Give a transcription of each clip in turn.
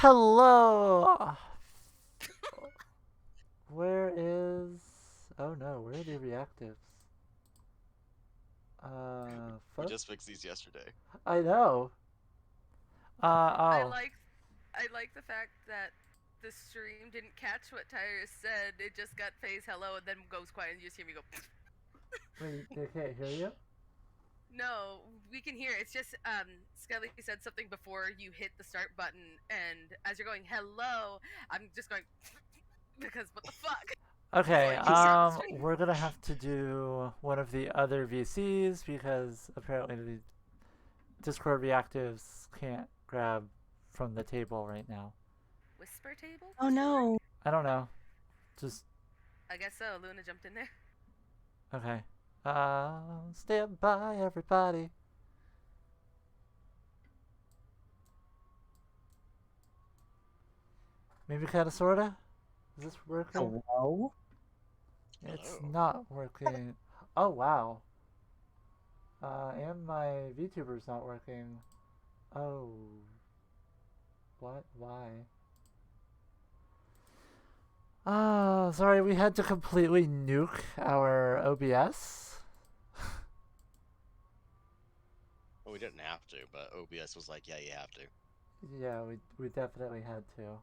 Hello! Where is... Oh no, where are the reactives? We Folks? just fixed these yesterday. I know. I Oh. like I like the fact that the stream didn't catch what Tyrus said. It just got phase hello and then goes quiet and you just hear me go Wait, they can't hear you? No, we can hear it. It's just Skelly said something before you hit the start button and as you're going hello, I'm just going because what the fuck? So Okay, I can hear the stream. we're gonna have to do one of the other VCs because apparently the Discord reactives can't grab from the table right now. Whisper table? Oh Question mark? no. I don't know. Just, I guess so. Luna jumped in there. okay. Stand by, everybody. Maybe kinda sorta? Is this working? Hello? It's Hello. not working. Oh wow. And my VTuber's not working. Oh. What? Why? Ah, sorry, we had to completely nuke our OBS. Well, we didn't have to, but OBS was like, yeah, you have to. Yeah, we definitely had to.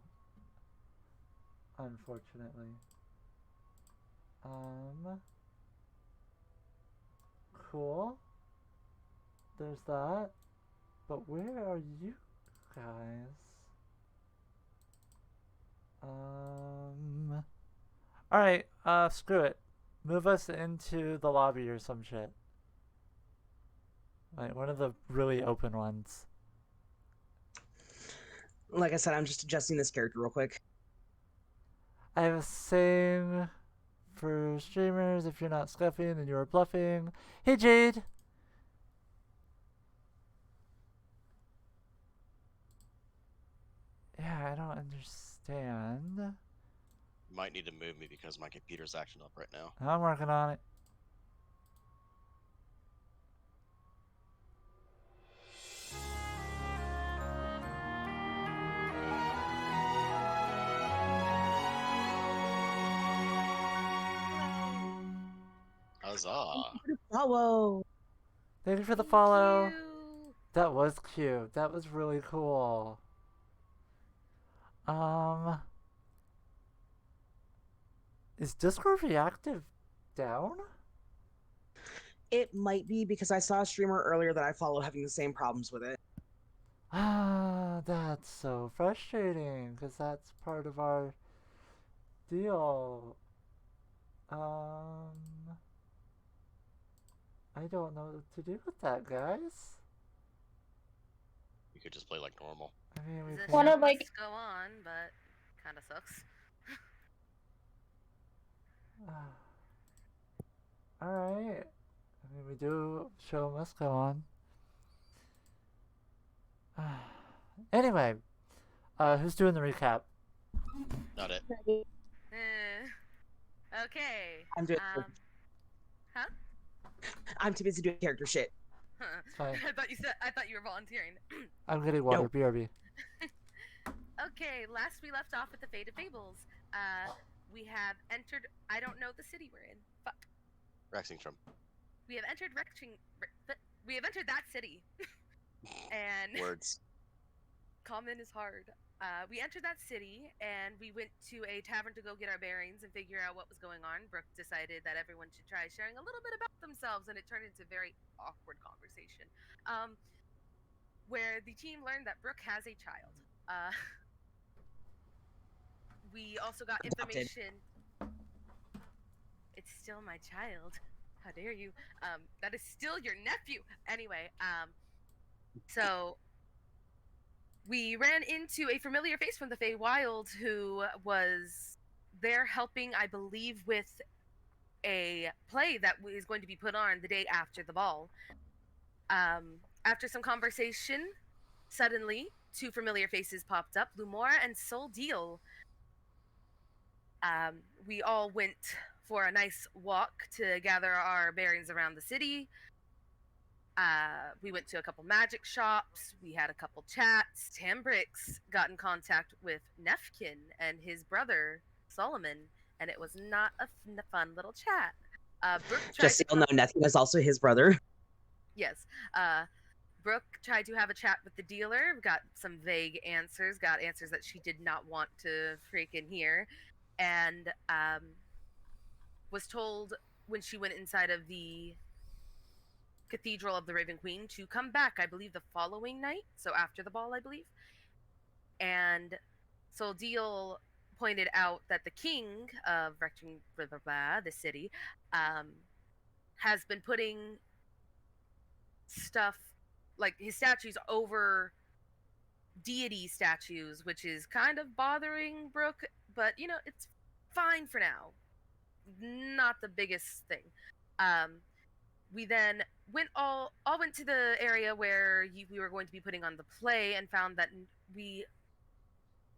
Unfortunately. Um, cool. There's that. But where are you guys? Alright, screw it. Move us into the lobby or some shit. Like, one of the really open ones. Like I said, I'm just adjusting this character real quick. I have a saying for streamers: if you're not scuffing, then you're bluffing. Hey, Jade! Yeah, I don't understand. You might need to move me because my computer's acting up right now. I'm working on it. Huzzah! Follow. Thank you for the Thank follow. you. That was cute. That was really cool. Um, is Discord reactive down? It might be because I saw a streamer earlier that I follow having the same problems with it. Ah, that's so frustrating because that's part of our deal. Um, I don't know what to do with that, guys. You could just play like normal. I mean, we The can't. show like must go on, but kind of sucks. Alright. I mean, we do. Show must go on. Anyway, who's doing the recap? Not it. Okay. I'm doing. Huh? I'm too busy doing character shit. Fine. I thought you were volunteering. I'm getting water. No. BRB. Okay, last we left off with the Fate of Fables. We have entered. I don't know the city we're in. Fuck. Rexington. We have entered We have entered that city. And Words. common is hard. We entered that city and we went to a tavern to go get our bearings and figure out what was going on. Brooke decided that everyone should try sharing a little bit about themselves, and it turned into a very awkward conversation. Where the team learned that Brooke has a child. We also got Adopted. information. It's still my child. How dare you? That is still your nephew. Anyway, so we ran into a familiar face from the Feywild who was there helping, I believe, with a play that is going to be put on the day after the ball. After some conversation, suddenly two familiar faces popped up, Lumora and Soul Deal. We all went for a nice walk to gather our bearings around the city. We went to a couple magic shops. We had a couple chats. Tambrix got in contact with Nefkin and his brother Solomon, and it was not a fun little chat. Brooke tried Just so you'll know, Nethian is also his brother. Yes. Brooke tried to have a chat with the dealer, got some vague answers, got answers that she did not want to freaking hear, and was told when she went inside of the Cathedral of the Raven Queen to come back, I believe, the following night, so after the ball, I believe. And Soldeal pointed out that the king of the city, has been putting stuff like his statues over deity statues, which is kind of bothering Brooke, but you know, it's fine for now. Not the biggest thing. We then went to the area where we were going to be putting on the play and found that we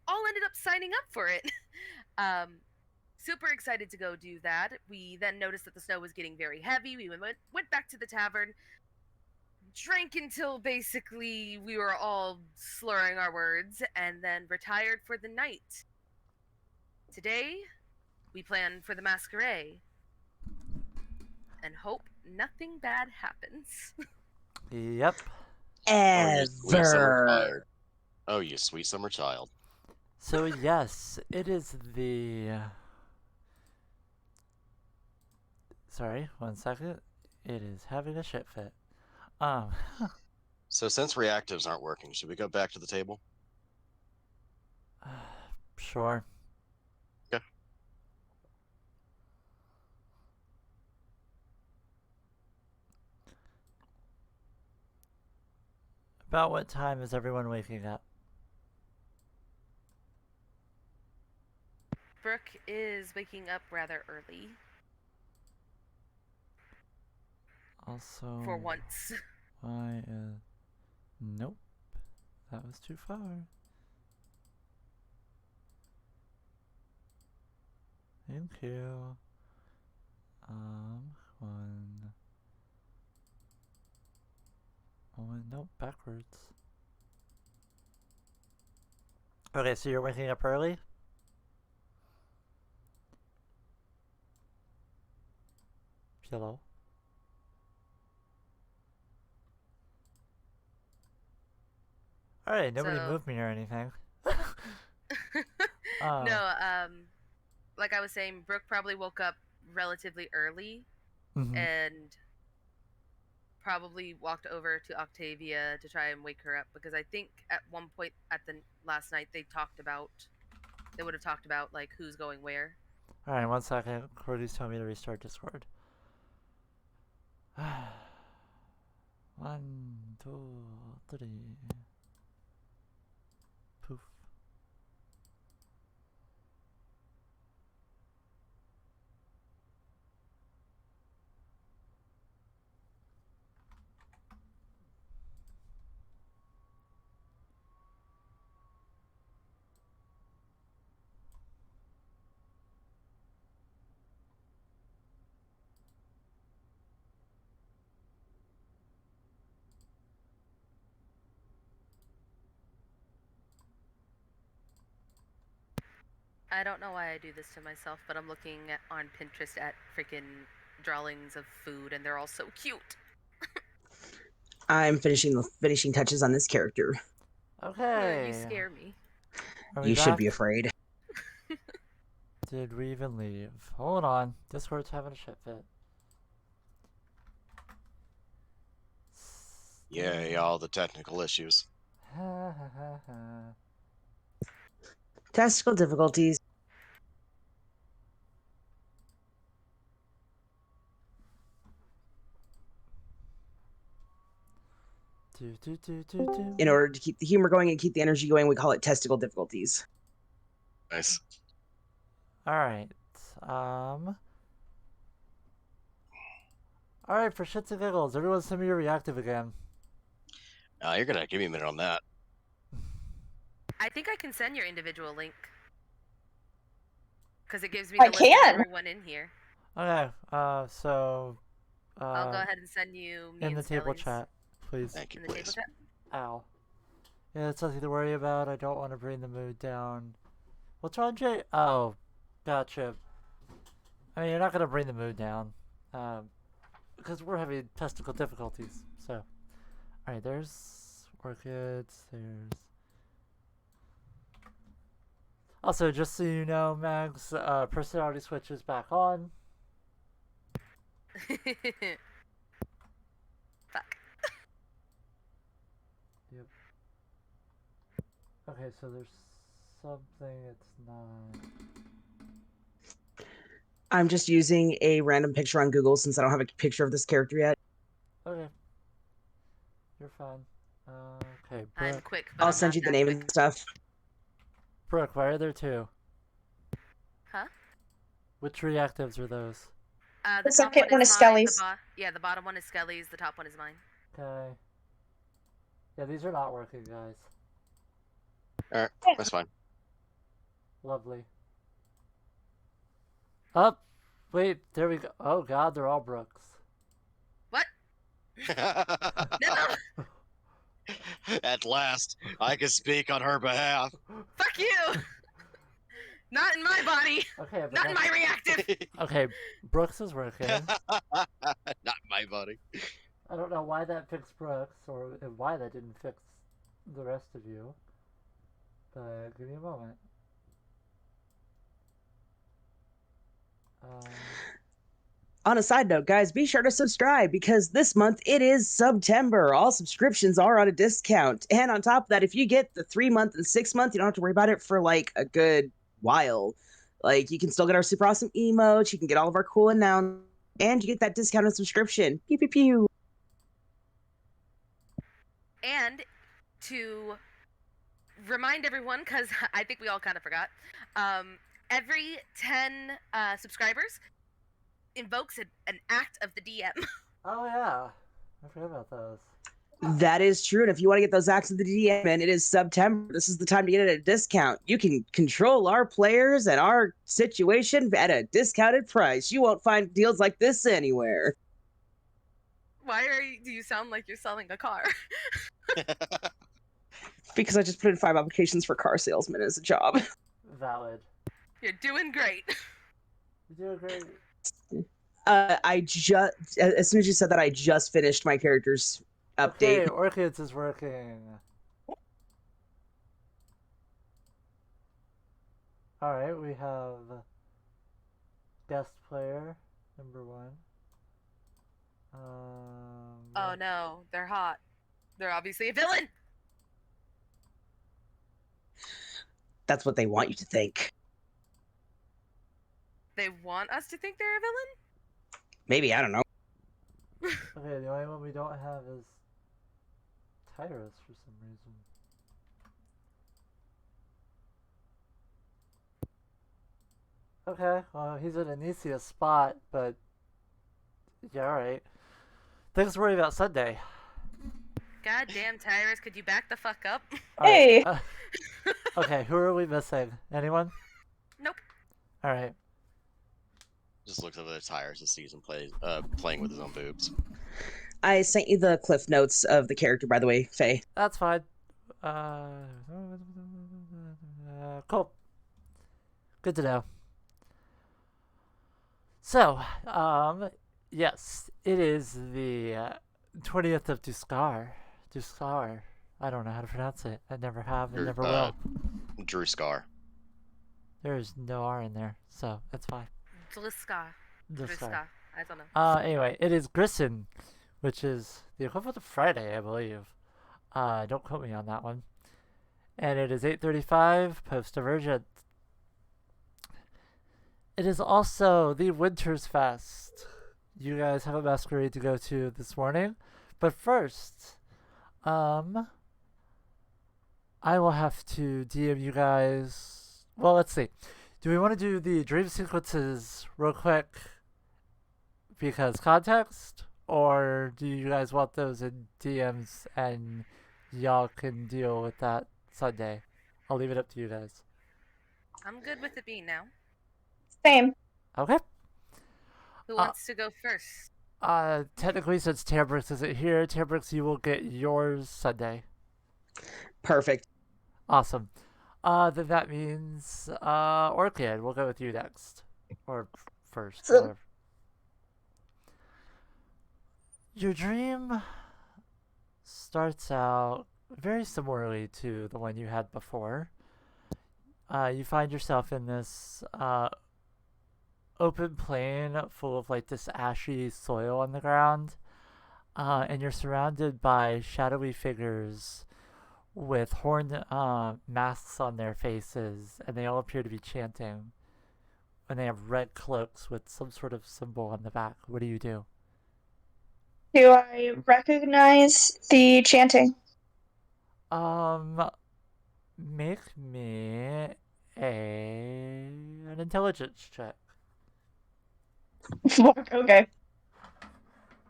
all ended up signing up for it. Super excited to go do that. We then noticed that the snow was getting very heavy. We went back to the tavern, drank until basically we were all slurring our words, and then retired for the night. Today, we plan for the masquerade and hope nothing bad happens. Yep. Oh, you sweet summer Ever. child. Oh, you sweet summer child. So yes, it is the. Sorry, 1 second. It is having a shit fit. So since reactives aren't working, should we go back to the table? Sure. Okay. About what time is everyone waking up? Brooke is waking up rather early Also. for once. Why is. Nope. That was too far. Thank you. One. Nope, backwards. Okay, so you're waking up early? Hello? Alright, nobody So- moved me or anything. No, like I was saying, Brooke probably woke up relatively early Mhm. and probably walked over to Octavia to try and wake her up, because I think at one point at the last night they would have talked about like who's going where. Alright, 1 second. Cordy's telling me to restart Discord. 1, 2, 3. Poof. I don't know why I do this to myself, but I'm looking on Pinterest at freaking drawings of food, and they're all so cute. I'm finishing the finishing touches on this character. Okay. You scare me. Are we You should back? be afraid. Did we even leave? Hold on. Discord's having a shit fit. Yay, all the technical issues. Ha ha ha ha. Testicle difficulties. In order to keep the humor going and keep the energy going, we call it testicle difficulties. Nice. Alright. Alright, for shits and giggles, everyone send me your reactive again. You're gonna give me a minute on that. I think I can send your individual link because it gives me I the list of can. everyone in here. Okay, so I'll go ahead and send you me in the and table Skelly's chat, please. Thank you, in the table please. chat. Ow. Yeah, it's nothing to worry about. I don't want to bring the mood down. What's wrong, Jay? Oh, gotcha. I mean, you're not gonna bring the mood down, because we're having technical difficulties. So, all right, there's orchids. There's also, just so you know, Mag's personality switch is back on. Fuck. Yep. Okay, so there's something it's not. I'm just using a random picture on Google since I don't have a picture of this character yet. Okay. You're fine. Okay, I'm Brooke. quick, but I'll I'm send not you the that name quick. and stuff. Brooke, why are there two? Huh? Which reactives are those? The top second one is mine. Skelly's. The bottom one is Skelly's. The top one is mine. Okay. Yeah, these are not working, guys. Alright, that's fine. Lovely. Up. Wait, there we go. Oh God, they're all Brooks. What? No! At last, I can speak on her behalf. Fuck you! Not in my body. Okay, but Not in my reactive. okay, Brooks is working. Not my buddy. I don't know why that fixed Brooks or why that didn't fix the rest of you. But give me a moment. On a side note, guys, be sure to subscribe because this month it is September. All subscriptions are on a discount. And on top of that, if you get the 3-month and 6-month, you don't have to worry about it for like a good while. Like, you can still get our super awesome emotes, you can get all of our cool announcements, and you get that discounted subscription. Pew, pew, pew. And to remind everyone, because I think we all kind of forgot, every 10 subscribers invokes an act of the DM. Oh yeah, I forgot about those. That is true. And if you want to get those acts of the DM, and it is September, this is the time to get it at a discount. You can control our players and our situation at a discounted price. You won't find deals like this anywhere. Why do you sound like you're selling a car? Because I just put in 5 applications for car salesman as a job. Valid. You're doing great. You're doing great. I just, as soon as you said that, I just finished my character's update. Okay, Orchids is working. Alright, we have guest player number 1. Oh no, they're hot. They're obviously a villain. That's what they want you to think. They want us to think they're a villain? Maybe, I don't know. Okay, the only one we don't have is Tyrus for some reason. Okay, well, he's in Anisia's spot, but yeah, alright. Things to worry about Sunday. Goddamn, Tyrus, could you back the fuck up? Hey! Okay, who are we missing? Anyone? Nope. Alright. Just looks over the tires to see him playing with his own boobs. I sent you the cliff notes of the character, by the way, Faye. That's fine. Cool. Good to know. So, yes, it is the 20th of Duskar. Duskar. I don't know how to pronounce it. I never have and never will. Drew Scar. There is no R in there, so it's fine. Dliska. Duskar. I don't know. Anyway, it is Grissom, which is the equivalent of Friday, I believe. Don't quote me on that one. And it is 8:35 post-divergent. It is also the Winter's Fest. You guys have a masquerade to go to this morning. But first, I will have to DM you guys. Well, let's see. Do we want to do the dream sequences real quick because context? Or do you guys want those in DMs and y'all can deal with that Sunday? I'll leave it up to you guys. I'm good with it being now. Same. Okay. Who wants to go first? Technically, since Tambrix isn't here, Tambrix, you will get yours Sunday. Perfect. Awesome. Then that means, Orchid, we'll go with you next. Or first, So, whatever. Your dream starts out very similarly to the one you had before. You find yourself in this open plain full of like this ashy soil on the ground, and you're surrounded by shadowy figures with horned masks on their faces, and they all appear to be chanting. And they have red cloaks with some sort of symbol on the back. What do you do? do I recognize the chanting? Make me an intelligence check. Fuck, okay.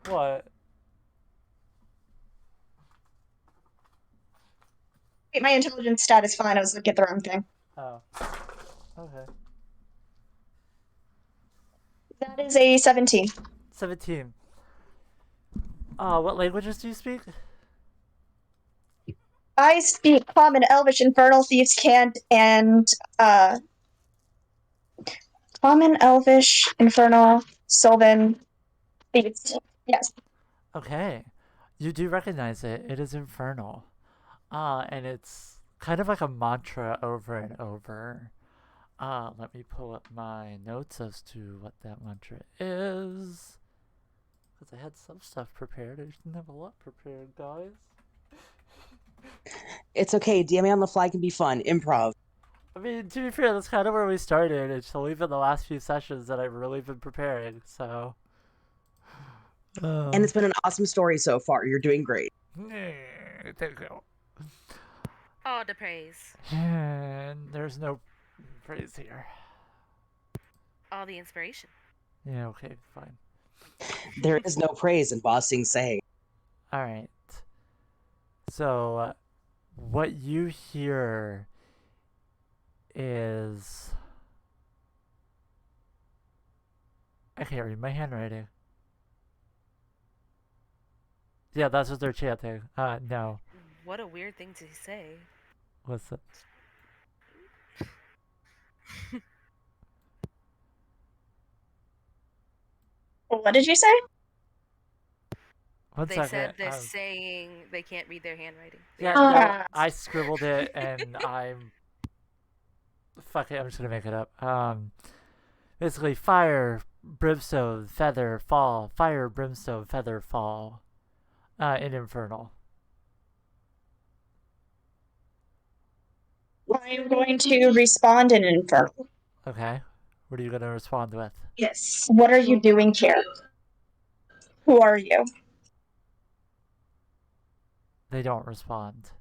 What? Wait, my intelligence stat is fine. I was looking at the wrong thing. Oh. Okay. That is a 17. 17. What languages do you speak? I speak Common, Elvish, Infernal, Thieves' Cant, and Common, Elvish, Infernal, Sylvan, Thieves. Yes. Okay. You do recognize it. It is infernal. And it's kind of like a mantra over and over. Let me pull up my notes as to what that mantra is. Because I had some stuff prepared. I just didn't have a lot prepared, guys. It's okay. DMing on the fly can be fun. Improv. I mean, to be fair, that's kind of where we started. It's only been the last few sessions that I've really been preparing, so. And it's been an awesome story so far. You're doing great. Thank you. All the praise. And there's no praise here. All the inspiration. Yeah, okay, fine. There is no praise in Ba Sing Se. Alright. So, what you hear is. I can't read my handwriting. Yeah, that's what they're chanting. No. What a weird thing to say. What's it? What did you say? One They second. said they're saying they can't read their handwriting. Yeah, Oh. no, I scribbled it and I'm. Fuck it, I'm just gonna make it up. Basically, fire, brimstone, feather, fall. Fire, brimstone, feather, fall. In Infernal. I'm going to respond in Infernal. Okay. What are you gonna respond with? Yes. What are you doing here? Who are you? They don't respond.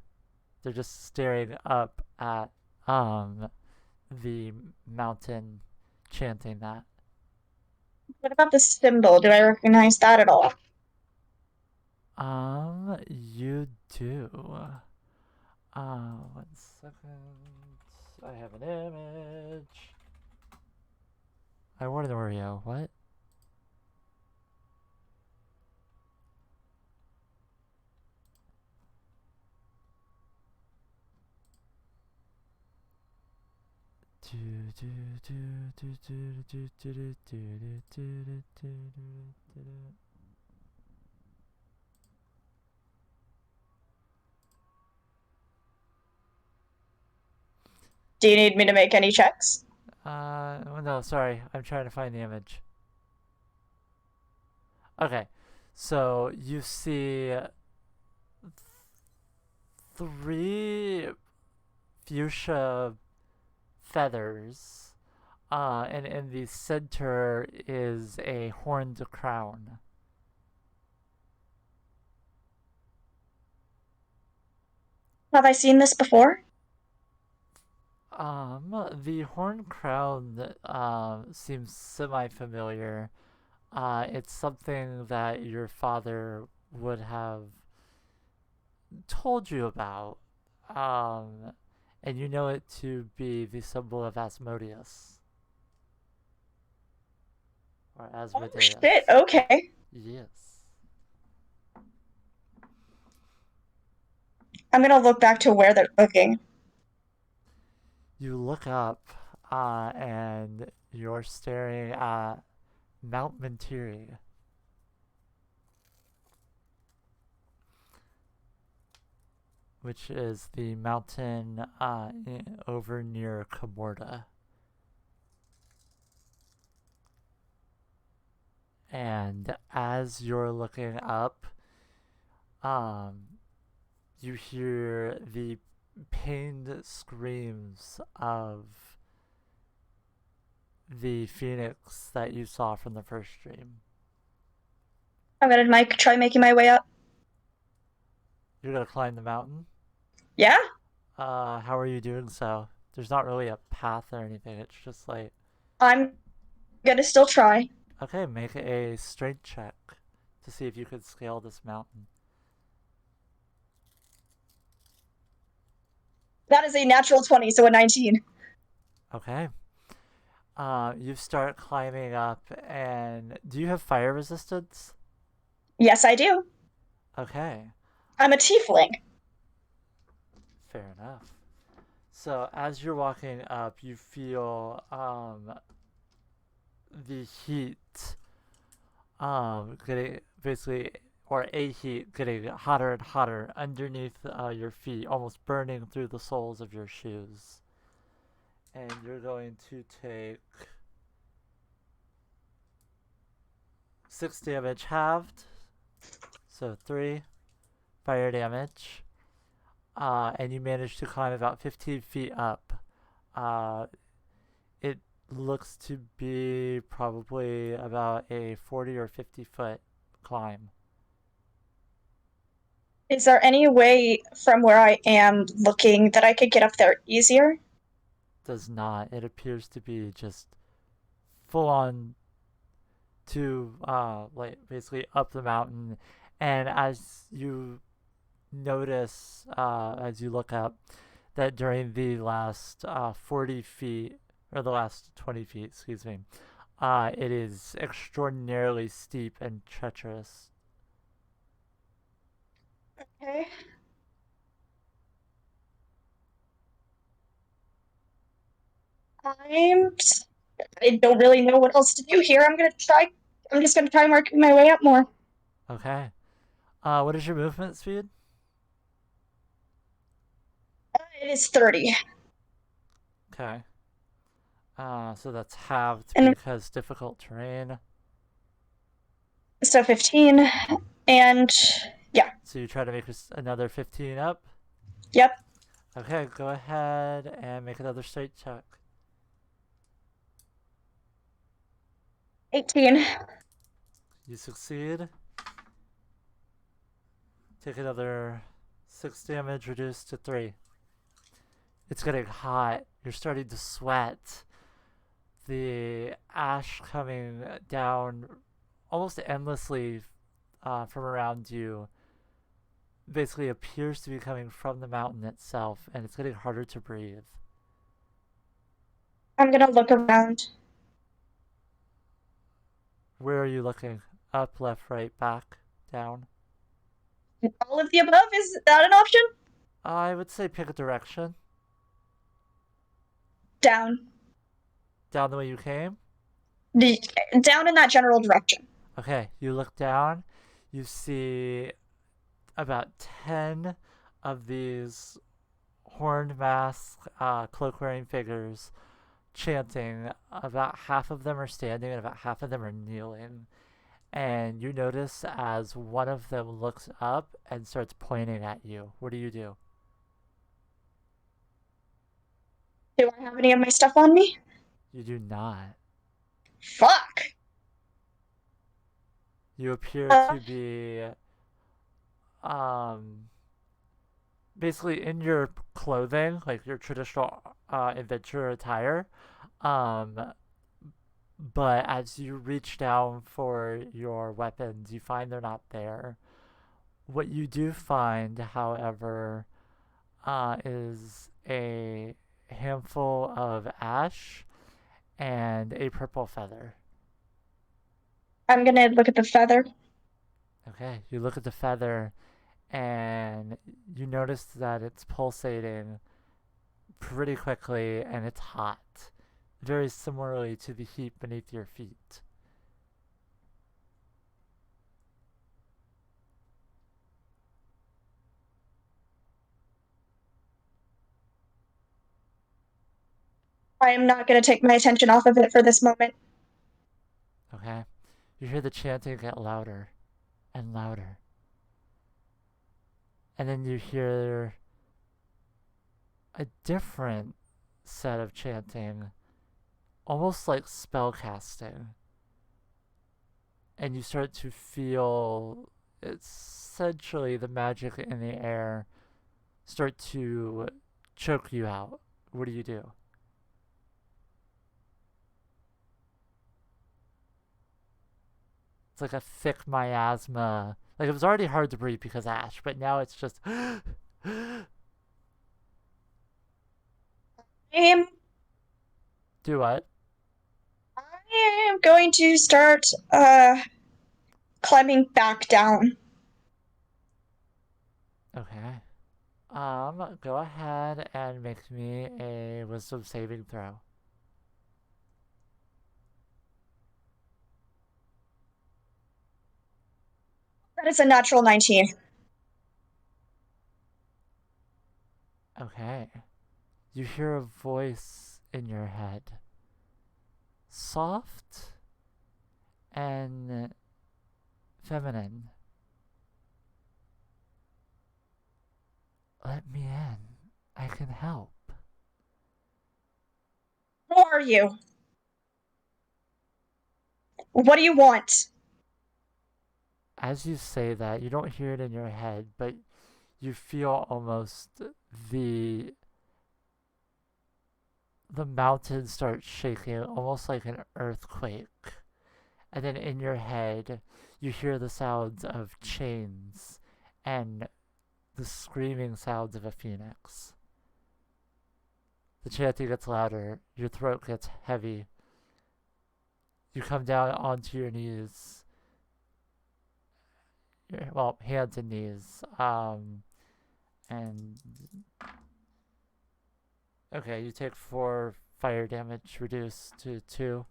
They're just staring up at the mountain, chanting that. What about the symbol? Do I recognize that at all? You do. 1 second. I have an image. I wanted Oreo. What? Do you need me to make any checks? No, sorry. I'm trying to find the image. Okay. So you see 3 fuchsia feathers, and in the center is a horned crown. Have I seen this before? The horned crown seems semi-familiar. It's something that your father would have told you about. And you know it to be the symbol of Asmodeus. Or Oh Asmodeus. shit, okay. Yes. I'm gonna look back to where they're looking. You look up, and you're staring at Mount Mentiri, which is the mountain over near Comorta. And as you're looking up, you hear the pained screams of the phoenix that you saw from the first dream. I'm gonna try making my way up. You're gonna climb the mountain? Yeah? How are you doing so? There's not really a path or anything, it's just like... I'm gonna still try. Okay, make a strength check to see if you could scale this mountain. That is a natural 20, so a 19. Okay. You start climbing up, and do you have fire resistance? Yes, I do. Okay, I'm a tiefling. fair enough. So as you're walking up, you feel the heat getting basically, or a heat getting hotter and hotter underneath your feet, almost burning through the soles of your shoes. And you're going to take 6 damage halved, so 3 fire damage. And you manage to climb about 15 feet up. It looks to be probably about a 40 or 50-foot climb. Is there any way from where I am looking that I could get up there easier? Does not. It appears to be just full on to like basically up the mountain. And as you notice, as you look up, that during the last 40 feet, or the last 20 feet, excuse me, it is extraordinarily steep and treacherous. Okay. I don't really know what else to do here. I'm just gonna try marking my way up more. Okay. What is your movement speed? It is 30. Okay. So that's halved And because difficult terrain. so 15. And yeah. So you try to make another 15 up? Yep. Okay, go ahead and make another strength check. 18. You succeed. Take another 6 damage, reduced to 3. It's getting hot. You're starting to sweat. The ash coming down almost endlessly from around you basically appears to be coming from the mountain itself, and it's getting harder to breathe. I'm gonna look around. Where are you looking? Up, left, right, back, down? All of the above? Is that an option? I would say pick a direction. Down. Down the way you came? Down in that general direction. Okay, you look down, you see about 10 of these horned masked, cloak wearing figures chanting. About half of them are standing and about half of them are kneeling. And you notice as one of them looks up and starts pointing at you. What do you do? Do I have any of my stuff on me? You do not. Fuck. You appear to be basically in your clothing, like your traditional adventure attire. But as you reach down for your weapons, you find they're not there. What you do find, however, is a handful of ash and a purple feather. I'm gonna look at the feather. Okay, you look at the feather and you notice that it's pulsating pretty quickly and it's hot, very similarly to the heat beneath your feet. I am not going to take my attention off of it for this moment. Okay? You hear the chanting get louder and louder. And then you hear a different set of chanting, almost like spell casting. And you start to feel essentially the magic in the air start to choke you out. What do you do? It's like a thick miasma. Like it was already hard to breathe because ash, but now it's just. I am Do what? I am going to start climbing back down. Okay. Go ahead and make me a wisdom saving throw. That is a natural 19. Okay. You hear a voice in your head. Soft and feminine. Let me in. I can help. Who are you? What do you want? As you say that, you don't hear it in your head, but you feel almost the the mountain starts shaking, almost like an earthquake. And then in your head, you hear the sounds of chains and the screaming sounds of a phoenix. The chanting gets louder, your throat gets heavy. You come down onto your knees. Well, hands and knees. And okay, you take 4 fire damage, reduced to 2.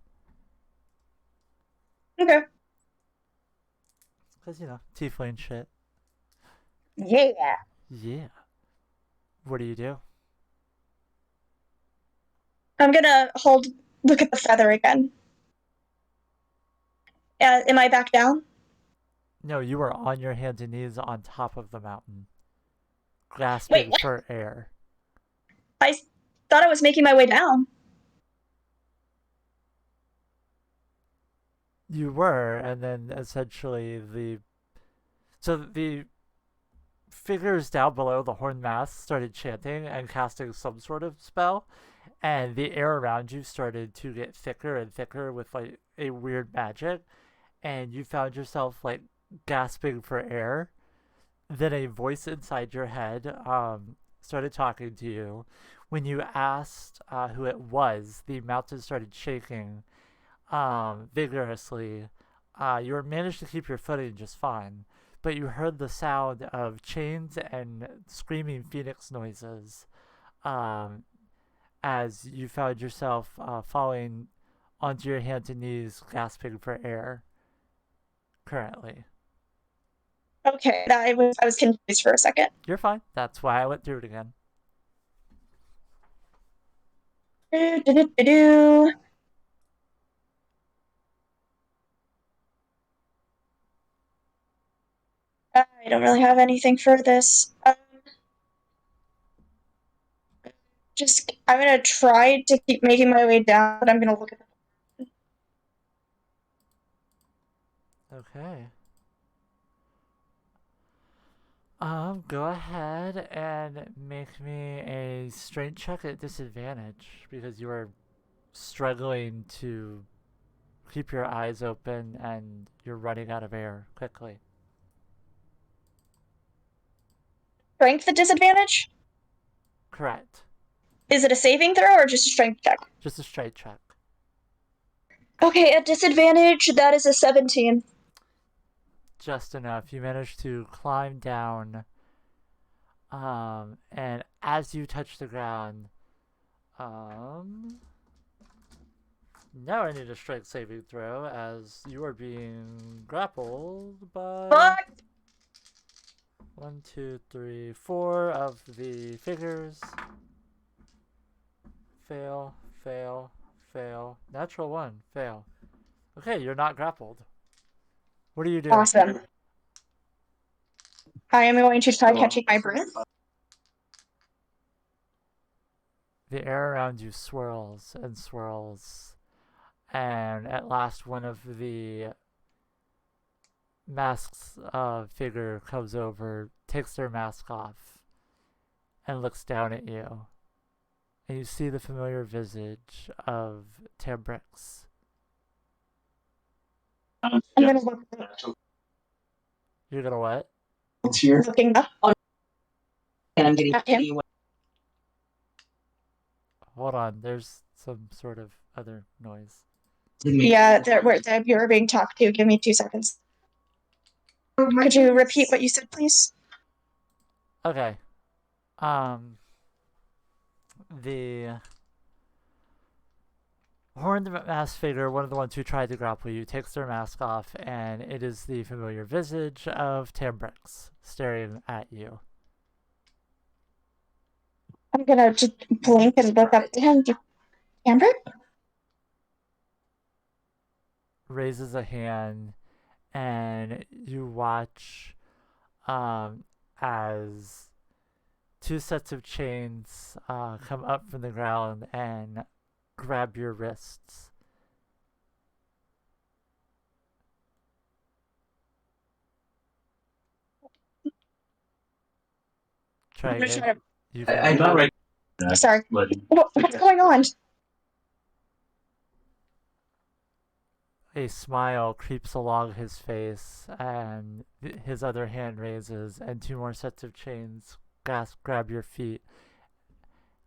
Okay. Because, tiefling shit. Yeah. Yeah. What do you do? I'm gonna look at the feather again. Am I back down? No, you are on your hands and knees on top of the mountain, Wait, grasping what? for air. I thought I was making my way down. You were, and then essentially the figures down below the horned mask started chanting and casting some sort of spell, and the air around you started to get thicker and thicker with like a weird magic, and you found yourself like gasping for air. Then a voice inside your head started talking to you. When you asked who it was, the mountain started shaking vigorously. You managed to keep your footing just fine, but you heard the sound of chains and screaming phoenix noises as you found yourself falling onto your hands and knees, gasping for air currently. Okay, I was confused for a second. You're fine. That's why I went through it again. Do-do-do-do-do. I don't really have anything for this. I'm gonna try to keep making my way down, but I'm gonna look at the. Okay. Go ahead and make me a strength check at disadvantage because you are struggling to keep your eyes open and you're running out of air quickly. Strength at disadvantage? Correct. Is it a saving throw or just a strength check? Just a straight check. Okay, at disadvantage, that is a 17. just enough. You manage to climb down, and as you touch the ground, now I need a strength saving throw as you are being grappled by Fuck! 1, 2, 3, 4 of the figures. Fail, fail, fail. Natural 1, fail. Okay, you're not grappled. What are you doing? Awesome. I am going to try catching my breath. The air around you swirls and swirls, and at last one of the mask's figure comes over, takes their mask off, and looks down at you. And you see the familiar visage of Tambrix. I'm gonna look You're gonna what? looking up And I'm getting at him. Hold on, there's some sort of other noise. Yeah, you're being talked to. Give me 2 seconds. Could you repeat what you said, please? Okay. The horned masked figure, one of the ones who tried to grapple you, takes their mask off, and it is the familiar visage of Tambrix staring at you. I'm gonna just blink and look up to him. Amber? Raises a hand, and you watch as 2 sets of chains come up from the ground and grab your wrists. Try I'm just again. trying You I'm not right. to. Sorry. What's going on? A smile creeps along his face, and his other hand raises, and 2 more sets of chains grab your feet.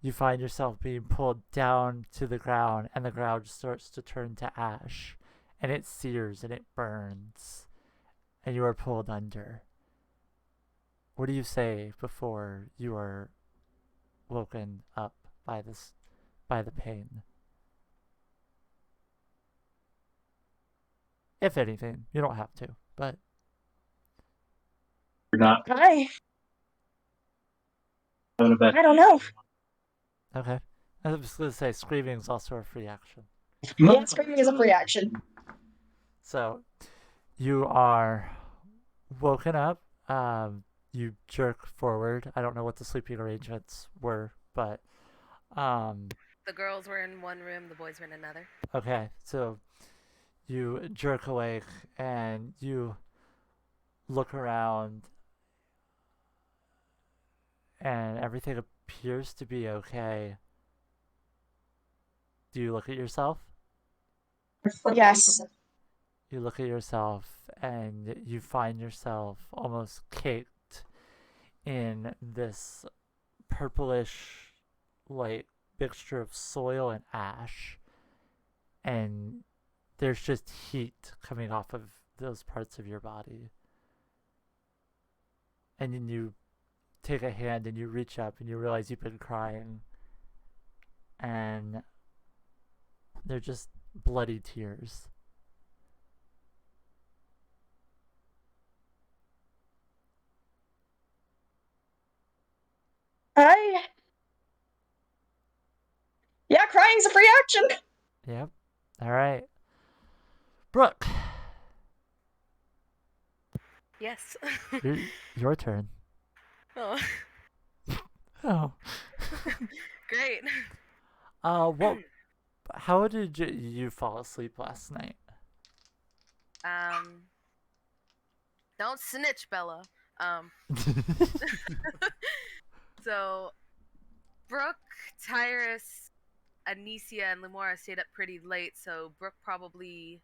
You find yourself being pulled down to the ground, and the ground starts to turn to ash, and it sears and it burns, and you are pulled under. What do you say before you are woken up by the pain? If anything, you don't have to, but You're not Hi. having a bad. I don't know. okay. I was going to say screaming is also a free action. Yeah, screaming is a free action. So you are woken up. You jerk forward. I don't know what the sleeping arrangements were, but The girls were in one room, the boys were in another. okay. So you jerk awake and you look around, and everything appears to be okay. Do you look at yourself? Yes. You look at yourself and you find yourself almost caked in this purplish, like, mixture of soil and ash. And there's just heat coming off of those parts of your body. And then you take a hand and you reach up and you realize you've been crying. And they're just bloody tears. Yeah, crying's a free action. Yep. All right. Brooke, Yes. your turn. Oh, Oh. great. What? How did you fall asleep last night? Don't snitch, Bella. So, Brooke, Tyrus, Anicia, and Lemora stayed up pretty late, so Brooke probably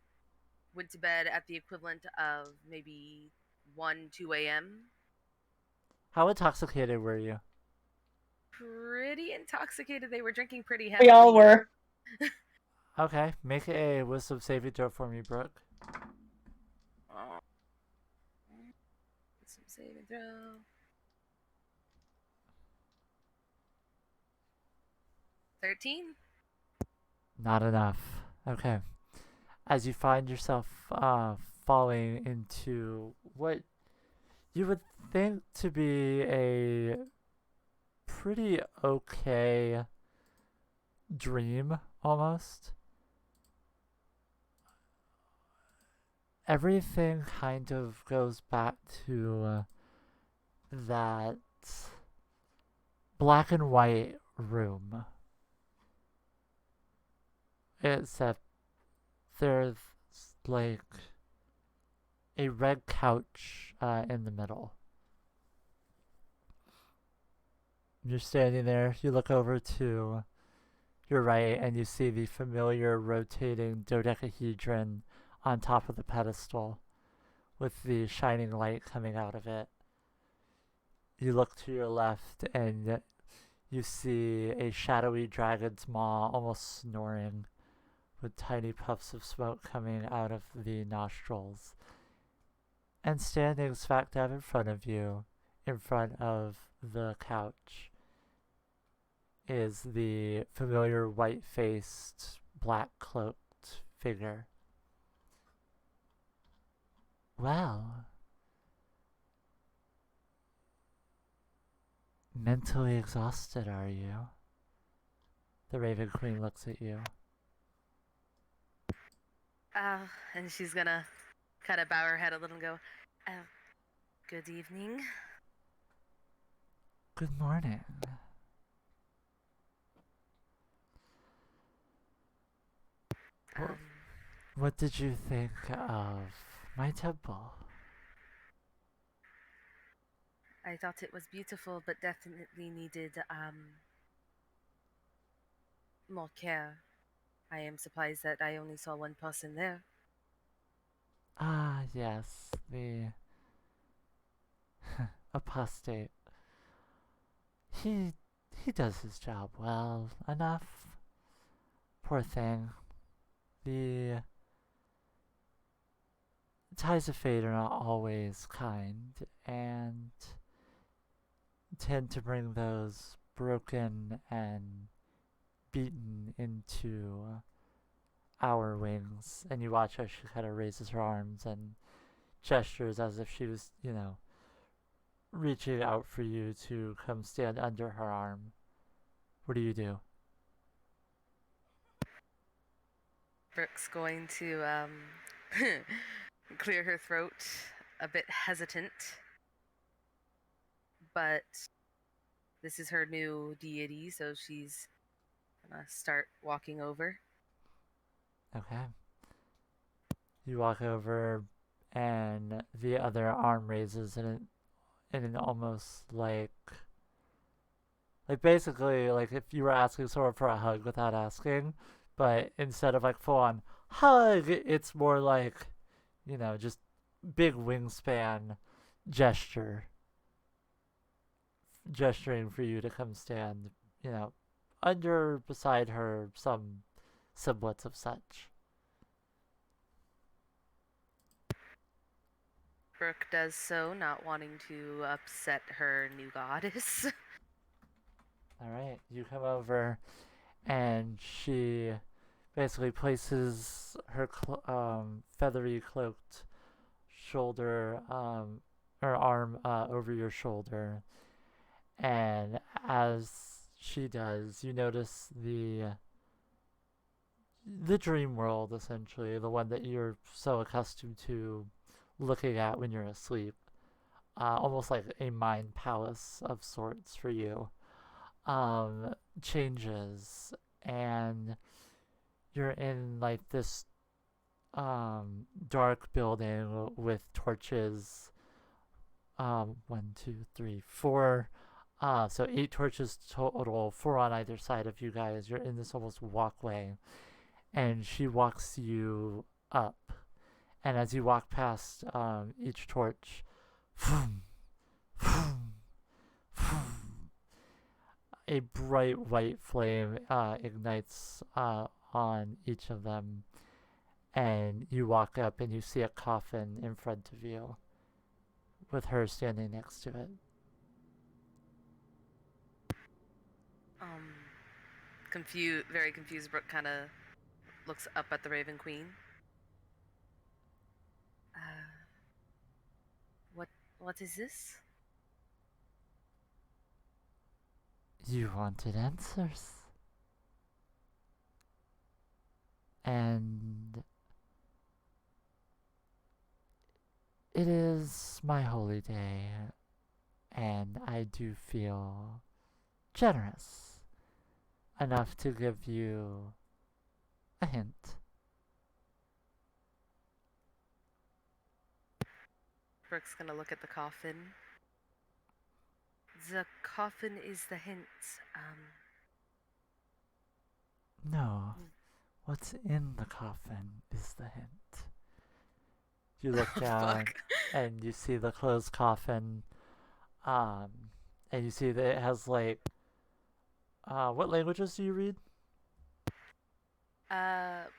went to bed at the equivalent of maybe 1, 2 a.m. How intoxicated were you? Pretty intoxicated. They were drinking pretty heavily. We all were. Okay, make a wisdom saving throw for me, Brooke. Wisdom saving throw. 13. Not enough. Okay. As you find yourself falling into what you would think to be a pretty okay dream, almost. Everything kind of goes back to that black and white room. Except there's like a red couch in the middle. You're standing there, you look over to your right, and you see the familiar rotating dodecahedron on top of the pedestal with the shining light coming out of it. You look to your left, and you see a shadowy dragon's maw almost snoring, with tiny puffs of smoke coming out of the nostrils. And standing smack dab in front of you, in front of the couch, is the familiar white-faced, black-cloaked figure. Well, mentally exhausted, are you? The Raven Queen looks at you. And she's gonna kind of bow her head a little and go, good evening. Good morning. Um, What did you think of my temple? I thought it was beautiful, but definitely needed more care. I am surprised that I only saw one person there. Ah, yes, the apostate. He does his job well enough. Poor thing. The ties of fate are not always kind, and tend to bring those broken and beaten into our wings. And you watch how she kind of raises her arms and gestures as if she was, reaching out for you to come stand under her arm. What do you do? Brooke's going to clear her throat, a bit hesitant, but this is her new deity, so she's gonna start walking over. Okay. You walk over, and the other arm raises, and an almost like basically like if you were asking someone for a hug without asking, but instead of like full on hug, it's more like, just big wingspan gesture, gesturing for you to come stand, under beside her, some semblance of such. Brooke does so, not wanting to upset her new goddess. All right, you come over, and she basically places her feathery cloaked shoulder, or arm over your shoulder, and as she does, you notice the dream world, essentially, the one that you're so accustomed to looking at when you're asleep, almost like a mind palace of sorts for you, changes, and you're in like this dark building with torches. One, two, three, four. So 8 torches total, 4 on either side of you guys. You're in this almost walkway, and she walks you up. And as you walk past each torch, a bright white flame ignites on each of them, and you walk up and you see a coffin in front of you with her standing next to it. Very confused, Brooke kind of looks up at the Raven Queen. What is this? You wanted answers. And it is my holy day, and I do feel generous enough to give you a hint. Brooke's gonna look at the coffin. The coffin is the hint. No, what's in the coffin is the hint. You look down Fuck. and you see the closed coffin, and you see that it has like, what languages do you read?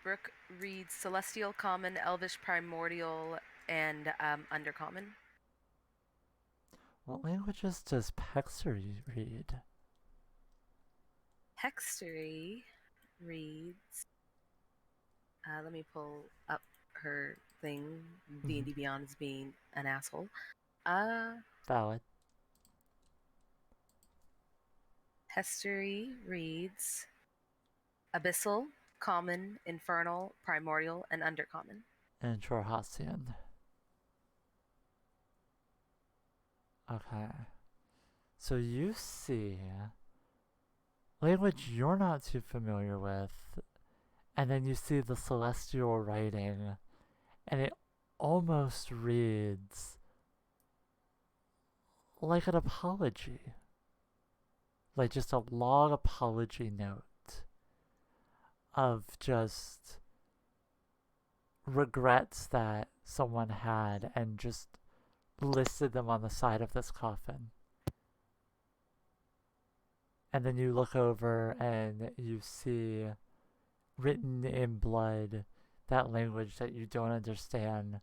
Brooke reads Celestial, Common, Elvish, Primordial, and Undercommon. What languages does Pexery read? Hextery reads. Let me pull up her thing. D&D Beyond is being an asshole. Valid. Hextery reads Abyssal, Common, Infernal, Primordial, and Undercommon. And Chorhassian. Okay. So you see language you're not too familiar with, and then you see the celestial writing, and it almost reads like an apology. Like just a long apology note of just regrets that someone had and just listed them on the side of this coffin. And then you look over and you see written in blood that language that you don't understand,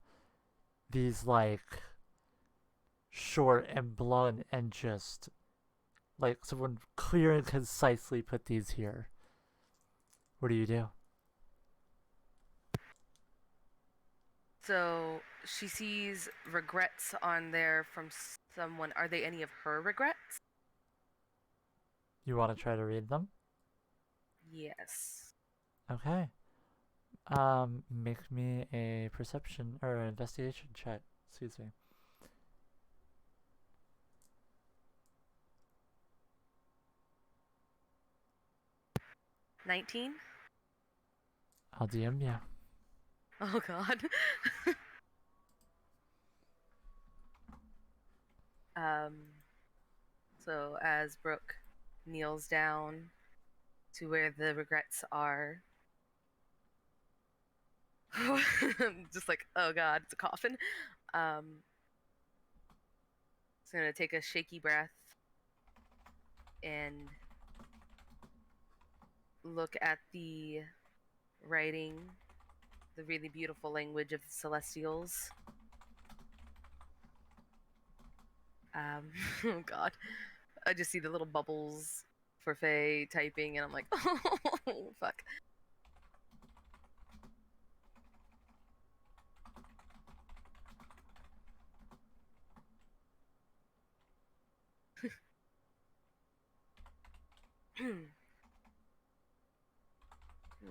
these like short and blunt and just like someone clear and concisely put these here. What do you do? So she sees regrets on there from someone. Are they any of her regrets? You want to try to read them? Yes. Okay. Make me a perception or an investigation check. Excuse me. $19? I'll DM you. Oh god. So as Brooke kneels down to where the regrets are, just like, oh god, it's a coffin. Just gonna take a shaky breath and look at the writing, the really beautiful language of the Celestials. Oh god. I just see the little bubbles for Faye typing, and I'm like, oh, fuck.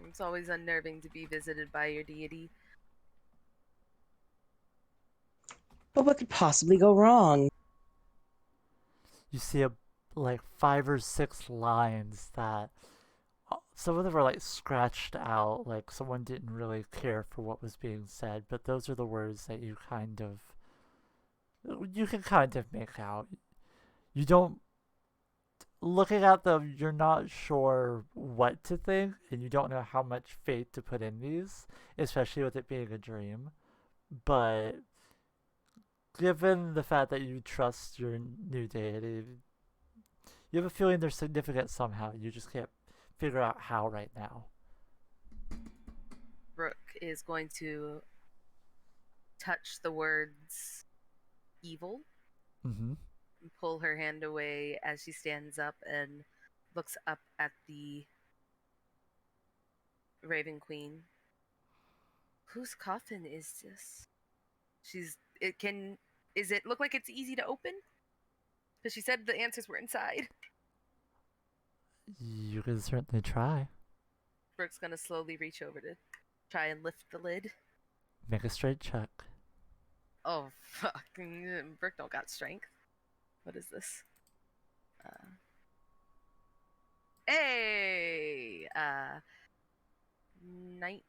It's always unnerving to be visited by your deity. But what could possibly go wrong? You see like 5 or 6 lines that some of them are like scratched out, like someone didn't really care for what was being said, but those are the words that you can kind of make out. You don't, looking at them, you're not sure what to think, and you don't know how much faith to put in these, especially with it being a dream. But given the fact that you trust your new deity, you have a feeling they're significant somehow. You just can't figure out how right now. Brooke is going to touch the words evil Mm-hmm. and pull her hand away as she stands up and looks up at the Raven Queen. Whose coffin is this? Is it look like it's easy to open? Because she said the answers were inside. You can certainly try. Brooke's gonna slowly reach over to try and lift the lid. Make a straight check. Oh fuck! Brooke don't got strength. What is this? Hey, 19.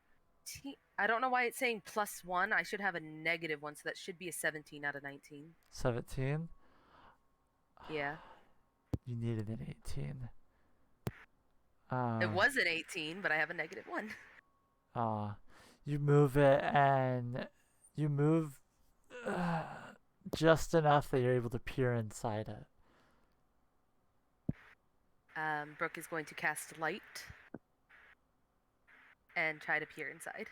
I don't know why it's saying +1. I should have a -1, so that should be a 17 out of 19. 17. Yeah, You needed an 18. it was an 18, but I have a -1. You move it and you move just enough that you're able to peer inside it. Brooke is going to cast light and try to peer inside.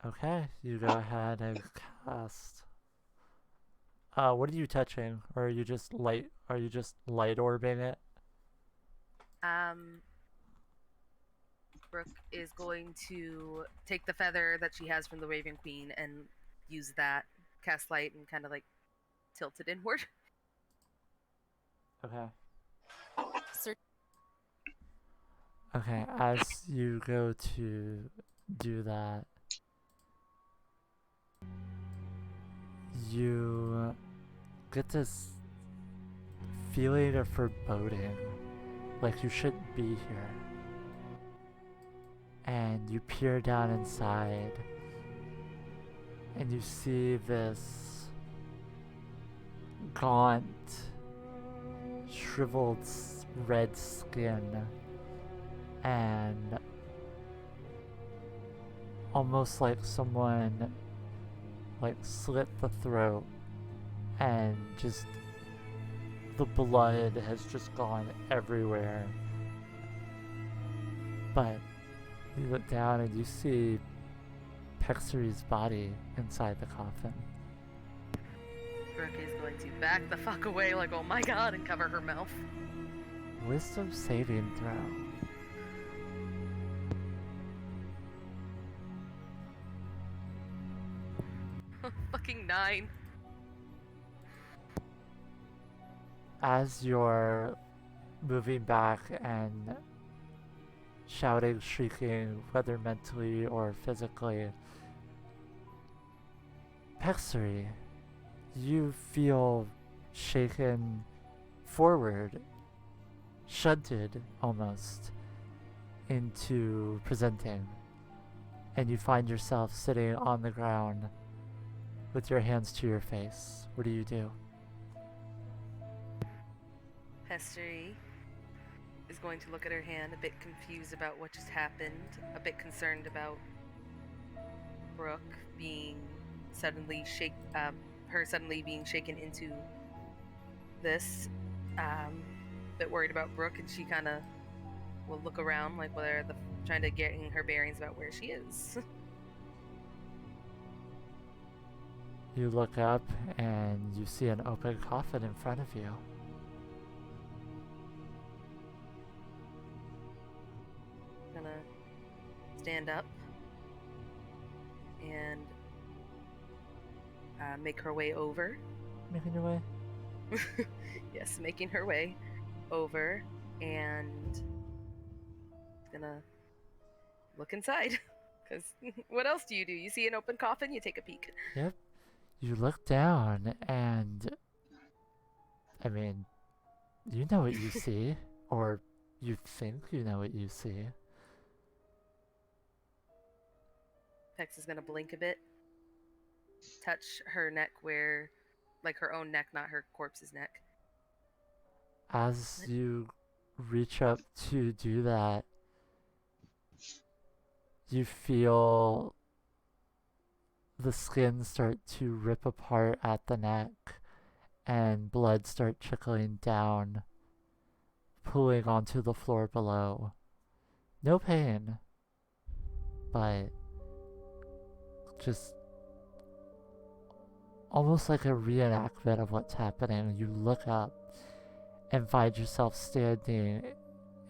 Okay, you go ahead and cast. What are you touching? Or are you just light? Are you just light orbing it? Brooke is going to take the feather that she has from the Raven Queen and use that, cast light, and kind of like tilt it inward. Okay. Okay, as you go to do that, you get this feeling of foreboding, like you shouldn't be here. And you peer down inside, and you see this gaunt, shriveled red skin, and almost like someone like slit the throat, and just the blood has just gone everywhere. But you look down and you see Pexery's body inside the coffin. Brooke is going to back the fuck away like, oh my god, and cover her mouth. Wisdom saving throw. Fucking 9. As you're moving back and shouting, shrieking, whether mentally or physically, Pexery, you feel shaken forward, shunted almost into presenting, and you find yourself sitting on the ground with your hands to your face. What do you do? Pestery is going to look at her hand, a bit confused about what just happened, a bit concerned about Brooke being suddenly her suddenly being shaken into this. Bit worried about Brooke, and she kind of will look around like whether trying to get her bearings about where she is. You look up and you see an open coffin in front of you. Gonna stand up and make her way over. Making your way? Yes, making her way over, and gonna look inside. Because what else do? You see an open coffin, you take a peek. Yep. You look down and, I mean, you know what you see, or you think you know what you see. Pex is gonna blink a bit, touch her neck where, like her own neck, not her corpse's neck. As you reach up to do that, you feel the skin start to rip apart at the neck and blood start trickling down, pooling onto the floor below. No pain, but just almost like a reenactment of what's happening. You look up and find yourself standing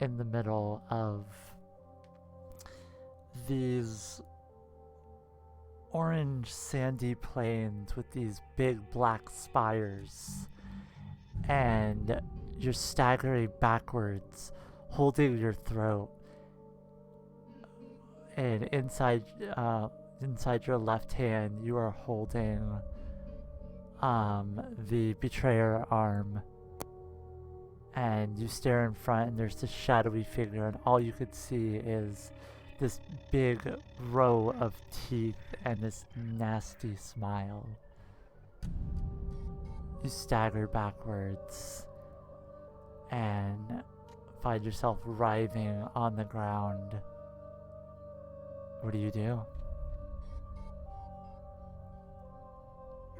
in the middle of these orange sandy plains with these big black spires, and you're staggering backwards, holding your throat, and inside your left hand you are holding the betrayer arm, and you stare in front and there's this shadowy figure, and all you could see is this big row of teeth and this nasty smile. You stagger backwards and find yourself writhing on the ground. What do you do?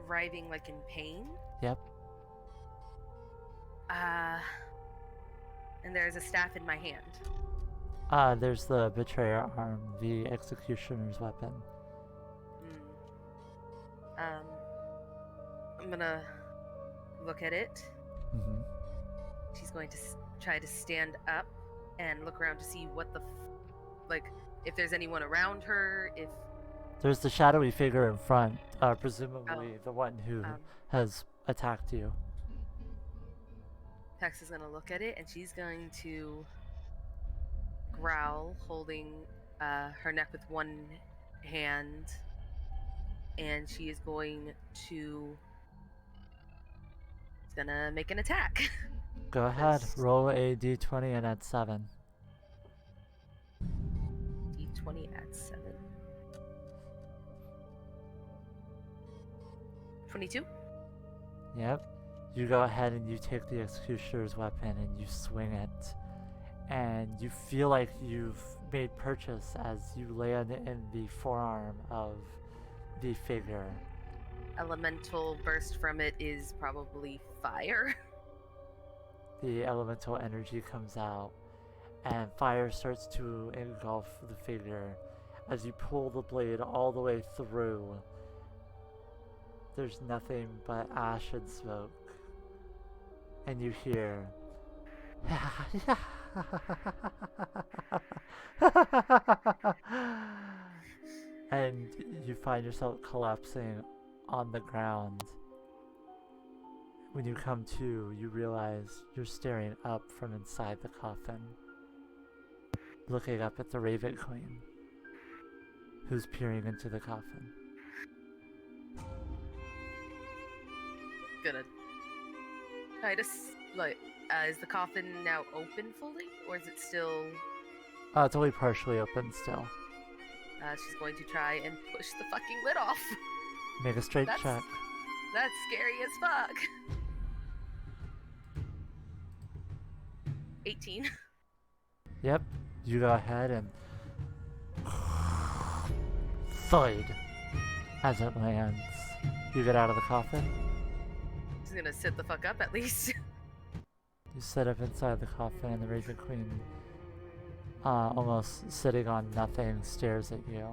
Writhing like in pain. Yep. And there's a staff in my hand. There's the betrayer arm, the executioner's weapon. I'm gonna look at it. Mm-hmm. She's going to try to stand up and look around to see what the if there's anyone around her, if There's the shadowy figure in front, presumably the one who has attacked you. Tex is gonna look at it and she's going to growl, holding her neck with one hand, and she is going to gonna make an attack. Go ahead, roll a d20 and add 7. D20 at 7. 22. Yep. You go ahead and you take the executioner's weapon and you swing it. And you feel like you've made purchase as you land in the forearm of the figure. Elemental burst from it is probably fire. The elemental energy comes out and fire starts to engulf the figure. As you pull the blade all the way through, there's nothing but ash and smoke. And you hear and you find yourself collapsing on the ground. When you come to, you realize you're staring up from inside the coffin, looking up at the Raven Queen, who's peering into the coffin. Gonna try to is the coffin now open fully, or is it still? It's only partially open still. She's going to try and push the fucking lid off. Make a straight check. That's scary as fuck. 18. Yep. You go ahead and thud as it lands. You get out of the coffin. She's gonna sit the fuck up at least. You sit up inside the coffin, and the Raven Queen, almost sitting on nothing, stares at you.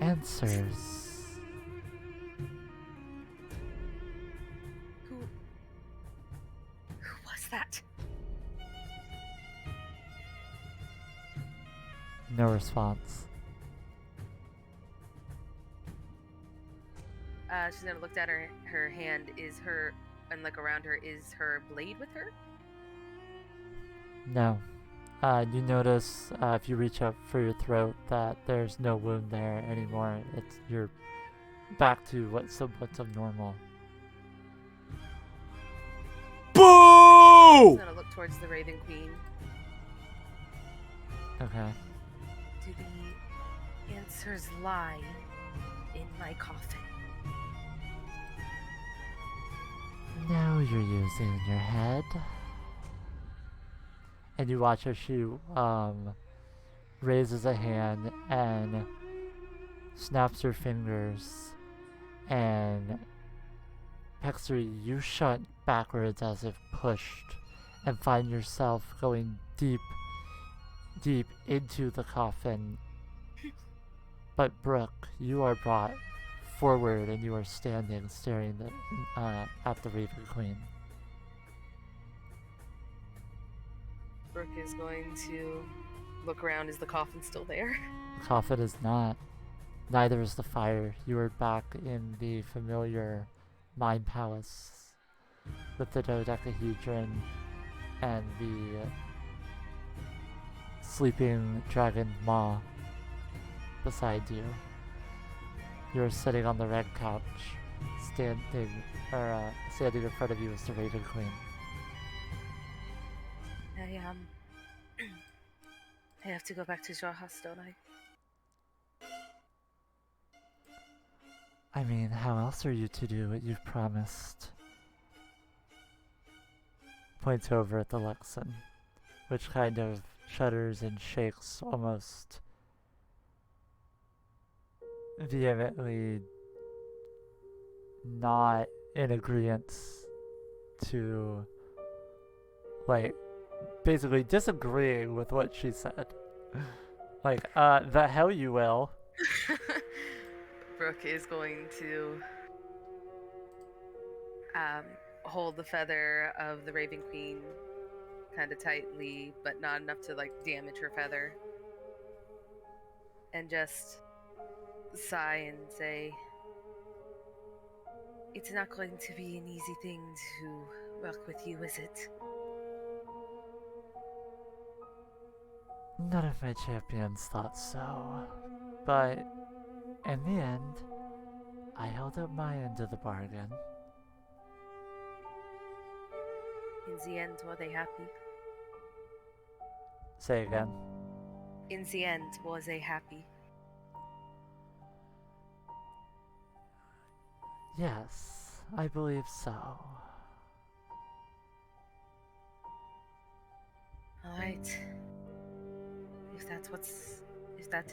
Answers. Who was that? No response. She's gonna look at her hand. And around her, is her blade with her? No. You notice if you reach up for your throat that there's no wound there anymore. You're back to what's of normal. She's gonna look towards the Raven Queen. Okay. Do the answers lie in my coffin? Now you're using your head. And you watch as she raises a hand and snaps her fingers, and Pexery, you shut backwards as if pushed and find yourself going deep into the coffin. But Brooke, you are brought forward and you are standing, staring at the Raven Queen. Brooke is going to look around. Is the coffin still there? The coffin is not. Neither is the fire. You are back in the familiar Mind Palace with the dodecahedron and the sleeping dragon maw beside you. You're sitting on the red couch, standing in front of you is the Raven Queen. I have to go back to Jarhas, don't I? I mean, how else are you to do what you've promised? Points over at the Luxon, which kind of shudders and shakes almost vehemently, not in agreement to, like, basically disagreeing with what she said. Like, the hell you will. Brooke is going to hold the feather of the Raven Queen kind of tightly, but not enough to like damage her feather, and just sigh and say, "It's not going to be an easy thing to work with you, is it?" None of my champions thought so, but in the end, I held up my end of the bargain. In the end, were they happy? Say again. In the end, was they happy? Yes, I believe so. All right. If that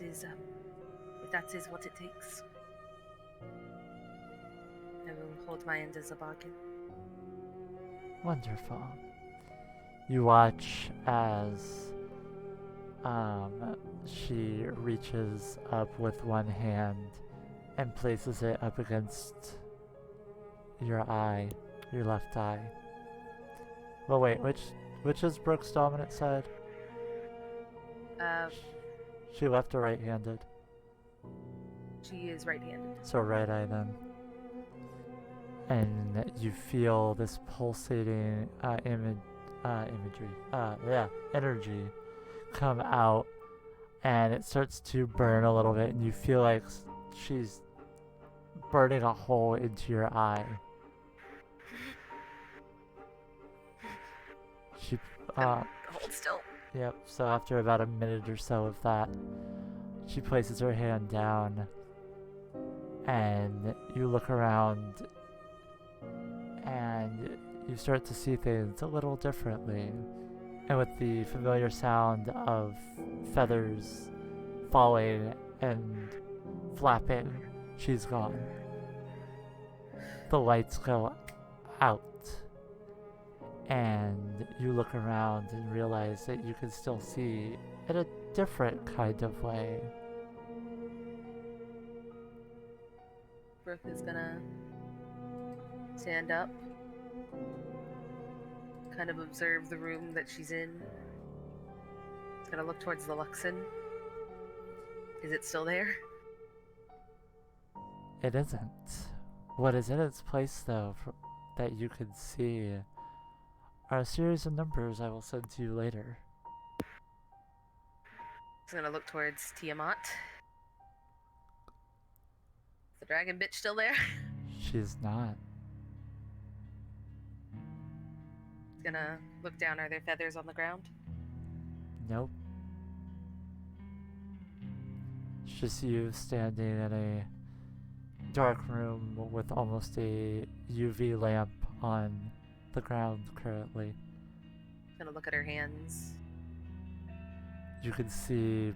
is what it takes, I will hold my end as a bargain. Wonderful. You watch as she reaches up with one hand and places it up against your eye, your left eye. Well, wait, which is Brooke's dominant side? She left or right-handed? She is right-handed. So right eye then. And you feel this pulsating energy come out, and it starts to burn a little bit, and you feel like she's burning a hole into your eye. She Hold still. Yep, so after about a minute or so of that, she places her hand down, and you look around, and you start to see things a little differently. And with the familiar sound of feathers falling and flapping, she's gone. The lights go out. And you look around and realize that you can still see in a different kind of way. Brooke is gonna stand up, kind of observe the room that she's in. She's gonna look towards the Luxon. Is it still there? It isn't. What is in its place, though, that you can see are a series of numbers I will send to you later. She's gonna look towards Tiamat. Is the dragon bitch still there? She's not. She's gonna look down. Are there feathers on the ground? Nope. It's just you standing in a dark room with almost a UV lamp on the ground currently. Gonna look at her hands. You can see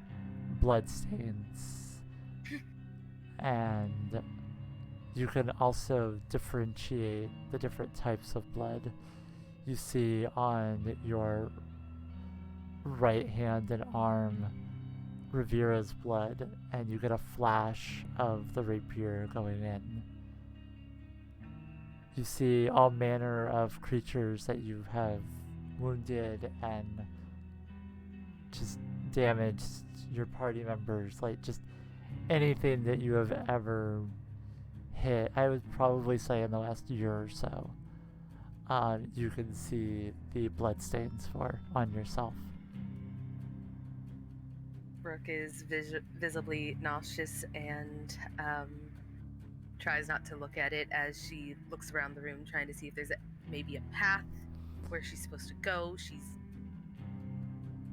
blood stains. And you can also differentiate the different types of blood. You see on your right hand and arm Rivera's blood, and you get a flash of the rapier going in. You see all manner of creatures that you have wounded and just damaged your party members, like just anything that you have ever hit. I would probably say in the last year or so. You can see the bloodstains for on yourself. Brooke is visibly nauseous and tries not to look at it as she looks around the room, trying to see if there's maybe a path where she's supposed to go.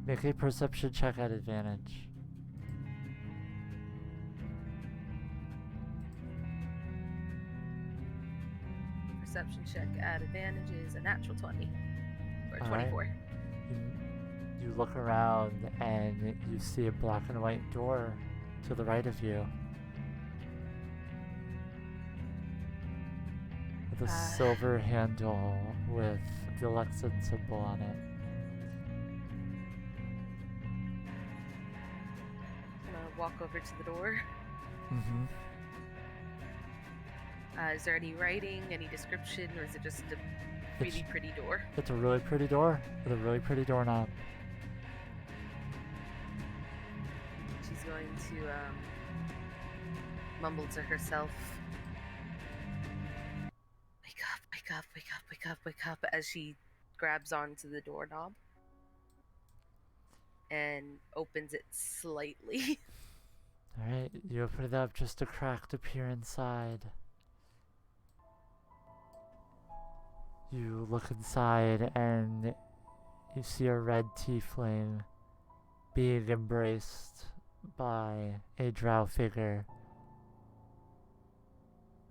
Make a perception check at advantage. Perception check at advantage is a natural 20 or All 24. right. You look around and you see a black and white door to the right of you with a silver handle with the Lexan symbol on it. I'm gonna walk over to the door. Mm-hmm. Is there any writing, any description, or is it just a really pretty door? It's a really pretty door with a really pretty doorknob. She's going to mumble to herself, "Wake up, wake up, wake up, wake up, wake up," as she grabs onto the doorknob and opens it slightly. Alright, you open it up just a crack to peer inside. You look inside and you see a red tiefling being embraced by a drow figure.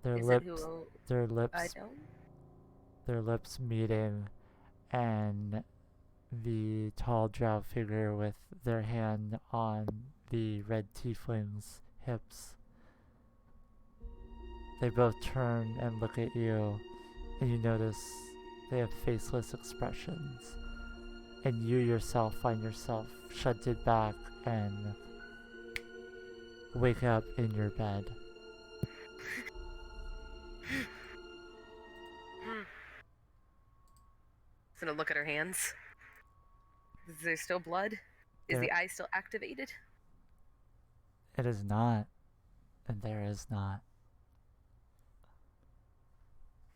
Their Is lips, it who their I lips, don't? their lips meeting, and the tall drow figure with their hand on the red tiefling's hips. They both turn and look at you, and you notice they have faceless expressions. And you yourself find yourself shunted back and wake up in your bed. Just gonna look at her hands. Is there still blood? Is the eye still activated? It is not, and there is not.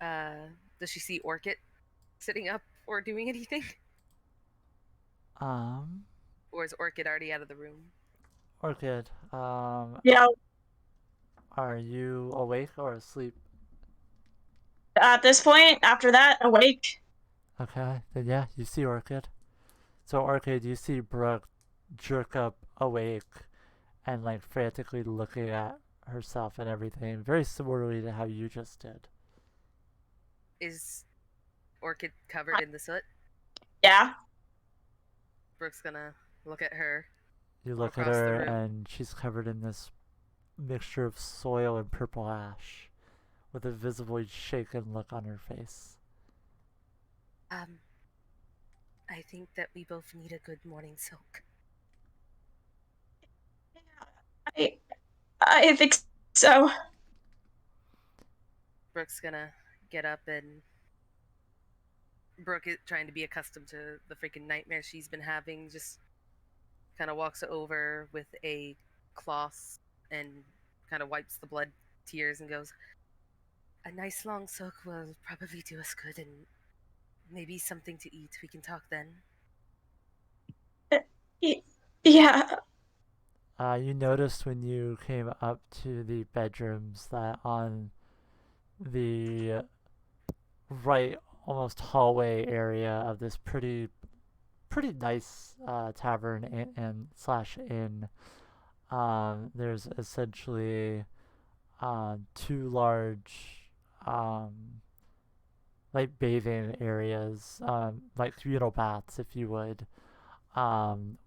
Does she see Orchid sitting up or doing anything? Or is Orchid already out of the room? Orchid, Yeah, are you awake or asleep? at this point, after that, awake. Okay, then yeah, you see Orchid. So Orchid, you see Brooke jerk up awake and like frantically looking at herself and everything, very similarly to how you just did. Is Orchid covered in the soot? Yeah. Brooke's gonna look at her. You look at Across the her room. and she's covered in this mixture of soil and purple ash with a visibly shaken look on her face. I think that we both need a good morning soak. I think so. Brooke's gonna get up and Brooke is trying to be accustomed to the freaking nightmare she's been having, just kind of walks over with a cloth and kind of wipes the blood tears and goes, "A nice long soak will probably do us good, and maybe something to eat. We can talk then." Yeah. You noticed when you came up to the bedrooms that on the right almost hallway area of this pretty nice tavern and slash inn, there's essentially two large like bathing areas, like communal baths if you would, one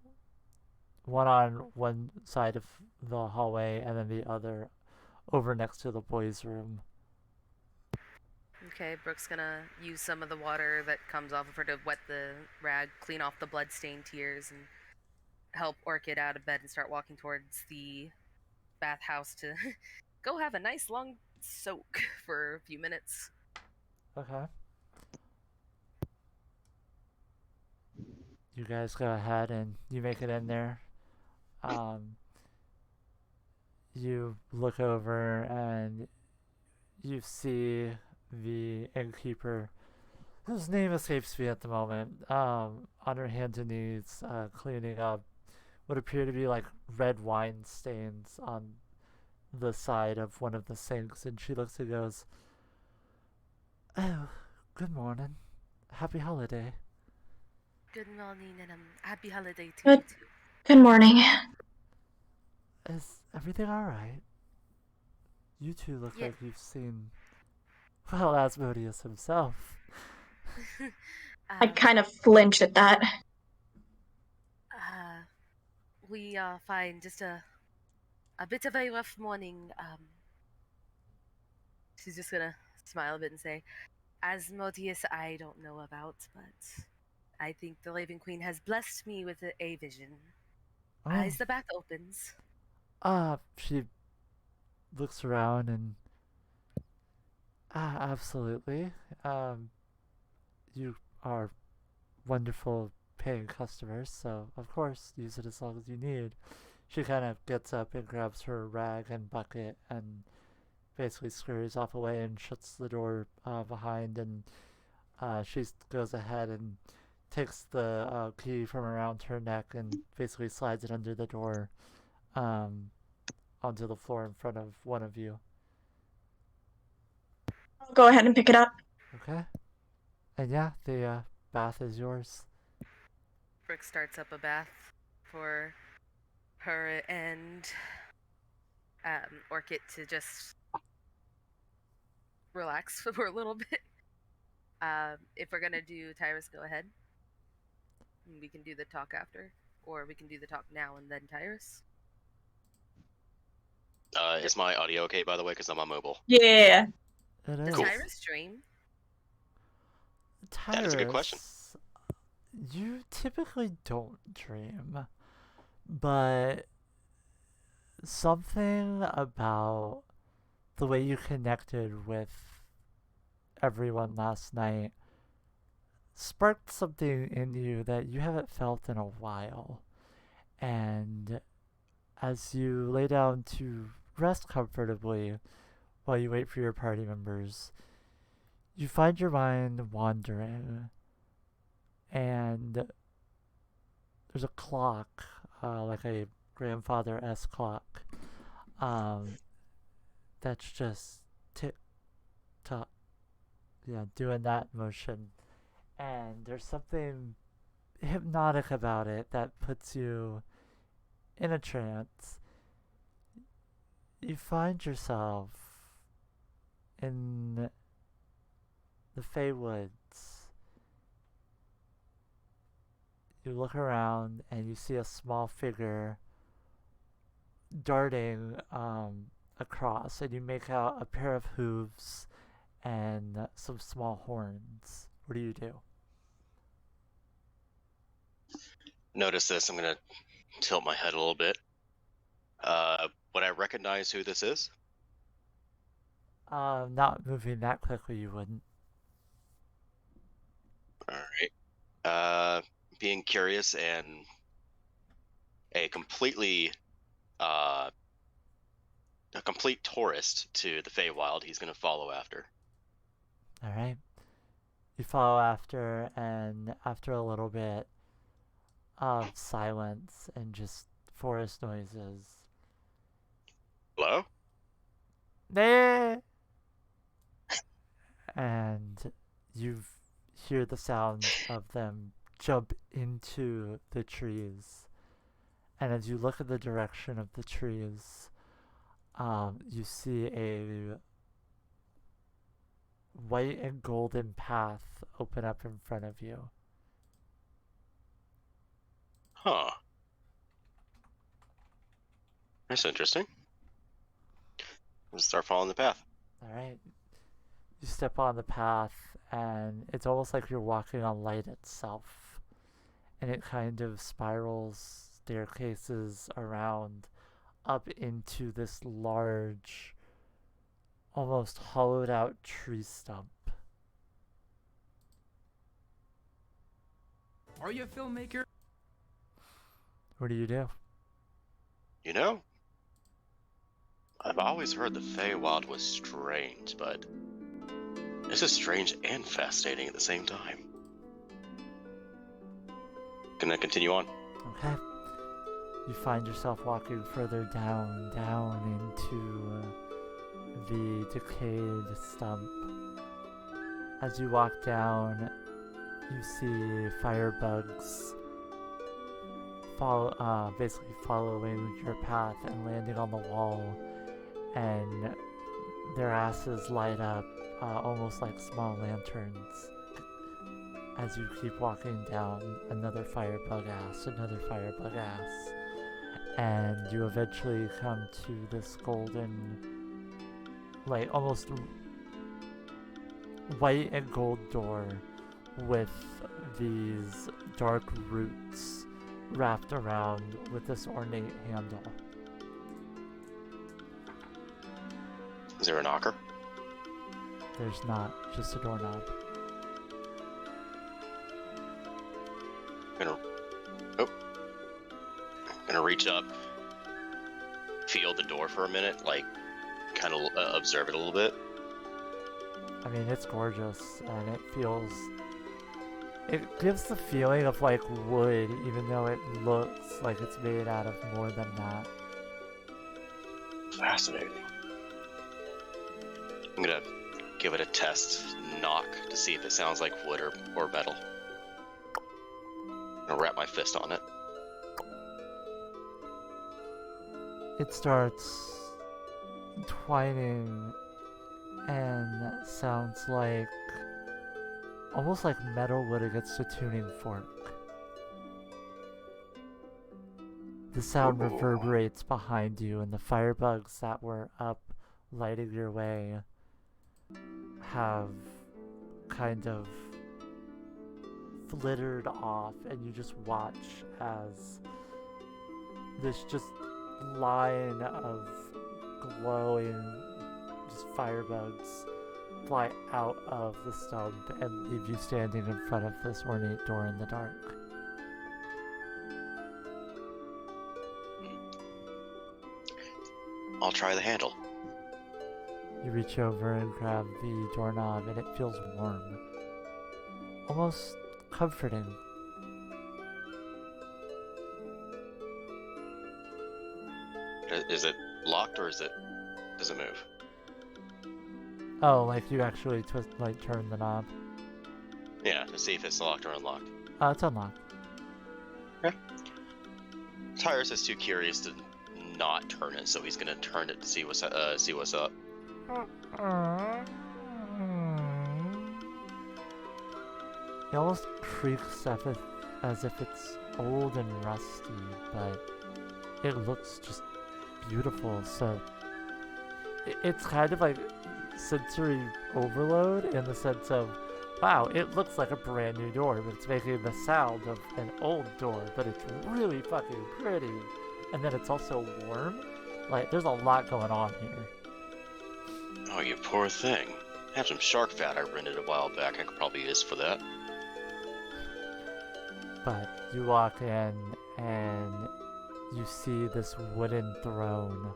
on one side of the hallway and then the other over next to the boys' room. Okay, Brooke's gonna use some of the water that comes off of her to wet the rag, clean off the blood-stained tears, and help Orchid out of bed and start walking towards the bathhouse to go have a nice long soak for a few minutes. Okay. You guys go ahead and you make it in there. Um, you look over and you see the innkeeper, whose name escapes me at the moment, on her hands and knees, cleaning up what appear to be like red wine stains on the side of one of the sinks. And she looks and goes, "Oh, good morning. Happy holiday." Good morning and happy holiday to Good. you too. Good morning. Is everything alright? You two look Yeah. like you've seen, well, Asmodeus himself. I kind of flinched at that. We find just a bit of a rough morning. She's just gonna smile a bit and say, Asmodeus, I don't know about, but I think the Raven Queen has blessed me with a vision. Oh, As the bath opens, she looks around and, absolutely. You are wonderful paying customers, so of course use it as long as you need. She kind of gets up and grabs her rag and bucket and basically scurries off away and shuts the door behind. And she goes ahead and takes the key from around her neck and basically slides it under the door um, onto the floor in front of one of you. I'll go ahead and pick it up. Okay. And yeah, the bath is yours. Brick starts up a bath for her and Orchid to just relax for a little bit. If we're gonna do Tyrus, go ahead. We can do the talk after, or we can do the talk now and then Tyrus. Is my audio okay, by the way? Because I'm on mobile. Yeah. It Does is. Cool. Tyrus dream? Tyrus, That is a good question. You typically don't dream, but something about the way you connected with everyone last night sparked something in you that you haven't felt in a while. And as you lay down to rest comfortably while you wait for your party members, you find your mind wandering, and there's a clock, like a grandfather-esque clock, that's just tick tock, yeah, doing that motion. And there's something hypnotic about it that puts you in a trance. You find yourself in the Fey Woods. You look around and you see a small figure darting across, and you make out a pair of hooves and some small horns. What do you do? Notice this. I'm gonna tilt my head a little bit. Would I recognize who this is? Not moving that quickly, you wouldn't. All right. Being curious and a complete tourist to the Feywild, he's gonna follow after. All right. You follow after, and after a little bit of silence and just forest noises, Hello? "Nah!" and you hear the sound of them jump into the trees. And as you look in the direction of the trees, you see a white and golden path open up in front of you. Huh. That's interesting. Let's start following the path. All right. You step on the path, and it's almost like you're walking on light itself. And it kind of spirals staircases around up into this large, almost hollowed out tree stump. Are you a filmmaker? What do you do? You know, I've always heard the Feywild was strange, but this is strange and fascinating at the same time. Can I continue on? Okay. You find yourself walking further down into the decayed stump. As you walk down, you see firebugs basically following your path and landing on the wall, and their asses light up almost like small lanterns. As you keep walking down, another firebug ass, and you eventually come to this golden, like almost white and gold door with these dark roots wrapped around with this ornate handle. Is there a knocker? There's not, just a doorknob. Gonna reach up, feel the door for a minute, like kind of observe it a little bit. I mean, it's gorgeous, and it gives the feeling of like wood, even though it looks like it's made out of more than that. Fascinating. I'm gonna give it a test knock to see if it sounds like wood or metal. I'm gonna wrap my fist on it. It starts twining and sounds like almost like metal wood against a tuning fork. The sound reverberates behind you, and the firebugs that were up lighting your way have kind of flittered off, and you just watch as this just line of glowing just firebugs fly out of the stump and leave you standing in front of this ornate door in the dark. I'll try the handle. You reach over and grab the doorknob, and it feels warm, almost comforting. Is it locked or does it move? Oh, like you actually turn the knob. Yeah, to see if it's locked or unlocked. It's unlocked. Tyrus is too curious to not turn it, so he's gonna turn it to see what's up. It almost creaks as if it's old and rusty, but it looks just beautiful. So it's kind of like sensory overload in the sense of, wow, it looks like a brand new door, but it's making the sound of an old door, but it's really fucking pretty. And then it's also warm. Like, there's a lot going on here. Oh, you poor thing. I have some shark fat I rented a while back. I could probably use for that. But you walk in and you see this wooden throne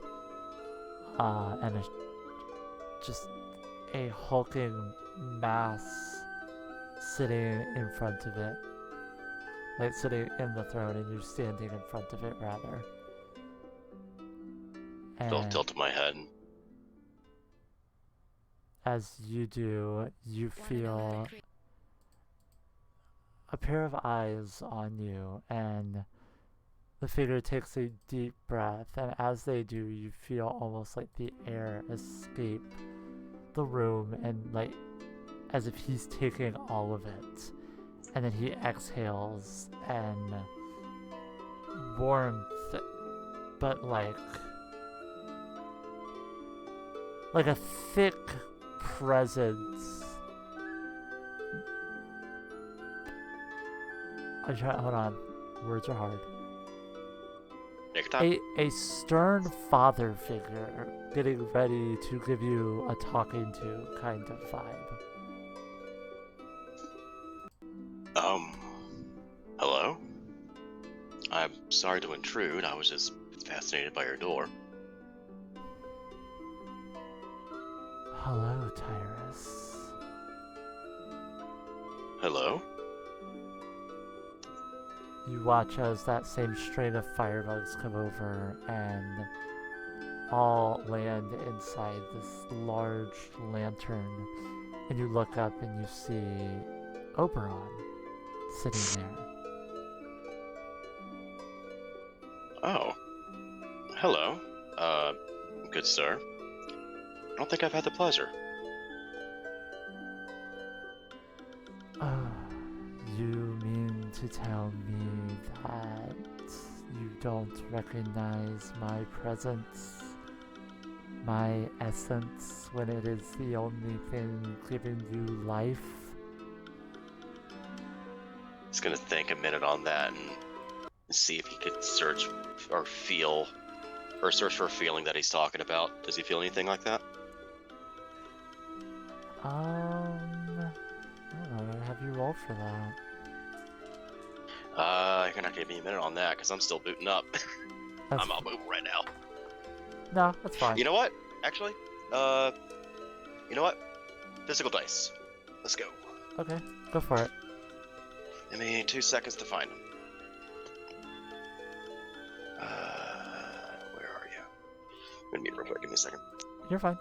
and just a hulking mass sitting in front of it. Like sitting in the throne, and you're standing in front of it, rather. I'll tilt my head. As you do, you feel a pair of eyes on you, and the figure takes a deep breath, and as they do, you feel almost like the air escape the room, and like as if he's taking all of it. And then he exhales, and warmth, but like a thick presence. Hold on, words are hard. that. A stern father figure getting ready to give you a talking to kind of vibe. Hello? I'm sorry to intrude. I was just fascinated by your door. Hello, Tyrus. Hello? You watch as that same strain of firebugs come over and all land inside this large lantern. And you look up and you see Oberon sitting there. Oh. Hello. Good sir. I don't think I've had the pleasure. You mean to tell me that you don't recognize my presence, my essence, when it is the only thing giving you life? He's gonna think a minute on that and see if he could search or feel, or search for a feeling that he's talking about. Does he feel anything like that? I don't know, have you rolled for that? You're gonna give me a minute on that because I'm still booting up. That's I'm all moving right now. No, that's fine. You know what? Actually, you know what? Physical dice. Let's go. Okay, go for it. Give me 2 seconds to find them. Where are you? I'm gonna mute real quick. Give me a second. You're fine.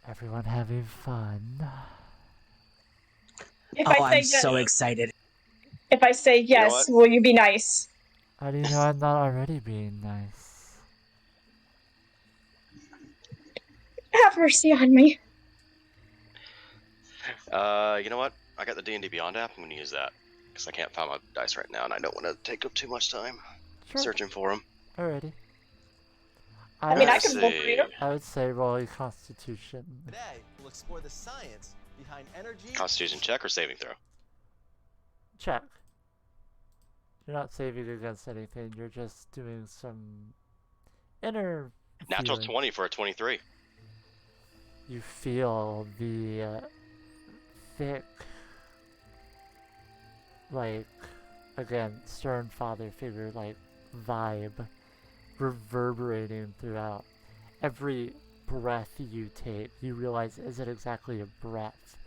Everyone having fun? If Oh, I say I'm yes, so excited. if I say know yes, what? will you be nice? How do you know I'm not already being nice? Have mercy on me. You know what? I got the D&D Beyond app. I'm gonna use that because I can't find my dice right now, and I don't want to take up too much time Sure. searching for them. Alrighty. I mean, I Let's can roll for you. I would say roll a Constitution. Today, we'll explore the science behind energy. Constitution check or saving throw? Check. You're not saving against anything. You're just doing some inner Natural feeling. 20 for a 23. You feel the thick, like, again, stern father figure, like, vibe reverberating throughout. Every breath you take, you realize, is it exactly a breath?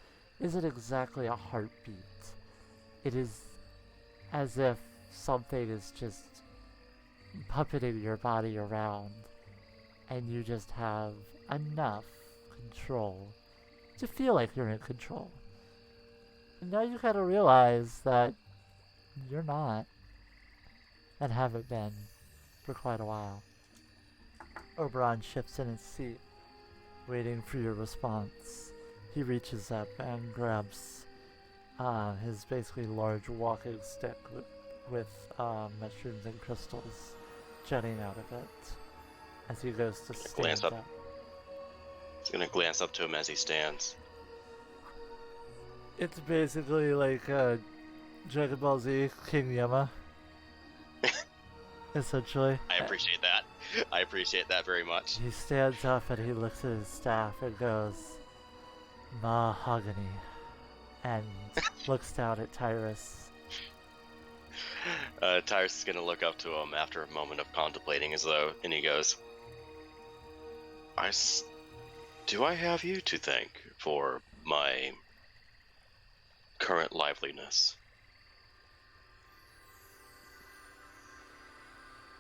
Is it exactly a heartbeat? It is as if something is just puppeting your body around, and you just have enough control to feel like you're in control. And now you gotta realize that you're not, and haven't been for quite a while. Oberon shifts in his seat, waiting for your response. He reaches up and grabs his basically large walking stick with mushrooms and crystals jutting out of it as he goes to Glance stand up. up. He's gonna glance up to him as he stands. It's basically like Dragon Ball Z King Yama. Essentially. I appreciate that. I appreciate that very much. He stands up and he looks at his staff and goes, Mahogany, and looks down at Tyrus. Tyrus is gonna look up to him after a moment of contemplating, and he goes, do I have you to thank for my current liveliness?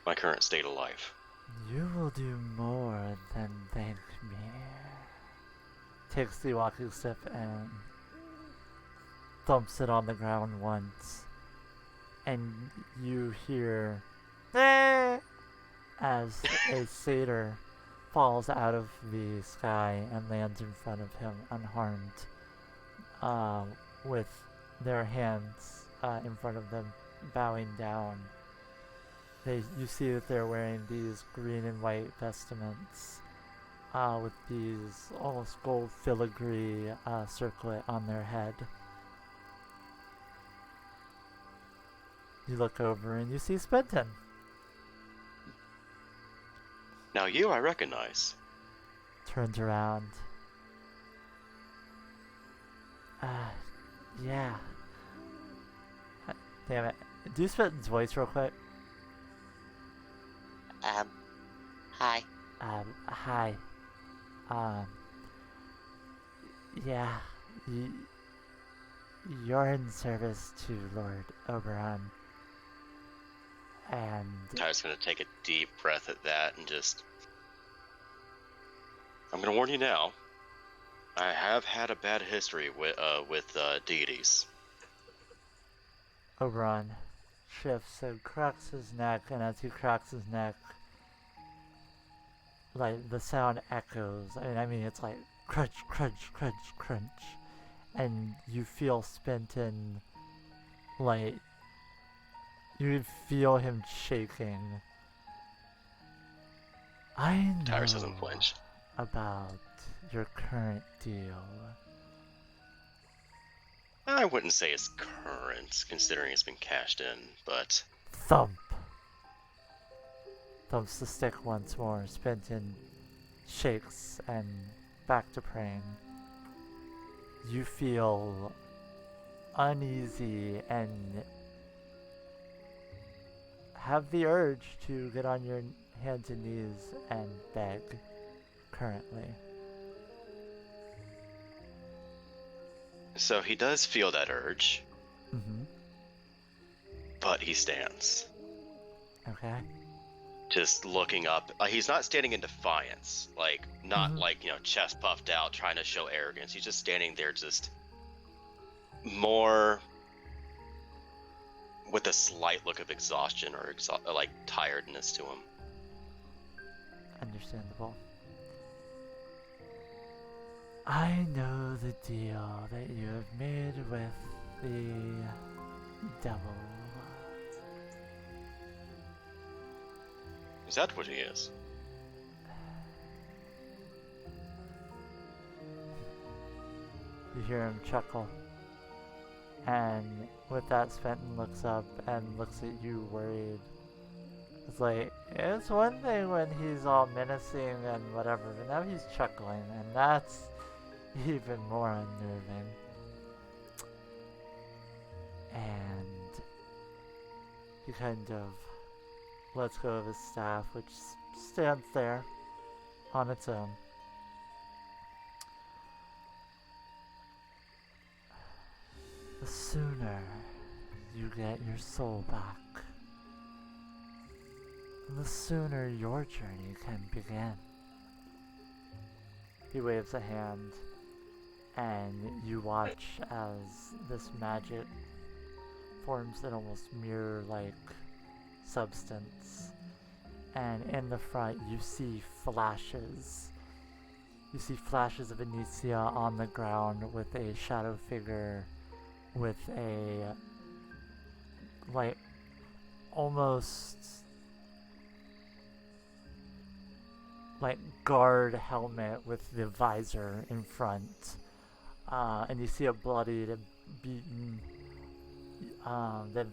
My current state of life? You will do more than thank me. Takes the walking stick and thumps it on the ground once, and you hear "Eh," as a satyr falls out of the sky and lands in front of him unharmed. with their hands in front of them, bowing down. You see that they're wearing these green and white vestments with these almost gold filigree circlet on their head. You look over and you see Spenton. Now you I recognize. Turns around. Yeah. Damn it. Do Spenton's voice real quick. Hi. Hi. Yeah. You're in service to Lord Oberon. And Tyler's gonna take a deep breath at that and just... I'm gonna warn you now. I have had a bad history with deities. Oberon shifts and cracks his neck, and as he cracks his neck, like, the sound echoes. I mean, it's like crunch, crunch, crunch, crunch. And you feel Spenton, like, you feel him shaking. I know Tyrus doesn't flinch. about your current deal. I wouldn't say it's current, considering it's been cashed in, but... Thump! Thumps the stick once more. Spenton shakes and back to praying. You feel uneasy and have the urge to get on your hands and knees and beg currently. So he does feel that urge, Mm-hmm. but he stands. Okay. Just looking up. He's not standing in defiance. Not Mhm. like, chest puffed out, trying to show arrogance. He's just standing there just more with a slight look of exhaustion or tiredness to him. Understandable. I know the deal that you have made with the devil. Is that what he is? You hear him chuckle. And with that, Spenton looks up and looks at you worried. It's like, it's one thing when he's all menacing and whatever, but now he's chuckling, and that's even more unnerving. And he kind of lets go of his staff, which stands there on its own. The sooner you get your soul back, the sooner your journey can begin. He waves a hand, and you watch as this magic forms an almost mirror-like substance. And in the front, you see flashes. You see flashes of Anicia on the ground with a shadow figure with a, like, almost like guard helmet with the visor in front. And you see a bloodied and beaten then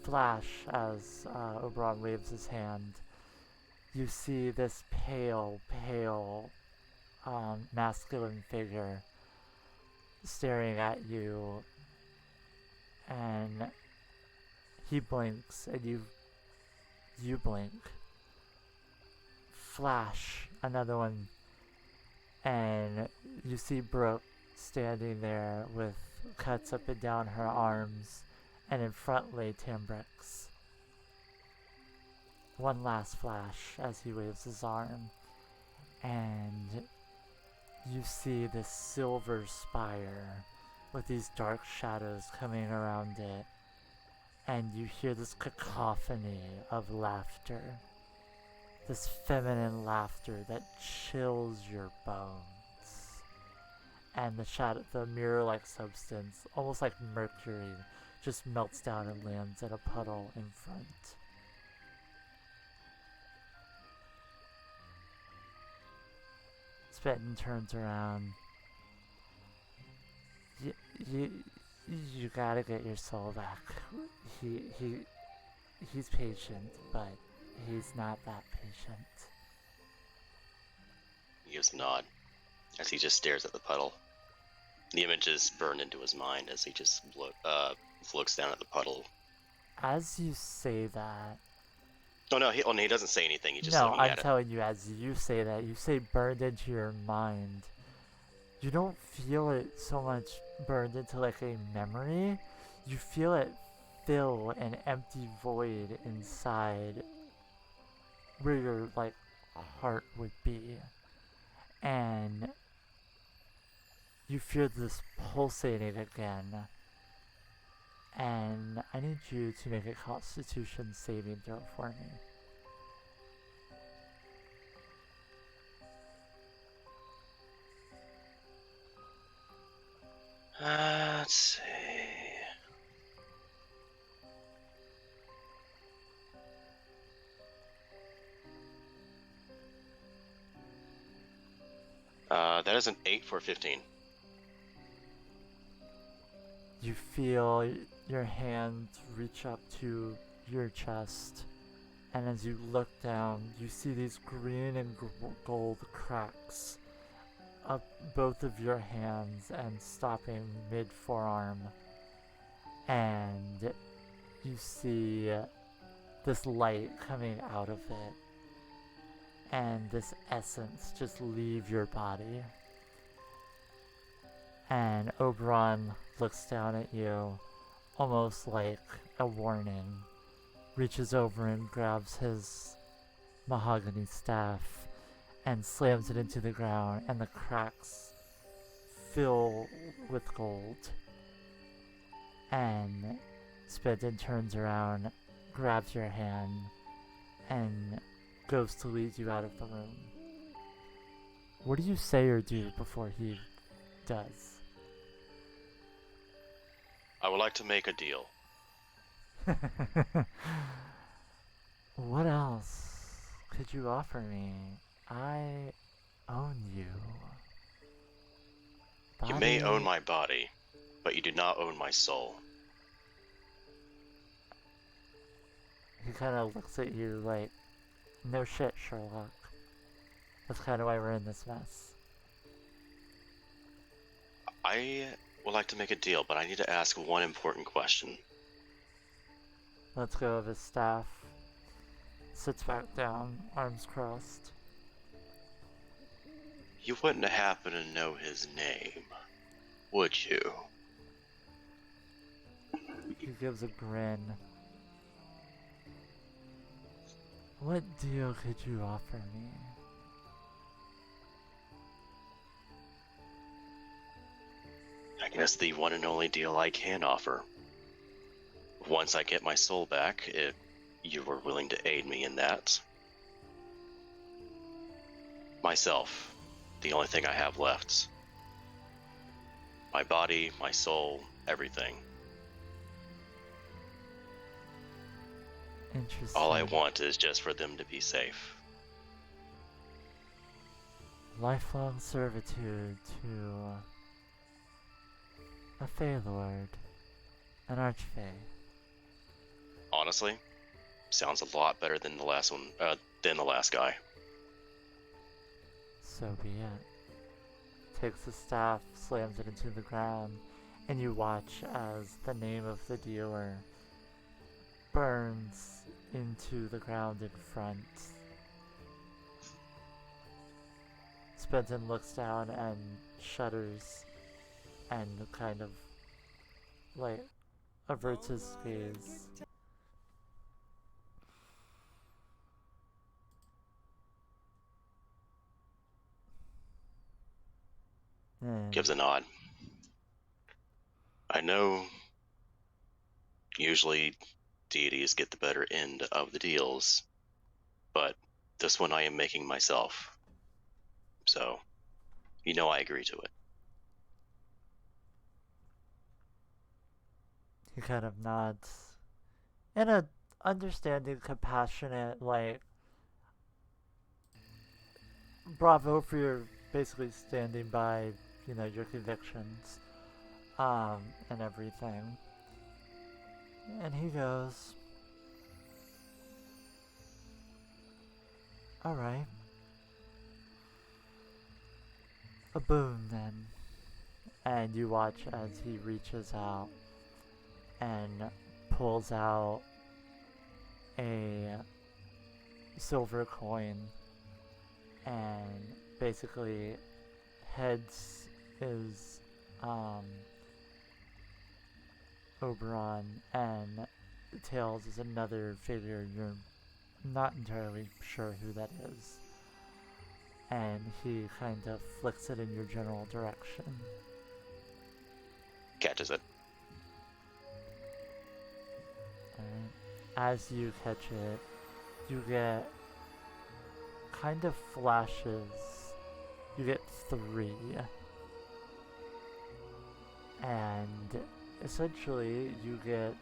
flash as Oberon waves his hand. You see this pale, masculine figure staring at you, and he blinks, and you blink. Flash, another one, and you see Brooke standing there with cuts up and down her arms, and in front lay Tambrix. One last flash as he waves his arm, and you see this silver spire with these dark shadows coming around it, and you hear this cacophony of laughter. This feminine laughter that chills your bones. and the mirror-like substance, almost like mercury, just melts down and lands in a puddle in front. Spitton turns around. You gotta get your soul back. He's patient, but he's not that patient. He gives a nod as he just stares at the puddle. The images burn into his mind as he just looks down at the puddle. As you say that... Oh no, he doesn't say anything, he's just no, looking I'm at it. telling you, as you say that, you say burned into your mind. You don't feel it so much burned into like a memory. You feel it fill an empty void inside where your like heart would be. And you feel this pulsating again. And I need you to make a Constitution saving throw for me. Let's see. That is an 8 for 15. You feel your hand reach up to your chest, and as you look down, you see these green and gold cracks up both of your hands and stopping mid-forearm. And you see this light coming out of it, and this essence just leave your body. And Oberon looks down at you, almost like a warning, reaches over and grabs his mahogany staff and slams it into the ground, and the cracks fill with gold. And Spedden turns around, grabs your hand, and goes to lead you out of the room. What do you say or do before he does? I would like to make a deal. What else could you offer me? I own you. You may own my body, but you do not own my soul. He kind of looks at you like, no shit, Sherlock. That's kind of why we're in this mess. I would like to make a deal, but I need to ask one important question. Let's go of his staff. Sits back down, arms crossed. You wouldn't happen to know his name, would you? He gives a grin. What deal could you offer me? I guess the one and only deal I can offer. Once I get my soul back, if you were willing to aid me in that. Myself, the only thing I have left. My body, my soul, everything. Interesting. All I want is just for them to be safe. Lifelong servitude to a Fey Lord, an Archfey. Honestly, sounds a lot better than the last one, than the last guy. So be it. Takes the staff, slams it into the ground, and you watch as the name of the dealer burns into the ground in front. Spenton looks down and shudders and kind of like averts his gaze. Gives a nod. I know usually deities get the better end of the deals, but this one I am making myself. So, I agree to it. He kind of nods in a understanding, compassionate, like, bravo for your basically standing by, your convictions, and everything. And he goes, alright. A boon then. And you watch as he reaches out and pulls out a silver coin and basically heads is Oberon and tails is another figure you're not entirely sure who that is. And he kind of flicks it in your general direction. Catches it. Alright. As you catch it, you get kind of flashes. You get 3. And essentially, you get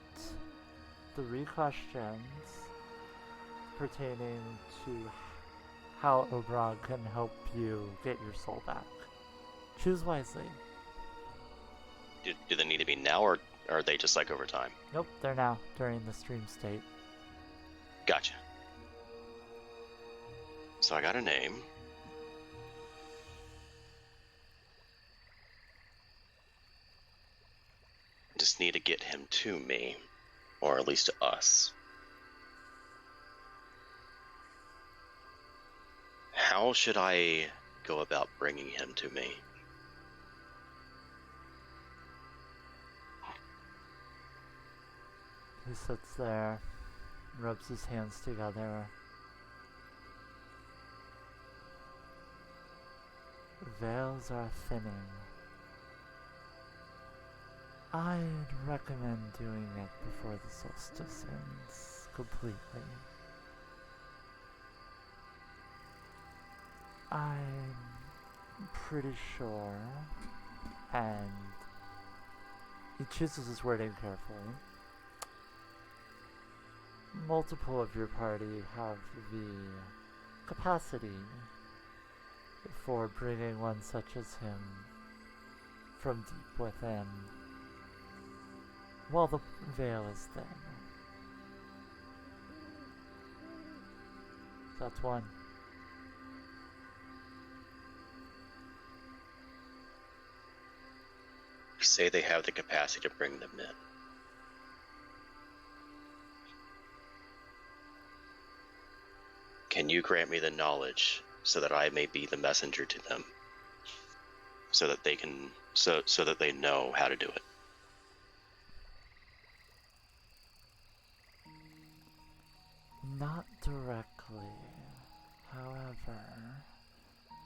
3 questions pertaining to how Oberon can help you get your soul back. Choose wisely. Do they need to be now, or are they just like over time? Nope, they're now, during the stream state. Gotcha. So I got a name. Just need to get him to me, or at least to us. How should I go about bringing him to me? He sits there, rubs his hands together. Veils are thinning. I'd recommend doing it before the solstice ends completely. I'm pretty sure, and he chooses his wording carefully. Multiple of your party have the capacity for bringing one such as him from deep within, while the veil is thin. That's one. You say they have the capacity to bring them in. Can you grant me the knowledge so that I may be the messenger to them, so that they can, so that they know how to do it? Not directly. However,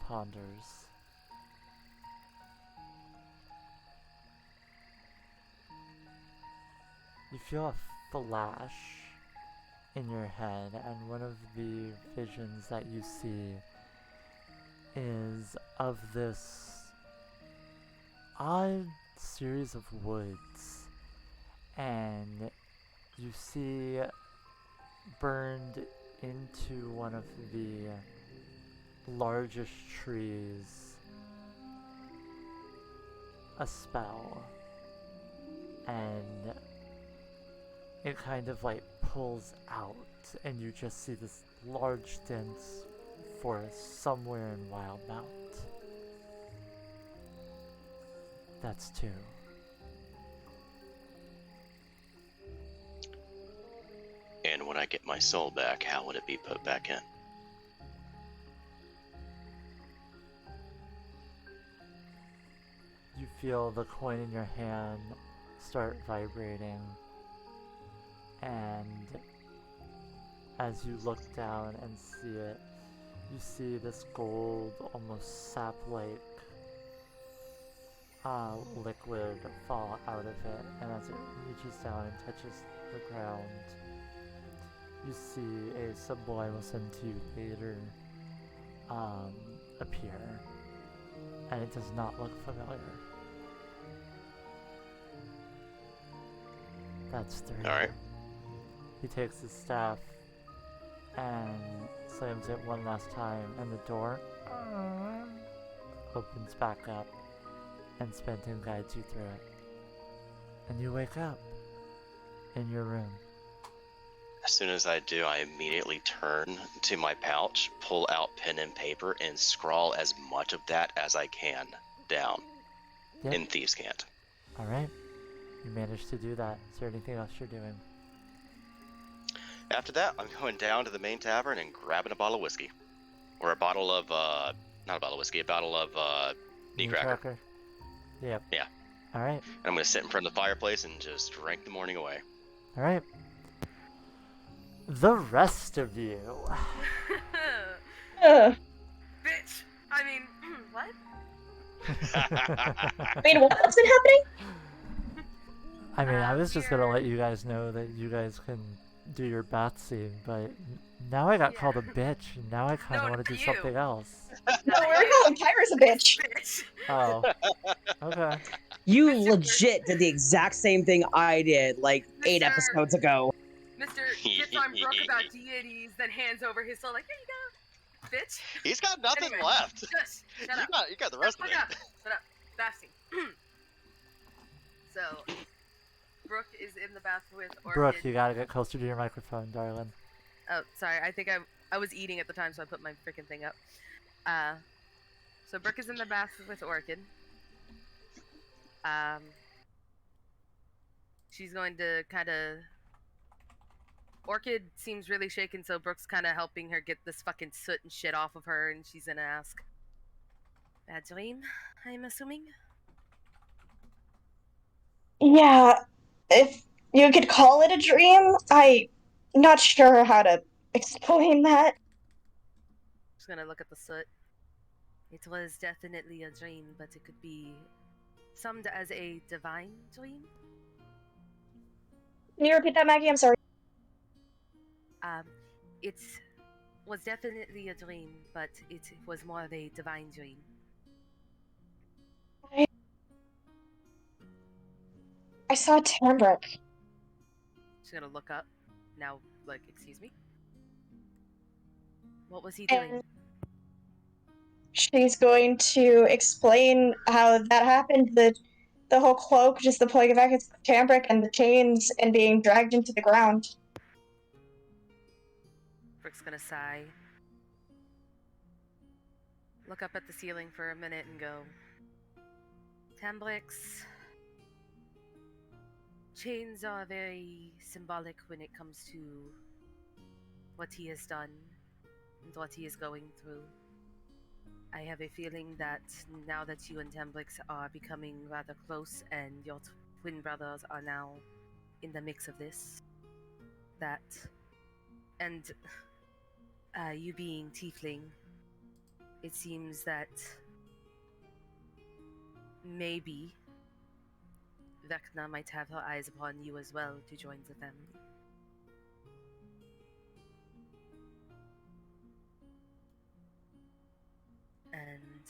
ponders. You feel a flash in your head, and one of the visions that you see is of this odd series of woods, and you see burned into one of the largest trees a spell, and it kind of like pulls out, and you just see this large dense forest somewhere in Wildmount. That's 2. And when I get my soul back, how would it be put back in? You feel the coin in your hand start vibrating, and as you look down and see it, you see this gold, almost sap-like liquid fall out of it, and as it reaches down and touches the ground, you see a symbol I will send to you later appear, and it does not look familiar. That's 3. Alright. He takes his staff and slams it one last time, and the door opens back up, and Spenton guides you through it. And you wake up in your room. As soon as I do, I immediately turn to my pouch, pull out pen and paper, and scrawl as much of that as I can down in Thieves' Cant. Alright. You managed to do that. Is there anything else you're doing? After that, I'm going down to the main tavern and grabbing a bottle of whiskey. Or a bottle of, not a bottle of whiskey, a bottle of, knee cracker. Yep. Yeah. Alright. And I'm going to sit in front of the fireplace and just drink the morning away. Alright. The rest of you. Bitch! I mean, what? Wait, what's been happening? I mean, I was just gonna let you guys know that you guys can do your bath scene, but now I got called a bitch, and now I kind of No, want to do not something you. else. No, we're calling Kyra's a bitch. Bitch! Oh. Okay. You Mr. legit did the exact same thing I did like 8 Mr. episodes ago. Mr. gets on Brooke about deities, then hands over his soul like, here you go, bitch. He's got nothing Anyway, left. Shush, shut up. You got the rest of Shut it. up. Shut up. Bath scene. So, Brooke is in the bath with Orchid. Brooke, you gotta get closer to your microphone, darling. Oh, sorry. I think I was eating at the time, so I put my freaking thing up. So Brooke is in the bath with Orchid. She's going to kind of... Orchid seems really shaken, so Brooke's kind of helping her get this fucking soot and shit off of her, and she's gonna ask, bad dream, I'm assuming? Yeah, if you could call it a dream, I'm not sure how to explain that. Just gonna look at the soot. It was definitely a dream, but it could be summed as a divine dream. Can you repeat that, Maggie? I'm sorry. It was definitely a dream, but it was more of a divine dream. I saw Tambrick. She's gonna look up. Now, like, excuse me? What was he doing? And she's going to explain how that happened, the whole cloak, just the pulling back of Tambrick and the chains and being dragged into the ground. Brooke's gonna sigh. Look up at the ceiling for a minute and go, Tambrick's chains are very symbolic when it comes to what he has done and what he is going through. I have a feeling that now that you and Tambrix are becoming rather close and your twin brothers are now in the mix of this, that, and you being tiefling, it seems that maybe Vecna might have her eyes upon you as well to join the family. And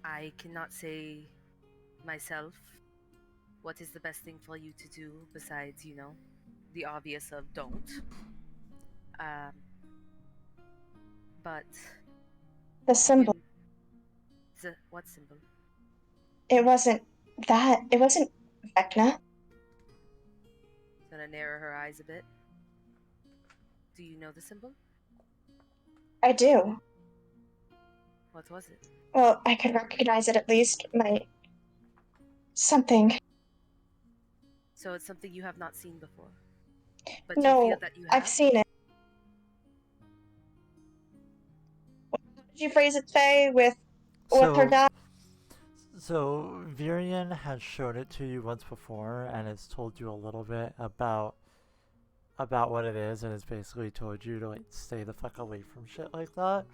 I cannot say myself what is the best thing for you to do besides, you know, the obvious of don't. But The symbol. what symbol? It wasn't that. It wasn't Vecna. Gonna narrow her eyes a bit. Do you know the symbol? I do. What was it? Well, I could recognize it at least. Something. So it's something you have not seen before. But you No, feel that you have? I've seen it. How did you phrase it, Faye, with her dad? So Virion has shown it to you once before and has told you a little bit about what it is, and has basically told you to like stay the fuck away from shit like that.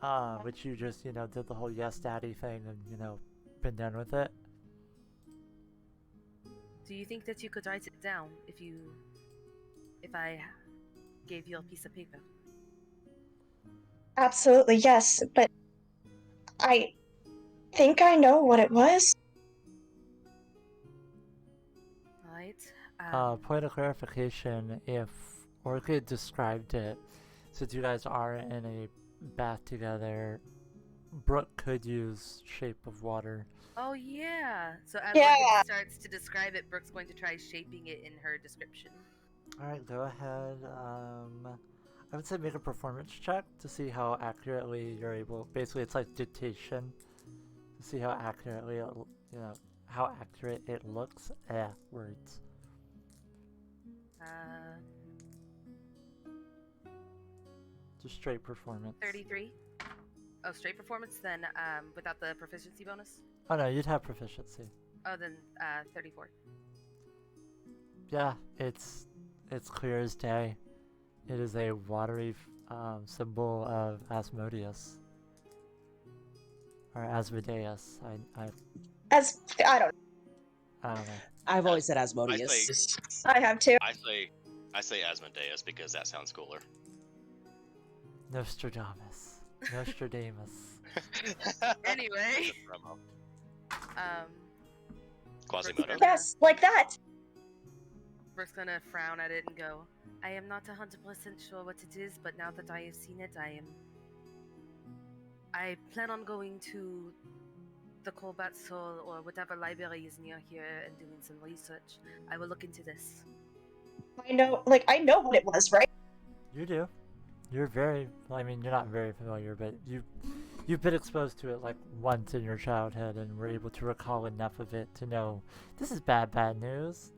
But you just, you know, did the whole yes daddy thing and, you know, been done with it. Do you think that you could write it down if I gave you a piece of paper? Absolutely, yes, but I think I know what it was. Alright. Point of clarification, if Orchid described it, since you guys are in a bath together, Brooke could use shape of water. Oh yeah. So as Yeah. Orchid starts to describe it, Brooke's going to try shaping it in her description. Alright, go ahead. I would say make a performance check to see how accurately you're able. Basically, it's like dictation to see how accurately, how accurate it looks. Words. Uh, Just straight performance. 33. Oh, straight performance then without the proficiency bonus? Oh no, you'd have proficiency. Oh, then 34. Yeah, it's clear as day. It is a watery symbol of Asmodeus. Or Asmodeus. I I don't. don't know. I've always said Asmodeus. I have too. I say Asmodeus because that sounds cooler. Nostradamus. Nostradamus. Anyway. Quasimodo. Yes, like that. Brooke's gonna frown at it and go, I am not 100% sure what it is, but now that I have seen it, I plan on going to the Colbat Soul or whatever library is near here and doing some research. I will look into this. I know what it was, right? You do. You're very. I mean, you're not very familiar, but you've been exposed to it like once in your childhood, and were able to recall enough of it to know this is bad news.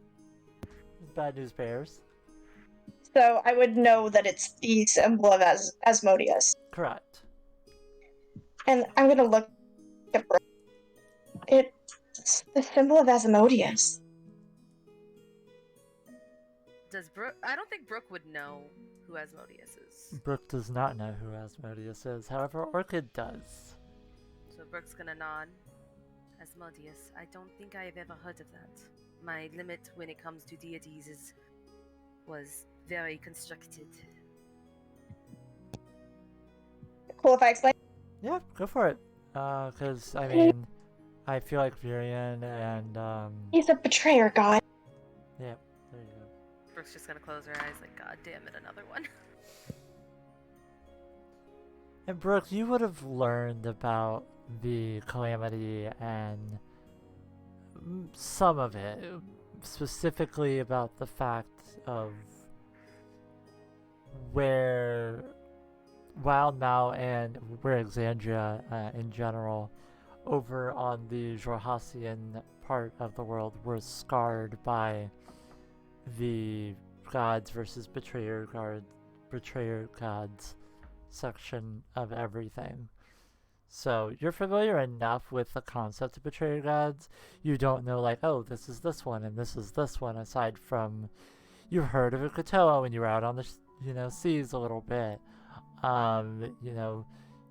This is bad news bears. So I would know that it's the symbol of Asmodeus. Correct. And I'm gonna look at Brooke. It's the symbol of Asmodeus. Does Brooke? I don't think Brooke would know who Asmodeus is. Brooke does not know who Asmodeus is. However, Orchid does. So Brooke's gonna nod. Asmodeus. I don't think I have ever heard of that. My limit when it comes to deities was very constricted. Cool if I explain? Yeah, go for it. Because I mean, I feel like Virion and He's a betrayer god. yeah, there you go. Brooke's just gonna close her eyes like, God damn it, another one. And Brooke, you would have learned about the calamity and some of it, specifically about the fact of where Wildmouth and where Exandria in general, over on the Jorhassian part of the world, were scarred by the gods versus betrayer gods section of everything. So you're familiar enough with the concept of betrayer gods. You don't know like, oh, this is this one and this is this one, aside from you heard of a Kotoa when you were out on the seas a little bit.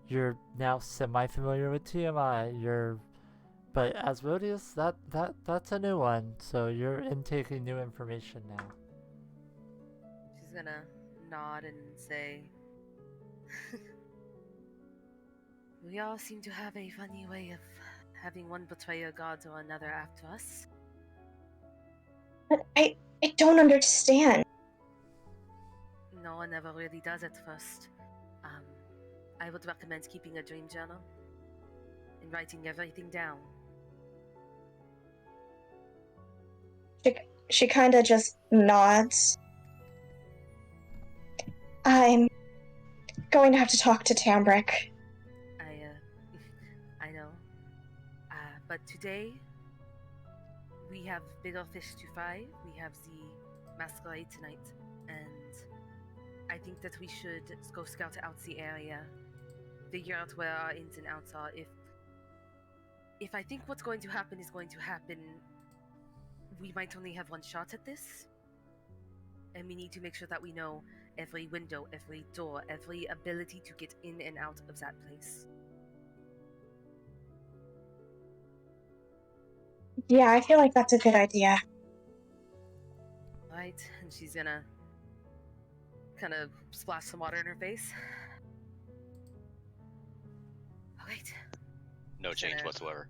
You're now semi-familiar with Tiamat. But Asmodeus, that's a new one. So you're intaking new information now. She's gonna nod and say, we all seem to have a funny way of having one betrayer god or another after us. But I don't understand. No one ever really does at first. I would recommend keeping a dream journal and writing everything down. She kind of just nods. I'm going to have to talk to Tambrick. I know. But today, we have bigger fish to fry. We have the masquerade tonight, and I think that we should go scout out the area, figure out where our ins and outs are. If I think what's going to happen is going to happen, we might only have one shot at this, and we need to make sure that we know every window, every door, every ability to get in and out of that place. Yeah, I feel like that's a good idea. Right, and she's gonna kind of splash some water in her face. Alright. No change whatsoever.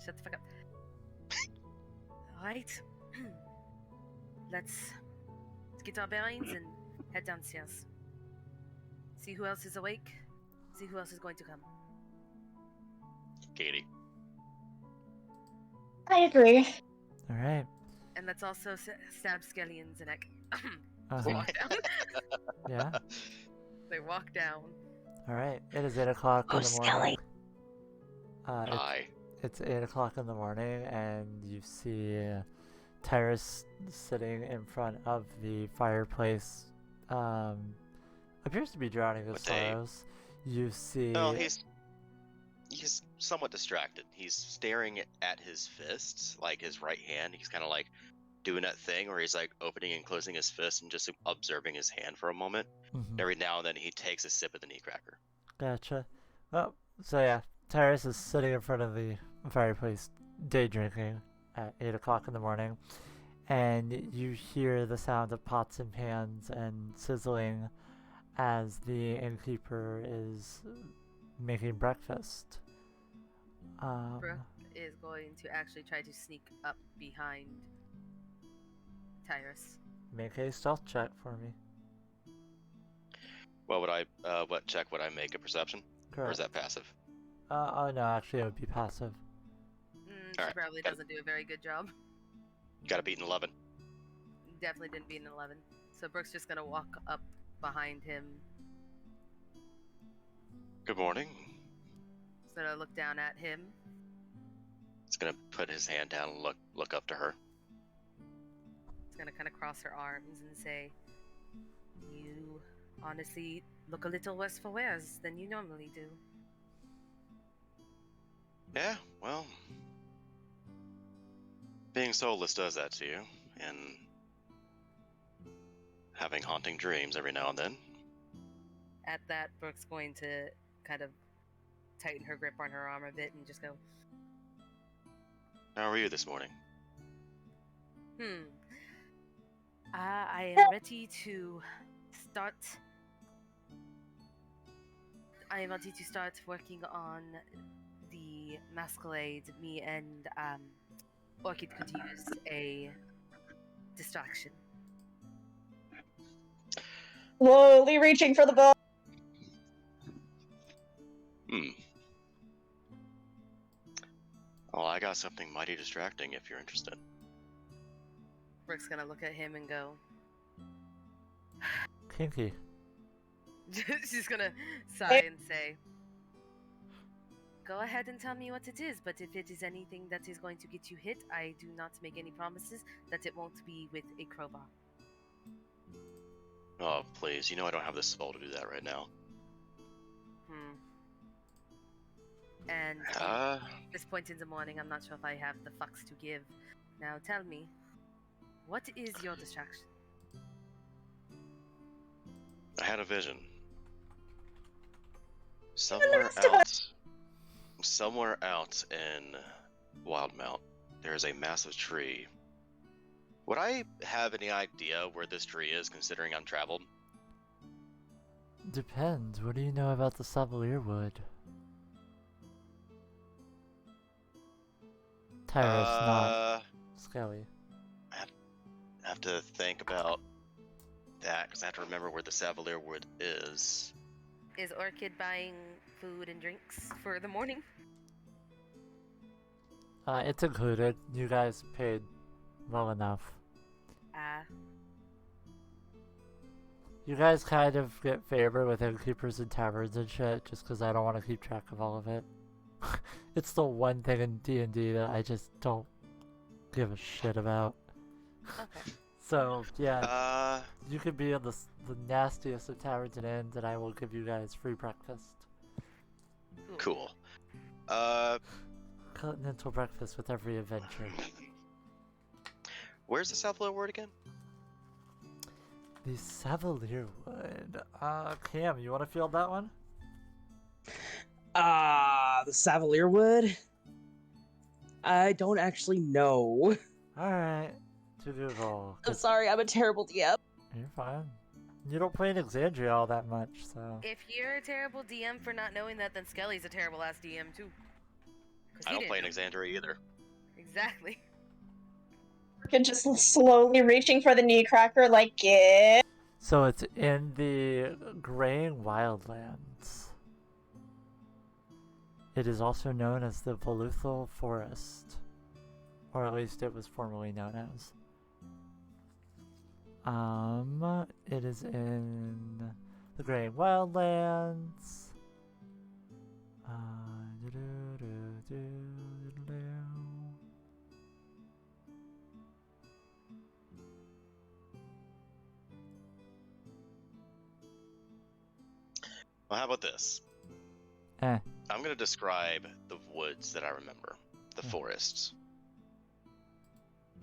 Shut the fuck up. Alright. let's get our bearings and head downstairs. See who else is awake. See who else is going to come. Katie. I agree. All right. And let's also stab Skelly in the neck. Uh-huh. Walk down. Yeah. They walk down. All right. It is 8 o'clock in the morning. Aye. It's 8 o'clock in the morning, and you see Tyrus sitting in front of the fireplace. Appears to be drowning his With a- sorrows. You see. Well, he's somewhat distracted. He's staring at his fists, like his right hand. He's kind of like doing that thing where he's like opening and closing his fist and just observing his hand for a moment. Mhm. Every now and then he takes a sip of the knee cracker. Gotcha. Well, so yeah, Tyrus is sitting in front of the fireplace, day drinking at 8 o'clock in the morning, and you hear the sound of pots and pans and sizzling as the innkeeper is making breakfast. Brooke is going to actually try to sneak up behind Tyrus. Make a stealth check for me. What check would I make? A perception? Or is that passive? Oh no, actually it would be passive. She Alright, probably got it. doesn't do a very good job. Got to beat an 11. Definitely didn't beat an 11. So Brooke's just gonna walk up behind him. Good morning. Sort of look down at him. He's gonna put his hand down and look up to her. He's gonna kind of cross her arms and say, "You honestly look a little worse for wears than you normally do." Yeah, well, being soulless does that to you, and having haunting dreams every now and then. At that, Brooke's going to kind of tighten her grip on her arm a bit and just go, How are you this morning? I am ready to start. I am ready to start working on the masquerade. Me and Orchid could use a distraction. Slowly reaching for the bow. Well, I got something mighty distracting if you're interested. Brooke's gonna look at him and go. Kinky. She's gonna sigh and say, "Go ahead and tell me what it is, but if it is anything that is going to get you hit, I do not make any promises that it won't be with a crowbar." Oh, please, you know I don't have the soul to do that right now. And at this point in the morning, I'm not sure if I have the fucks to give. Now tell me, what is your distraction? I had a vision. Somewhere out in Wildmount, there is a massive tree. Would I have any idea where this tree is, considering I'm traveled? Depends. What do you know about the Savalier Wood? Tyrus, not Skelly. I have to think about that, because I have to remember where the Savalier Wood is. Is Orchid buying food and drinks for the morning? It's included. You guys paid well enough. You guys kind of get favor with innkeepers and taverns and shit, just because I don't want to keep track of all of it. It's the one thing in D&D that I just don't give a shit about. Okay. So, yeah, you could be in the nastiest of taverns and inns, and I will give you guys free breakfast. Cool. Continental breakfast with every adventure. Where's the Savalier Word again? The Savalier Wood. Cam, you want to field that one? The Savalier Wood? I don't actually know. Alright, to Google. I'm sorry, I'm a terrible DM. You're fine. You don't play in Exandria all that much, so... If you're a terrible DM for not knowing that, then Skelly's a terrible ass DM too. I don't play in Exandria either. Exactly. Orchid just slowly reaching for the knee cracker, like, yeah. So it's in the graying wildlands. It is also known as the Voluthal Forest, or at least it was formerly known as. It is in the graying wildlands. Well, how about this? Eh. I'm going to describe the woods that I remember, the forests,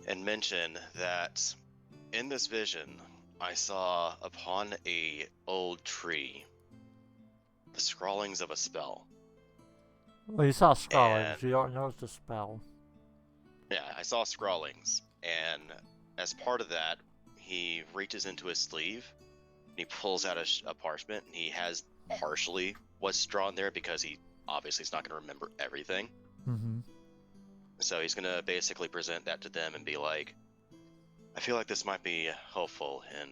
and mention that in this vision, I saw upon a old tree the scrawlings of a spell. Well, you saw scrawlings. And- You don't know it's a spell. Yeah, I saw scrawlings, and as part of that, he reaches into his sleeve, and he pulls out a parchment, and he has partially what's drawn there because he obviously is not going to remember everything. Mm-hmm. So he's going to basically present that to them and be like, I feel like this might be helpful in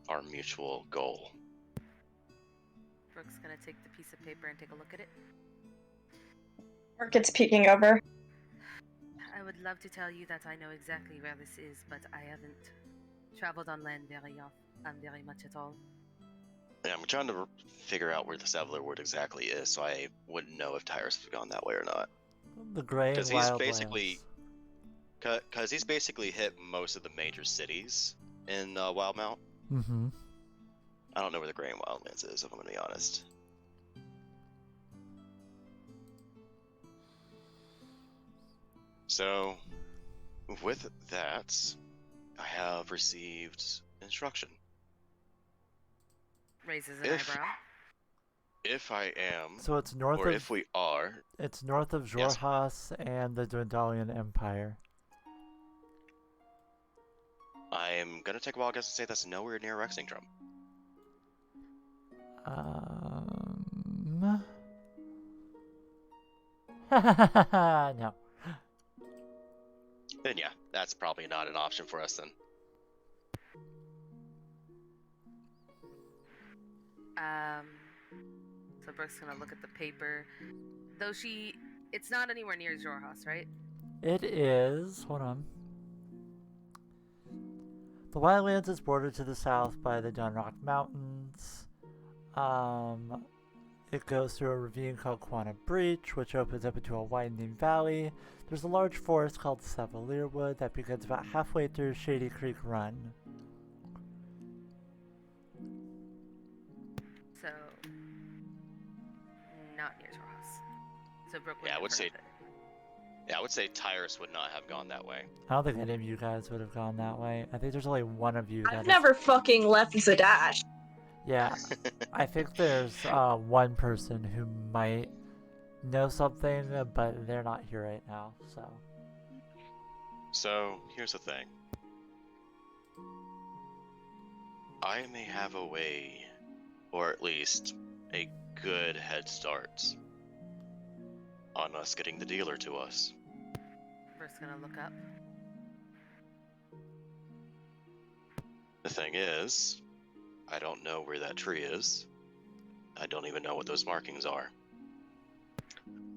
our mutual goal. Brooke's gonna take the piece of paper and take a look at it. Orchid's peeking over. I would love to tell you that I know exactly where this is, but I haven't traveled on land very much at all. Yeah, I'm trying to figure out where the Settler Wood exactly is, so I wouldn't know if Tyrus has gone that way or not. The graying Because wildlands. he's basically hit most of the major cities in Wildmount. Mm-hmm. I don't know where the Graying Wildlands is, if I'm going to be honest. So, with that, I have received instruction. Raises an If- eyebrow. If I am, So it's north or of if we are, it's north of Yes. Jorhas and the Dwendalian Empire. I am going to take a wild guess and say that's nowhere near Rexingdrum. No. Then yeah, that's probably not an option for us then. So Brooke's gonna look at the paper. Though it's not anywhere near Jorhas, right? It is. Hold on. The Wildlands is bordered to the south by the Dunrock Mountains. It goes through a ravine called Quanah Breach, which opens up into a widening valley. There's a large forest called Sevalier Wood that begins about halfway through Shady Creek Run. So not near Jorhas. So Brooke Yeah, I wouldn't would have say- heard of it. Yeah, I would say Tyrus would not have gone that way. I don't think any of you guys would have gone that way. I think there's only one of you that I've is- never fucking left Zadash. Yeah, I think there's one person who might know something, but they're not here right now, so. So, here's the thing. I may have a way, or at least a good head start, on us getting the dealer to us. Brooke's gonna look up. The thing is, I don't know where that tree is. I don't even know what those markings are.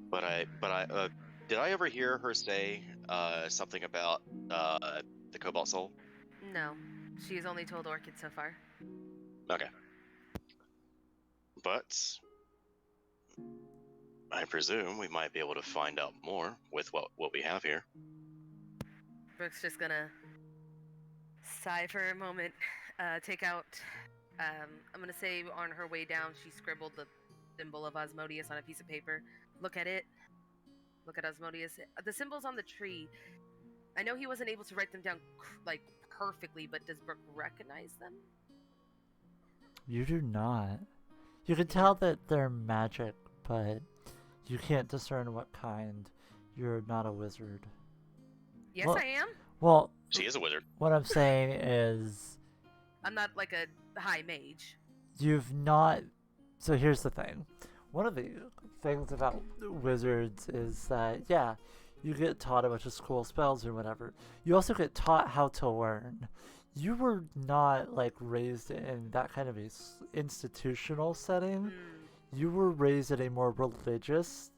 But did I ever hear her say something about the Cobalt Soul? No, she's only told Orchid so far. Okay. But I presume we might be able to find out more with what we have here. Brooke's just gonna sigh for a moment, take out. I'm gonna say on her way down, she scribbled the symbol of Osmodius on a piece of paper. Look at it. Look at Osmodius. The symbols on the tree. I know he wasn't able to write them down like perfectly, but does Brooke recognize them? You do not. You can tell that they're magic, but you can't discern what kind. You're not a wizard. Yes, Well- I am. Well, She is a wizard. what I'm saying is I'm not like a high mage. you've not. So here's the thing. One of the things about wizards is that, yeah, You get taught a bunch of school spells or whatever. You also get taught how to learn. You were not like raised in that kind of a institutional setting. You were raised in a more religious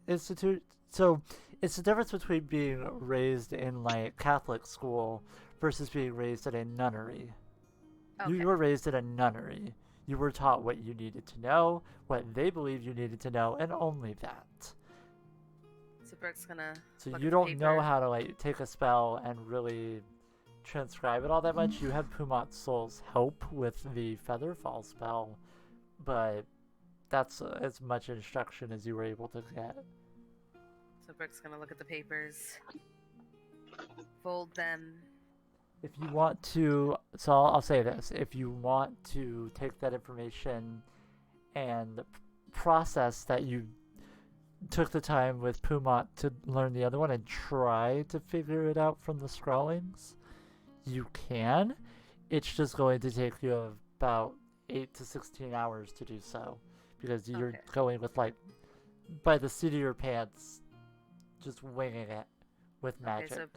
institute. So it's the difference between being raised in like Catholic school versus being raised in a nunnery. Okay. You were raised in a nunnery. You were taught what you needed to know, what they believed you needed to know, and only that. So Brooke's gonna. So look you at the don't know paper. how to like take a spell and really transcribe it all that much. You have Pumat Soul's help with the Featherfall spell, but that's as much instruction as you were able to get. So Brooke's gonna look at the papers, fold them. If you want to, so I'll say this: if you want to take that information and process that you took the time with Pumat to learn the other one and try to figure it out from the scrawlings, you can. It's just going to take you about 8 to 16 hours to do so, because you're Okay. going with like by the seat of your pants, just winging it with magic. Okay, so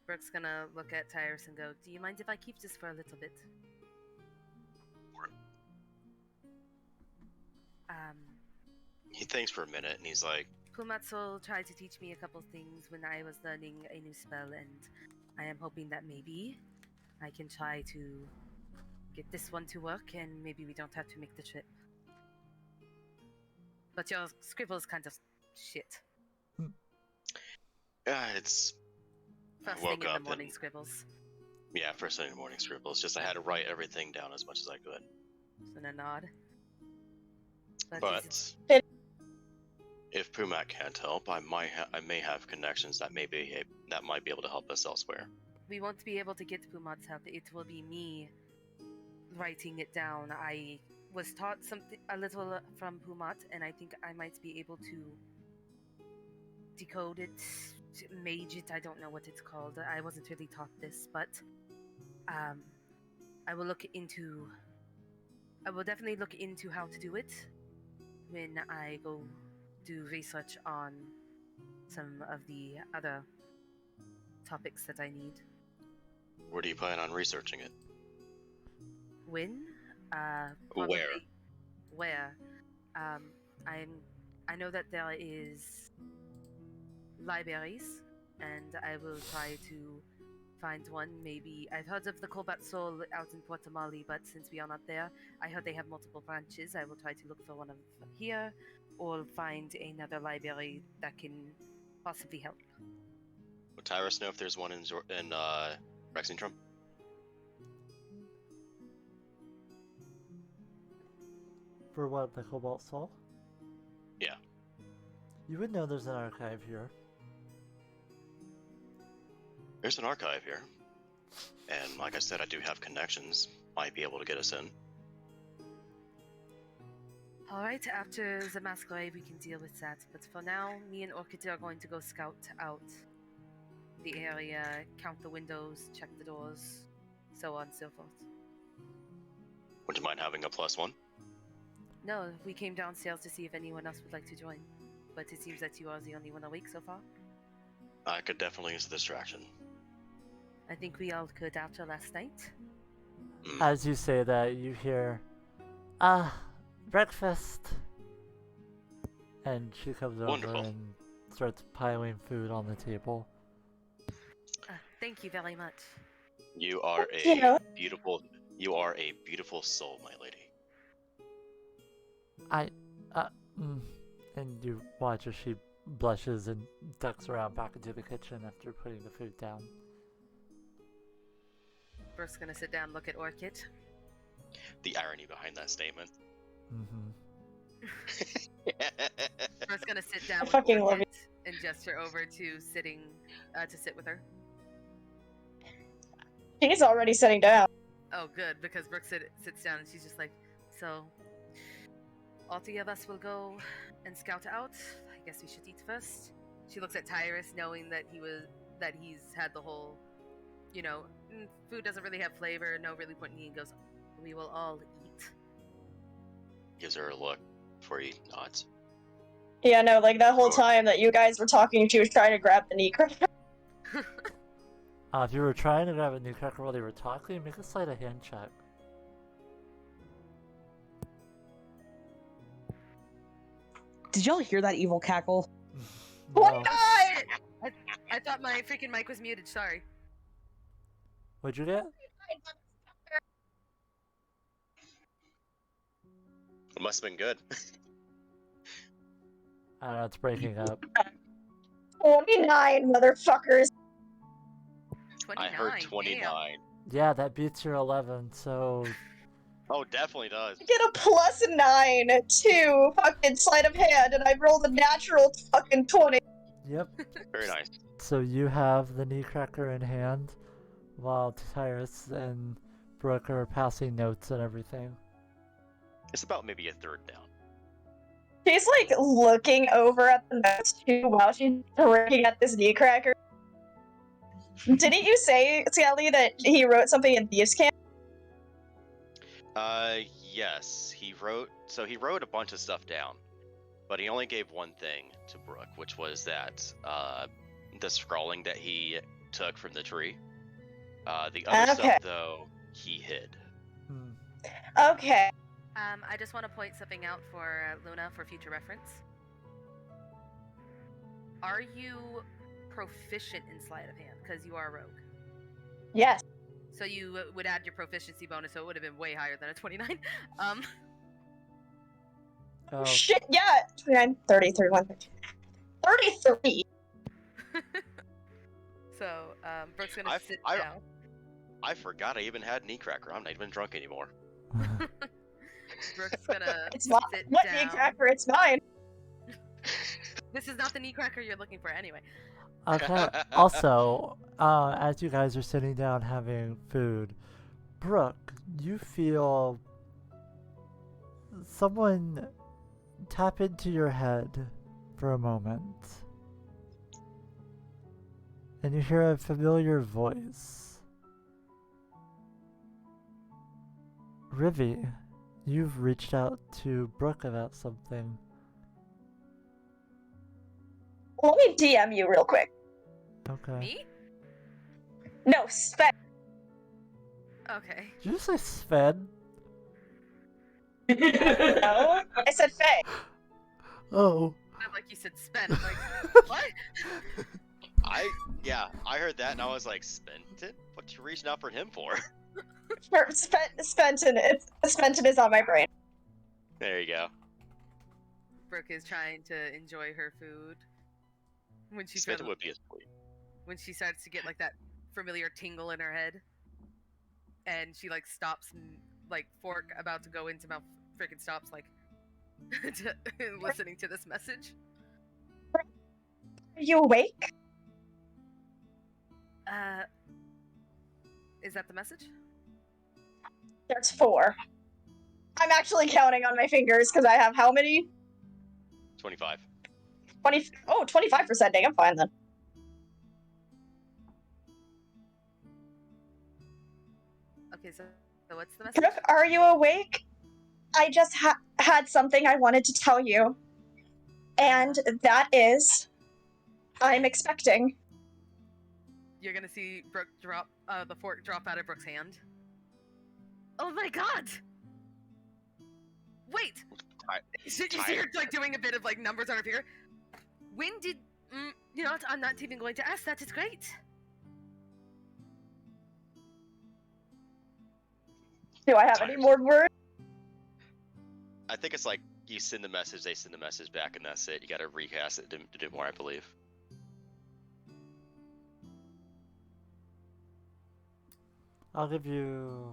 Brooke's gonna look at Tyrus and go, "Do you mind if I keep this for a little bit?" He thinks for a minute and he's like, Pumatso tried to teach me a couple things when I was learning a new spell, and I am hoping that maybe I can try to get this one to work, and maybe we don't have to make the trip. But your scribble's kind of shit. it's. First I woke thing in up the morning and- scribbles. Yeah, first thing in the morning scribbles. Just I had to write everything down as much as I could. And a nod. But if Pumat can't help, I may have connections that might be able to help us elsewhere. we won't be able to get Pumat's help. It will be me writing it down. I was taught a little from Pumat, and I think I might be able to decode it, mage it. I don't know what it's called. I wasn't really taught this, but I will definitely look into how to do it when I go do research on some of the other topics that I need. Where do you plan on researching it? When? Where? Probably where? I know that there is libraries, and I will try to find one. Maybe I've heard of the Combat Soul out in Guatemala, but since we are not there, I heard they have multiple branches. I will try to look for one of here, or find another library that can possibly help. Would Tyrus know if there's one in Rexingtrum? For what, the Cobalt Soul? Yeah. You would know there's an archive here. There's an archive here. And like I said, I do have connections. Might be able to get us in. Alright, after the masquerade we can deal with that, but for now, me and Orchid are going to go scout out the area, count the windows, check the doors, so on and so forth. Would you mind having a +1? No, we came downstairs to see if anyone else would like to join, but it seems that you are the only one awake so far. I could definitely use a distraction. I think we all could after last night. As you say that, you hear, breakfast. And she comes Wonderful. over and starts piling food on the table. Thank you very much. You are Yeah. You are a beautiful soul, my lady. And you watch as she blushes and ducks around back into the kitchen after putting the food down. First gonna sit down, look at Orchid. The irony behind that statement. Mm-hmm. First gonna sit down I with fucking love Orchid and gesture over to to sit with her. She's already sitting down. Oh, good, because Brooke sits down and she's just like, so, all three of us will go and scout out. I guess we should eat first. She looks at Tyrus, knowing that he's had the whole, food doesn't really have flavor, no really point in eating. Goes, we will all eat. Gives her a look before he nods. Yeah, no, like that whole time that you guys were talking, she was trying to grab the knee cracker. If you were trying to grab a new cracker while they were talking, make a sleight of hand check. Did y'all hear that evil cackle? No. 29! I thought my freaking mic was muted. Sorry. What'd you get? It must have been good. I don't know, it's breaking up. 29, motherfuckers. 29. I heard 29. Damn. Yeah, that beats your 11, so... Oh, definitely does. Get a +9 to fucking sleight of hand, and I rolled a natural fucking 20. Yep. Very nice. So you have the knee cracker in hand, while Tyrus and Brooke are passing notes and everything. It's about maybe a third down. She's like looking over at the notes too while she's looking at this knee cracker. Didn't you say, Sally, that he wrote something in Thieves' Camp? Yes. He wrote a bunch of stuff down, but he only gave one thing to Brooke, which was that, the scrawling that he took from the tree. The other Okay. stuff, though, he hid. Okay. I just want to point something out for Luna for future reference. Are you proficient in sleight of hand? Because you are a rogue. Yes. So you would add your proficiency bonus, so it would have been way higher than a 29. Oh, Shit, yeah. 29, 30, 31, 33. So, Brooke's gonna sit I- down. I forgot I even had knee cracker. I'm not even drunk anymore. Brooke's gonna It's not sit what down. knee cracker, it's mine. This is not the knee cracker you're looking for anyway. okay. Also, as you guys are sitting down having food, Brooke, you feel someone tap into your head for a moment. And you hear a familiar voice. Rivy, you've reached out to Brooke about something. Let me DM you real quick. Okay. Me? No, Sven. Okay. Did you say Sven? No, I said Faye. Oh. Sounded like you said spent. I'm like, what? I heard that and I was like, Spenton? What you reaching out for him for? Spenton is on my brain. There you go. Brooke is trying to enjoy her food. When she Spenton would be asleep. when she starts to get like that familiar tingle in her head, and she like stops, like fork about to go into mouth, freaking stops like listening to this message. Are you awake? Is that the message? There's 4. I'm actually counting on my fingers because I have how many? 25. 20. Oh, 25%. Dang, I'm fine then. Okay, so what's the message? Brooke, are you awake? I just had something I wanted to tell you. And that is, I'm expecting. You're gonna see Brooke drop the fork drop out of Brooke's hand. Oh my god! Wait! You see her like doing a bit of like numbers on her finger. When did you know what? I'm not even going to ask that. It's great. Do I have any more words? I think it's like you send the message, they send the message back, and that's it. You gotta recast it to do more, I believe. I'll give you...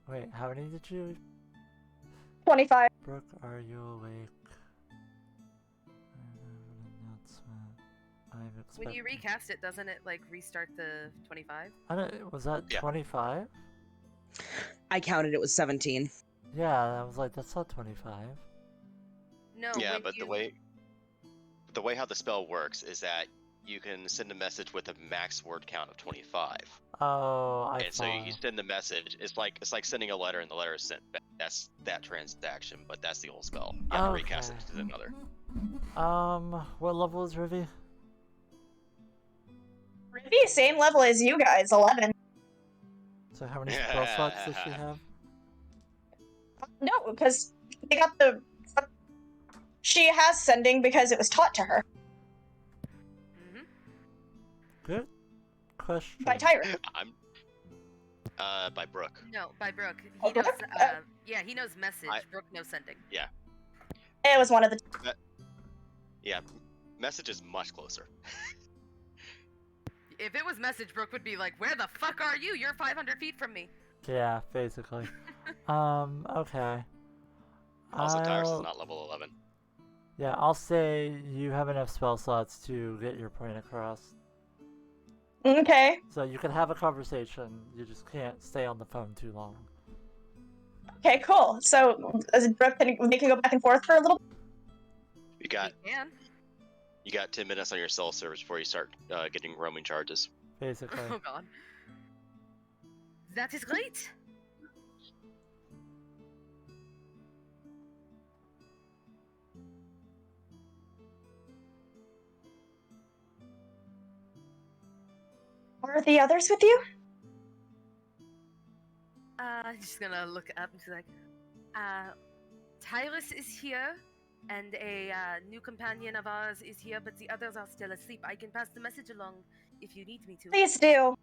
Wait, how many did you... 25. Brooke, are you awake? I have an announcement. I'm expecting... When you recast it, doesn't it like restart the 25? I don't... Was that Yeah. 25? I counted it was 17. Yeah, I was like, that's not 25. No. Yeah, when but you... the way how the spell works is that you can send a message with a max word count of 25. Oh, I And so you follow. send the message. It's like sending a letter, and the letter is sent back. That's that transaction, but that's the whole spell. You have to recast it Okay. to another. What level is Ruby? Ruby, same level as you guys, 11. So how many spell slots does she have? No, because they got the. She has sending because it was taught to her Mm-hmm. Good question. by Tyra. I'm by Brooke. No, by Brooke. He Oh, knows. Brooke? Yeah, he knows message. Brooke knows sending. It was one of the. Yeah, message is much closer. If it was message, Brooke would be like, "Where the fuck are you? You're 500 feet from me." Yeah, basically. Okay. Also, Tyrus is I'll- not level 11. Yeah, I'll say you have enough spell slots to get your point across. Okay. So you can have a conversation, you just can't stay on the phone too long. Okay, cool. So, as Brooke, they can go back and forth for a little. You got He can. you got 10 minutes on your cell service before you start getting roaming charges. Basically. Oh god. That is great. Are the others with you? Just gonna look up and she's like, Tyrus is here, and a new companion of ours is here, but the others are still asleep. I can pass the message along if you need me to. Please do.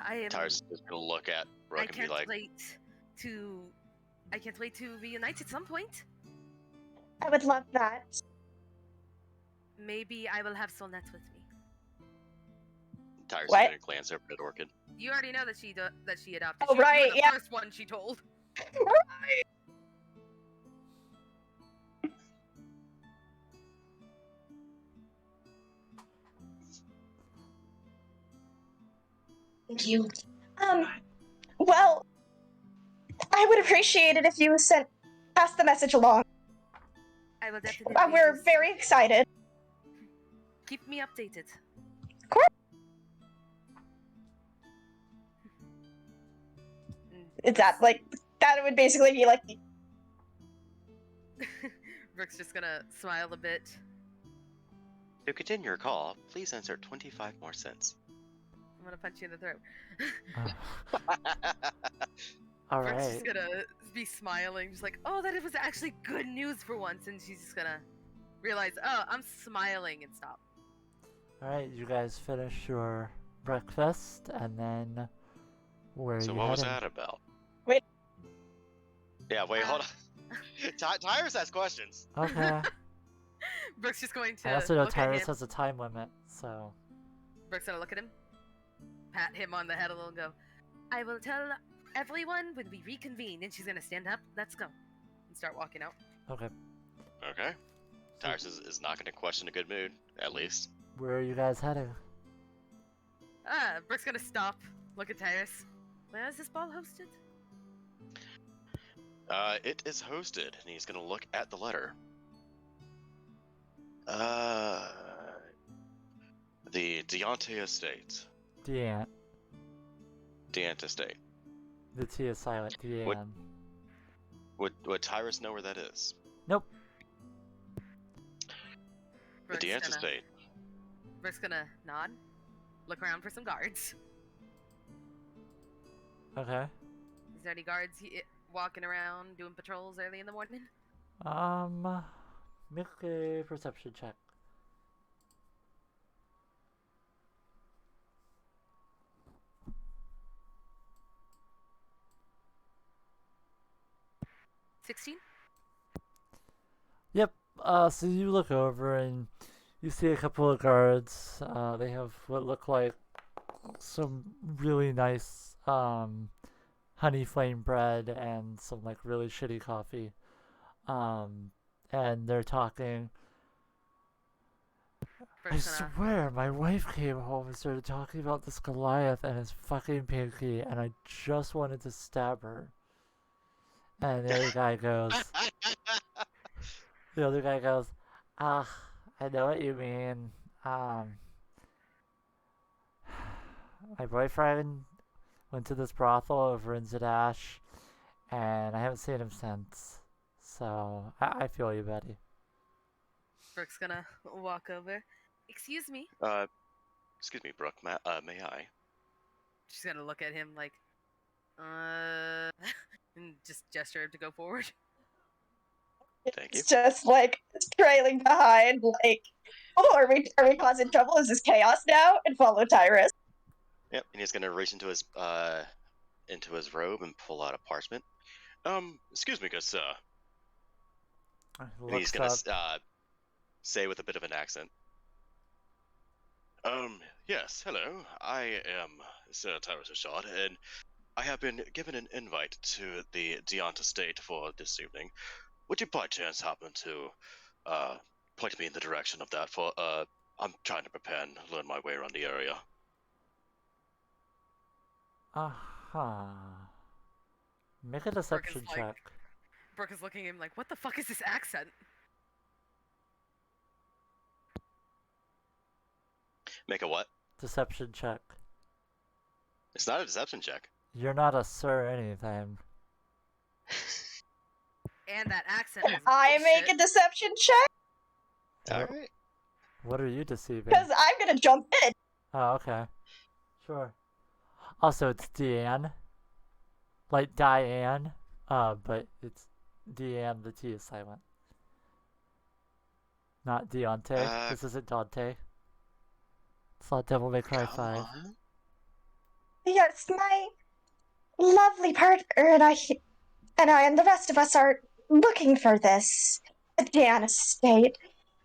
I am. Tyrus is just gonna look at I Brooke and be can't like, wait to. I can't wait to reunite at some point. I would love that. Maybe I will have Solnet with me. Tyrus What? is gonna glance over at Orchid. You already know that she adopted. Oh, you were right, the yeah. first one she told. Thank you. Well, I would appreciate it if you pass the message along. I will definitely. We're just very excited. keep me updated. Of course. Is that like that would basically be like Brooke's just gonna smile a bit. To continue your call, please insert 25 more cents. I'm gonna punch you in the throat. Alright. Brooke's just gonna be smiling, just like, oh, that it was actually good news for once, and she's just gonna realize, oh, I'm smiling and stop. Alright, you guys finish your breakfast, and then where are So you what was heading? that about? Wait. Yeah, wait, hold on. Tyrus has questions. Okay. Brooke's just going to I also know look at Tyrus him. has a time limit, so... Brooke's gonna look at him, pat him on the head a little, and go, I will tell everyone when we reconvene. And she's gonna stand up, let's go, and start walking out. Okay. Okay. Tyrus is not gonna question a good mood, at least. Where are you guys heading? Brooke's gonna stop, look at Tyrus. Where is this ball hosted? It is hosted, and he's gonna look at the letter. The Deante Estate. Deanne. Deante Estate. The T is silent. Deanne. Would Tyrus know where that is? Nope. Brooke's The Deante gonna, Estate. Brooke's gonna nod, look around for some guards. Okay. Is there any guards walking around doing patrols early in the morning? Make a perception check. $16? Yep. So you look over and you see a couple of guards. They have what look like some really nice honey flame bread and some like really shitty coffee. And they're talking. I Brooke's gonna, swear, my wife came home and started talking about this Goliath and his fucking pinky, and I just wanted to stab her. And the other guy goes, ah, I know what you mean. My boyfriend went to this brothel over in Zadash, and I haven't seen him since. So I feel you, buddy. Brooke's gonna walk over. Excuse me. Excuse me, Brooke. May I? She's gonna look at him like, and just gesture him to go forward. Thank you. It's just like trailing behind, like, oh, are we causing trouble? Is this chaos now? And follow Tyrus. Yep, and he's gonna reach into his robe and pull out a parchment. Excuse me, good sir. And he's gonna say with a bit of an accent. Yes, hello. I am Sir Tyrus Ashard, and I have been given an invite to the Deont estate for this evening. Would you by chance happen to point me in the direction of that? For I'm trying to prepare and learn my way around the area. Make a deception check. Brooke is looking at him like, what the fuck is this accent? Make a what? Deception check. It's not a deception check. You're not a sir anything. And that accent is I make a bullshit. deception check Alright. What are you deceiving? because I'm gonna jump in. Oh, okay. Sure. Also, it's Deanne. Like Diane. But it's Deanne, the T is silent. Not Deontay. This isn't Dante. It's not Devil May Cry 5. On. Yes, my lovely partner and I and the rest of us are looking for this Dan estate.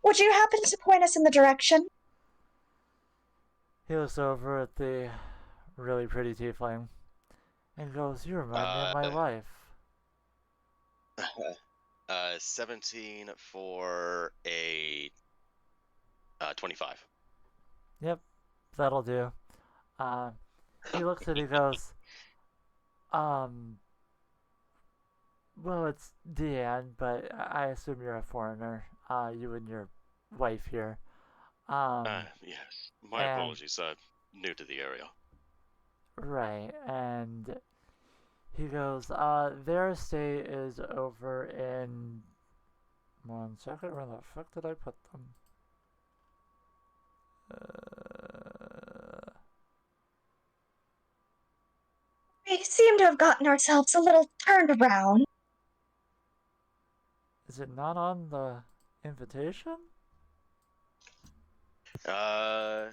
Would you happen to point us in the direction? He looks over at the really pretty tiefling and goes, "You remind me of my wife." 17 for a 25. Yep, that'll do. He looks and he goes, well, it's Deanne, but I assume you're a foreigner. You and your wife here. Yes. My and- apologies. New to the area. Right, and he goes, their estate is over in... One second, where the fuck did I put them? We seem to have gotten ourselves a little turned around. Is it not on the invitation? I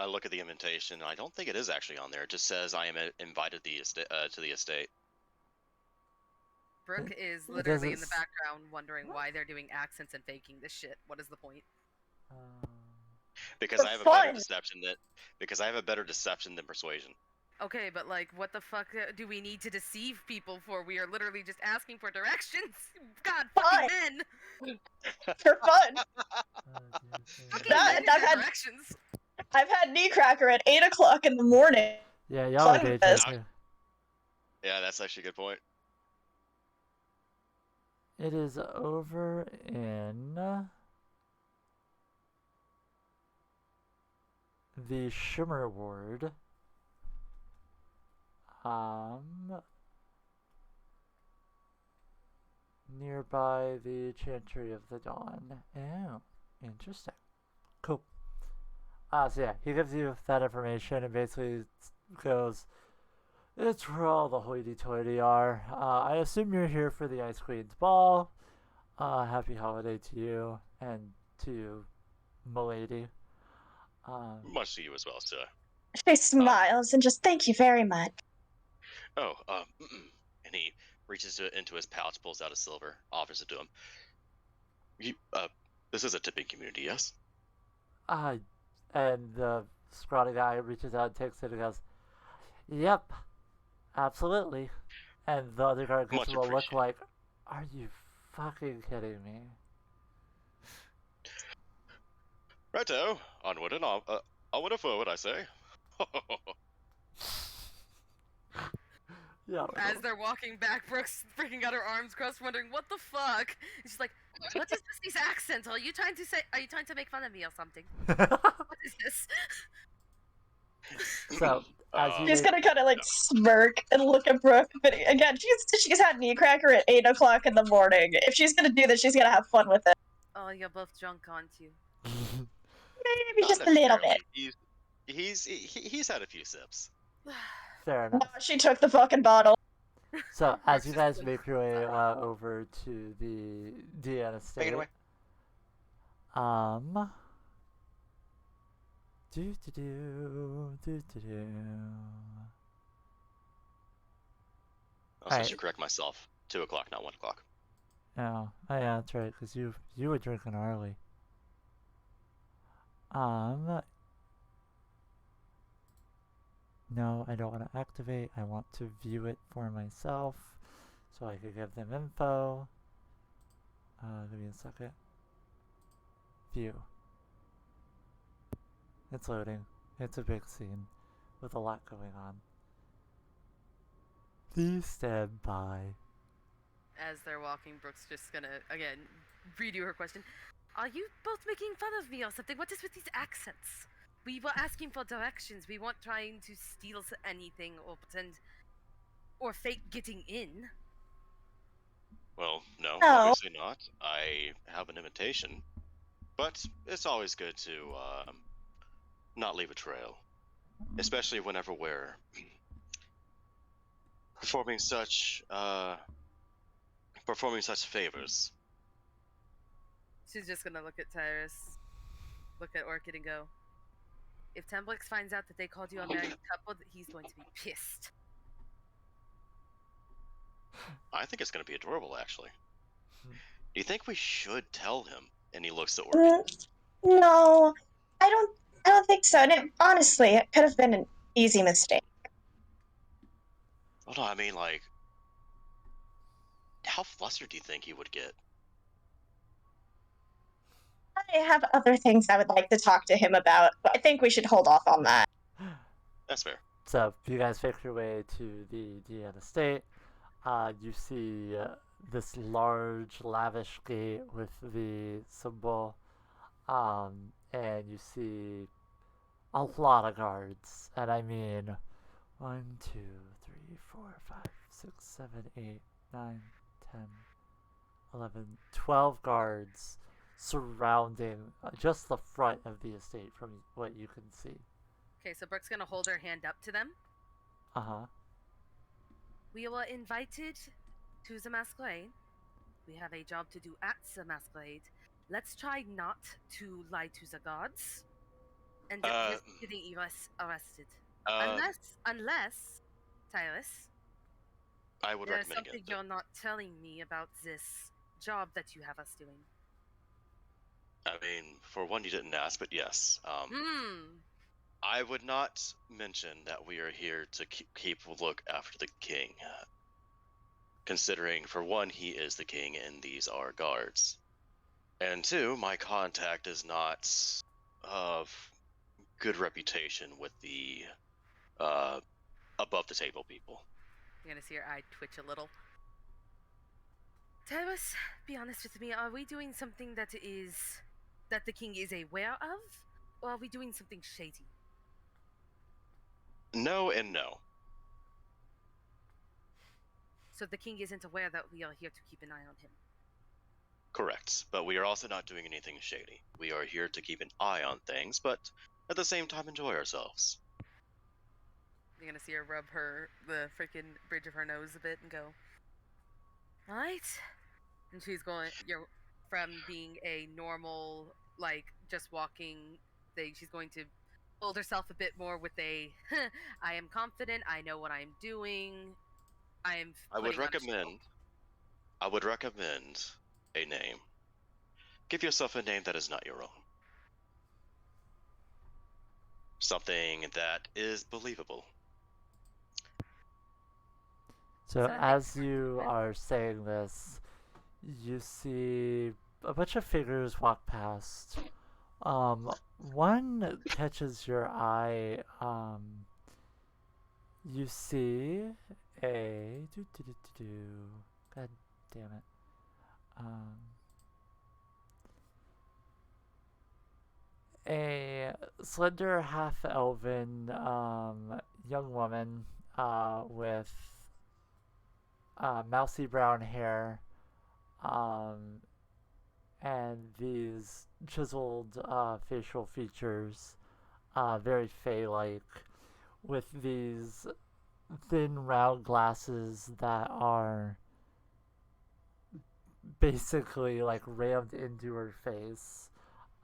look at the invitation. I don't think it is actually on there. It just says I am invited to the estate. Brooke is It literally in the doesn't background wondering why they're doing accents and faking this shit. What is the point? Because For I have a better fun. deception than persuasion. Okay, but like, what the fuck do we need to deceive people for? We are literally just asking for directions. God, fucking men. For fun. Fucking That- men that need had- directions. I've had knee cracker at 8 o'clock in the morning. Yeah, y'all are Fun dating fest. too. Yeah, that's actually a good point. It is over in the Shimmer Ward. Nearby the Chantry of the Dawn. Oh, interesting. Cool. So yeah, he gives you that information and basically goes, "It's where all the hoity-toity are. I assume you're here for the Ice Queen's ball. Happy holiday to you and to Milady." Much to you as well, sir. She smiles and just thank you very much. Oh, and he reaches into his pouch, pulls out a silver, offers it to him. This is a tipping community, yes? And the scrawny guy reaches out and takes it and goes, "Yep, absolutely." And the other guy gives Much him a look appreciated. like, "Are you fucking kidding me?" Righto, onward and onward and forward, I say. Yeah. As they're walking back, Brooke's freaking got her arms crossed, wondering what the fuck. And she's like, What is this? These accents? Are you trying to say? Are you trying to make fun of me or something? What is this? So, as you She's make, gonna kind of like smirk and look at Brooke, but again, she's had knee cracker at 8 o'clock in the morning. If she's gonna do this, she's gonna have fun with it. Oh, you're both drunk, aren't you? Maybe Not just a little bit. necessarily. He's had a few sips. fair No, enough. she took the fucking bottle. So, as Brooks you just guys goes, make your way over to the Deanna Take estate, it away. do do do do do do. Also, I Alright. should correct myself. 2 o'clock, not 1 o'clock. Oh yeah, that's right, because you were drinking early. No, I don't want to activate. I want to view it for myself, so I could give them info. Give me a second. View. It's loading. It's a big scene with a lot going on. Please stand by. As they're walking, Brooke's just gonna again redo her question. Are you both making fun of me or something? What is with these accents? We were asking for directions. We weren't trying to steal anything or pretend or fake getting in. Well, no, No. obviously not. I have an invitation. But it's always good to not leave a trail. Especially whenever we're performing such favors. She's just gonna look at Tyrus, look at Orchid, and go, if Temblix finds out that they called you a married couple, he's going to be pissed. I think it's going to be adorable, actually. Do you think we should tell him? And he looks at Orchid. No, I don't think so. And honestly, it could have been an easy mistake. Oh no, I mean, like, how flustered do you think he would get? I have other things I would like to talk to him about, but I think we should hold off on that. That's fair. So, you guys make your way to the Deanna estate. You see this large, lavish gate with the symbol, and you see a lot of guards. And I mean, 1, 2, 3, 4, 5, 6, 7, 8, 9, 10, 11, 12 guards surrounding just the front of the estate from what you can see. Okay, so Brooke's gonna hold her hand up to them. Uh-huh. We were invited to the masquerade. We have a job to do at the masquerade. Let's try not to lie to the gods and risk getting arrested. Unless, Tyrus, I would there's recommend something against it. you're not telling me about this job that you have us doing. I mean, for one, you didn't ask, but yes. Hmm. I would not mention that we are here to keep a look after the king. Considering, for one, he is the king and these are guards. And two, my contact is not of good reputation with the above the table people. You're gonna see her eye twitch a little. Tyrus, be honest with me. Are we doing something that the king is aware of, or are we doing something shady? No and no. So the king isn't aware that we are here to keep an eye on him. Correct. But we are also not doing anything shady. We are here to keep an eye on things, but at the same time enjoy ourselves. You're gonna see her rub the freaking bridge of her nose a bit and go, alright. And she's going, from being a normal, like, just walking thing, she's going to hold herself a bit more with a, I am confident, I know what I'm doing, I would recommend a name. Give yourself a name that is not your own. Something that is believable. So as you are saying this, you see a bunch of figures walk past. One catches your eye. You see a God damn it. a slender half-elven young woman with mousy brown hair um, and these chiseled facial features, very Fey-like, with these thin round glasses that are basically like rammed into her face.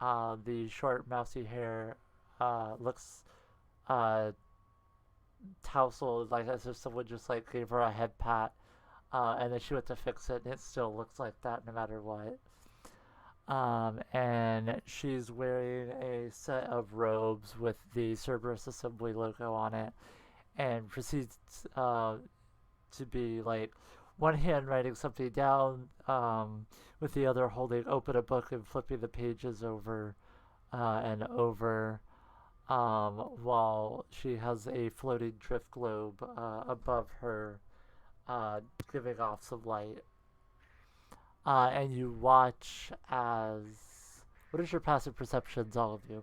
The short mousy hair looks uh, tousled, like as if someone just like gave her a head pat, and then she went to fix it, and it still looks like that no matter what. And she's wearing a set of robes with the Cerberus Assembly logo on it, and proceeds to be like one hand writing something down, with the other holding open a book and flipping the pages over and over, while she has a floating drift globe above her, giving off some light. And you watch as. What is your passive perceptions, all of you?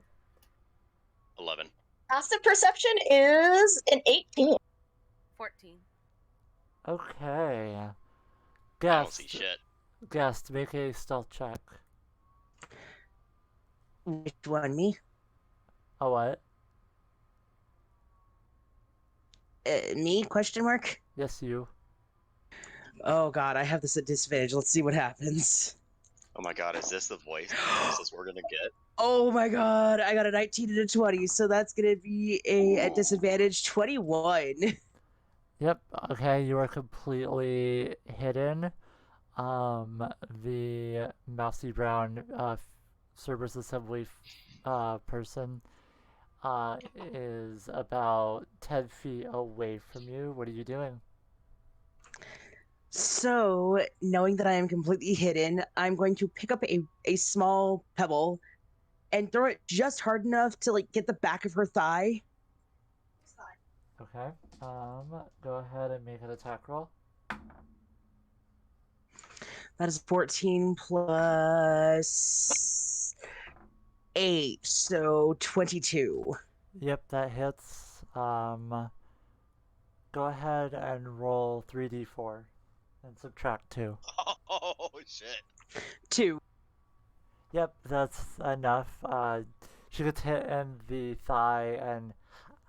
11. Passive perception is an 18. 14. Okay. I don't Guest. see shit. Guest, make a stealth check. Which one, me? Oh, what? Me? Question mark? Yes, you. Oh god, I have this at disadvantage. Let's see what happens. Oh my god, is this the voice? Is this what we're gonna get? Oh my god, I got a 19 and a 20, so that's gonna be at disadvantage 21. Yep. Okay, you are completely hidden. The mousy brown Cerberus Assembly person is about 10 feet away from you. What are you doing? So, knowing that I am completely hidden, I'm going to pick up a small pebble and throw it just hard enough to like get the back of her thigh. Okay. Go ahead and make an attack roll. That is 14 plus 8, so 22. Yep, that hits. Go ahead and roll 3d4 and subtract 2. Oh shit. 2. Yep, that's enough. She gets hit in the thigh and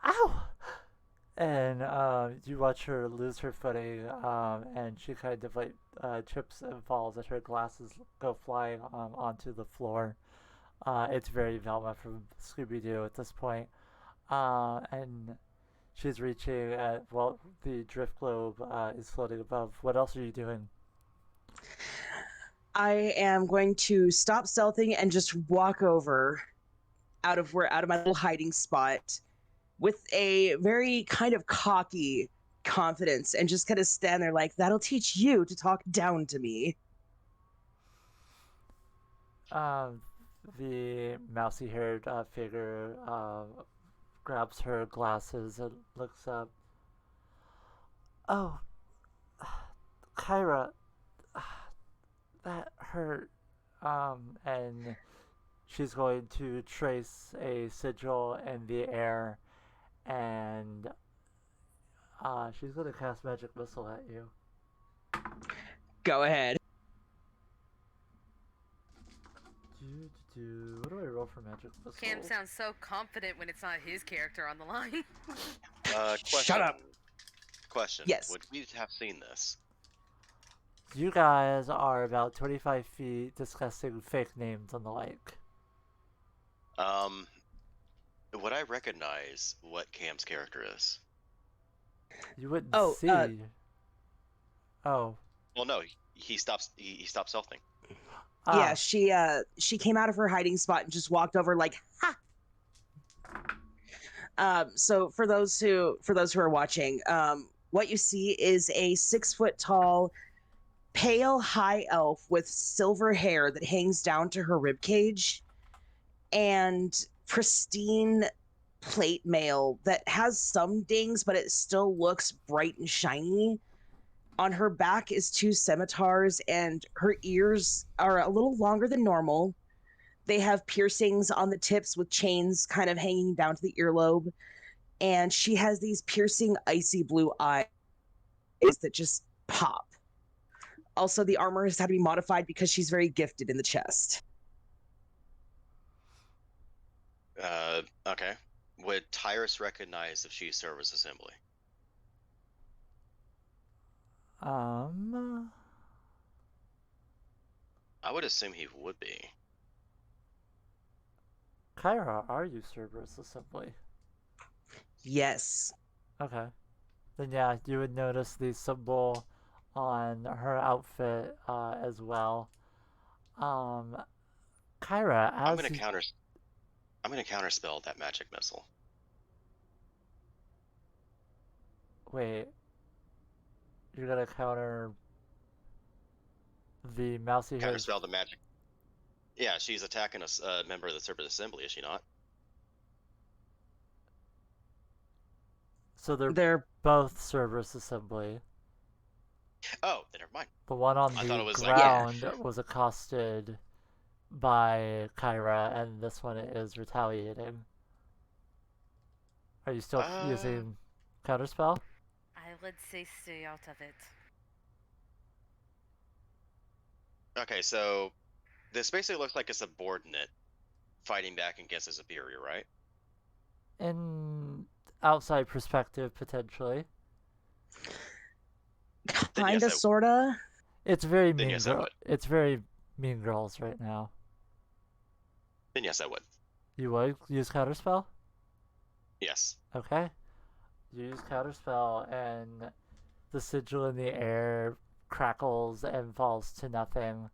ow! And you watch her lose her footing, and she kind of like trips and falls as her glasses go flying onto the floor. It's very Velma from Scooby-Doo at this point. And she's reaching at, well, the drift globe is floating above. What else are you doing? I am going to stop stealthing and just walk over out of my little hiding spot with a very kind of cocky confidence and just kind of stand there like, that'll teach you to talk down to me. The mousy-haired figure grabs her glasses and looks up. Oh, Kyra, that hurt. And she's going to trace a sigil in the air, and she's going to cast Magic Missile at you. Go ahead. What do I roll for Magic Missile? Cam sounds so confident when it's not his character on the line. Question. Shut up. Question. Yes. Would we have seen this? You guys are about 25 feet discussing fake names and the like. Would I recognize what Cam's character is? You wouldn't Oh, see. Oh. Well, no, he stops. He stops stealthing. Yeah, she came out of her hiding spot and just walked over like, ha. So for those who are watching, what you see is a 6 foot tall, pale high elf with silver hair that hangs down to her ribcage, and pristine plate mail that has some dings, but it still looks bright and shiny. On her back is 2 scimitars, and her ears are a little longer than normal. They have piercings on the tips with chains kind of hanging down to the earlobe. And she has these piercing, icy blue eyes that just pop. Also, the armor has had to be modified because she's very gifted in the chest. Okay. Would Tyrus recognize if she's service assembly? I would assume he would be. Kyra, are you Cerberus assembly? Yes. Okay. Then yeah, you would notice the symbol on her outfit as well. Kyra, I'm gonna counterspell that magic missile. Wait. You're gonna counter the mousy hair. Counterspell the magic. Yeah, she's attacking a member of the Serpent Assembly, is she not? So they're both Cerberus assembly. Oh, then never mind. The one on I the thought it was ground was accosted by Kyra, and this one is retaliating. Are you still using counterspell? I would say stay out of it. Okay, so this basically looks like a subordinate fighting back against a superior, right? In outside perspective, potentially. Kinda, yes, sorta. It's very Then mean. yes, I would. It's very Mean Girls right now. Then yes, I would. You would use counterspell? Yes. Okay. You use counterspell, and the sigil in the air crackles and falls to nothing.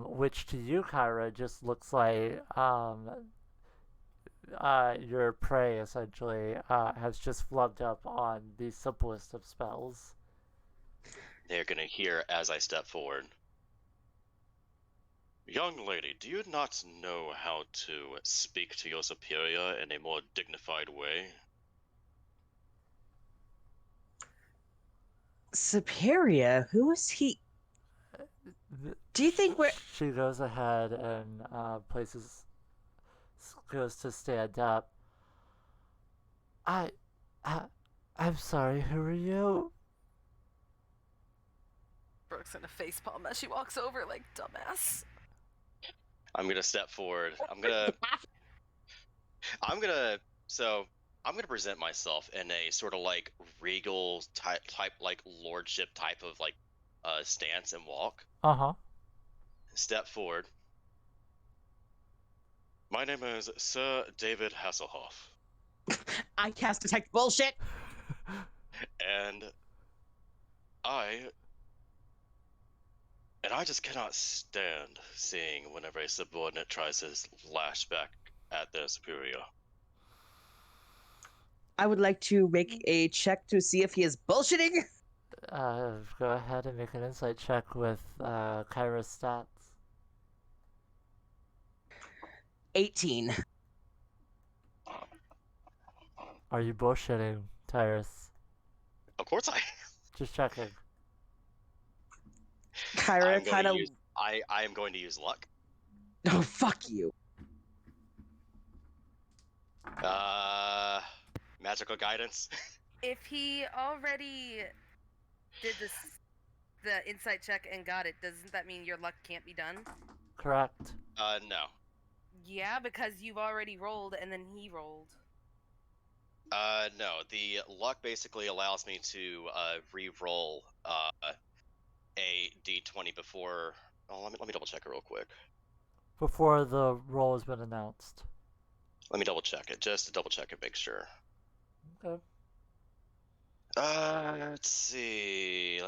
Which to you, Kyra, just looks like your prey essentially has just flubbed up on the simplest of spells. They're gonna hear as I step forward. Young lady, do you not know how to speak to your superior in a more dignified way? Superior? Who is he? Do you think we're... She goes ahead and goes to stand up. I'm sorry, who are you? Brooke's in a facepalm as she walks over like dumbass. I'm gonna step forward. I'm gonna present myself in a sort of like regal type like lordship type of like stance and walk. Uh-huh. Step forward. My name is Sir David Hasselhoff. I cast detect bullshit. And I just cannot stand seeing whenever a subordinate tries to lash back at their superior. I would like to make a check to see if he is bullshitting. Go ahead and make an insight check with Kyra's stats. 18. Are you bullshitting, Tyrus? Of course I. Just checking. Kyra kind of... I am going to use luck. Oh, fuck you. Magical guidance. If he already did the insight check and got it, doesn't that mean your luck can't be done? Correct. No. Yeah, because you've already rolled and then he rolled. No. The luck basically allows me to re-roll a d20 before. Oh, let me double check it real quick. Before the roll has been announced. Let me double check it, just to double check it, make sure. Okay. Let's see.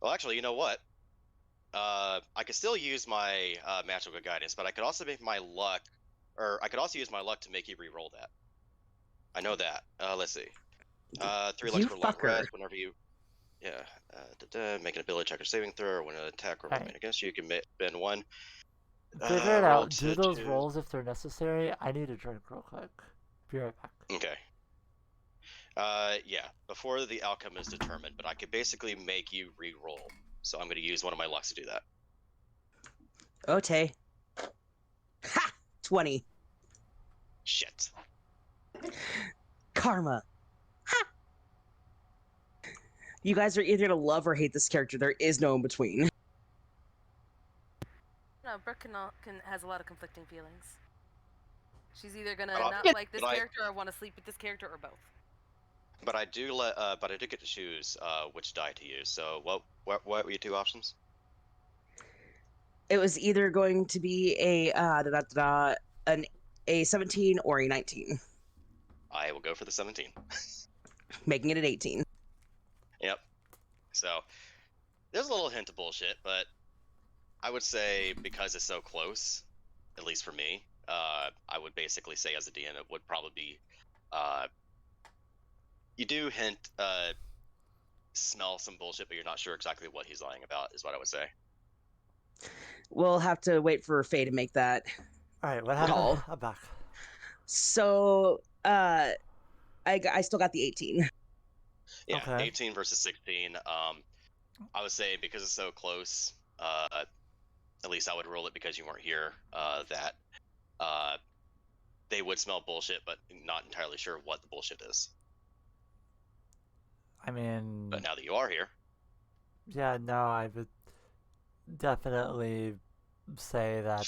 Well, actually, you know what? I could still use my magical guidance, but I could also make my luck, or I could also use my luck to make you re-roll that. I know that. Let's see. 3 lucks for long rest. Whenever you, make an ability check or saving throw, or when an attack or remain against you, you can bend 1. Figure it out. Do those rolls if they're necessary. I need a drink real quick. Be right back. Okay. Yeah, before the outcome is determined, but I could basically make you re-roll. so I'm going to use one of my lucks to do that. Ote. Ha! 20. Shit. Karma. Ha! You guys are either gonna love or hate this character. There is no in between. No, Brooke has a lot of conflicting feelings. She's either gonna Uh, not like this but I- character or want to sleep with this character or both. But I do get to choose which die to use. So what were your two options? It was either going to be a 17 or a 19, I will go for the 17. making it an 18. Yep. So there's a little hint of bullshit, but I would say because it's so close, at least for me, I would basically say as a DM it would probably be, you do hint, smell some bullshit, but you're not sure exactly what he's lying about, is what I would say. We'll have to wait for Faye to make that. All right, what happened? Call. I'm back. So, I still got the 18. Yeah, Okay. 18 versus 16. I would say because it's so close, at least I would roll it because you weren't here, that they would smell bullshit, but not entirely sure what the bullshit is. I mean, But now that you are here, yeah, no, I would definitely say that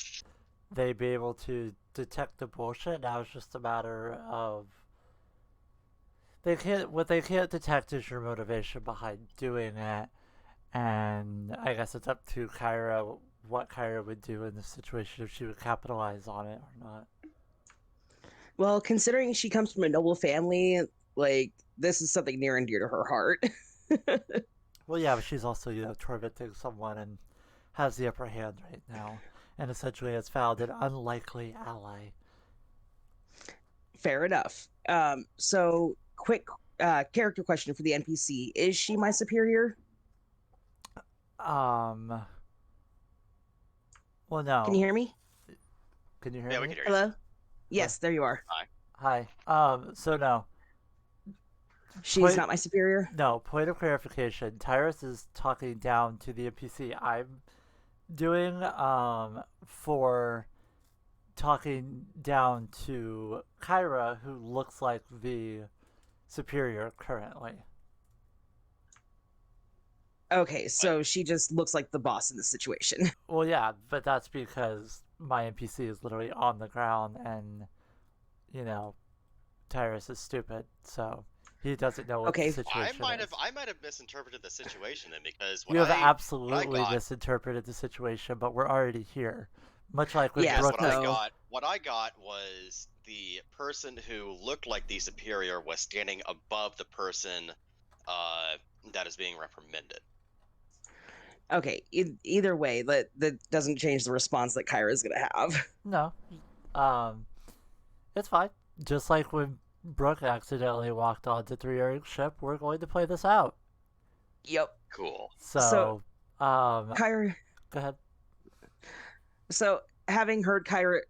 they'd be able to detect the bullshit. Now it's just a matter of what they can't detect is your motivation behind doing it, and I guess it's up to Kyra what Kyra would do in this situation, if she would capitalize on it or not. Well, considering she comes from a noble family, like, this is something near and dear to her heart. Well, yeah, but she's also, tormenting someone and has the upper hand right now, and essentially has found an unlikely ally. Fair enough. So, quick character question for the NPC. Is she my superior? Well, no. Can you hear me? Can you hear yeah, me? we can hear you. Hello? Yes, there you are. Hi. So no. She's Point- not my superior? No, point of clarification. Tyrus is talking down to the NPC I'm doing, for talking down to Kyra, who looks like the superior currently. Okay, so she just looks like the boss in this situation. Well, yeah, but that's because my NPC is literally on the ground and, Tyrus is stupid, so he doesn't know what Okay. the situation is. I might have misinterpreted the situation then, because You have what absolutely I got, misinterpreted the situation, but we're already here. Much like with Yes, Brooke. no. what I got was the person who looked like the superior was standing above the person that is being reprimanded. Okay, either way, that doesn't change the response that Kyra is going to have. No. It's fine. Just like when Brooke accidentally walked onto Three-Earing Ship, we're going to play this out. Yep. Cool. So, Kyra, go ahead. so having heard Kyra,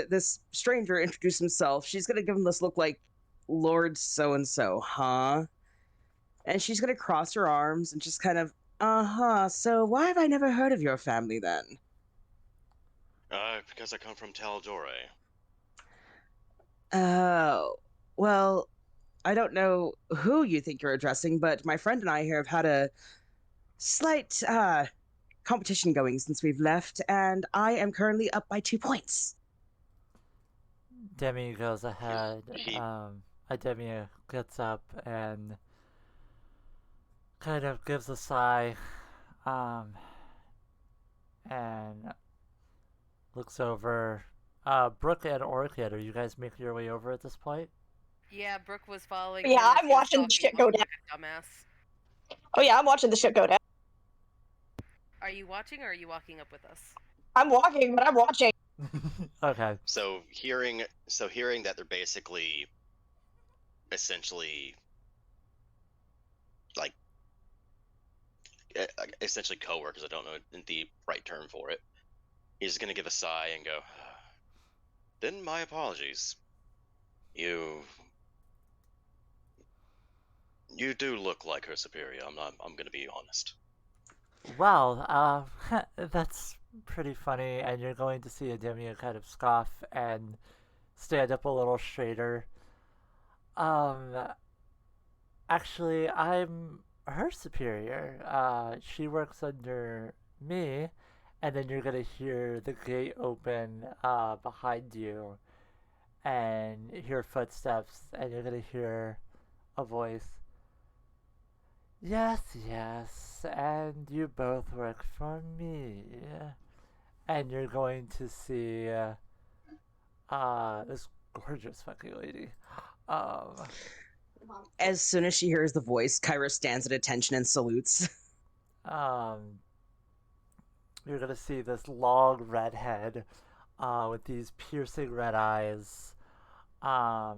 this stranger introduce himself, she's going to give him this look like, Lord so-and-so, huh? And she's going to cross her arms and just kind of, uh-huh, so why have I never heard of your family then? Because I come from Taldore. Oh, well, I don't know who you think you're addressing, but my friend and I here have had a slight competition going since we've left, and I am currently up by 2 points. Demi goes ahead. He- Demi gets up and kind of gives a sigh, and looks over. Brooke and Orchid, are you guys making your way over at this point? Yeah, Brooke was following. Yeah, him as I'm he was watching the talking shit go like down. a dumbass. Oh yeah, I'm watching the shit go down. Are you watching or are you walking up with us? I'm walking, but I'm watching. Okay. So hearing that they're basically, essentially, like, essentially co-workers. I don't know the right term for it. He's gonna give a sigh and go, "Then my apologies. You do look like her superior. I'm gonna be honest." Well, that's pretty funny, and you're going to see Ademia kind of scoff and stand up a little straighter. Um, Actually, I'm her superior. She works under me, and then you're gonna hear the gate open behind you, and hear footsteps, and you're gonna hear a voice. Yes, yes, and you both work for me. And you're going to see this gorgeous fucking lady. Um, As soon as she hears the voice, Kyra stands at attention and salutes. um, you're gonna see this long redhead, with these piercing red eyes. I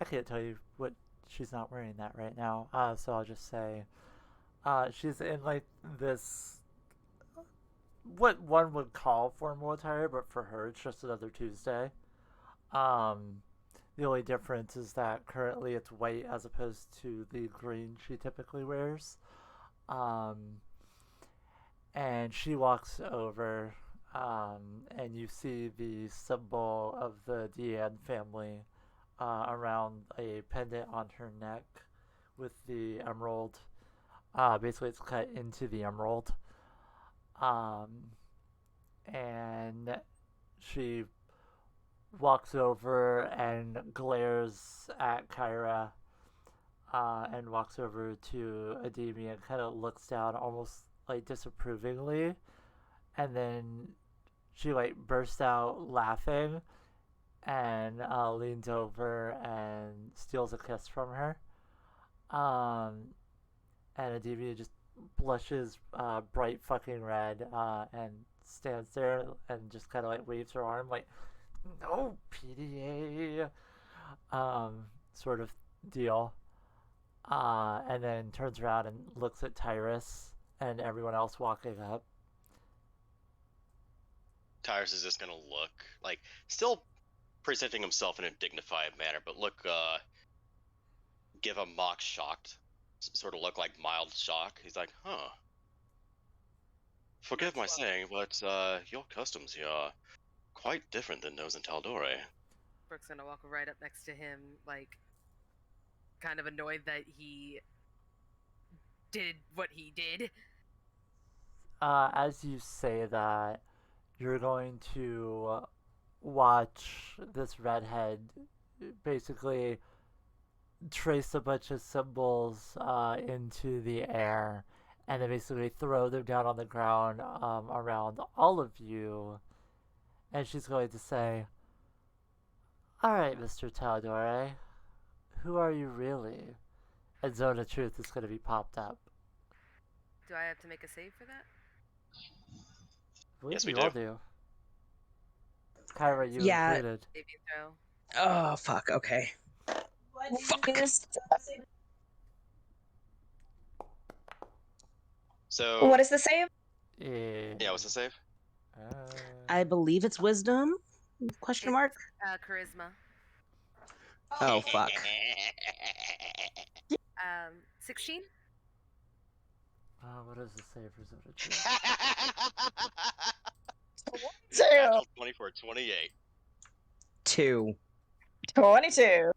can't tell you what she's not wearing that right now. So I'll just say, she's in like this what one would call formal attire, but for her it's just another Tuesday. Um, the only difference is that currently it's white as opposed to the green she typically wears. Um, and she walks over, and you see the symbol of the Deanne family around a pendant on her neck with the emerald. Basically, it's cut into the emerald. Um, and she walks over and glares at Kyra, and walks over to Ademi and kind of looks down almost like disapprovingly, and then she like bursts out laughing and leans over and steals a kiss from her. Um, and Ademi just blushes bright fucking red, and stands there and just kind of like waves her arm like, no PDA, sort of deal. And then turns around and looks at Tyrus and everyone else walking up. Tyrus is just gonna look like still presenting himself in a dignified manner, but give a mock shocked sort of look, like mild shock. He's like, huh. Forgive my saying, but your customs here are quite different than those in Taldore. Brooke's gonna walk right up next to him, like, kind of annoyed that he did what he did. As you say that, you're going to watch this redhead basically trace a bunch of symbols into the air and then basically throw them down on the ground around all of you. And she's going to say, Alright, Mr. Taldore, who are you really? And Zone of Truth is going to be popped up. Do I have to make a save for that? Yes, we you do. all do. Kyra, you Yeah. included. Saving throw. Oh, fuck. Okay. Fuck. So What is the save? yeah, what's the save? I believe it's wisdom? Question mark? Charisma. Oh, fuck. 16? What is the save for Zone of Truth? 24, 28. 2. 22.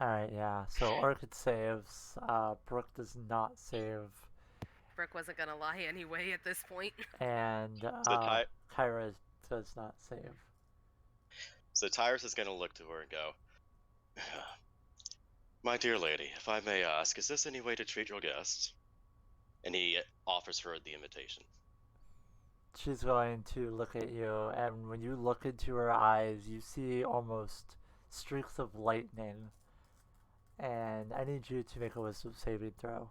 Alright, yeah. So Orchid saves. Brooke does not save. Brooke wasn't gonna lie anyway at this point. And Kyra does not save. So Tyrus is gonna look to her and go, my dear lady, if I may ask, is this any way to treat your guests? And he offers her the invitation. She's going to look at you, and when you look into her eyes, you see almost streaks of lightning. And I need you to make a wisdom saving throw.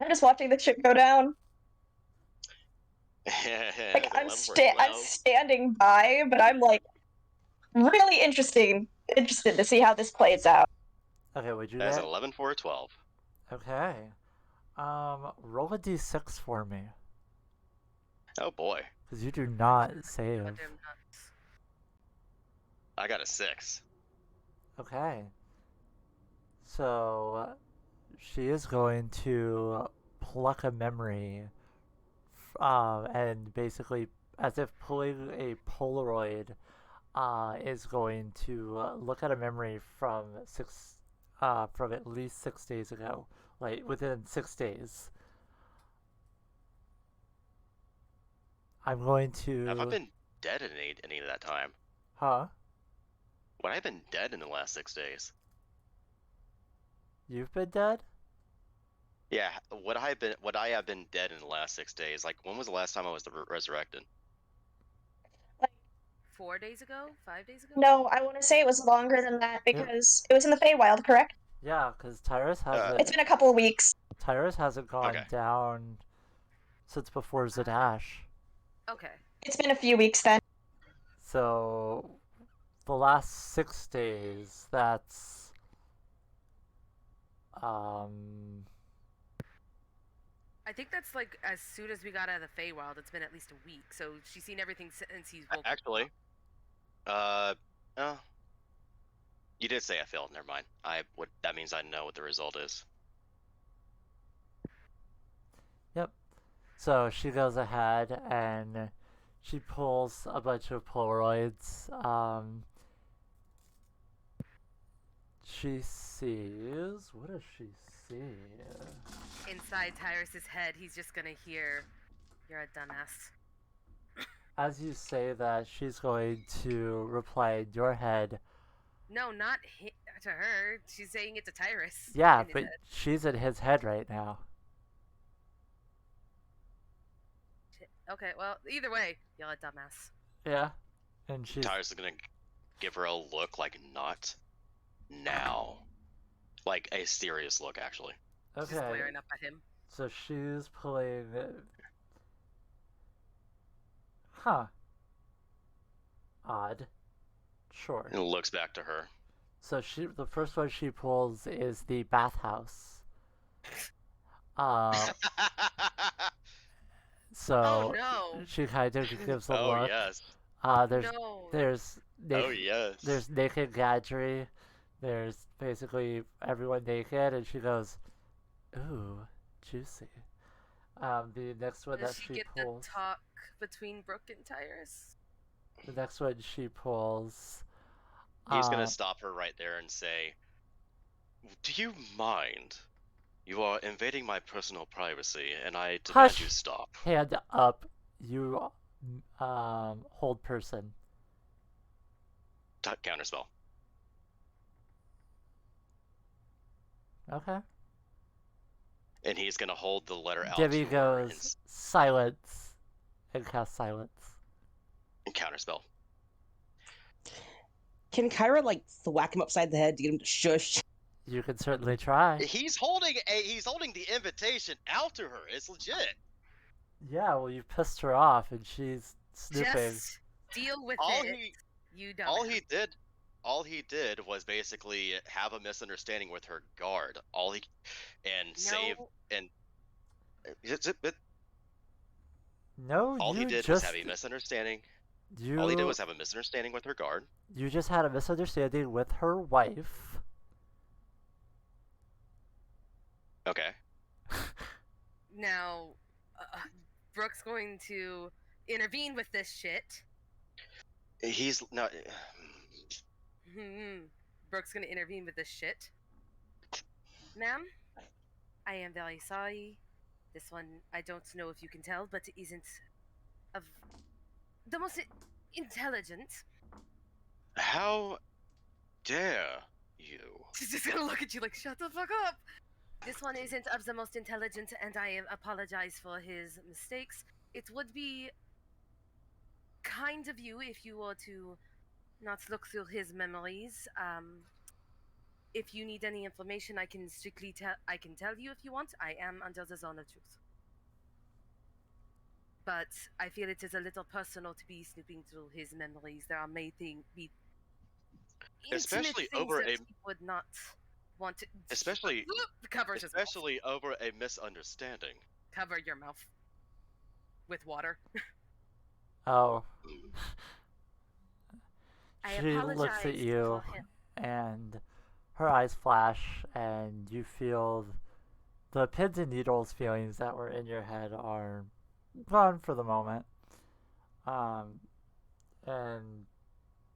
I'm just watching the shit go down. Like, I'm standing by, but I'm like really interested to see how this plays out. Okay, would you That's get? an 11 for a 12. Okay. Roll a d6 for me. Oh boy. Because you do not save. Goddamn nuts. I got a 6. Okay. So, she is going to pluck a memory, and basically, as if pulling a Polaroid, is going to look at a memory from at least 6 days ago, like within 6 days. I'm going Have I to, been dead in any of that time? huh? Would I have been dead in the last 6 days? You've been dead? Yeah, would I have been dead in the last 6 days? Like, when was the last time I was resurrected? Like, 4 days ago, 5 days ago. no, I want to say it was longer than that Yep. because it was in the Feywild, correct? Yeah, because Tyrus Uh, It's been a couple of weeks. hasn't gone Okay. down since before Zadash. Okay. It's been a few weeks then. So the last 6 days, that's I think that's like as soon as we got out of the Feywild, it's been at least a week. So she's seen everything since he's woken Actually, up. oh, you did say I failed. Never mind. That means I know what the result is. yep. So she goes ahead and she pulls a bunch of Polaroids. She sees, what does she see? Inside Tyrus's head, he's just gonna hear, "You're a dumbass." As you say that, she's going to reply in your head. No, not to her. She's saying it to Tyrus. Yeah, in his but head. she's in his head right now. Okay, well, either way, you're a dumbass. Yeah, and she's Tyrus is gonna give her a look like not now, like a serious look actually. Just okay. glaring up at him. So she's pulling. Huh. Odd. Sure. And looks back to her. So the first one she pulls is the bathhouse. So Oh no! she kind of gives a Oh look. yes. No. There's Oh yes. there's naked gadgery. There's basically everyone naked, and she goes, "Ooh, juicy." The next one Does that she she get pulls. the talk between Brooke and Tyrus? The next one she pulls. He's gonna stop her right there and say, "Do you mind? You are invading my personal privacy, and I demand Hush! you stop." Hand up, you hold person. Counterspell. Okay. And he's gonna hold the letter out Debbie to her goes silence and casts silence. and counterspell. Can Kyra like thwack him upside the head to get him to shush? You can certainly try. He's holding the invitation out to her. It's legit. Yeah, well, you pissed her off, and she's snooping. Just deal with it. You don't. All he did was basically have a misunderstanding with her guard. All he No, all he you did was just have a misunderstanding. All he did was have a misunderstanding with her guard. you just had a misunderstanding with her wife. Okay. Now, Brooke's going to intervene with this shit. He's not. Brooke's going to intervene with this shit. Ma'am, I am very sorry. This one, I don't know if you can tell, but isn't of the most intelligent. How dare you? She's just gonna look at you like, shut the fuck up. This one isn't of the most intelligent, and I apologize for his mistakes. It would be kind of you if you were to not look through his memories. If you need any information, I can strictly tell you if you want. I am under the zone of truth. But I feel it is a little personal to be snooping through his memories. There may be Especially intimate things over that a- he would not want to. Especially Cover his mouth. Especially over a misunderstanding. Cover your mouth with water. Oh. I She apologize looks at you, for him. and her eyes flash, and you feel the pins and needles feelings that were in your head are gone for the moment. Um, and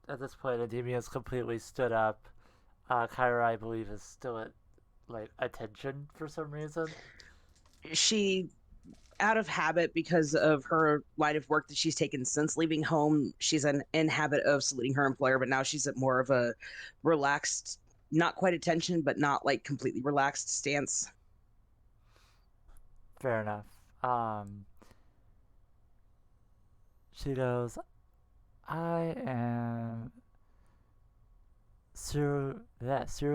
at this point, Ademia is completely stood up. Kyra, I believe, is still at like attention for some reason. She, out of habit because of her line of work that she's taken since leaving home, she's in habit of saluting her employer, but now she's at more of a relaxed, not quite attention, but not like completely relaxed stance. Fair enough. She goes, I am Cyril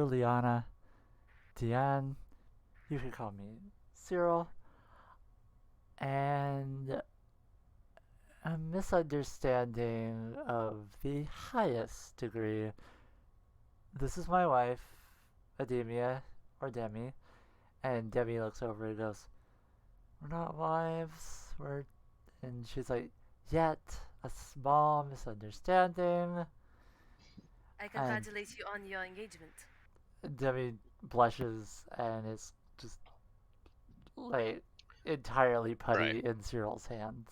Liana Diane. You can call me Cyril. And a misunderstanding of the highest degree. This is my wife, Ademia, or Demi. And Demi looks over and goes, we're not wives, we're... And she's like, yet a small misunderstanding. I congratulate you on your engagement. Demi blushes and is just like entirely putty Right. in Cyril's hands.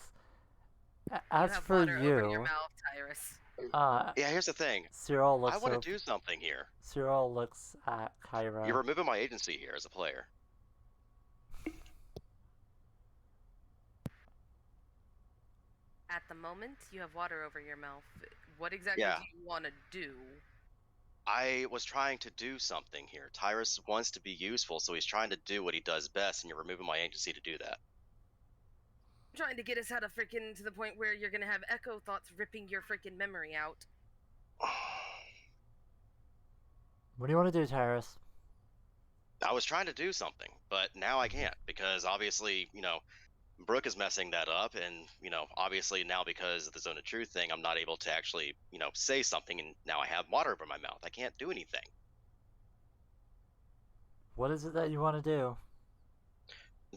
You As have for water over your you, mouth, Tyrus. Yeah, here's the thing. Cyril I looks want over. to do something here. Cyril looks at Kyra. You're removing my agency here as a player. At the moment, you have water over your mouth. What exactly Yeah. do you want to do? I was trying to do something here. Tyrus wants to be useful, so he's trying to do what he does best, and you're removing my agency to do that. I'm trying to get us out of freaking to the point where you're gonna have echo thoughts ripping your freaking memory out. What do you want to do, Tyrus? I was trying to do something, but now I can't because obviously, Brooke is messing that up, and obviously now because of the zone of truth thing, I'm not able to actually, say something, and now I have water over my mouth. I can't do anything. What is it that you want to do?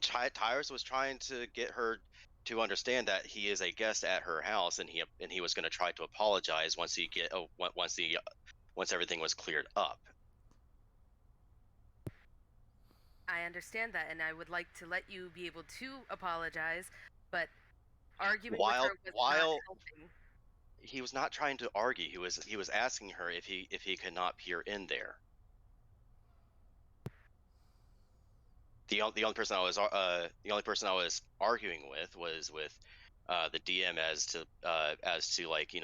Tyrus was trying to get her to understand that he is a guest at her house, and he was going to try to apologize once everything was cleared up. I understand that, and I would like to let you be able to apologize, but arguing with her was not helping. He was not trying to argue. He was asking her if he could not peer in there. The only person I was arguing with was with the DM as to like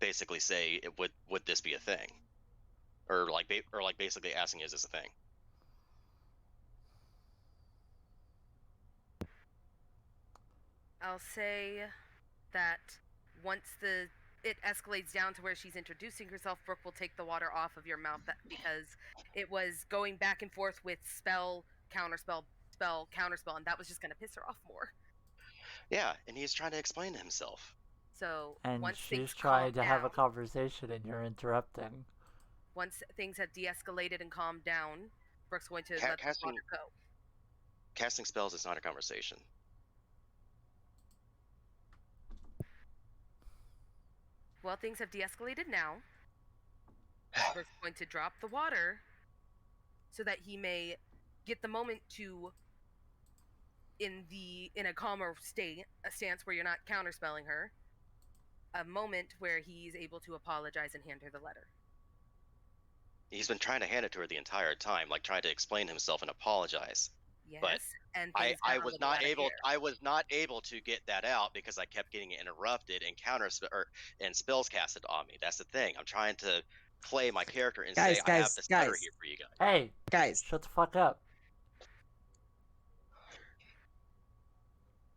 basically say would this be a thing, or like basically asking is this a thing. I'll say that once it escalates down to where she's introducing herself, Brooke will take the water off of your mouth because it was going back and forth with spell, counterspell, spell, counterspell, and that was just going to piss her off more. Yeah, and he's trying to explain himself. So And once she's things trying calm to have a down, conversation and you're interrupting. once things have de-escalated and calmed down, Brooke's going to let the Casting water go. casting spells is not a conversation. Well, things have de-escalated now. Brooke's going to drop the water so that he may get the moment to, in a calmer stance where you're not counterspelling her, a moment where he's able to apologize and hand her the letter. He's been trying to hand it to her the entire time, like trying to explain himself and apologize. Yes, But and I things was not able to get that out because I kept getting interrupted and spells casted on me. That's the thing. I'm trying to play my character and say I have this letter here for you guys. Hey, Guys, shut the fuck up.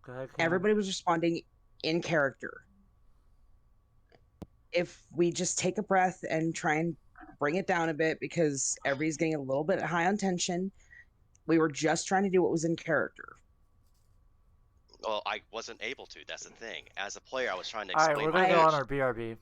Go ahead, Cam. everybody was responding in character. If we just take a breath and try and bring it down a bit because everybody's getting a little bit high on tension. We were just trying to do what was in character. Well, I wasn't able to. That's the thing. As a player, I was trying to All right, explain we're my gonna go on position. our BRB.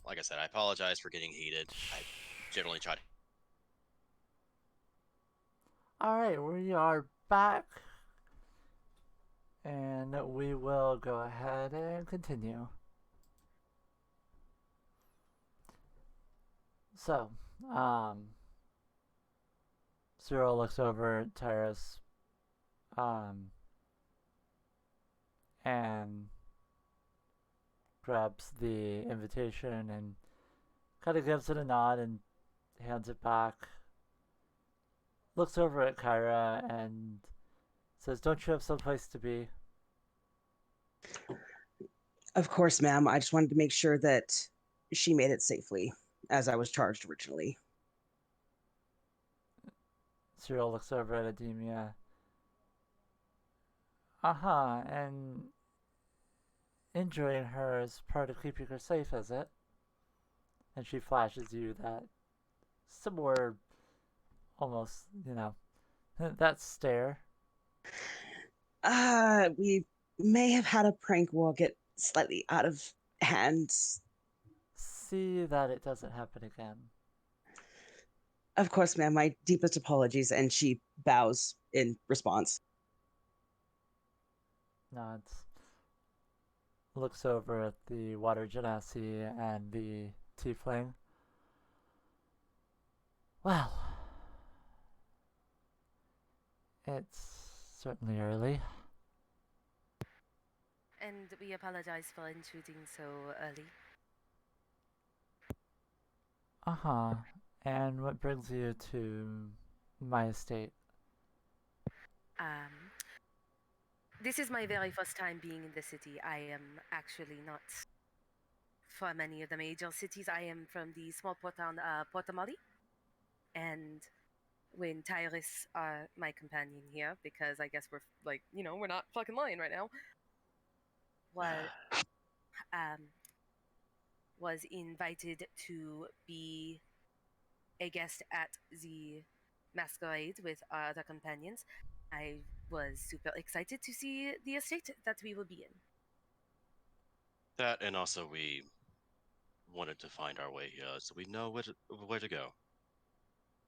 Like I said, I apologize for getting heated. I generally try to. Alright, we are back. And we will go ahead and continue. So, Cyril looks over at Tyrus, and grabs the invitation and kind of gives it a nod and hands it back. Looks over at Kyra and says, "Don't you have someplace to be?" Of course, ma'am. I just wanted to make sure that she made it safely, as I was charged originally. Cyril looks over at Ademia. And injuring her is part of keeping her safe, is it? And she flashes you that similar, almost, that stare. We may have had a prank war get slightly out of hand. See that it doesn't happen again. Of course, ma'am. My deepest apologies. And she bows in response. Nods. Looks over at the water genasi and the tiefling. Well, it's certainly early. And we apologize for intruding so early. And what brings you to my estate? This is my very first time being in the city. I am actually not from any of the major cities. I am from the small port town, Portamari. And when Tyrus, my companion here, because I guess we're we're not fucking lying right now, was invited to be a guest at the masquerade with our other companions, I was super excited to see the estate that we will be in. That, and also we wanted to find our way here so we know where to go.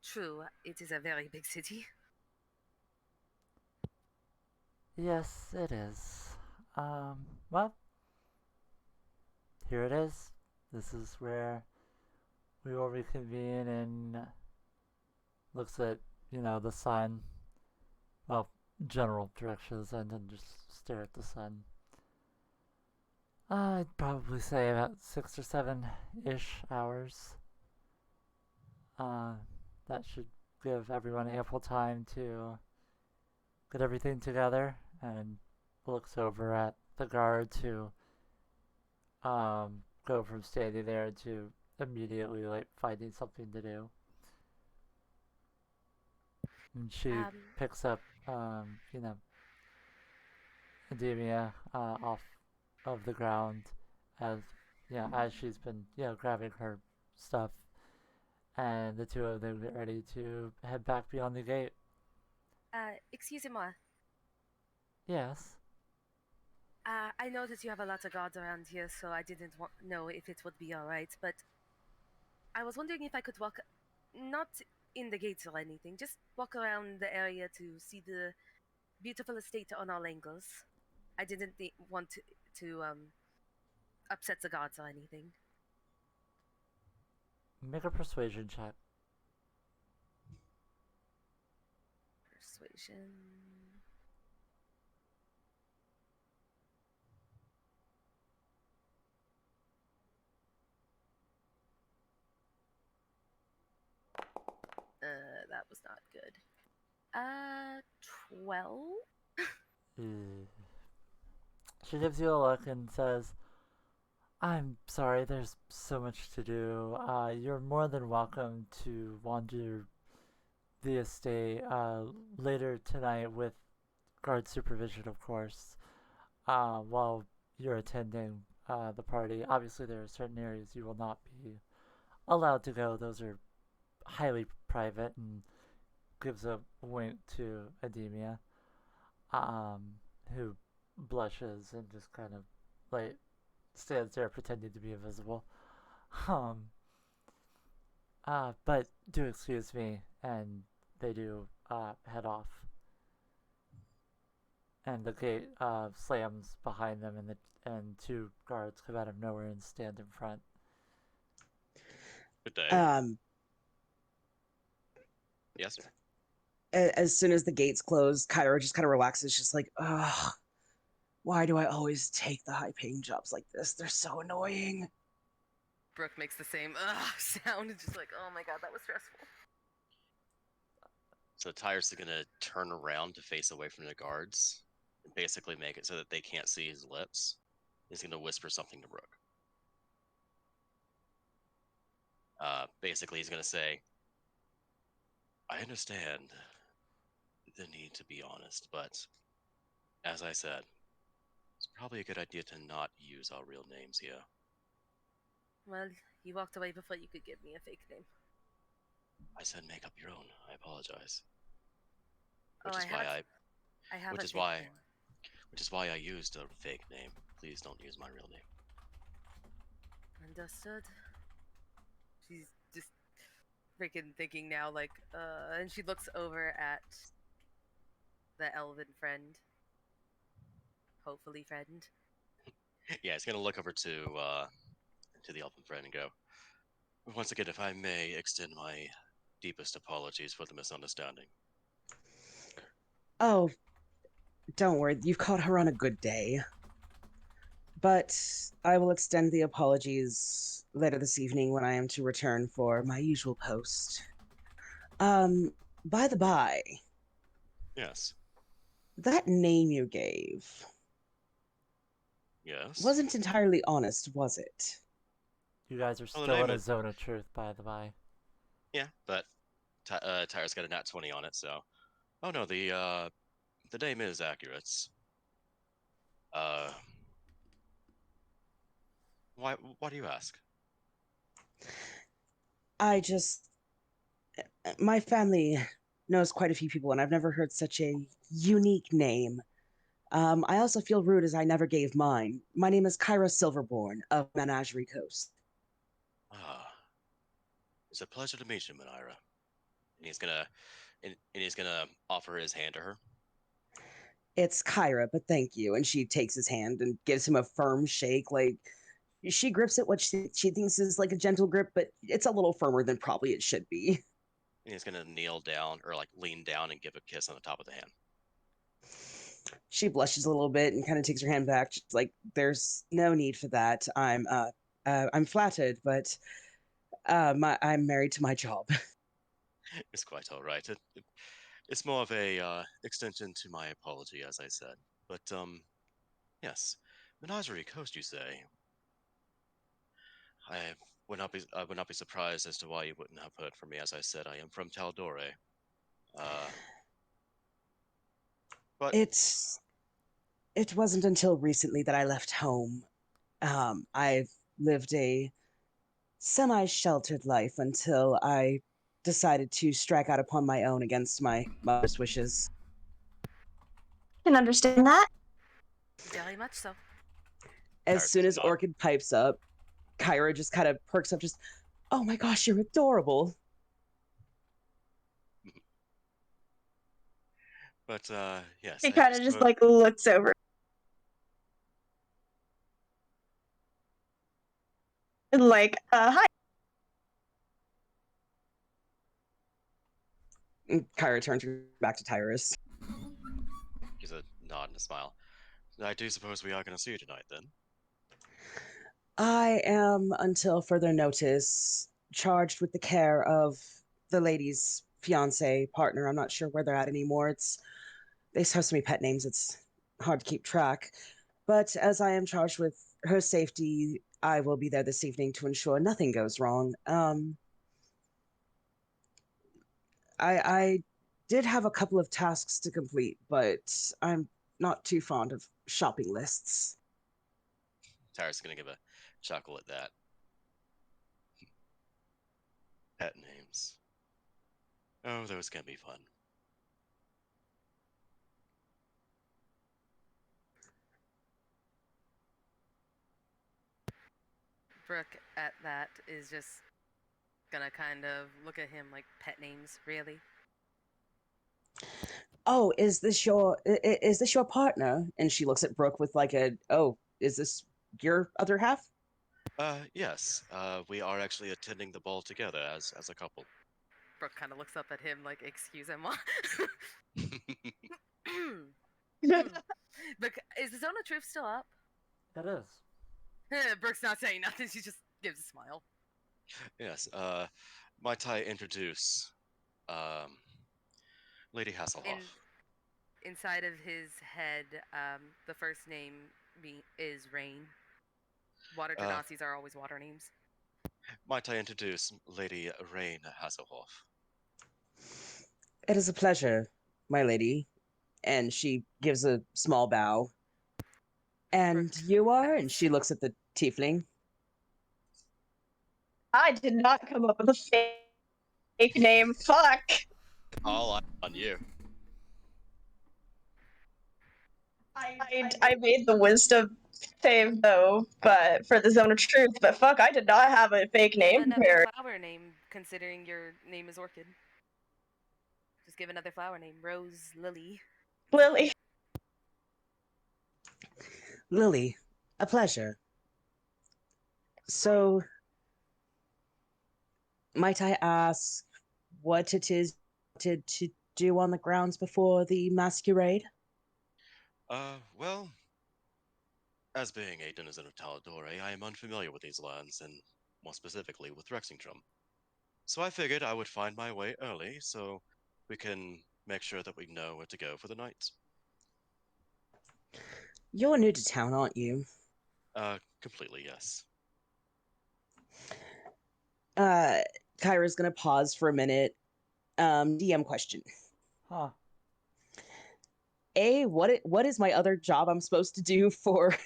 True, it is a very big city. Yes, it is. Well, here it is. This is where we will reconvene, and looks at, the sun. Well, general direction of the sun, and just stare at the sun. I'd probably say about 6 or 7-ish hours. That should give everyone ample time to get everything together, and looks over at the guards who go from standing there to immediately finding something to do. And she picks up Ademia off of the ground as she's been grabbing her stuff, and the two of them get ready to head back beyond the gate. Excusez-moi. Yes. I know that you have a lot of guards around here, so I didn't know if it would be alright, but I was wondering if I could walk, not in the gates or anything, just walk around the area to see the beautiful estate on all angles. I didn't want to upset the gods or anything. Make a persuasion check. Persuasion. That was not good. 12? She gives you a look and says, "I'm sorry, there's so much to do. You're more than welcome to wander the estate later tonight with guard supervision, of course, while you're attending the party. Obviously, there are certain areas you will not be allowed to go. Those are highly private," and gives a wink to Ademia, who blushes and just kind of stands there pretending to be invisible. Um, but do excuse me, and they do head off. And the gate slams behind them, and two guards come out of nowhere and stand in front. Good day. Yes. As soon as the gates close, Kyra just kind of relaxes, just like, ugh, why do I always take the high-paying jobs like this? They're so annoying. Brooke makes the same sound. It's just like, oh my god, that was stressful. So Tyrus is gonna turn around to face away from the guards and basically make it so that they can't see his lips. He's gonna whisper something to Brooke. Basically, he's gonna say, I understand the need to be honest, but as I said, it's probably a good idea to not use our real names here. Well, you walked away before you could give me a fake name. I said make up your own. I apologize. Oh, Which is why I have which a is fake why name. which is why I used a fake name. Please don't use my real name. Understood. She's just freaking thinking now, like, and she looks over at the elven friend. Hopefully, friend. Yeah, he's gonna look over to the elven friend and go, once again, if I may extend my deepest apologies for the misunderstanding. Oh, don't worry, you've caught her on a good day. But I will extend the apologies later this evening when I am to return for my usual post. By the by, Yes. that name you gave Yes. wasn't entirely honest, was it? You guys are Oh, the still name in a is- zone of truth, by the by. Yeah, but Tyrus got a nat 20 on it, so. Oh no, the name is accurate. Uh, why do you ask? I just. My family knows quite a few people, and I've never heard such a unique name. I also feel rude as I never gave mine. My name is Kyra Silverborn of Menagerie Coast. Ah, it's a pleasure to meet you, Manira. And he's gonna offer his hand to her. It's Kyra, but thank you. And she takes his hand and gives him a firm shake. Like, she grips it what she thinks is like a gentle grip, but it's a little firmer than probably it should be. And he's gonna kneel down or like lean down and give a kiss on the top of the hand. She blushes a little bit and kind of takes her hand back. She's like, "There's no need for that. I'm flattered, but I'm married to my job." It's quite all right. It's more of a extension to my apology, as I said. But yes, Menagerie Coast, you say? I I would not be surprised as to why you wouldn't have heard from me. As I said, I am from Taldore. Uh, but It wasn't until recently that I left home. I've lived a semi-sheltered life until I decided to strike out upon my own against my mother's wishes. Can understand that. Very much so. As Tyrus soon does as not. Orchid pipes up, Kyra just kind of perks up, just, "Oh my gosh, you're adorable." But yes, He I kind do of just suppose. like looks over. And like, hi. And Kyra turns back to Tyrus. Gives a nod and a smile. I do suppose we are going to see you tonight, then. I am, until further notice, charged with the care of the lady's fiance partner. I'm not sure where they're at anymore. They have so many pet names, it's hard to keep track. But as I am charged with her safety, I will be there this evening to ensure nothing goes wrong. I did have a couple of tasks to complete, but I'm not too fond of shopping lists. Tyrus is going to give a chuckle at that. Pet names. Oh, those can be fun. Brooke at that is just gonna kind of look at him like pet names, really. Oh, is this your partner? And she looks at Brooke with like a, oh, is this your other half? Yes. We are actually attending the ball together as a couple. Brooke kind of looks up at him like, excuse me. But is the Zone of Truth still up? It is. Brooke's not saying nothing. She just gives a smile. Yes. Might I introduce, um, Lady Hasselhoff? Inside of his head, the first name is Rain. Water Uh, Genasis are always water names. might I introduce Lady Rain Hasselhoff? It is a pleasure, my lady. And she gives a small bow. And Brooke you are? And bows. she looks at the tiefling. I did not come up with a fake name. Fuck. All on you. I made the wisdom save though, but for the Zone of Truth. But fuck, I did not have a fake Give name another prepared. flower name, considering your name is Orchid. Just give another flower name. Rose, Lily. Lily. Lily, a pleasure. So, might I ask what it is to do on the grounds before the masquerade? Well, as being a denizen of Taladore, I am unfamiliar with these lands, and more specifically with Rexingtrum. So I figured I would find my way early so we can make sure that we know where to go for the night. You're new to town, aren't you? Completely, yes. Kyra's gonna pause for a minute. DM question. Huh. A, what is my other job I'm supposed to do for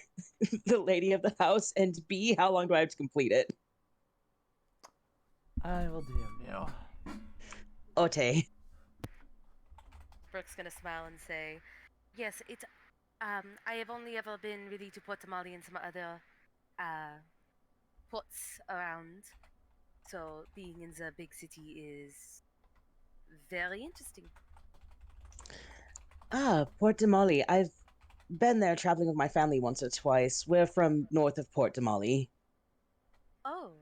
the lady of the house? And B, how long do I have to complete it? I will DM you. Ote. Brooke's gonna smile and say, "Yes, it's. I have only ever been really to Port Tamale and some other, ports around. So being in the big city is very interesting." Ah, Port Damali. I've been there traveling with my family once or twice. We're from north of Port Damali. Oh,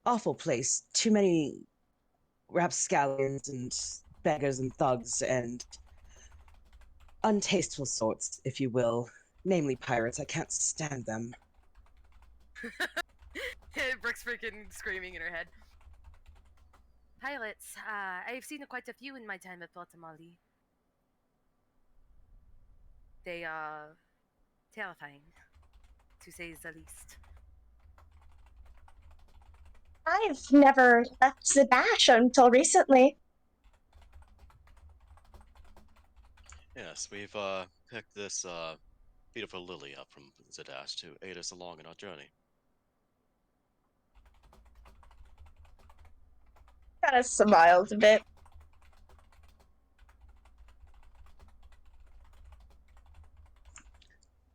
Awful place. Too many rapscallions and beggars and thugs and untasteful sorts, if you will. Namely pirates. I can't stand them. Brooke's freaking screaming in her head. Pilots, I've seen quite a few in my time at Port Tamale. They are terrifying, to say the least. I've never left Zadash until recently. Yes, we've picked this beautiful lily up from Zadash to aid us along in our journey. Kind of smiled a bit.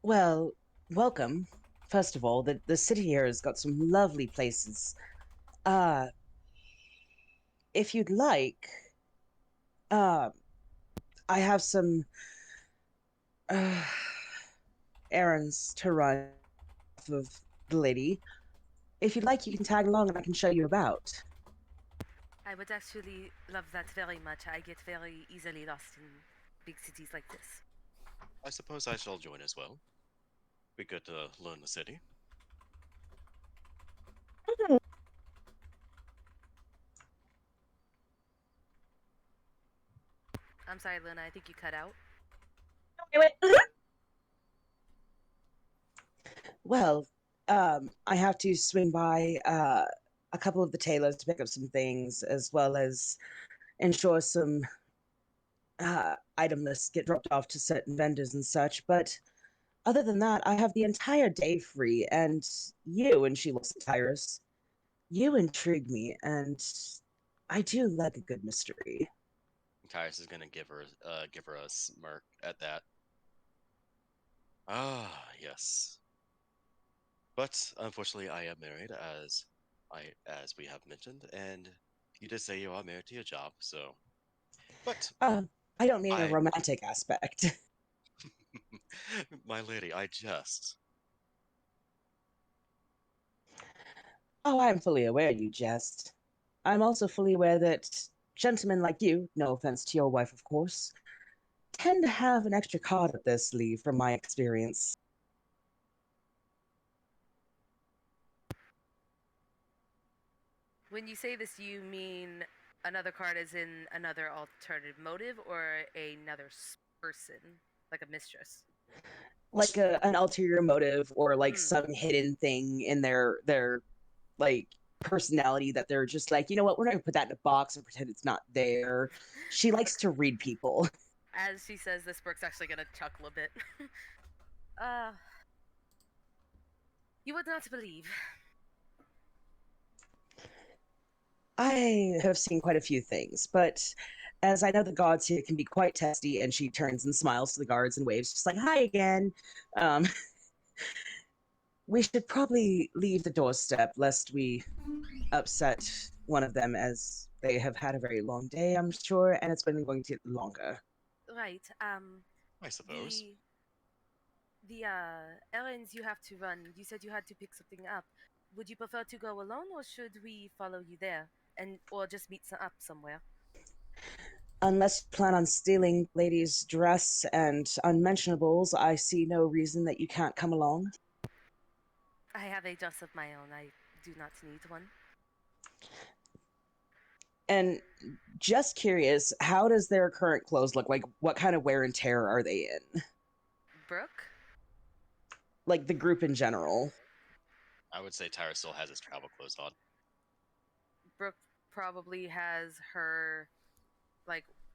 Well, welcome. First of all, the city here has got some lovely places. If you'd like, uh, I have some errands to run off of the lady. If you'd like, you can tag along and I can show you about. I would actually love that very much. I get very easily lost in big cities like this. I suppose I shall join as well. Be good to learn the city. I'm sorry, Luna, I think you cut out. Well, I have to swing by a couple of the tailors to pick up some things, as well as ensure some item lists get dropped off to certain vendors and such. But other than that, I have the entire day free. And you, and she looks at Tyrus, you intrigue me, and I do like a good mystery. Caius is gonna give her a smirk at that. Ah, yes. But unfortunately, I am married, as we have mentioned, and you did say you are married to your job. So, but I don't mean a I, romantic aspect. my lady, I jest. Oh, I'm fully aware you jest. I'm also fully aware that gentlemen like you, no offense to your wife, of course, tend to have an extra card up their sleeve from my experience. When you say this, you mean another card as in another alternative motive or another person, like a mistress? Like an ulterior motive or like Mm. some hidden thing in their like personality that they're just like, you know what, we're not gonna put that in a box and pretend it's not there. She likes to read people. As she says this, Brooke's actually gonna chuckle a bit. uh, you would not believe. I have seen quite a few things, but as I know the gods here can be quite testy, and she turns and smiles to the guards and waves, just like, hi again. Um, we should probably leave the doorstep lest we upset one of them, as they have had a very long day, I'm sure, and it's been going to get longer. Right. I suppose. The errands you have to run. You said you had to pick something up. Would you prefer to go alone, or should we follow you there, or just meet up somewhere? Unless you plan on stealing lady's dress and unmentionables, I see no reason that you can't come along. I have a dress of my own. I do not need one. And just curious, how does their current clothes look like? What kind of wear and tear are they in? Brooke? Like the group in general. I would say Tyra still has his travel clothes on. Brooke probably has her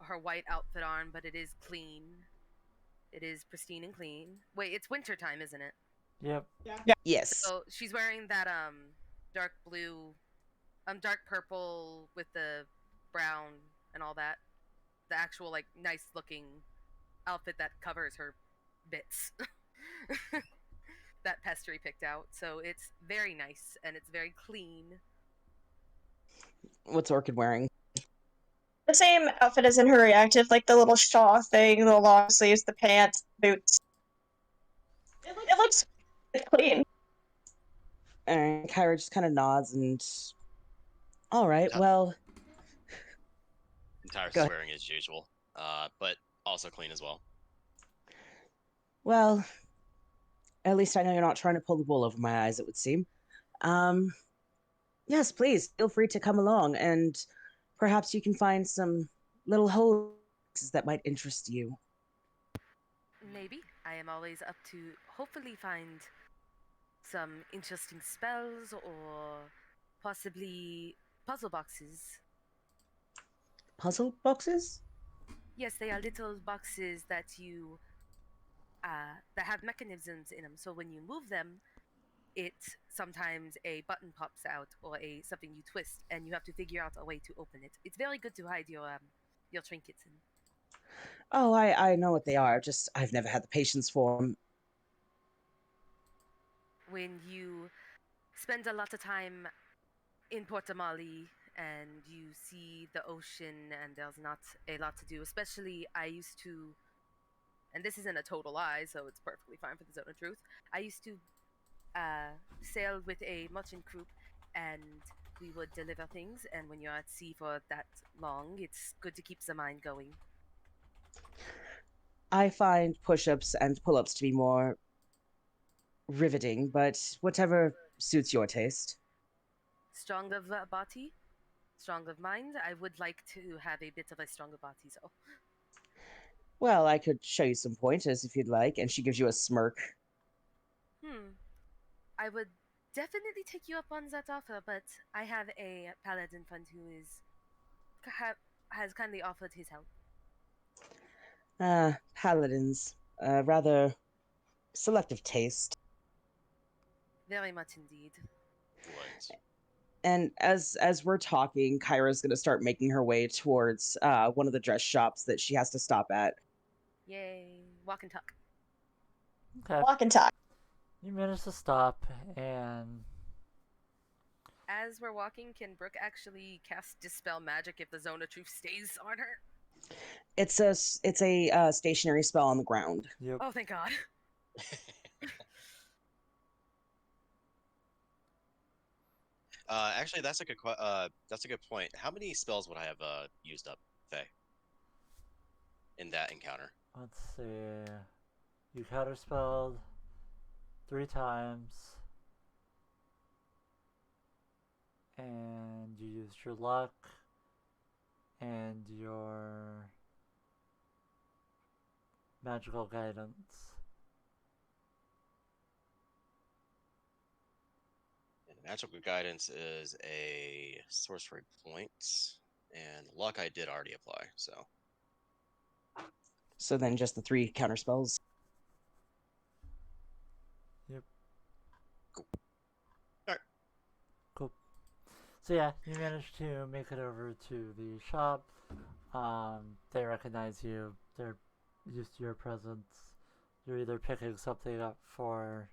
her white outfit on, but it is clean. It is pristine and clean. Wait, it's winter time, isn't it? Yep. Yes. So she's wearing that dark blue, dark purple with the brown and all that. The actual like nice looking outfit that covers her bits. That Pestry picked out. So it's very nice and it's very clean. What's Orchid wearing? The same outfit as in her reactive, like the little shawl thing, the long sleeves, the pants, boots. It looks clean. And Kyra just kind of nods and, all right, Ty- well, Tyra's Go is ahead. wearing as usual, but also clean as well. well, at least I know you're not trying to pull the wool over my eyes, it would seem. Um, yes, please feel free to come along, and perhaps you can find some little holes that might interest you. Maybe. I am always up to hopefully find some interesting spells or possibly puzzle boxes. Puzzle boxes? Yes, they are little boxes that that have mechanisms in them. So when you move them, it sometimes a button pops out or a something you twist, and you have to figure out a way to open it. It's very good to hide your trinkets in. Oh, I know what they are, just I've never had the patience for them. When you spend a lot of time in Portamali and you see the ocean and there's not a lot to do, especially I used to, and this isn't a total lie, so it's perfectly fine for the zone of truth. I used to sail with a merchant group and we would deliver things, and when you're at sea for that long, it's good to keep the mind going. I find push-ups and pull-ups to be more riveting, but whatever suits your taste. Strong of body, strong of mind. I would like to have a bit of a stronger body, so. Well, I could show you some pointers if you'd like, and she gives you a smirk. I would definitely take you up on that offer, but I have a paladin friend who has kindly offered his help. Paladins. Rather selective taste. Very much indeed. What? And as we're talking, Kyra's gonna start making her way towards one of the dress shops that she has to stop at. Yay. Walk and talk. Okay. Walk and talk. You manage to stop, and As we're walking, can Brooke actually cast Dispel Magic if the Zone of Truth stays on her? It's a stationary spell on the ground. yep. Oh, thank God. Actually, that's a that's a good point. How many spells would I have used up, Faye, in that encounter? Let's see. You counterspelled 3 times, and you used your luck and your magical guidance. And magical guidance is a sorcery point, and luck I did already apply. So So then just the 3 counter spells. Yep. cool. All right. Cool. So yeah, you managed to make it over to the shop. They recognize you. They're used to your presence. You're either picking something up for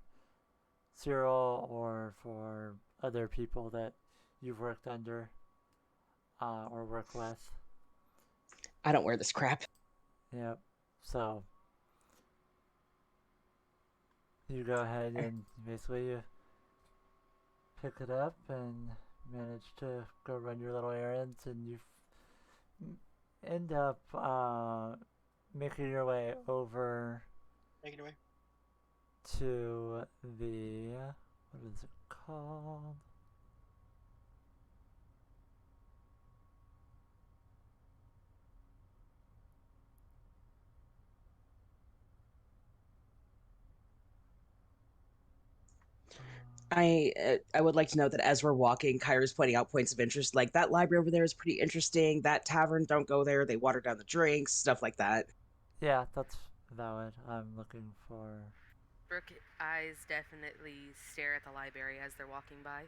Cyril or for other people that you've worked under or work with. I don't wear this crap. Yep. So you go ahead and basically you pick it up and manage to go run your little errands, and you end up making your way over Take it away. to the what is it called? I would like to note that as we're walking, Kyra's pointing out points of interest. Like, that library over there is pretty interesting. That tavern, don't go there. They water down the drinks, stuff like that. Yeah, that's valid. I'm looking for. Brooke eyes definitely stare at the library as they're walking by.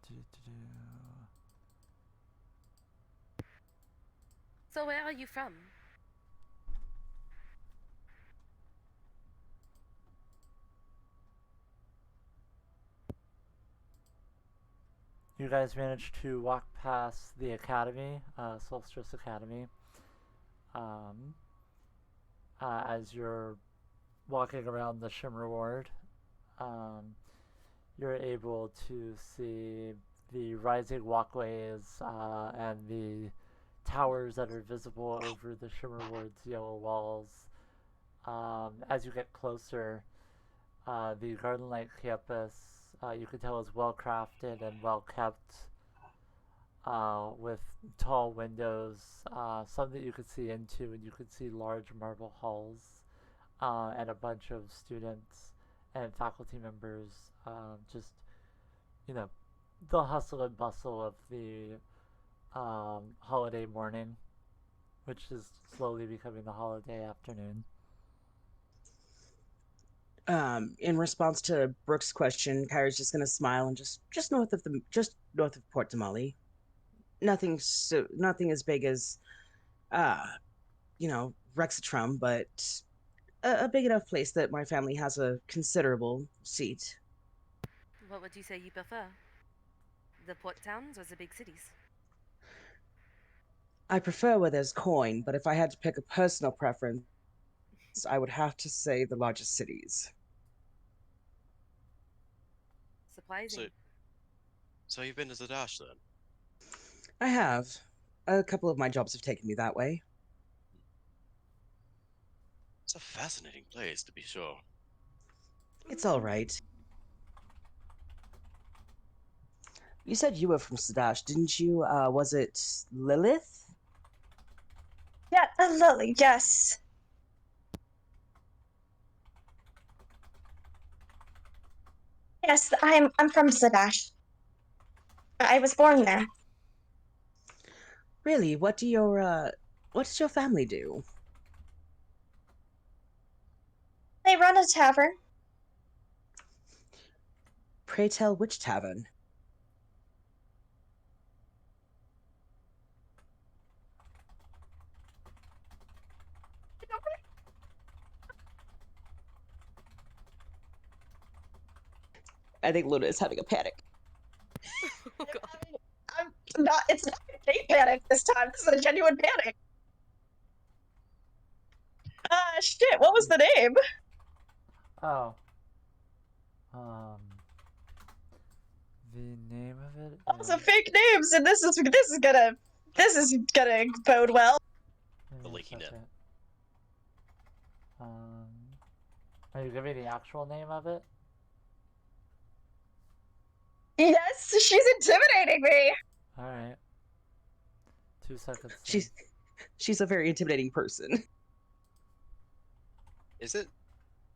Do. So where are you from? You guys managed to walk past the academy, Solstice Academy. Um, as you're walking around the Shimmer Ward, you're able to see the rising walkways and the towers that are visible over the Shimmer Ward's yellow walls. As you get closer, the Garden Light campus, you can tell, is well crafted and well kept, with tall windows, some that you could see into, and you could see large marble halls, and a bunch of students and faculty members, just, you know, the hustle and bustle of the holiday morning, which is slowly becoming the holiday afternoon. In response to Brooke's question, Kyra's just gonna smile and just north of Port Damali. Nothing as big as uh Rexitrum, but a big enough place that my family has a considerable seat. What would you say you prefer? The port towns or the big cities? I prefer where there's coin, but if I had to pick a personal preference, I would have to say the largest cities. Surprising. So you've been to Zadash then? I have. A couple of my jobs have taken me that way. It's a fascinating place, to be sure. It's all right. You said you were from Sadash, didn't you? Was it Lilith? Yeah, Lily, yes. Yes, I'm from Zadash. I was born there. Really? What does your family do? They run a tavern. Pray tell, which tavern? I think Luna is having a panic. Oh, God. I'm not. It's not a fake panic this time. This is a genuine panic. Shit. What was the name? Oh. The name of it Also, is... fake names, and this is gonna bode well. Give The me a leaky nip. second. Are you giving the actual name of it? Yes, she's intimidating me. Alright. 2 seconds. She's a very intimidating person. Is it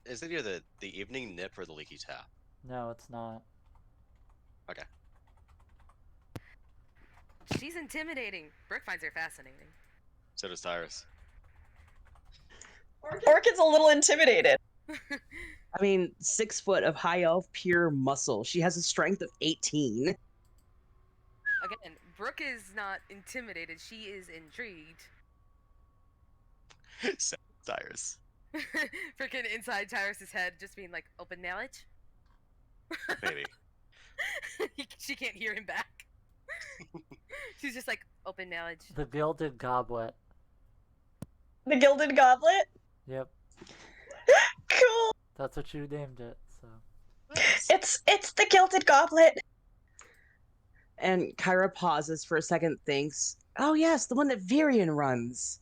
either the evening nip or the leaky tap? No, it's not. Okay. She's intimidating. Brooke finds her fascinating. So does Tyrus. Orchid's a little intimidated. I mean, 6 foot of high elf pure muscle. She has a strength of 18. Again, Brooke is not intimidated. She is intrigued. So Tyrus. Freaking inside Tyrus's head, just being like, open knowledge? Maybe. She can't hear him back. She's just like, open knowledge. The Gilded Goblet. The Gilded Goblet? Yep. Cool. That's what you named it, so... It's the Gilded Goblet. And Kyra pauses for a second, thinks, oh yes, the one that Virion runs.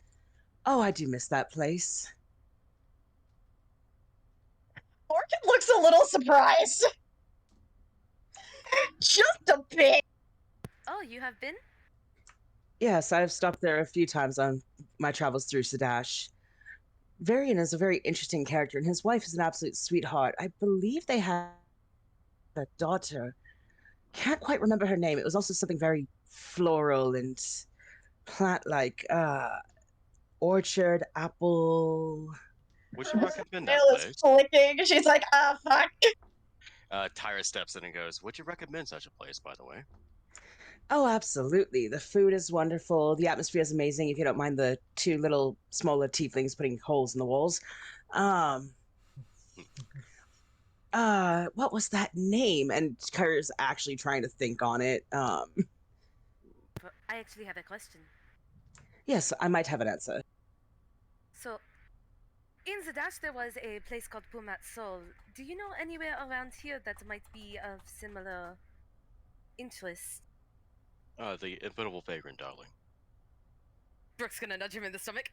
Oh, I do miss that place. Orchid looks a little surprised. Just a bit. Oh, you have been? Yes, I've stopped there a few times on my travels through Sadash. Varian is a very interesting character, and his wife is an absolute sweetheart. I believe they had a daughter. Can't quite remember her name. It was also something very floral and plant-like. Orchard, apple... Would you recommend that Nail is place? flicking. She's like, ah, fuck. Tyrus steps in and goes, would you recommend such a place, by the way? Oh, absolutely. The food is wonderful. The atmosphere is amazing, if you don't mind the 2 little smaller tieflings putting holes in the walls. What was that name? And Kyra's actually trying to think on it. But I actually have a question. Yes, I might have an answer. So, in Zadash there was a place called Pumat Sol. Do you know anywhere around here that might be of similar interest? The Infinable Vagrant, darling. Brooke's gonna nudge him in the stomach.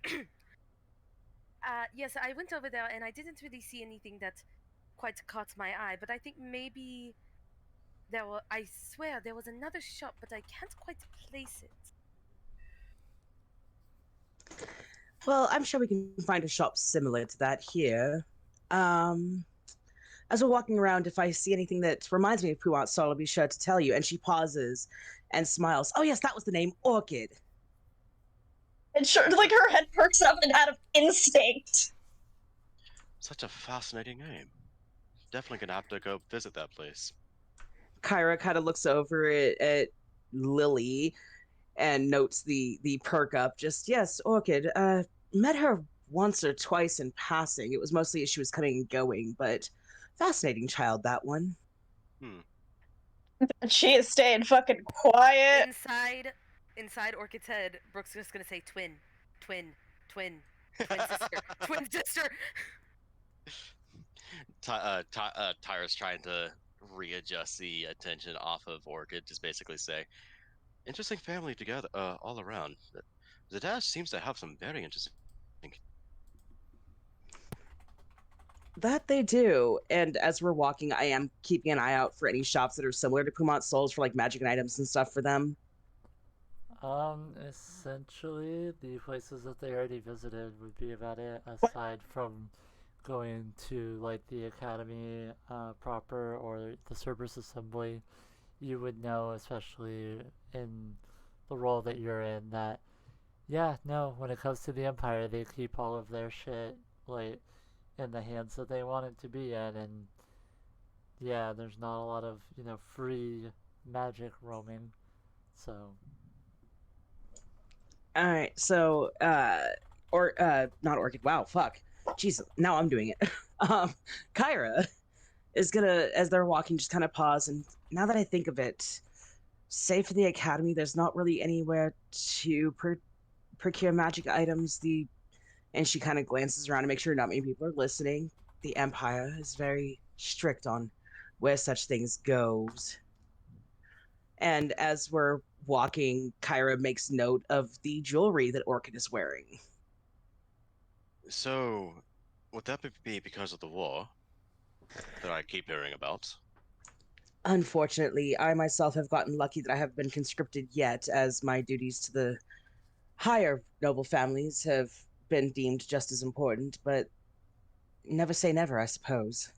Yes, I went over there and I didn't really see anything that quite caught my eye, but I think maybe I swear there was another shop, but I can't quite place it. Well, I'm sure we can find a shop similar to that here. As we're walking around, if I see anything that reminds me of Puat Sol, I'll be sure to tell you. And she pauses and smiles. Oh yes, that was the name, Orchid. And sure, like her head perks up and out of instinct. Such a fascinating name. Definitely gonna have to go visit that place. Kyra kind of looks over at Lily and notes the perk up. Just, yes, Orchid. Met her once or twice in passing. It was mostly as she was coming and going, but fascinating child, that one. She is staying fucking quiet. Inside Orchid's head, Brooke's just gonna say twin sister, twin sister. Tyrus trying to readjust the attention off of Orchid, just basically say, interesting family together, all around. Zadash seems to have some very interesting... That they do. And as we're walking, I am keeping an eye out for any shops that are similar to Pumat Souls for like magic and items and stuff for them. Essentially, the places that they already visited would be about it, aside from going to, like, the academy proper or the Cerberus Assembly. You would know, especially in the role that you're in, that, yeah, no, when it comes to the Empire, they keep all of their shit, like, in the hands that they want it to be in, and, yeah, there's not a lot of, free magic roaming, so... Alright, so, not Orchid, wow, fuck. Jeez, now I'm doing it. Kyra, is gonna, as they're walking, just kind of pause. And now that I think of it, save for the academy, there's not really anywhere to procure magic items. And she kind of glances around to make sure not many people are listening. The Empire is very strict on where such things goes. And as we're walking, Kyra makes note of the jewelry that Orchid is wearing. So, would that be because of the war that I keep hearing about? Unfortunately, I myself have gotten lucky that I haven't been conscripted yet, as my duties to the higher noble families have been deemed just as important, but never say never, I suppose.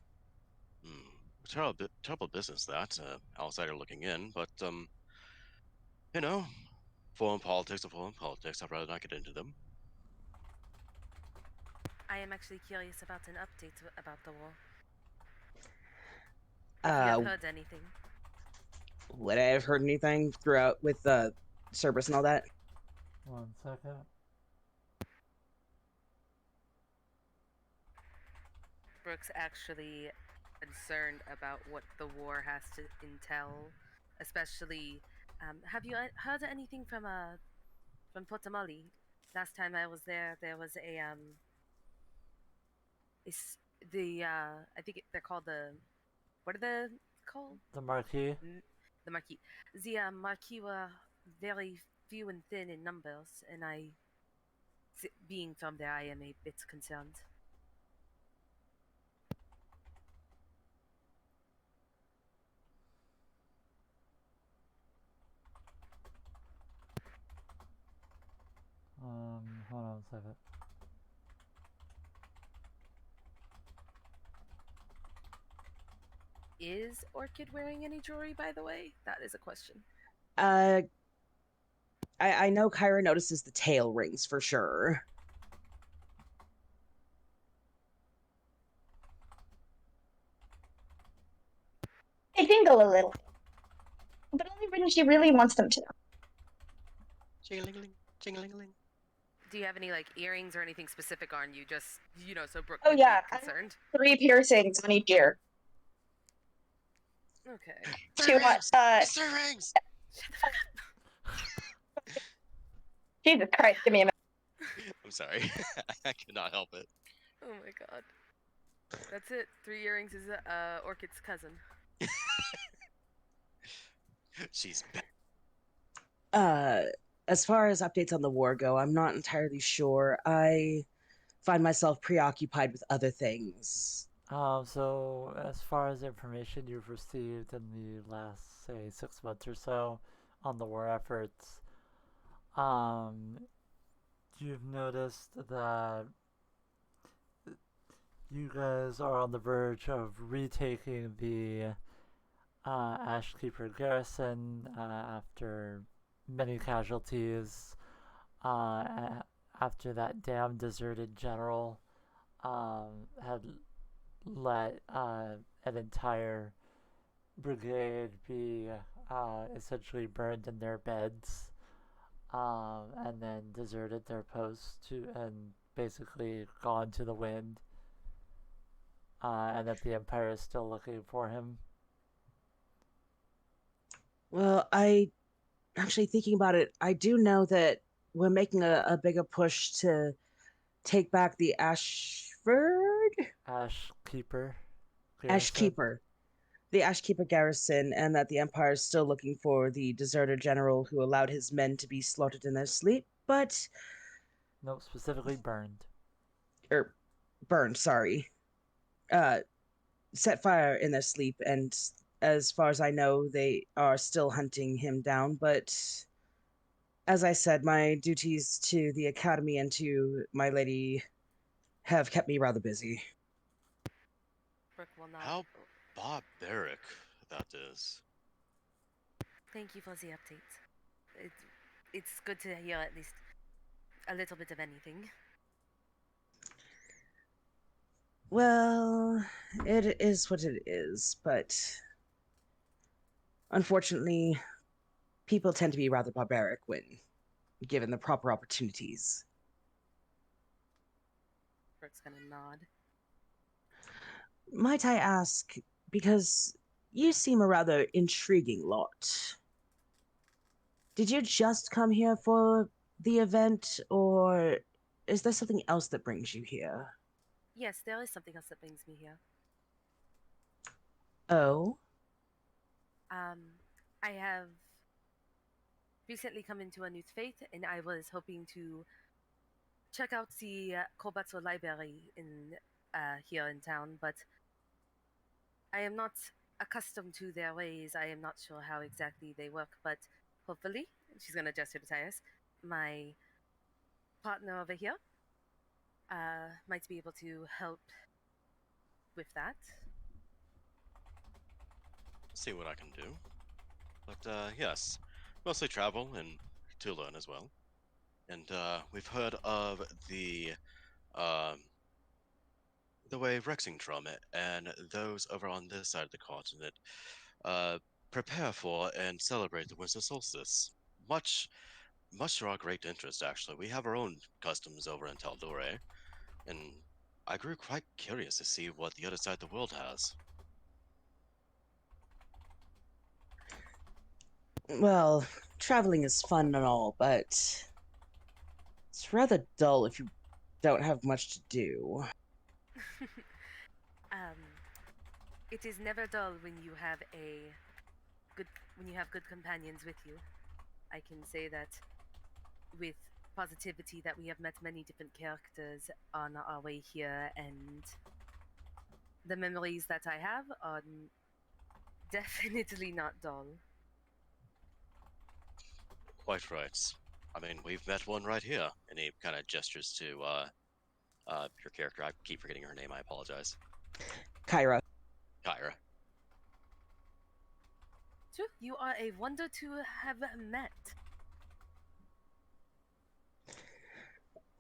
Terrible business that, outsider looking in, but, you know, foreign politics are foreign politics. I'd rather not get into them. I am actually curious about an update about the war. If you have heard anything. Would I have heard anything throughout with Cerberus and all that? 1 second. Brooke's actually concerned about what the war has to entail, especially. Have you heard anything from Potamali? Last time I was there, there was I think they're called the, what are they called? The Marquis. The Marquis. The Marquis were very few and thin in numbers, and being from there, I am a bit concerned. Hold on a second. Is Orchid wearing any jewelry, by the way? That is a question. I know Kyra notices the tail rings for sure. They dingle a little, but only when she really wants them to. Jingling, jingling. Do you have any like earrings or anything specific on you? Just so Brooke Oh would yeah, be concerned. 3 piercings on each ear. Okay. Too much. It's 3 rings. Jesus Christ, give me a minute. I'm sorry. I cannot help it. Oh my god. That's it. 3 earrings is Orchid's cousin. She's As far as updates on the war go, I'm not entirely sure. I find myself preoccupied with other things. So as far as information you've received in the last, say, 6 months or so on the war efforts, you've noticed that you guys are on the verge of retaking the Ashkeeper garrison after many casualties. After that damn deserted general had let an entire brigade be essentially burned in their beds, and then deserted their post and basically gone to the wind, and that the Empire is still looking for him. Well, actually thinking about it, I do know that we're making a bigger push to take back the Ashkeeper. The Ashkeeper garrison, and that the Empire is still looking for the deserter general who allowed his men to be slaughtered in their sleep, but... No, specifically burned. Burned, sorry. Set fire in their sleep, and as far as I know, they are still hunting him down, but... As I said, my duties to the Academy and to my lady have kept me rather busy. Brooke will not. How barbaric that is. Thank you for the update. It's good to hear at least a little bit of anything. Well, it is what it is, but unfortunately, people tend to be rather barbaric when given the proper opportunities. Brooke's gonna nod. Might I ask, because you seem a rather intriguing lot. Did you just come here for the event, or is there something else that brings you here? Yes, there is something else that brings me here. Oh? I have recently come into a new faith, and I was hoping to check out the Kobatsu library in here in town, but I am not accustomed to their ways. I am not sure how exactly they work, but hopefully, she's gonna gesture to Tyrus, my partner over here might be able to help with that. See what I can do. But yes, mostly travel and to learn as well. And we've heard of um, the way Rexingtrum and those over on this side of the continent uh, prepare for and celebrate the winter solstice. Much to our great interest, actually. We have our own customs over in Taldore, and I grew quite curious to see what the other side of the world has. Well, traveling is fun and all, but it's rather dull if you don't have much to do. um, it is never dull when you have good companions with you. I can say that with positivity that we have met many different characters on our way here, and the memories that I have are definitely not dull. Quite right. I mean, we've met one right here. And he kind of gestures to your character. I keep forgetting her name. I apologize. Kyra. Kyra. So you are a wonder to have met.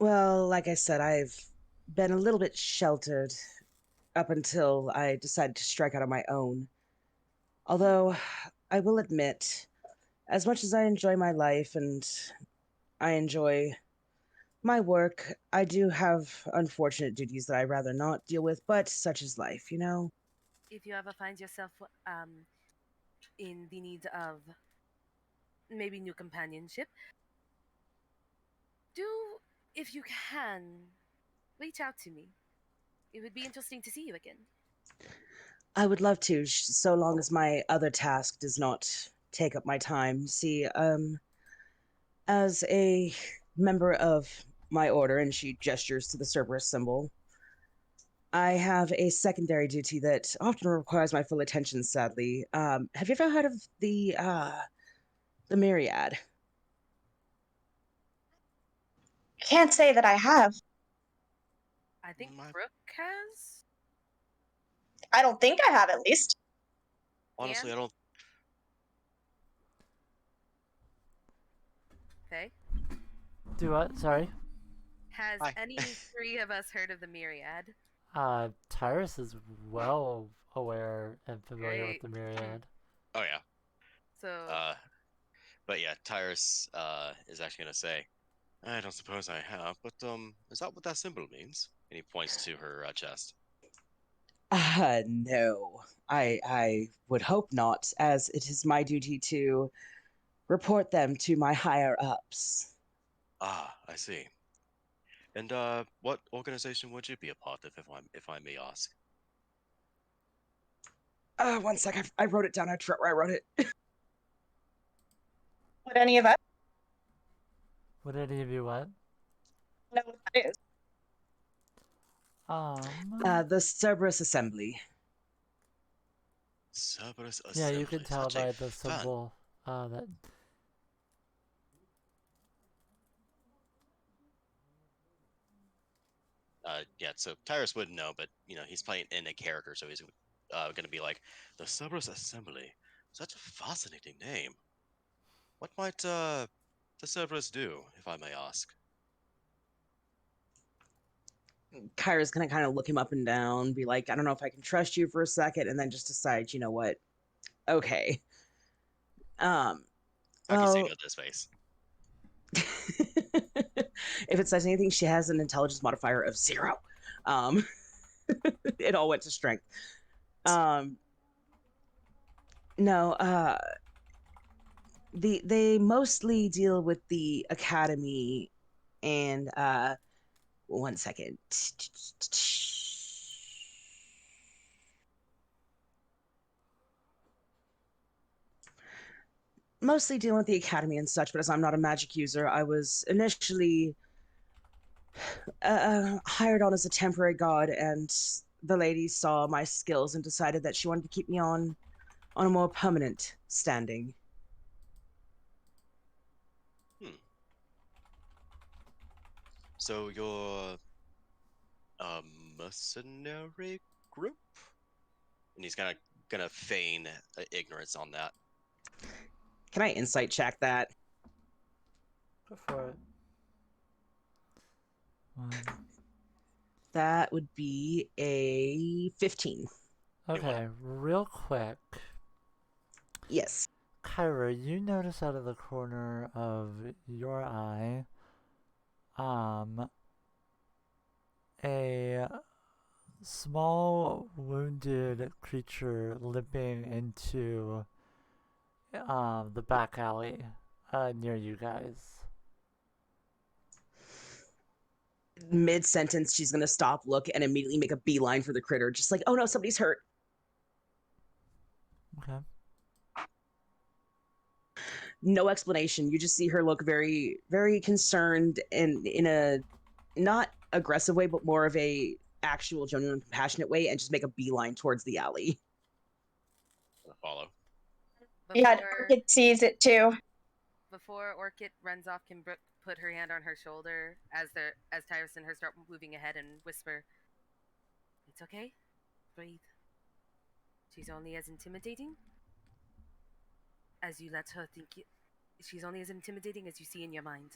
Well, like I said, I've been a little bit sheltered up until I decided to strike out on my own. Although, I will admit, as much as I enjoy my life and I enjoy my work, I do have unfortunate duties that I'd rather not deal with, but such is life, you know? If you ever find yourself in the need of maybe new companionship, do, if you can, reach out to me. It would be interesting to see you again. I would love to, so long as my other task does not take up my time. See, as a member of my order, and she gestures to the Cerberus symbol, I have a secondary duty that often requires my full attention, sadly. Have you ever heard of the Myriad? Can't say that I have. I think My- Brooke has. I don't think I have, at least. Honestly, And I don't. Faye, Do what? Sorry. has Hi. any three of us heard of the Myriad? Tyrus is well aware and familiar with Great. the Myriad. Oh yeah. So But yeah, Tyrus is actually gonna say, I don't suppose I have, but is that what that symbol means? And he points to her chest. No. I would hope not, as it is my duty to report them to my higher ups. Ah, I see. And what organization would you be a part of, if I may ask? One sec, I wrote it down. I forgot where I wrote it. Would any of us Would any of you what? know what that is? The Cerberus Assembly. Cerberus Yeah, Assembly. you can tell Such a by the fun. symbol that. Yeah, so Tyrus wouldn't know, but he's playing in a character, so he's gonna be like the Cerberus Assembly. Such a fascinating name. What might the Cerberus do, if I may ask? Kyra's gonna kind of look him up and down, be like, I don't know if I can trust you for a second, and then just decide, you know what? Okay. How can you say Well, no to this face? if it says anything, she has an intelligence modifier of 0. Um, it all went to strength. No, they mostly deal with the academy and 1 second. Mostly dealing with the academy and such, but as I'm not a magic user, I was initially hired on as a temporary god, and the lady saw my skills and decided that she wanted to keep me on a more permanent standing. So you're a mercenary group? And he's gonna feign ignorance on that. Can I insight check that? Go for it. That would be a 15. Okay, real quick. Yes. Kyra, you notice out of the corner of your eye, a small wounded creature limping into the back alley near you guys. Mid sentence, she's gonna stop, look, and immediately make a beeline for the critter, just like, oh no, somebody's hurt. Okay. No explanation. You just see her look very, very concerned and in a not aggressive way, but more of a actual, genuine, compassionate way, and just make a beeline towards the alley. Follow. Yeah, Orchid sees it too. Before Orchid runs off, can Brooke put her hand on her shoulder as Tyrus and her start moving ahead and whisper, "It's okay. Breathe. She's only as intimidating as you let her think you. She's only as intimidating as you see in your mind.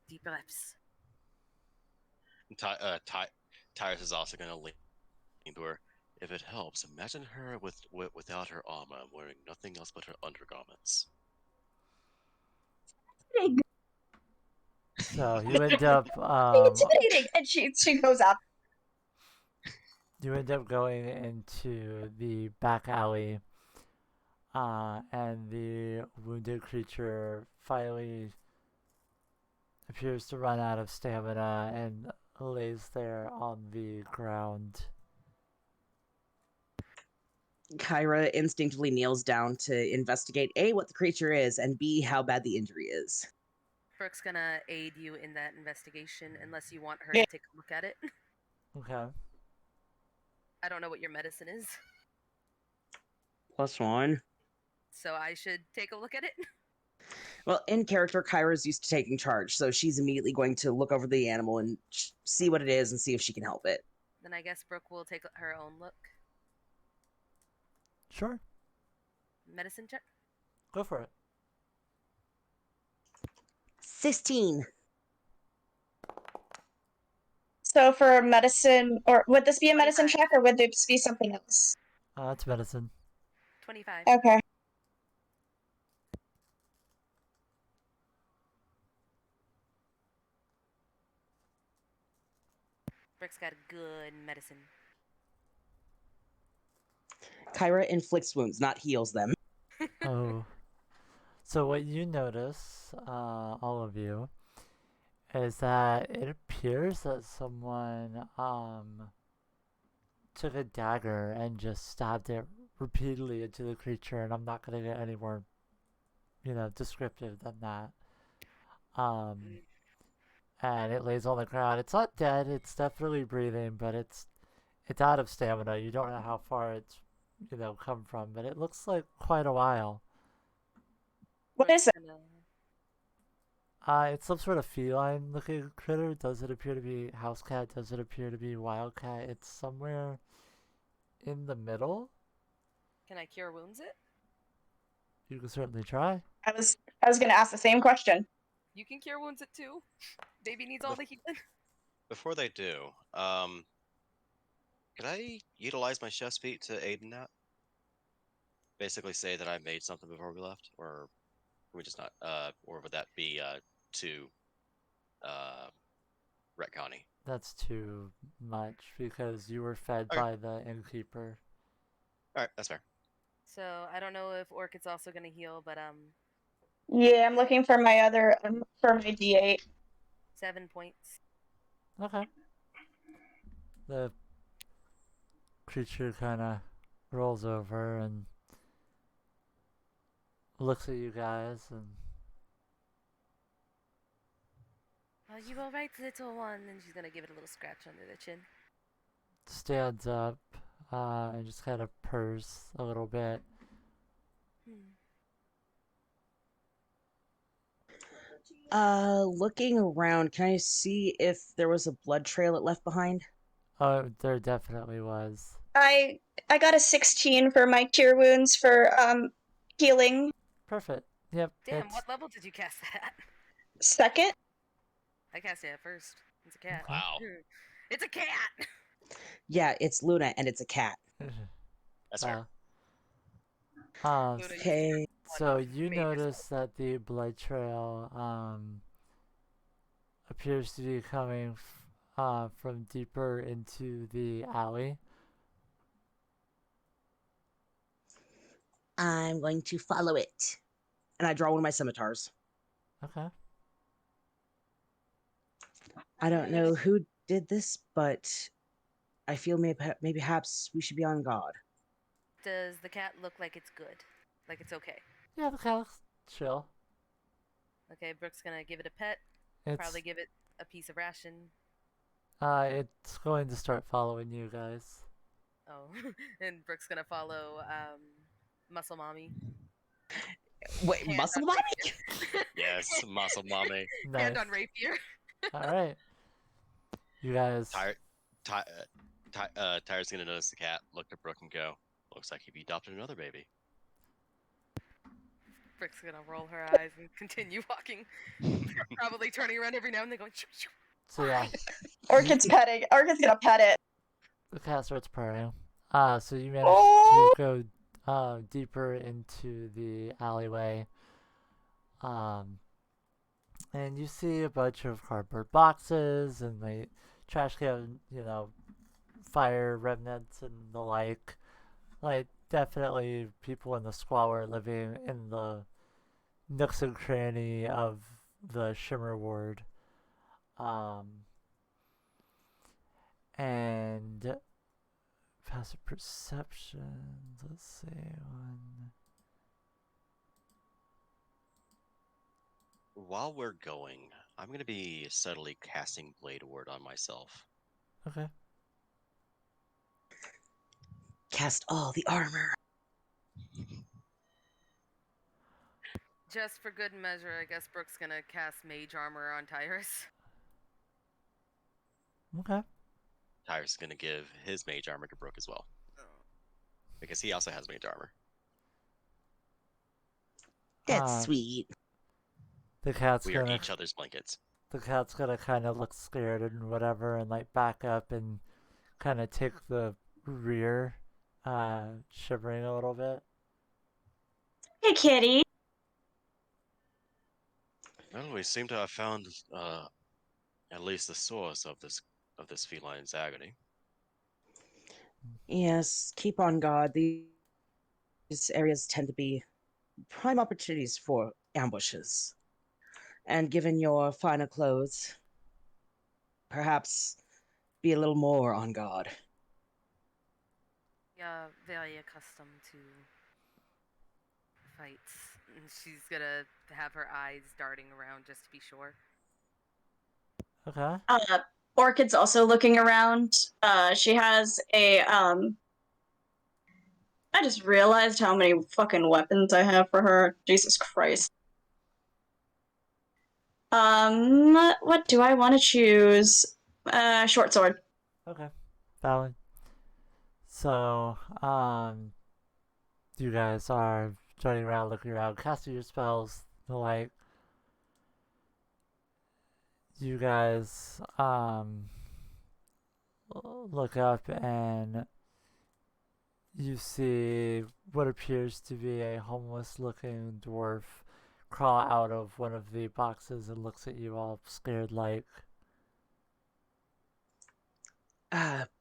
Deep breaths." Tyrus is also gonna lean to her. If it helps, imagine her without her armor, wearing nothing else but her undergarments. So you end up Intimidating, and she goes up. you end up going into the back alley, and the wounded creature finally appears to run out of stamina and lays there on the ground. Kyra instinctively kneels down to investigate A, what the creature is, and B, how bad the injury is. Brooke's gonna aid you in that investigation unless you want her to take a look at it. Okay. I don't know what your medicine is, +1. so I should take a look at it. Well, in character, Kyra's used to taking charge, so she's immediately going to look over the animal and see what it is and see if she can help it. Then I guess Brooke will take her own look. Sure. Medicine check. Go for it. 16. So for medicine, or would this be a medicine 25. check, or would this be something else? It's medicine. 25. Okay. Brooke's got good medicine. Kyra inflicts wounds, not heals them. Oh. So what you notice, all of you, is that it appears that someone took a dagger and just stabbed it repeatedly into the creature, and I'm not gonna get any more, descriptive than that. And it lays on the ground. It's not dead. It's definitely breathing, but it's out of stamina. You don't know how far it's come from, but it looks like quite a while. What is it? It's some sort of feline-looking critter. Does it appear to be house cat? Does it appear to be wild cat? It's somewhere in the middle. Can I cure wounds it? You can certainly try. I was gonna ask the same question. You can cure wounds it too. Baby needs all the healing. Before they do, could I utilize my chef's feat to aid in that? Basically say that I made something before we left, or we just not, or would that be too retconny? That's too much because you were fed Okay. by the innkeeper. All right, that's fair. So I don't know if Orchid's also gonna heal, but Yeah, I'm looking for my other for my D8. 7 points. Okay. The creature kind of rolls over and looks at you guys and Are you alright, little one? And she's gonna give it a little scratch under the chin. stands up and just kind of purrs a little bit. Looking around, can I see if there was a blood trail it left behind? Oh, there definitely was. I got a 16 for my cure wounds for healing. Perfect. Yep. Damn, it's what level did you cast that? Second. I cast it at first. It's a cat. Okay. Wow. It's a cat! Yeah, it's Luna and it's a cat. That's fair. Um, Luna, you Okay. so you made yourself. notice that the blood trail appears to be coming from deeper into the alley. I'm going to follow it. And I draw one of my scimitars. Okay. I don't know who did this, but I feel maybe perhaps we should be on guard. Does the cat look like it's good? Like it's okay? Yeah, the cat looks chill. Okay, Brooke's gonna give it a pet. It's Probably give it a piece of ration. it's going to start following you guys. Oh, and Brooke's gonna follow Muscle Mommy. Wait, Hand muscle on mommy? rapier. Yes, muscle mommy. Nice. Hand on rapier. All right. You guys. Tyre's gonna notice the cat, look at Brooke and go, looks like he adopted another baby. Brooke's gonna roll her eyes and continue walking. Probably turning around every now and then going shoo, shoo. So yeah, Orchid's petting. Orchid's gonna pet it. the cat starts purring. So you manage Oh. to go deeper into the alleyway. And you see a bunch of cardboard boxes and the trash can, fire remnants and the like. Like, definitely people in the squalor are living in the nooks and cranny of the Shimmer Ward. And passive perception. Let's see one. While we're going, I'm gonna be subtly casting Blade Ward on myself. Okay. Cast all the armor. Just for good measure, I guess Brooke's gonna cast Mage Armor on Tyrus. Okay. Tyre's gonna give his mage armor to Brooke as well, because he also has mage armor. That's sweet. The cat's We gonna are each other's blankets. the cat's gonna kind of look scared and whatever, and like back up and kind of take the rear, shivering a little bit. Hey, kitty. Well, we seem to have found at least the source of this feline's agony. Yes, keep on guard. These areas tend to be prime opportunities for ambushes. And given your finer clothes, perhaps be a little more on guard. Yeah, very accustomed to fights. And she's gonna have her eyes darting around just to be sure. Okay. Orchid's also looking around. She has a I just realized how many fucking weapons I have for her. Jesus Christ. What do I want to choose? Short sword. Okay. Valid. So, you guys are running around, looking around, casting your spells, the like. You guys, look up and you see what appears to be a homeless-looking dwarf crawl out of one of the boxes and looks at you all scared like.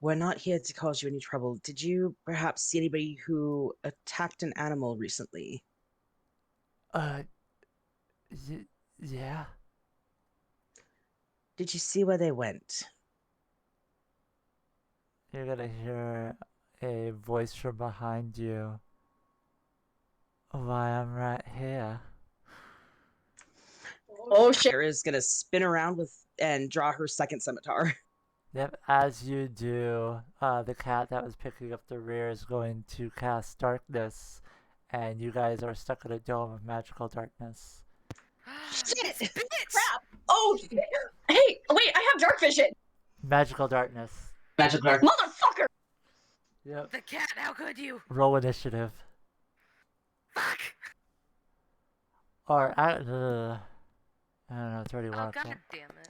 We're not here to cause you any trouble. Did you perhaps see anybody who attacked an animal recently? Uh, yeah. Did you see where they went? You're gonna hear a voice from behind you. Why, I'm right here. Oh shit. Sarah is gonna spin around and draw her second scimitar. Yep, as you do, the cat that was picking up the rear is going to cast darkness, and you guys are stuck in a dome of magical darkness. Shit! Bitch! Crap! Oh, shit. Hey, wait, I have dark vision! Magical darkness. Magical dark. Motherfucker! Yep. The cat, how could you? Roll initiative. Fuck! Or, I don't know, it's already 1 Oh, o'clock. god damn it.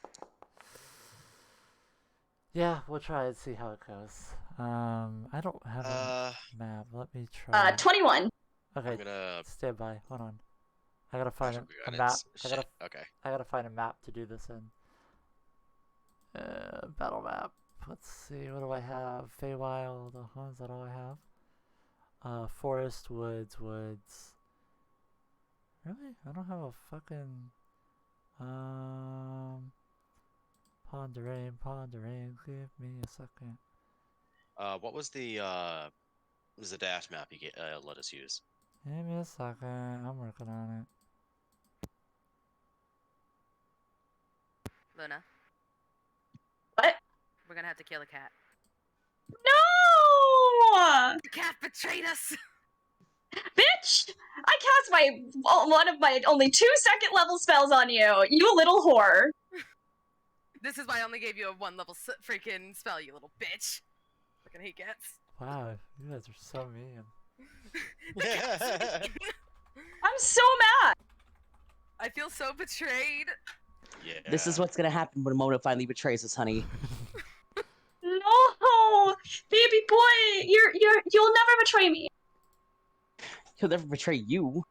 Yeah, we'll try and see how it goes. I don't have a map. Let me try. 21. Okay, I'm gonna. stand by. Hold on. I gotta find a God, map. shit. Okay. I gotta find a map to do this in. Battle map. Let's see. What do I have? Feywild. Is that all I have? Forest, woods. Really? I don't have a fucking. Pondering. Give me a second. What was the dash map you let us use? Give me a second. I'm working on it. Luna, What? we're gonna have to kill a cat. No! The cat betrayed us! Bitch! I cast one of my only 2 second level spells on you, you little whore. This is why I only gave you a 1 level freaking spell, you little bitch. Fucking hate cats. Wow, you guys are so mean. The cat's mean. I'm so mad! I feel so betrayed. Yeah. This is what's gonna happen when Mona finally betrays us, honey. No! Baby boy, you'll never betray me. He'll never betray you.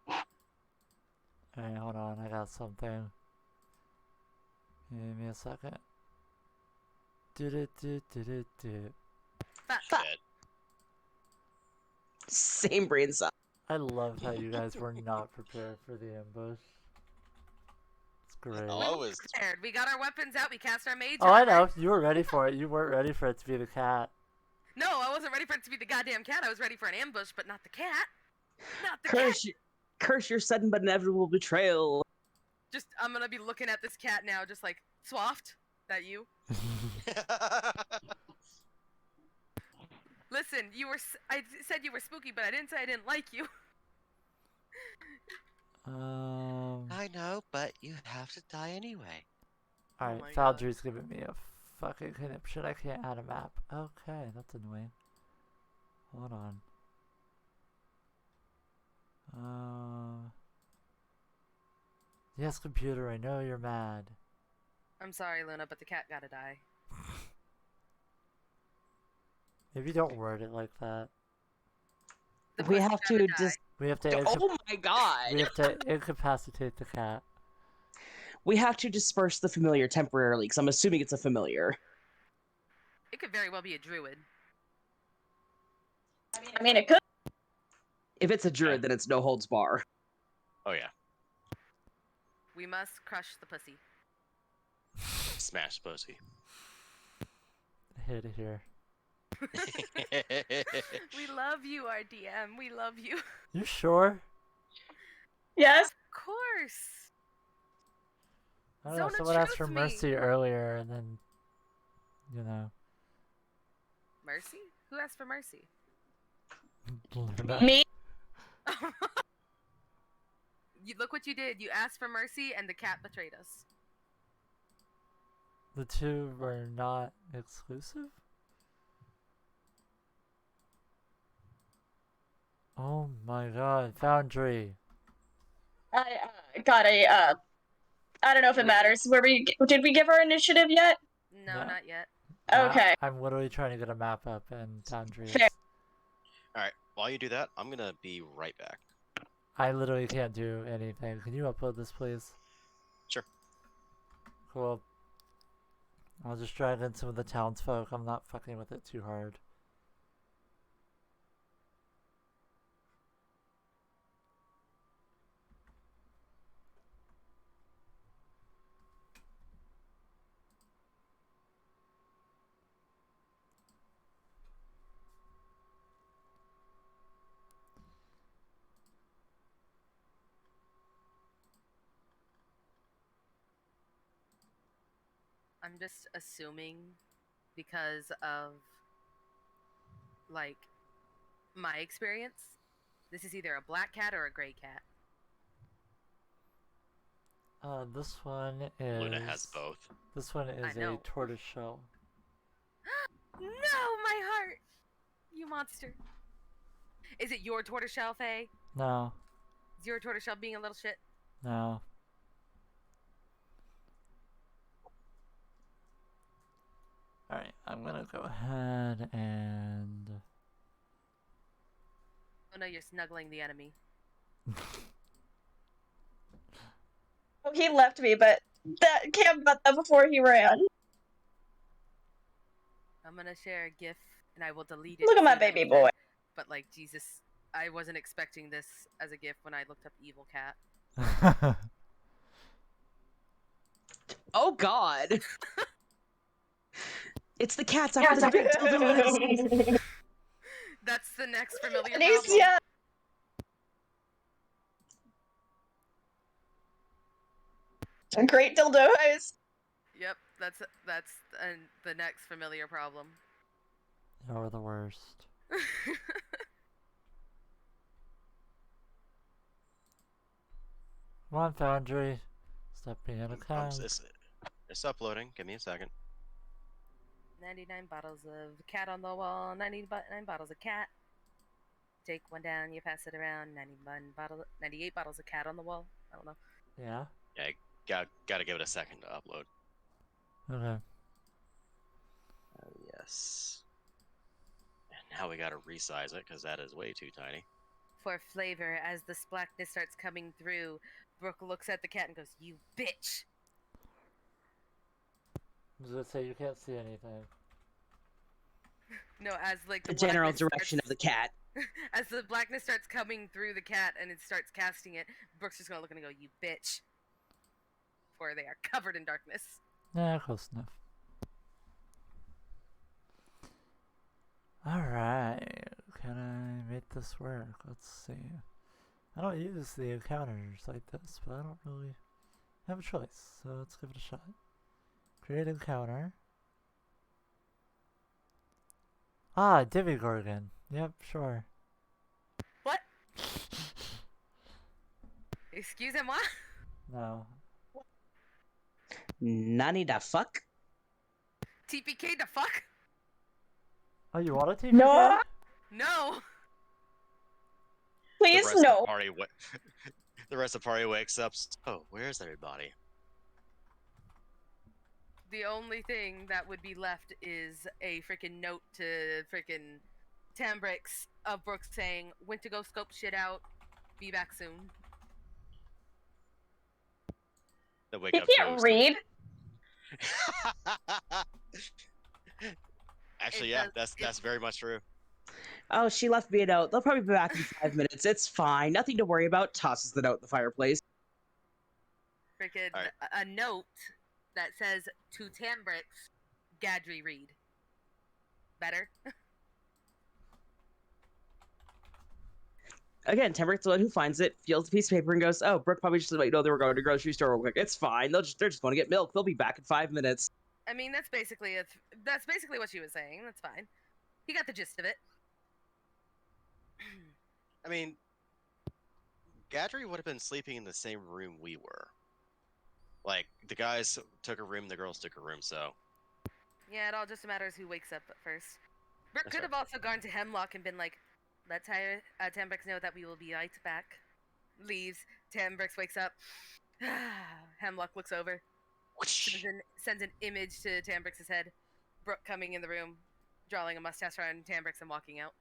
Hey, hold on. I got something. Give me a second. Do. Fuck. Shit. Same brain cell. I love how you guys were not prepared for the ambush. It's great. Oh, We I were was. prepared. We got our weapons out. We cast our mage Oh, I armor. know. You were ready for it. You weren't ready for it to be the cat. No, I wasn't ready for it to be the goddamn cat. I was ready for an ambush, but not the cat. Not the cat. Curse your sudden but inevitable betrayal. Just, I'm gonna be looking at this cat now, just like, Swaft, that you? Listen, I said you were spooky, but I didn't say I didn't like you. I know, but you have to die anyway. Alright, my God. Foundry's giving me a fucking conniption. I can't add a map. Okay, that's annoying. Hold on. Yes, computer, I know you're mad. I'm sorry, Luna, but the cat gotta die. Maybe don't word it like that. The We pussy have gotta to die. just. We have to. Oh my god! We have to incapacitate the cat. We have to disperse the familiar temporarily, because I'm assuming it's a familiar. It could very well be a druid. I mean, it could. If it's a druid, then it's no holds bar. Oh yeah. We must crush the pussy. Smash pussy. Hit it here. We love you, RDM. We love you. You sure? Yes. Of course. I don't know. Zona Someone asked for chose me. mercy earlier, and then, you know. Mercy? Who asked for mercy? Me? Look what you did. You asked for mercy, and the cat betrayed us. The two were not exclusive? Oh my god, Foundry. I got a, I don't know if it matters. Did we give our initiative yet? No, No. not yet. Okay. I'm literally trying to get a map up, and Foundry is... Fair. Alright, while you do that, I'm gonna be right back. I literally can't do anything. Can you upload this, please? Sure. Cool. I'll just drag in some of the townsfolk. I'm not fucking with it too hard. I'm just assuming because of like my experience, this is either a black cat or a gray cat. This one is... Luna has both. This one is a tortoiseshell. No, my heart! You monster. Is it your tortoiseshell, Faye? No. Is your tortoiseshell being a little shit? No. Alright, I'm gonna go ahead and... Oh no, you're snuggling the enemy. Oh, he left me, but that Cam got that before he ran. I'm gonna share a GIF and I will delete it. Look at my so that baby we boy. can- But like, Jesus, I wasn't expecting this as a GIF when I looked up evil cat. Oh God. It's the cats after the big dildos. That's the next familiar problem. Anicia! Great dildos. Yep, that's the next familiar problem. You're the worst. Come on, Foundry. Stop being an account. It's uploading. Give me a second. 99 bottles of cat on the wall, 99 bottles of cat. Take one down, you pass it around. 98 bottles of cat on the wall. I don't know. Yeah? Yeah, gotta give it a second to upload. Okay. Yes. And now we gotta resize it, because that is way too tiny. For flavor, as the blackness starts coming through, Brooke looks at the cat and goes, "You bitch!" I was gonna say you can't see anything. No, as like The general blackness direction of starts- the cat. As the blackness starts coming through the cat and it starts casting it, Brooke's just gonna look and go, "You bitch!" For they are covered in darkness. Yeah, close enough. Alright, can I make this work? Let's see. I don't use the encounters like this, but I don't really have a choice, so let's give it a shot. Create encounter. Ah, Demigorgon. Yep, sure. What? Excusez-moi? No. Nani da fuck? TPK the fuck? Oh, you want a TPK? No. No! Please, the rest no. Of the, party the rest of the party wakes up. Oh, where's everybody? The only thing that would be left is a freaking note to freaking Tambrix of Brooks saying, "Went to go scope shit out. Be back soon." The wake He up can't read. Actually, It yeah, does- that's very much true. Oh, she left me a note. They'll probably be back in 5 minutes. It's fine. Nothing to worry about. Tosses the note in the fireplace. Freaking Alright. a note that says to Tambrix, Gadry read. Better? Again, Temper's the one who finds it, feels the piece of paper, and goes, "Oh, Brooke probably just let you know they were going to the grocery store real quick. It's fine. They're just going to get milk. They'll be back in 5 minutes." I mean, that's basically that's basically what she was saying. That's fine. He got the gist of it. I mean, Gadry would have been sleeping in the same room we were. Like, the guys took a room, the girls took a room, so... Yeah, it all just matters who wakes up first. Brooke That's could have also gone to Hemlock and been like, "Let's Tambrix know that we will be right back." Leaves. Tambrix wakes up. Hemlock looks over. Sends an image to Tambrix's head. Brooke coming in the room, drawing a mustache around Tambrix and walking out.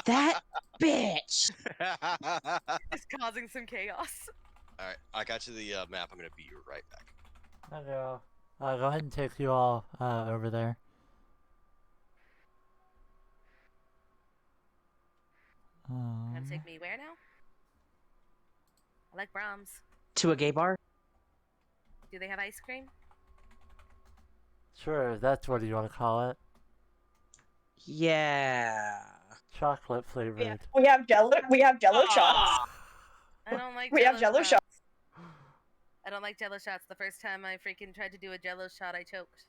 That bitch! Just causing some chaos. Alright, I got you the map. I'm gonna be right back. I go. Go ahead and take you all over there. You're gonna take me where now? I like Brahms. To a gay bar? Do they have ice cream? Sure, that's what you want to call it. Yeah. Chocolate flavored. We have Jello. We have Jello shots. I don't like We have Jello shots. I don't like Jello shots. The first time I freaking tried to do a Jello shot, I choked.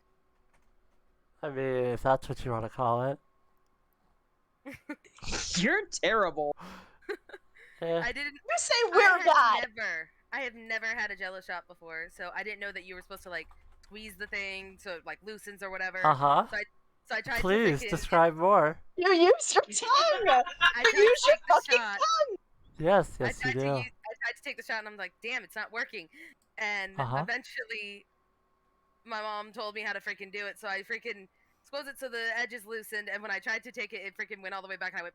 I mean, if that's what you want to call it. You're terrible. I didn't. You say we're God. I have never had a Jello shot before, so I didn't know that you were supposed to like squeeze the thing so it like loosens or whatever. Uh-huh. So I tried Please to freaking, describe more. You use your tongue. I You tried use to your take the fucking shot. tongue. Yes, I you tried do. I tried to take the shot, and I'm like, damn, it's not working. And eventually, my mom told me how to freaking do it, so I freaking squoze it so the edges loosened. And when I tried to take it, it freaking went all the way back, and I went,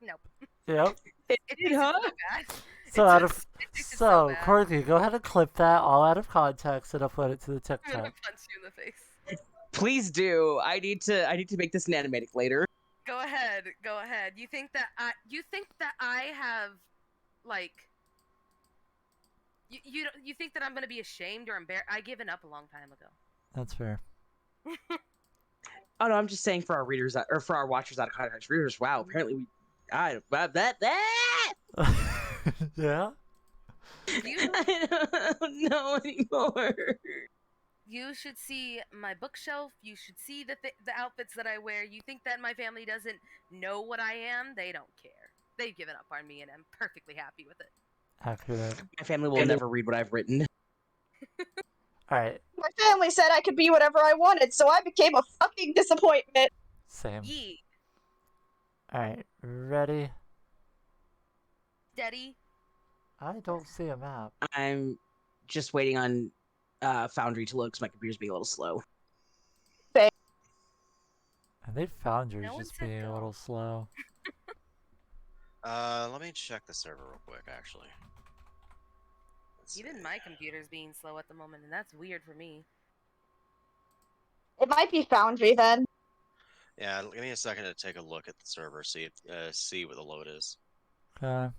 nope. Yep. It tasted so bad. So It out just- of it tasted so bad. Corky, go ahead and clip that all out of context and upload it to the I'm TikTok. gonna punch you in the face. Please do. I need to make this an animatic later. Go ahead. You think that I have like you think that I'm gonna be ashamed or embarrassed? I given up a long time ago. That's fair. Oh no, I'm just saying for our readers or for our watchers out of context readers. Wow, apparently we. That. Yeah. I don't know anymore. You should see my bookshelf. You should see the outfits that I wear. You think that my family doesn't know what I am? They don't care. They've given up on me, and I'm perfectly happy with it. Accurate. My family will never read what I've written. Alright. My family said I could be whatever I wanted, so I became a fucking disappointment. Same. Yee. Alright, ready? Steady. I don't see a map. I'm just waiting on Foundry to load because my computer's being a little slow. I think Foundry's No one just said being a go. little slow. Let me check the server real quick, actually. Even my computer's being slow at the moment, and that's weird for me. It might be Foundry then. Yeah, give me a second to take a look at the server, see what the load is. Okay.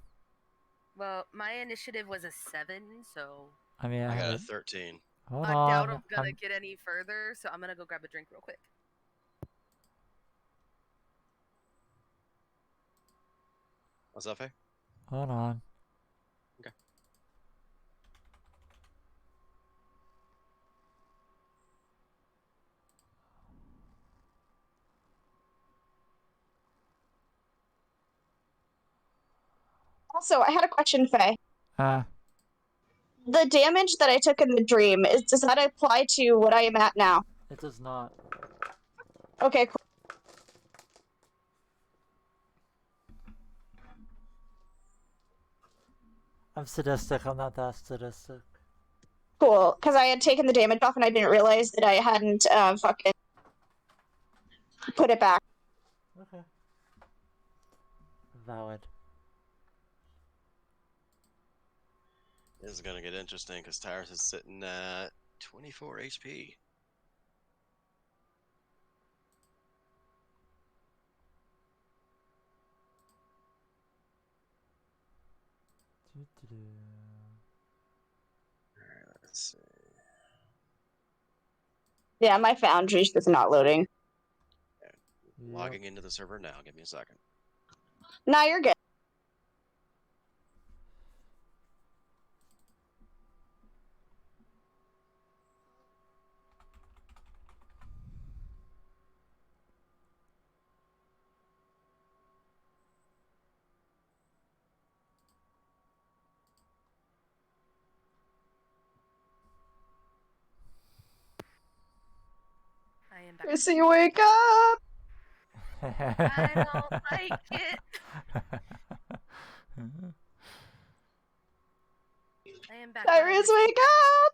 Well, my initiative was a 7, so I mean, I got have a it. 13. Hold I on. doubt I'm gonna get any further. So I'm gonna go grab a drink real quick. What's up, Faye? Hold on. Okay. Also, I had a question, Faye. Uh, The damage that I took in the dream, does that apply to what I am at now? it does not. Okay, cool. I'm sadistic. I'm not that sadistic. Cool, because I had taken the damage off and I didn't realize that I hadn't fucking put it back. Okay. Valid. This is gonna get interesting because Tyrus is sitting at 24 HP. Alright, let's see. Yeah, my Foundry's just not loading. Logging into the server now. Give me a second. Nah, you're good. I am back. Chrissy, wake up! I don't like it. I am back. Tyrus, wake up!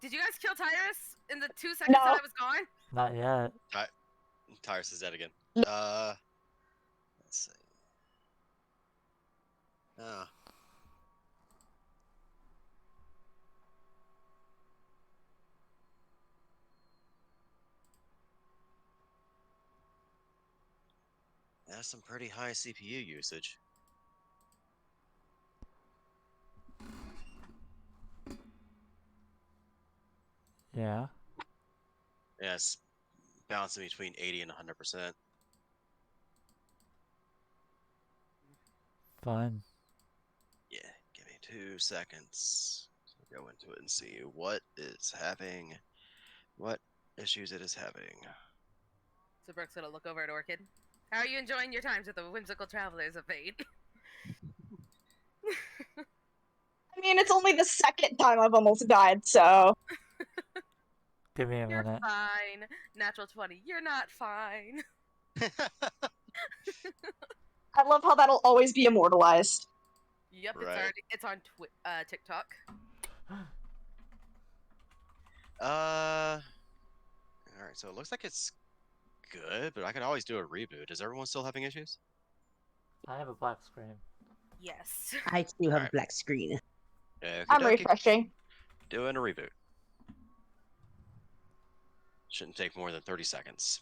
Did you guys kill Tyrus in the 2 seconds No. that I was gone? Not yet. Tyrus is dead again. Let's see. Oh. That's some pretty high CPU usage. Yeah. Yeah, it's bouncing between 80 and 100%. Fun. Yeah, give me 2 seconds. So go into it and see what is having, what issues it is having. So Brooke's gonna look over at Orchid. How are you enjoying your times with the whimsical travelers of fate? I mean, it's only the second time I've almost died, so. Give me a You're minute. fine. Natural 20. You're not fine. I love how that'll always be immortalized. Yep, Right. it's on TikTok. All right, so it looks like it's good, but I could always do a reboot. Is everyone still having issues? I have a black screen. Yes. I too have Alright. a black screen. I'm Okey-dokey. refreshing. Doing a reboot. Shouldn't take more than 30 seconds.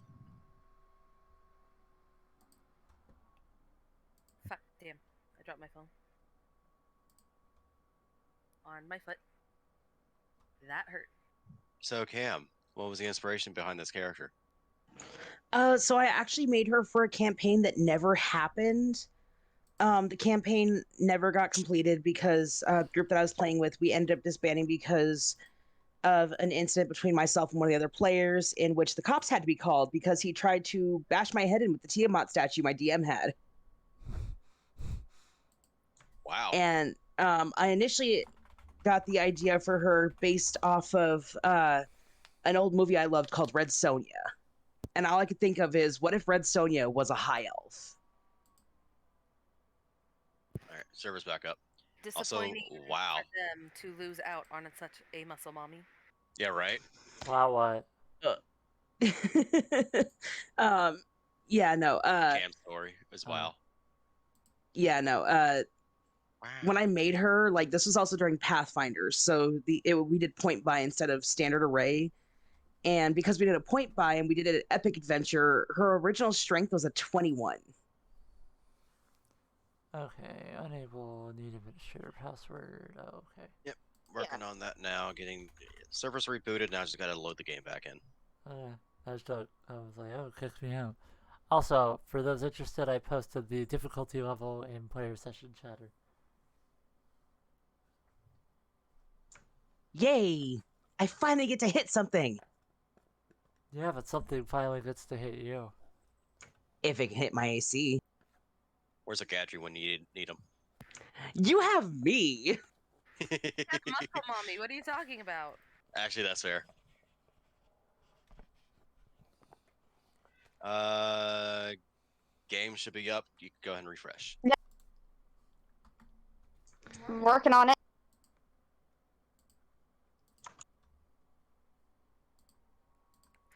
Fuck, damn. I dropped my phone. On my foot. That hurt. So Cam, what was the inspiration behind this character? So I actually made her for a campaign that never happened. The campaign never got completed because the group that I was playing with, we ended up disbanding because of an incident between myself and one of the other players in which the cops had to be called because he tried to bash my head in with the Tiamat statue my DM had. Wow. And I initially got the idea for her based off of an old movie I loved called Red Sonja. And all I could think of is, what if Red Sonja was a high elf? All right, server's back up. Disappointing wow. for them to lose out on such a muscle mommy. Yeah, right? Wow, what? Yeah, no. Cam's story as well. Yeah, no. Wow. When I made her, like, this was also during Pathfinders, so we did point buy instead of standard array. And because we did a point buy and we did an epic adventure, her original strength was a 21. Okay, unable, need administrator password. Oh, okay. Yep, working on that now. Getting servers rebooted. Now I just gotta load the game back in. I was like, oh, it kicked me out. Also, for those interested, I posted the difficulty level in player session chatter. Yay! I finally get to hit something! Yeah, but something finally gets to hit you. If it can hit my AC. Where's a Gadry when you need him? You have me! That's muscle mommy. What are you talking about? Actually, that's fair. Game should be up. You can go ahead and refresh. I'm working on it.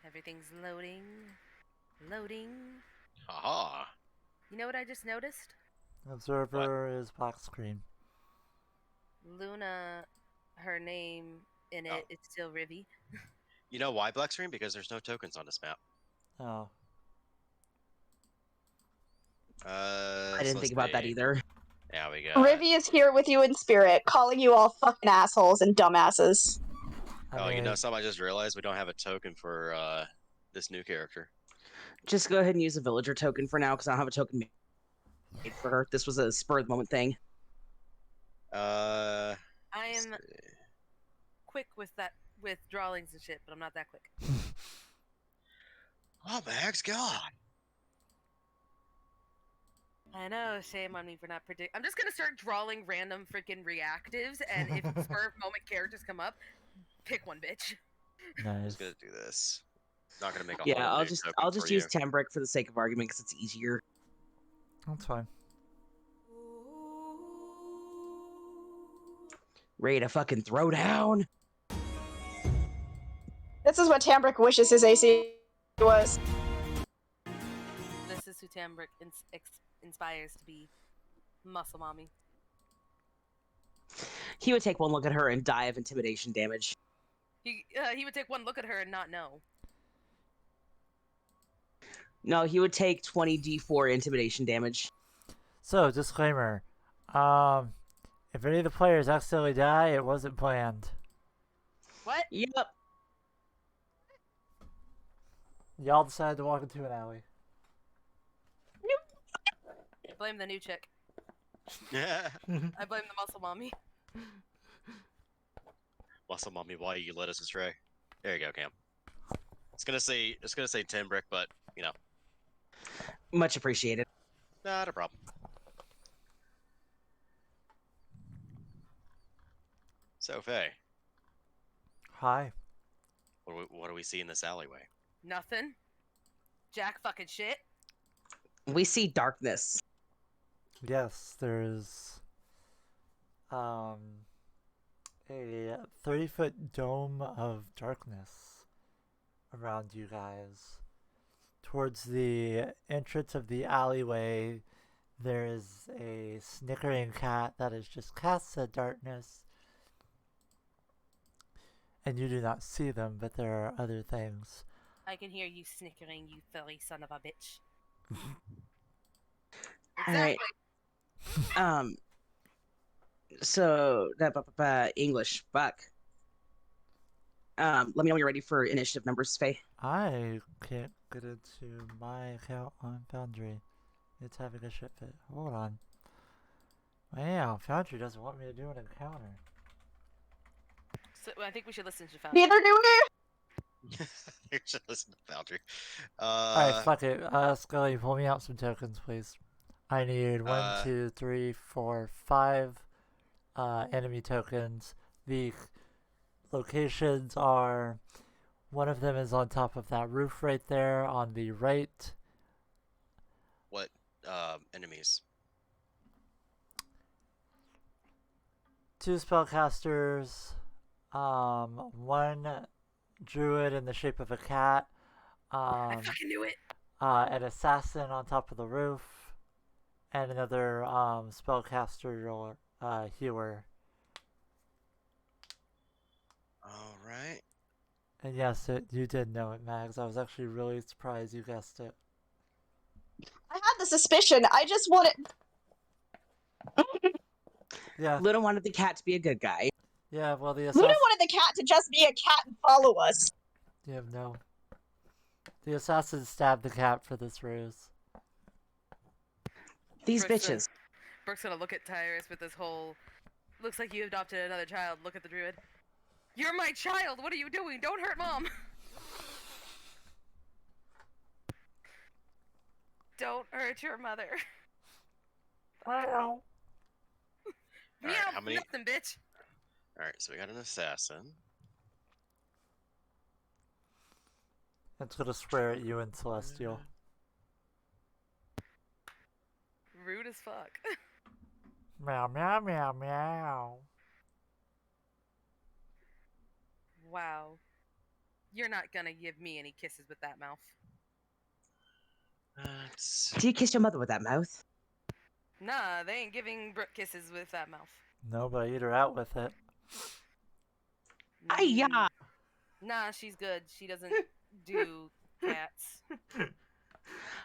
Everything's loading. Loading. Haha. You know what I just noticed? Observer is black screen. Luna, her name in it is still Rivy. You know why black screen? Because there's no tokens on this map. Oh. I didn't think about that either. There we go. Rivy is here with you in spirit, calling you all fucking assholes and dumbasses. Oh, you know something I just realized? We don't have a token for this new character. Just go ahead and use a villager token for now, because I don't have a token made for her. This was a spur of the moment thing. I am quick with drawings and shit, but I'm not that quick. Oh, Max, God. I know, shame on me for not predicting. I'm just gonna start drawing random freaking reactives, and if spur of moment characters come up, pick one, bitch. I'm Nice. just gonna do this. Not gonna make a Yeah, whole I'll new just token for use you. Tambrick for the sake of argument, because it's easier. That's fine. Ready to fucking throw down? This is what Tambrick wishes his AC was. This is who Tambrick inspires to be muscle mommy. He would take one look at her and die of intimidation damage. He would take one look at her and not know. No, he would take 20d4 intimidation damage. So, disclaimer. If any of the players accidentally die, it wasn't planned. What? Yep. Y'all decided to walk into an alley. Blame the new chick. Yeah. I blame the muscle mommy. Muscle mommy, why you led us astray? There you go, Cam. It's gonna say Tim Brick, but you know, Much appreciated. not a problem. So Faye, Hi. what do we see in this alleyway? Nothing. Jack fucking shit. We see darkness. Yes, there's a 30-foot dome of darkness around you guys. Towards the entrance of the alleyway, there is a snickering cat that is just casts a darkness. And you do not see them, but there are other things. I can hear you snickering, you furry son of a bitch. All right. Exactly. So that English, fuck. Let me know when you're ready for initiative numbers, Faye. I can't get into my account on Foundry. It's having a shit fit. Hold on. Wow, Foundry doesn't want me to do an encounter. So, I think we should listen to Foundry. Neither do we. You should listen to Foundry. Alright, fuck it. Scully, pull me out some tokens, please. I need 1, 2, 3, 4, 5 enemy tokens. The locations are... One of them is on top of that roof right there on the right. What enemies? 2 spellcasters. 1 druid in the shape of a cat. I fucking knew it. An assassin on top of the roof. And another spellcaster or healer. All right. And yes, you did know it, Mags. I was actually really surprised you guessed it. I had the suspicion. I just wanted. Yeah, Luna wanted the cat to be a good guy. yeah. Well, the Luna assassin. wanted the cat to just be a cat and follow us. Yeah, no. The assassin stabbed the cat for this ruse. These Brooks, bitches. Brooke's gonna look at Tyrus with this whole. Looks like you adopted another child. Look at the druid. You're my child. What are you doing? Don't hurt mom. Don't hurt your mother. Wow. Meow. Alright, how many? Nothing, bitch. All right, so we got an assassin. It's gonna swear at you and Celestial. Rude as fuck. Meow, meow, meow, meow. Wow. You're not gonna give me any kisses with that mouth. Do you kiss your mother with that mouth? Nah, they ain't giving Brooke kisses with that mouth. No, but I eat her out with it. Ay-ya! Nah, she's good. She doesn't do cats.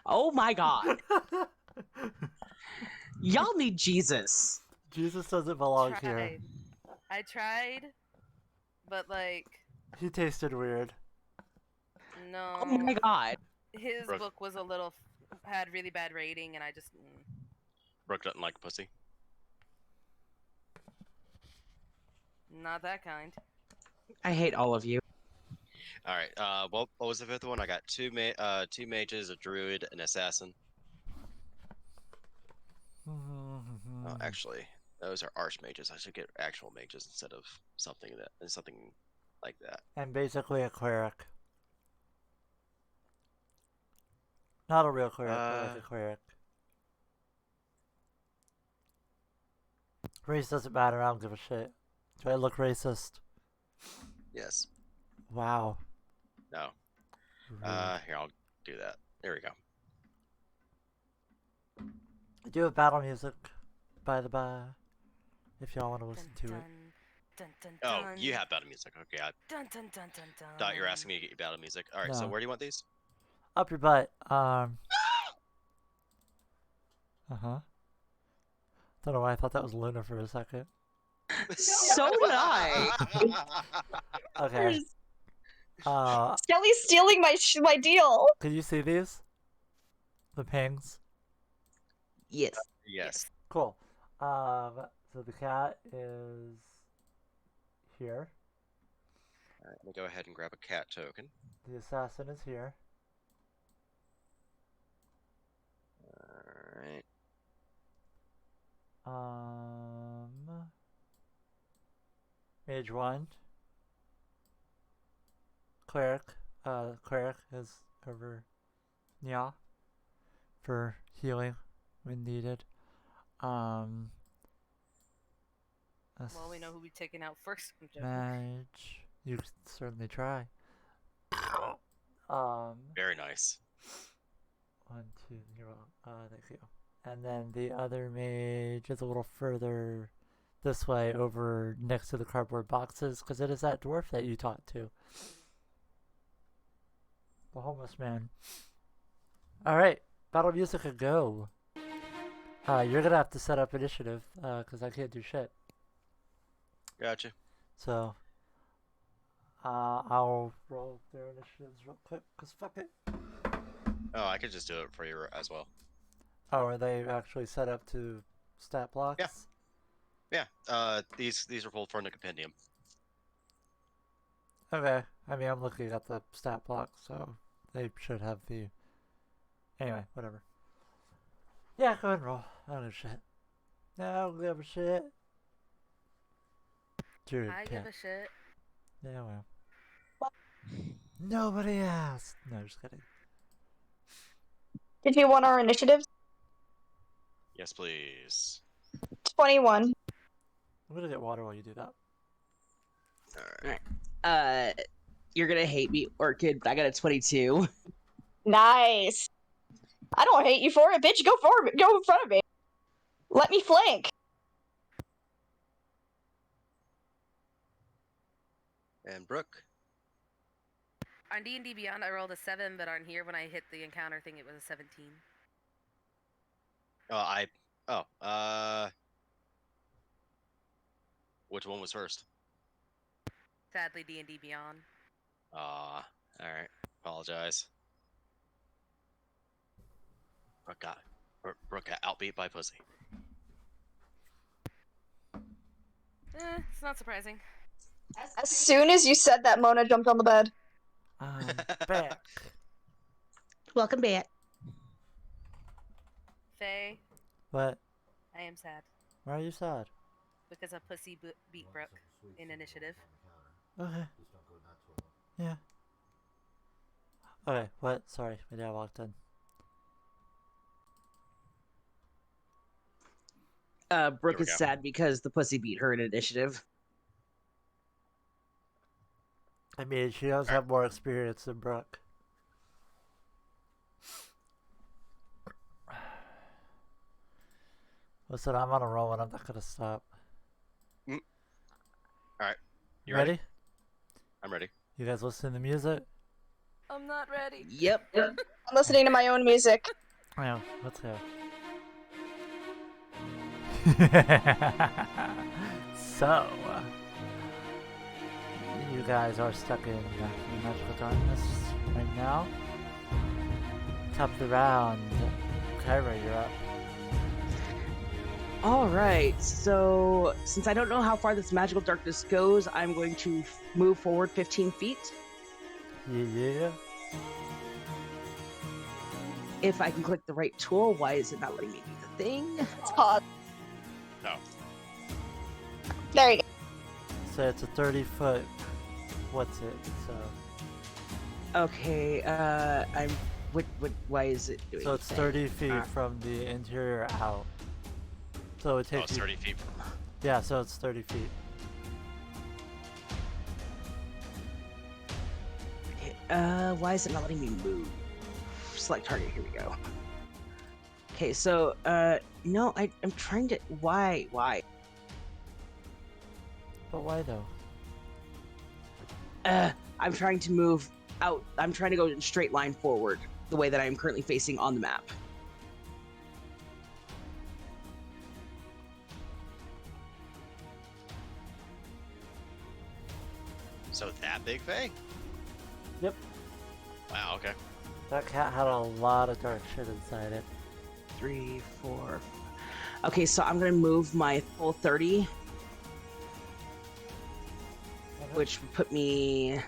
Oh my god. Y'all need Jesus. Jesus doesn't belong here. Tried. I tried, but like, He tasted weird. no. Oh my god. His Brooke. book was had really bad rating, and I just. Brooke doesn't like pussy. Not that kind. I hate all of you. All right. What was the fifth one? I got two mages, a druid, an assassin. Oh, actually, those are archmages. I should get actual mages instead of something like that. And basically a cleric. Not a real cleric, but like a cleric. Race doesn't matter, I don't give a shit. Do I look racist? Yes. Wow. No. Rude. Here, I'll do that. There we go. I do have battle music, by the by, if y'all want to listen to it. Dun, dun, Oh, dun. you have battle music. Okay, I Dun, dun, dun, dun, dun. thought you were asking me to get you battle music. All right, so No. where do you want these? Up your butt. Don't know why I thought that was Luna for a second. So did I. Okay. Skelly's stealing my deal. Can you see these? The pings? Yes. Yes. Cool. So the cat is here. Alright, let me go ahead and grab a cat token. The assassin is here. Alright. Mage 1. Cleric. Cleric is over for healing when needed. Well, we know who we're taking out first. I'm joking. Mage. You can certainly try. Very nice. 1, 2, 0. Thank you. And then the other mage is a little further this way, over next to the cardboard boxes, because it is that dwarf that you talked to. The homeless man. Alright, battle music a go. You're gonna have to set up initiative, because I can't do shit. Gotcha. So, I'll roll their initiatives real quick, because fuck it. Oh, I could just do it for you as well. Oh, are they actually set up to stat blocks? Yeah. These are pulled from the compendium. Okay. I mean, I'm looking at the stat block, so they should have the... Anyway, whatever. Yeah, go ahead and roll. I don't know shit. No, I don't give a shit. Dude, I give a shit. Yeah, well. Nobody asked. No, just kidding. Did you want our initiatives? Yes, please. 21. I'm gonna get water while you do that. Alright. You're gonna hate me, Orchid, but I got a 22. Nice. I don't hate you for it, bitch. Go in front of me. Let me flank. And Brooke. On D&D Beyond, I rolled a 7, but on here, when I hit the encounter thing, it was a 17. Which one was first? Sadly, D&D Beyond. Alright. Apologize. Brooke got outbeat by pussy. It's not surprising. As soon as you said that, Mona jumped on the bed. Back. Welcome back. Faye, What? I am sad. Why are you sad? Because a pussy beat Brooke in initiative. Okay. Yeah. Okay, what? Sorry, my dad walked in. Brooke we is go. sad because the pussy beat her in initiative. I mean, she does have more experience than Brooke. Listen, I'm on a roll and I'm not gonna stop. Alright. You ready? ready? I'm ready. You guys listen to the music? I'm not ready. Yep. I'm listening to my own music. Yeah, let's go. So, you guys are stuck in magical darkness right now. Top of the round. Kyra, you're up. Alright, so since I don't know how far this magical darkness goes, I'm going to move forward 15 feet. Yeah. If I can click the right tool, why is it not letting me do the thing? It's hot. No. There you go. So it's a 30-foot. What's it? So. Okay, why is it doing So it's that? 30 feet from the interior out. So it Oh, takes it's you. 30 feet from... Yeah, so it's 30 feet. Okay, why is it not letting me move? Select target, here we go. Okay, so, no, I'm trying to, why? But why though? I'm trying to move out, I'm trying to go in a straight line forward. the way that I am currently facing on the map. So that big Faye? Yep. Wow, okay. That cat had a lot of dark shit inside it. 3, 4. Okay, so I'm gonna move my full 30, which would put me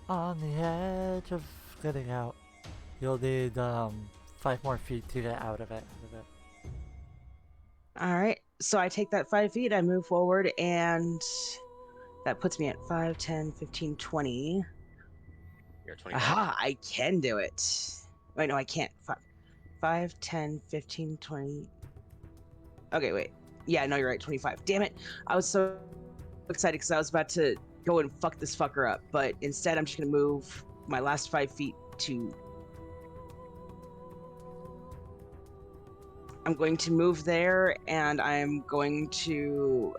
On the edge of getting out. You'll need 5 more feet to get out of it. all right. So I take that 5 feet, I move forward, and that puts me at 5, 10, 15, 20. You're 25. Aha, I can do it. Wait, no, I can't. 5, 10, 15, 20. Okay, wait. Yeah, no, you're right. 25. Damn it. I was so excited because I was about to go and fuck this fucker up. But instead, I'm just going to move my last 5 feet to... I'm going to move there, and I'm going to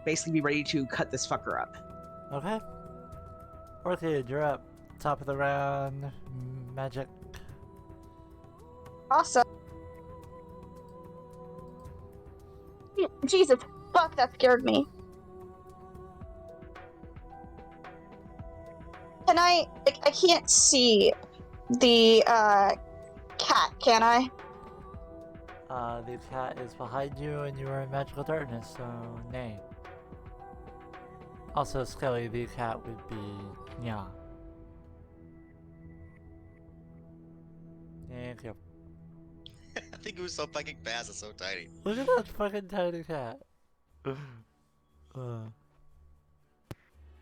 basically be ready to cut this fucker up. Okay. Orchid, you're up. Top of the round. Magic. Awesome. Jesus, fuck, that scared me. Can I can't see the cat, can I? The cat is behind you and you are in magical darkness, so nay. Also, Skelly, the cat would be Nya. Thank you. I think it was so fucking fast, it's so tiny. Look at that fucking tiny cat. I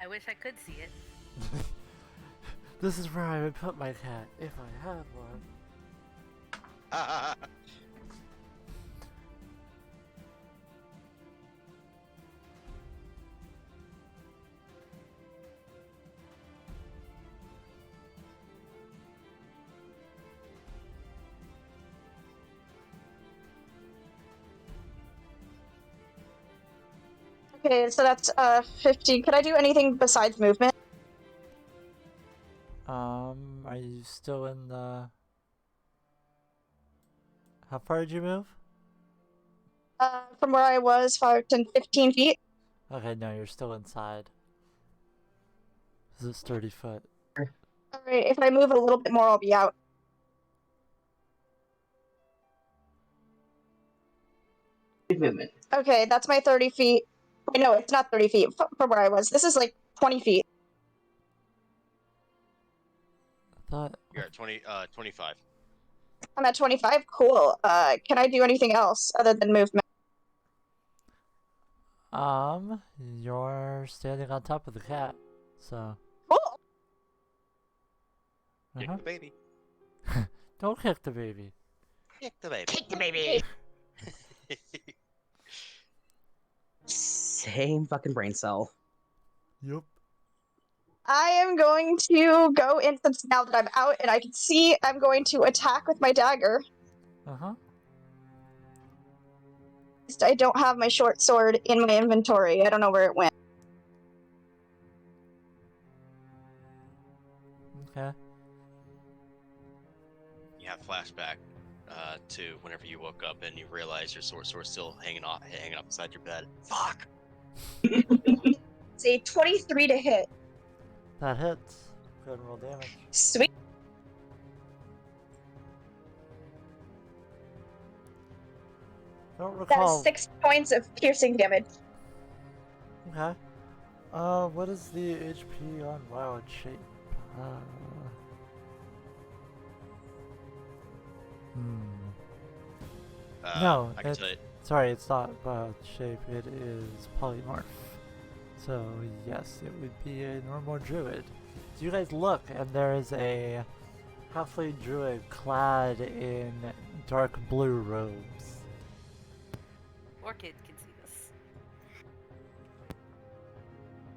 wish I could see it. This is where I would put my cat if I had one. Okay, so that's 50. Could I do anything besides movement? Are you still in the... How far did you move? From where I was, 5 to 15 feet. Okay, no, you're still inside. This is 30 foot. Alright, if I move a little bit more, I'll be out. Movement. Okay, that's my 30 feet. Wait, no, it's not 30 feet from where I was. This is like 20 feet. I thought... You're at 25. I'm at 25? Cool. Can I do anything else other than movement? You're standing on top of the cat, so... Cool! Kick the baby. Don't kick the baby. Kick the baby. Kick the baby! Same fucking brain cell. Yup. I am going to go in, since now that I'm out and I can see, I'm going to attack with my dagger. Uh-huh. I don't have my short sword in my inventory. I don't know where it went. Okay. You have flashback to whenever you woke up and you realize your sword's still hanging up beside your bed. Fuck! It's a 23 to hit. That hits. Go ahead and roll damage. Sweet. Don't That recall... is 6 points of piercing damage. Okay. What is the HP on Wild Shape? No, I can tell you. sorry, it's not Wild Shape, it is Polymorph. So, yes, it would be a normal druid. So you guys look, and there is a halfling druid clad in dark blue robes. Orchid can see this.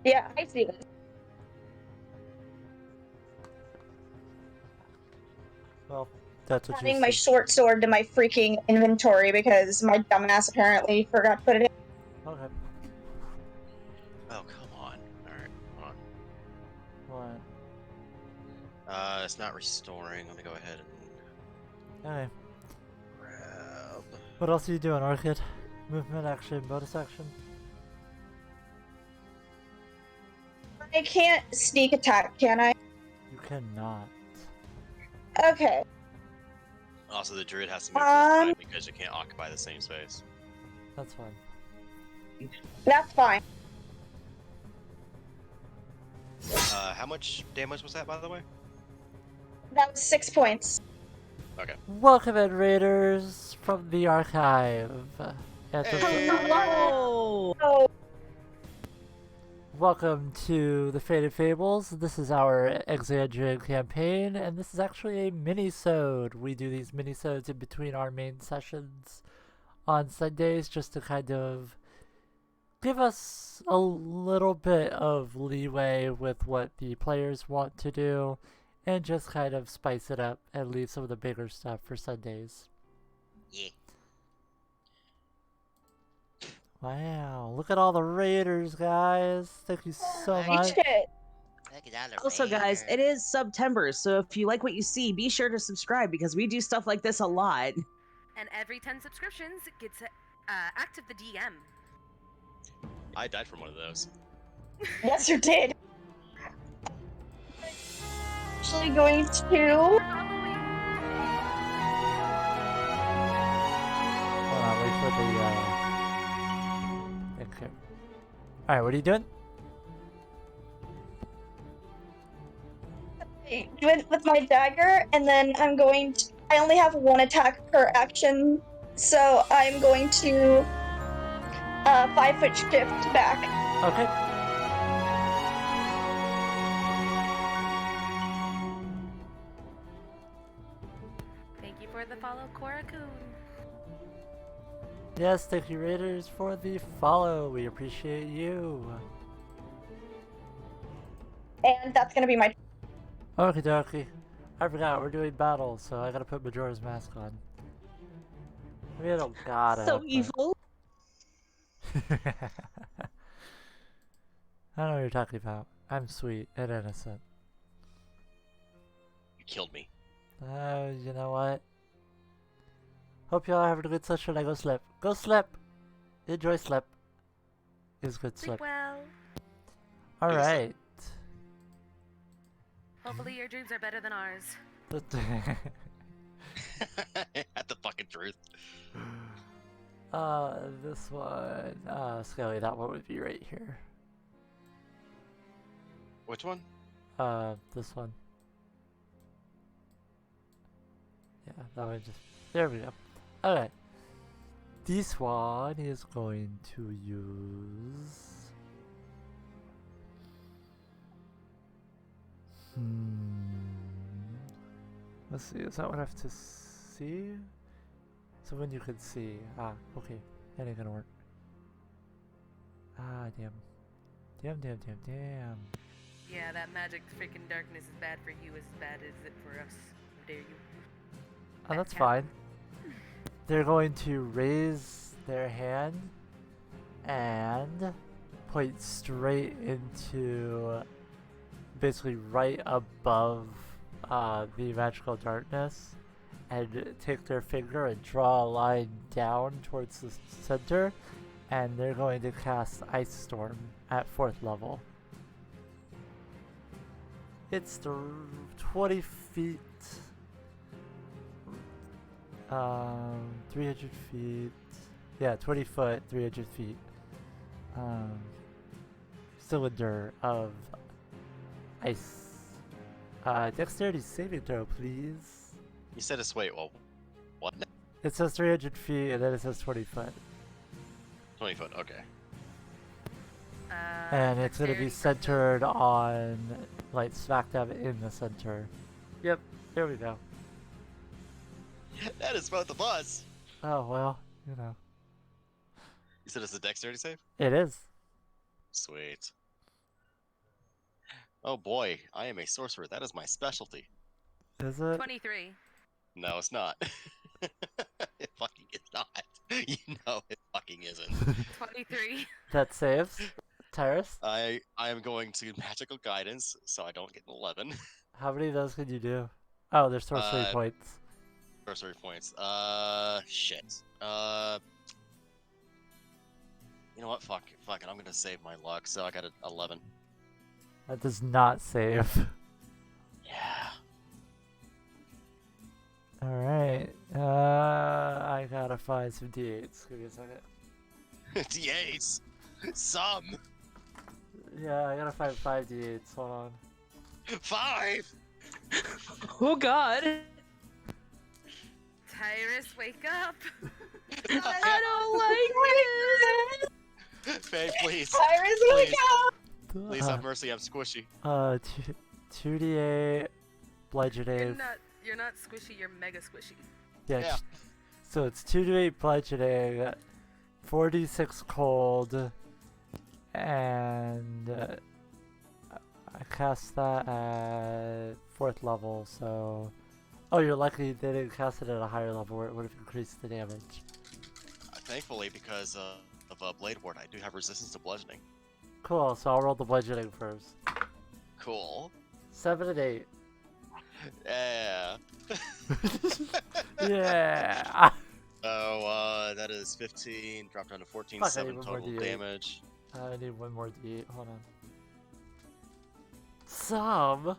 Yeah, I see this. Well, that's what Adding you my see. short sword to my freaking inventory because my dumbass apparently forgot to put it in. Okay. Oh, come on. Alright, hold on. What? It's not restoring. Let me go ahead and Okay. Grab. What else are you doing, Orchid? Movement action, bonus action? I can't sneak attack, can I? You cannot. Okay. Also, the druid has to move to the Um, side because you can't occupy the same space. That's fine. That's fine. How much damage was that, by the way? That was 6 points. Okay. Welcome in, Raiders, from the archive. And from Hey! Hello. Oh, Welcome to the Faded Fables. This is our Exandrian campaign, and this is actually a mini-sode. We do these mini-sodes in between our main sessions on Sundays just to kind of give us a little bit of leeway with what the players want to do, and just kind of spice it up and leave some of the bigger stuff for Sundays. Yeah. Wow, look at all the Raiders, guys. Thank you so much. shit. Look at all the Also, guys, it Raiders. is September, so if you like what you see, be sure to subscribe because we do stuff like this a lot. And every 10 subscriptions gets active the DM. I died from one of those. Yes, you did. Actually going to. Hold on, wait for the okay. Alright, what are you doing? Do it with my dagger, and then I'm going to. I only have one attack per action, so I'm going to 5-foot shift back. Okay. Thank you for the follow, Korakun. Yes, thank you, Raiders, for the follow. We appreciate you. And that's gonna be my. Okie dokie. I forgot, we're doing battle, so I gotta put Majora's Mask on. We don't gotta. So but- evil. I don't know what you're talking about. I'm sweet and innocent. You killed me. You know what? Hope y'all are having a good session. I go slip. Go slip! Enjoy slip. Is good Sleep slip. well. Alright. Hopefully your dreams are better than ours. At the fucking truth. This one. Skelly, that one would be right here. Which one? This one. Yeah, that one just. There we go. Okay. This one is going to use. Let's see, is that what I have to see? So when you can see. Ah, okay. That ain't gonna work. Ah, damn. Damn. Yeah, that magic freaking darkness is bad for you as bad as it for us. How dare you? Oh, that's cat. fine. They're going to raise their hand and point straight into basically right above the magical darkness and take their finger and draw a line down towards the center, and they're going to cast Ice Storm at 4th level. It's 20 feet. 300 feet. Yeah, 20 foot, 300 feet. Cylinder of ice. Dexterity saving throw, please. You said it's wait, well, what? It says 300 feet and then it says 20 foot. 20 foot, okay. And it's going to be dexterity for centered on, like, smack dab in the center. Yep, there we go. That is both of us. Oh, well, you know. You said it's a dexterity save? It is. Sweet. Oh boy, I am a sorcerer. That is my specialty. Is it? 23. No, it's not. It fucking is not. You know it fucking isn't. 23. That saves. Tyrus, I am going to magical guidance, so I don't get an 11. how many of those can you do? Oh, there's sorcery points. sorcery points. Shit. You know what? Fuck it. I'm gonna save my luck. So I got an 11. That does not save. Yeah. Alright. I gotta find some d8s. Give me a second. D8s. Some. Yeah, I gotta find 5 d8s. Hold on. 5. Oh God. Tyrus, wake up! I don't like this. Faye, please. Tyrus, wake up! Please have mercy. I'm squishy. 2d8 bludgeoning. You're not squishy. You're mega squishy. Yeah. So it's 2d8 bludgeoning, 4d6 cold, and I cast that at 4th level. So, oh, you're lucky they didn't cast it at a higher level where it would have increased the damage. Thankfully, because of Blade Ward, I do have resistance to bludgeoning. Cool. So I'll roll the bludgeoning first. Cool. 7 and 8. Yeah. Yeah. So that is 15. Drop down to 14. Fuck, I 7 need one more total D8. damage. I need one more d8. Hold on. Some.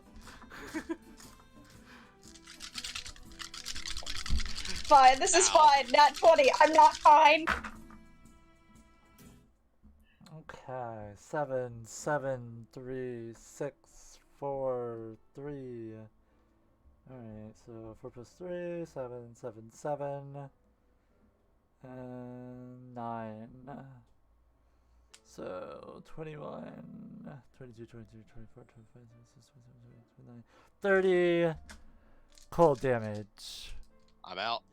Fine, this is Ow. fine. Nat 20. I'm not fine. Okay. 7, 7, 3, 6, 4, 3. Alright, so 4 plus 3, 7, 7, 7. And 9. So 21, 22, 23, 24, 25, 26, 27, 28, 29, 30 cold damage. I'm out.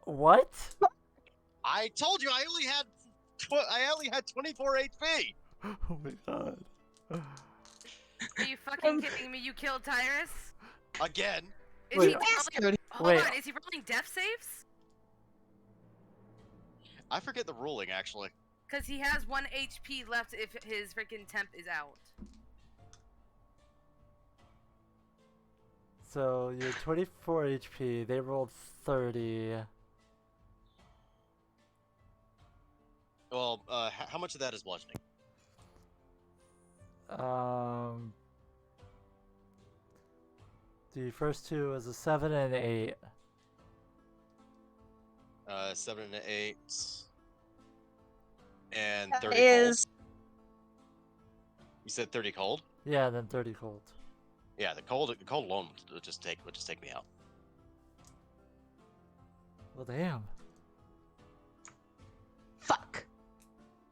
What? I told you I only had 24 HP. Oh my god. Are you fucking kidding me? You killed Tyrus? Again. Is Wait. he rolling, hold Wait. on, is he rolling death saves? I forget the ruling actually. Because he has 1 HP left if his freaking temp is out. So you're 24 HP, they rolled 30. Well, how much of that is bludgeoning? The first two was a 7 and an 8. 7 and 8. And That 30 is. cold. You said 30 cold? Yeah, then 30 cold. Yeah, the cold alone would just take me out. Well, damn. Fuck.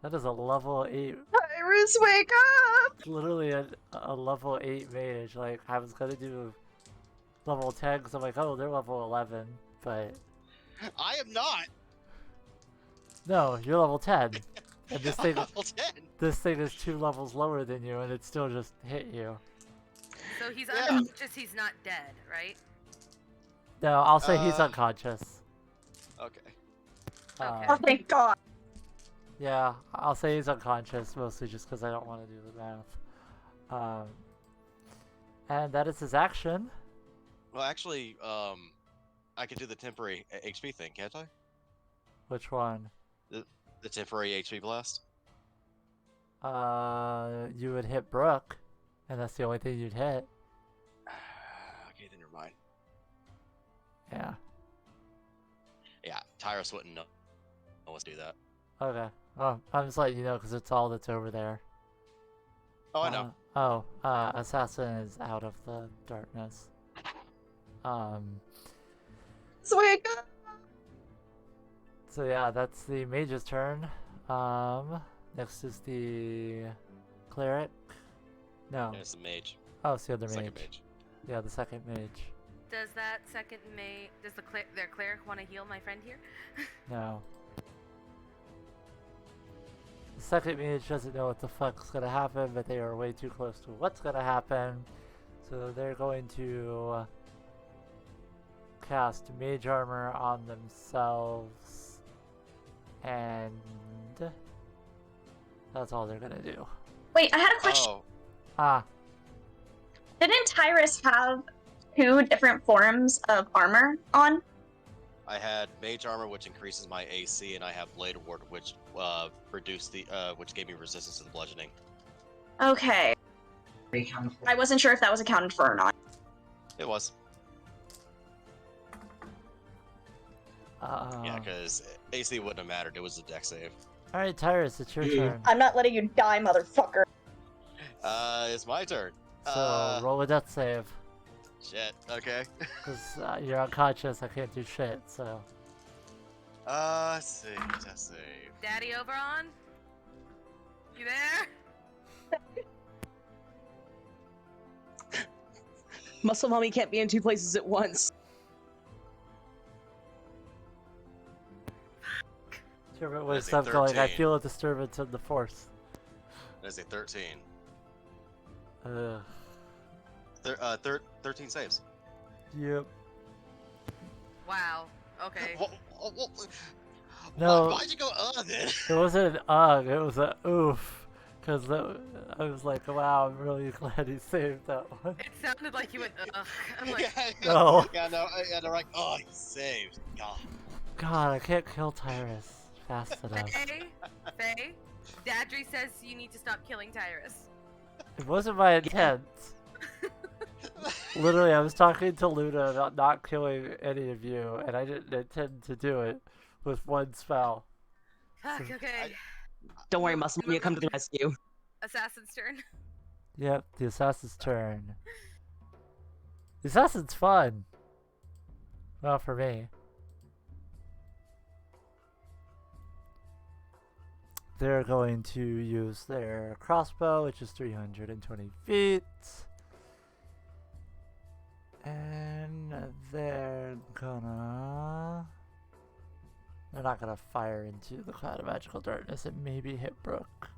That is a level 8. Tyrus, wake up! Literally a level 8 mage. Like, I was gonna do level 10 because I'm like, oh, they're level 11. But I am not. no, you're level 10. And this I'm thing, level 10. this thing is 2 levels lower than you, and it still just hit you. So he's Yeah. unconscious, he's not dead, right? No, I'll say he's Uh, unconscious. Okay. Okay. Oh, thank God. Yeah, I'll say he's unconscious, mostly just because I don't want to do the math. And that is his action. Well, actually, I could do the temporary HP thing, can't I? Which one? The temporary HP blast. You would hit Brooke, and that's the only thing you'd hit. Okay, then never mind. Yeah. Yeah, Tyrus wouldn't know what to do that. Okay. Oh, I'm just letting you know because it's all that's over there. Oh, I know. Assassin is out of the darkness. So wake up! So yeah, that's the mage's turn. Next is the cleric. No. And it's the mage. Oh, it's the other Second mage. mage. Yeah, the second mage. Does that second does their cleric want to heal my friend here? No. The second mage doesn't know what the fuck's gonna happen, but they are way too close to what's gonna happen. So they're going to cast mage armor on themselves, and that's all they're gonna do. Wait, I had a question. Oh, Ah, Didn't Tyrus have 2 different forms of armor on? I had mage armor, which increases my AC, and I have blade ward, which which gave me resistance to the bludgeoning. Okay. I wasn't sure if that was accounted for or not. It was. Uh, Yeah, because AC wouldn't have mattered. It was a deck save. All right, Tyrus, it's your turn. I'm not letting you die, motherfucker. It's my turn. So roll a death save. Shit. Okay. Because you're unconscious, I can't do shit, so. Let's see. Death save. Daddy Oberon? You there? Muscle Mommy can't be in 2 places at once. Turbot That's was a up going, I 13. feel a disturbance in the force. That's a 13. Ugh. 13 saves. Yep. Wow. Okay. No. Why'd you go then? It wasn't an ugh, it was a oof. Because I was like, wow, I'm really glad he saved that one. It sounded like you went, ugh. I'm like, No. Yeah, no, yeah, they're like, oh, he saved. God. God, I can't kill Tyrus fast enough. Faye, Dadry says you need to stop killing Tyrus. It wasn't my intent. Literally, I was talking to Luna about not killing any of you, and I didn't intend to do it with one spell. Fuck, okay. Don't worry, Muscle Mommy will come to the rescue. Assassin's turn. Yep, the assassin's turn. The assassin's fun. Well, for me. They're going to use their crossbow, which is 320 feet. And they're not gonna fire into the cloud of magical darkness and maybe hit Brooke.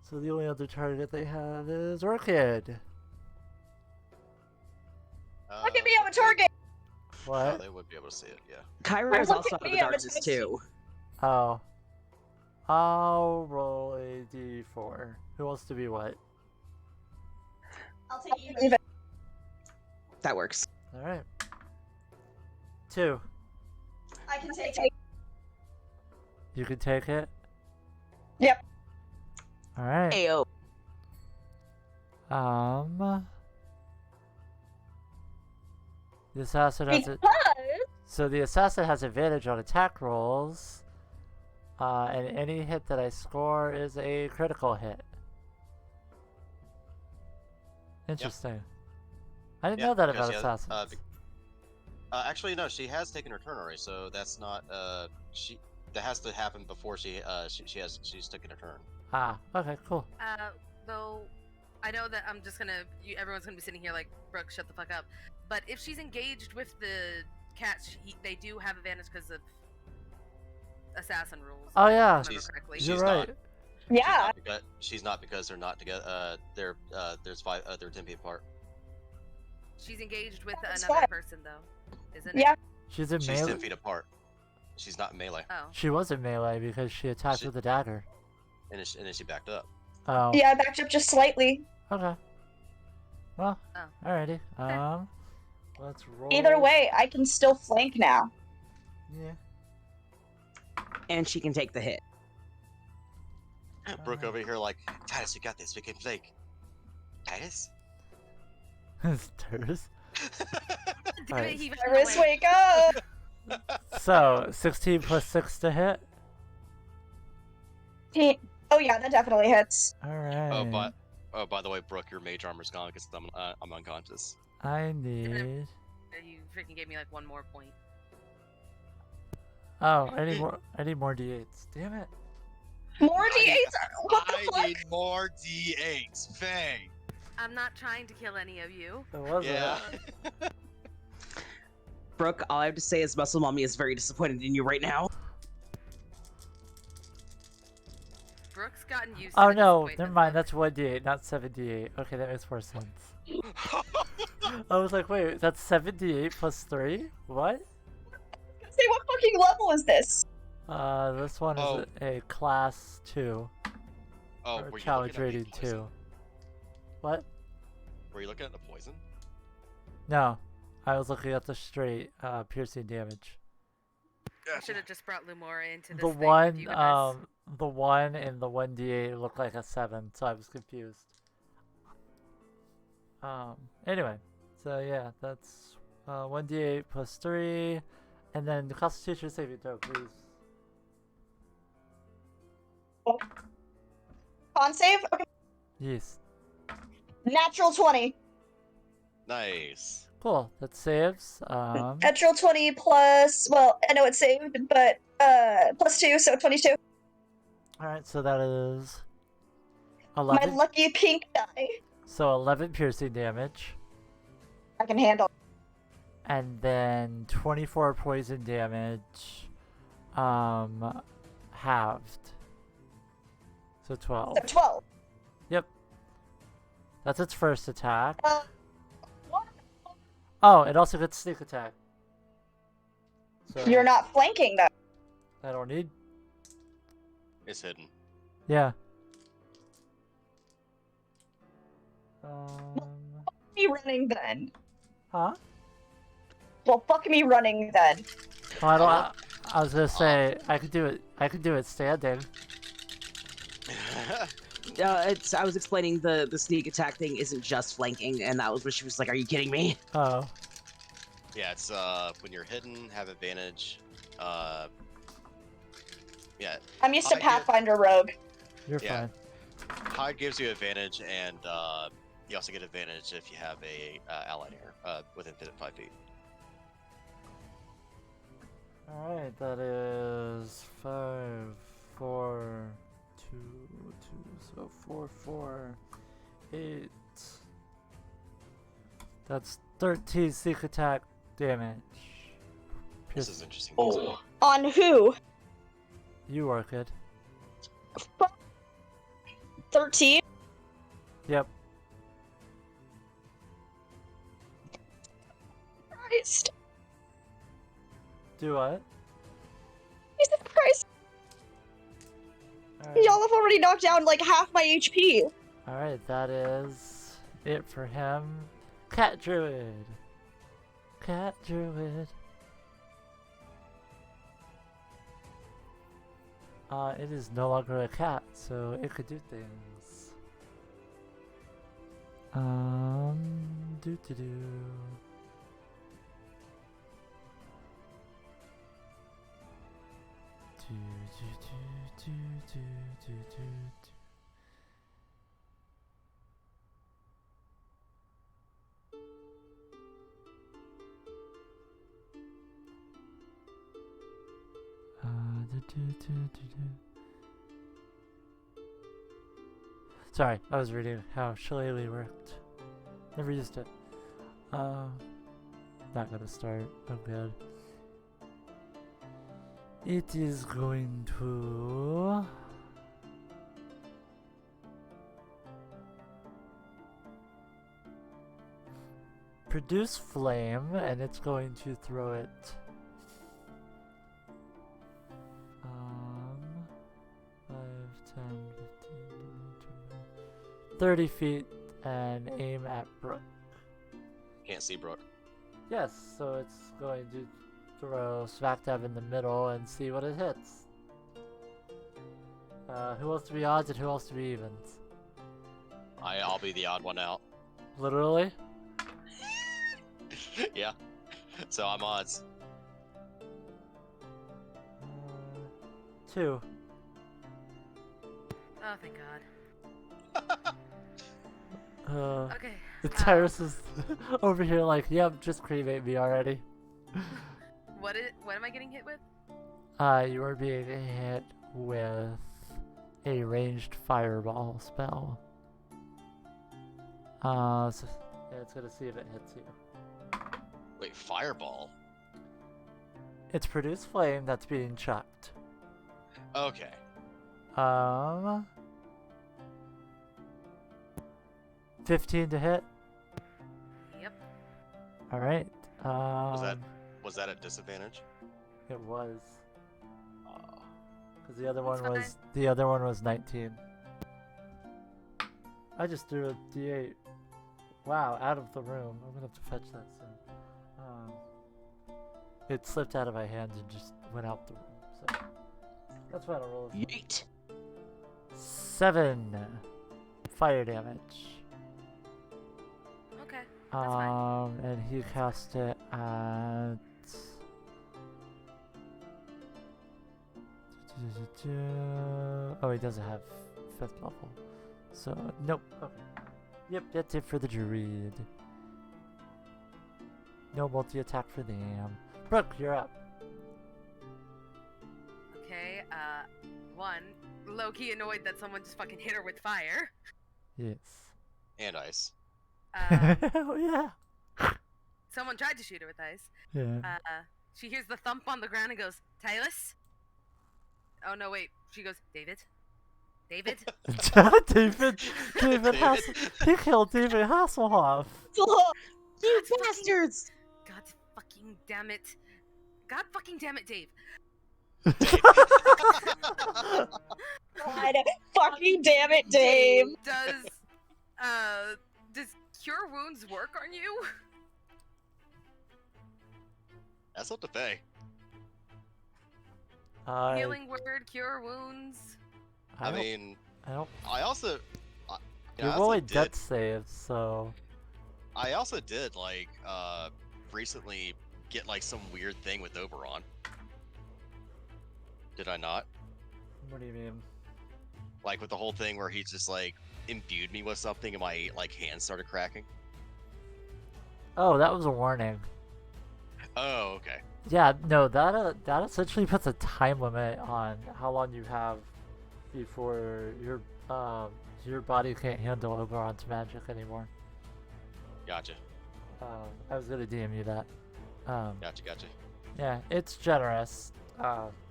So the only other target they have is Orchid. Look at me, I'm a target! Oh, What? they would be able to see it, yeah. Kyra is Look also at out of me, the I'm a darkness target. too. Oh. I'll roll a d4. Who wants to be what? I'll take even. That works. Alright. 2. I can take it. You can take it? Yep. Alright. Ayo. The assassin has it. So the assassin has advantage on attack rolls. And any hit that I score is a critical hit. Interesting. I didn't know that because about she has- assassins. Actually, no, she has taken her turn already, so that's not, that has to happen before she's taken her turn. Ah, okay, cool. Though, I know that I'm just gonna, everyone's gonna be sitting here like, Brooke, shut the fuck up. But if she's engaged with the cat, they do have advantage because of assassin rules. Oh, if I yeah. remember She's- correctly. You're She's right. not. Yeah. She's not because they're not together. They're 10 feet apart. She's engaged with That's another fine. person, though, isn't Yeah. it? She's in She's melee. 10 feet apart. She's not in melee, Oh. She was in melee because she attacked She- with a dagger. and then she backed up. Oh. Yeah, I backed up just slightly. Okay. Well, Oh. alrighty. Let's roll. Either way, I can still flank now. Yeah. And she can take the hit. Brooke over here like, Titus, you got this. We can flank. Titus? Tyrus. Damn Alright. it, he Iris, wake up! So, 16 plus 6 to hit. Oh yeah, that definitely hits. Alright. By the way, Brooke, your mage armor's gone because I'm unconscious. I need. You freaking gave me like one more point. Oh, I need more d8s. Damn it. More D8s? What the I fuck? need more D8s, Faye. I'm not trying to kill any of you. It wasn't. Yeah. Brooke, all I have to say is Muscle Mommy is very disappointed in you right now. Brooke's gotten used to Oh the no, disappointment never mind. look. That's 1d8, not 7d8. Okay, that makes more sense. I was like, wait, that's 7d8 plus 3? What? Say, what fucking level is this? This one is Oh. a class 2. Oh, Or were you challenge looking at the rating poison? 2. What? Were you looking at the poison? No, I was looking at the straight piercing damage. I should have just brought Lumora into this The thing with one, you guys. the 1 and the 1d8 looked like a 7, so I was confused. Anyway, so yeah, that's 1d8 plus 3, and then the Constitution saving throw, please. Con save? Okay. Yes. Natural 20. Nice. Cool, that saves. Natural 20 plus, well, I know it's saved, but plus 2, so 22. Alright, so that is My 11. lucky pink die. So 11 piercing damage, I can handle. and then 24 poison damage, halved. So 12. So 12. That's its first attack. What? Oh, it also gets sneak attack. So You're not flanking, though. I don't need. It's hidden. Yeah. Me running then. Huh? Well, fuck me running then. Well, I was gonna say I could do it. I could do it standing. I was explaining the sneak attack thing isn't just flanking, and that was where she was like, "Are you kidding me?" Oh. Yeah, it's when you're hidden, have advantage. Yeah, I'm used to I get- Pathfinder Rogue. You're Yeah. fine. hide gives you advantage, and you also get advantage if you have a allied air within 5 feet. Alright, that is 5, 4, 2, 2, so 4, 4, 8. That's 13 sneak attack damage. This is interesting. Oh. On who? You Orchid. 13? Yep. Christ. Do what? Jesus Christ. Alright. Y'all have already knocked down like half my HP. Alright, that is it for him. Cat Druid. Cat Druid. It is no longer a cat, so it could do things. Do do do. Do do do do do do do do. Sorry, I was reading how Shillelagh worked. Never used it. Not gonna start. I'm good. It is going to produce flame, and it's going to throw it 5, 10, 15, 20, 30 feet and aim at Brooke. Can't see Brooke. Yes, so it's going to throw smack dab in the middle and see what it hits. Who wants to be odds and who wants to be evens? I'll be the odd one out. Literally? Yeah. So I'm odds. 2. Oh, thank God. Okay. Tyrus is over here like, yep, just cremate me already. What am I getting hit with? You are being hit with a ranged fireball spell. So it's gonna see if it hits you. Wait, fireball? It's produced flame that's being chucked. Okay. 15 to hit. Yep. All right. Was that a disadvantage? It was. Uh, Because the other That's one was 19. I just threw a d8. Wow, out of the room. I'm gonna have to fetch that soon. It slipped out of my hand and just went out the room. So that's why I don't roll. Yeet. 7 fire damage. Okay. That's fine. And he cast it at. Oh, he doesn't have 5th level. So, nope. Okay. Yep, that's it for the druid. No multi-attack for them. Brooke, you're up. Okay, one, low-key annoyed that someone just fucking hit her with fire. Yes. And ice. Oh, yeah. Someone tried to shoot her with ice. Yeah. She hears the thump on the ground and goes, Tylus? Oh, no, wait. She goes, David? David? David he killed David Hasselhoff. You bastards! God fucking damn it. God fucking damn it, Dave. God fucking damn it, Dave. Does cure wounds work on you? That's what to pay. Healing word, cure wounds. I mean, I don't. I also. You're rolling death saves, so. I also did like recently get like some weird thing with Oberon. Did I not? What do you mean? Like with the whole thing where he just like imbued me with something and my like hands started cracking. Oh, that was a warning. Oh, okay. Yeah, no, that essentially puts a time limit on how long you have before your body can't handle Oberon's magic anymore. Gotcha. I was gonna DM you that. Gotcha. Yeah, it's generous.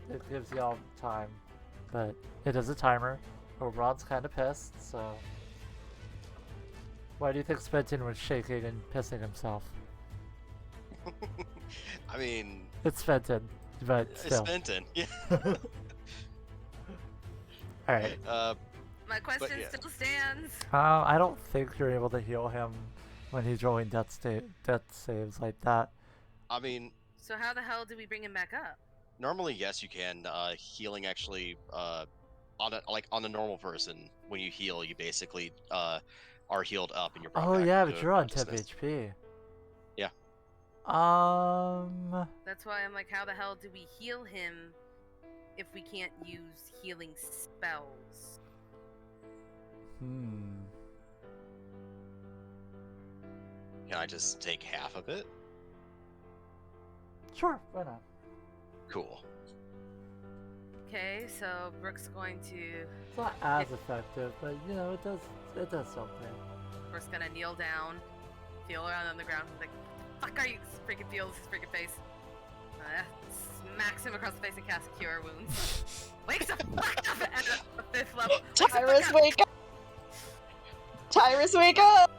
It gives y'all time, but it is a timer. Oberon's kind of pissed, so. Why do you think Spenton was shaking and pissing himself? I mean, It's Fenton, but still. it's Fenton. Yeah. Alright. My question yeah. still stands. I don't think you're able to heal him when he's rolling death saves like that. I mean, So how the hell do we bring him back up? normally yes, you can. Healing actually, on a normal person, when you heal, you basically are healed up and you're brought Oh back yeah, to but you're on 10 consciousness. HP. Yeah. That's why I'm like, how the hell do we heal him if we can't use healing spells? Can I just take half of it? Sure, why not? Cool. Okay, so Brooke's going to. It's not as effective, but you know, it does something. Brooke's gonna kneel down, feel around on the ground, like, fuck are you? Freaking feels his freaking face. Smacks him across the face and casts Cure Wounds. Wakes the fuck up at the 5th level. Tyrus, wake up! Tyrus, wake up!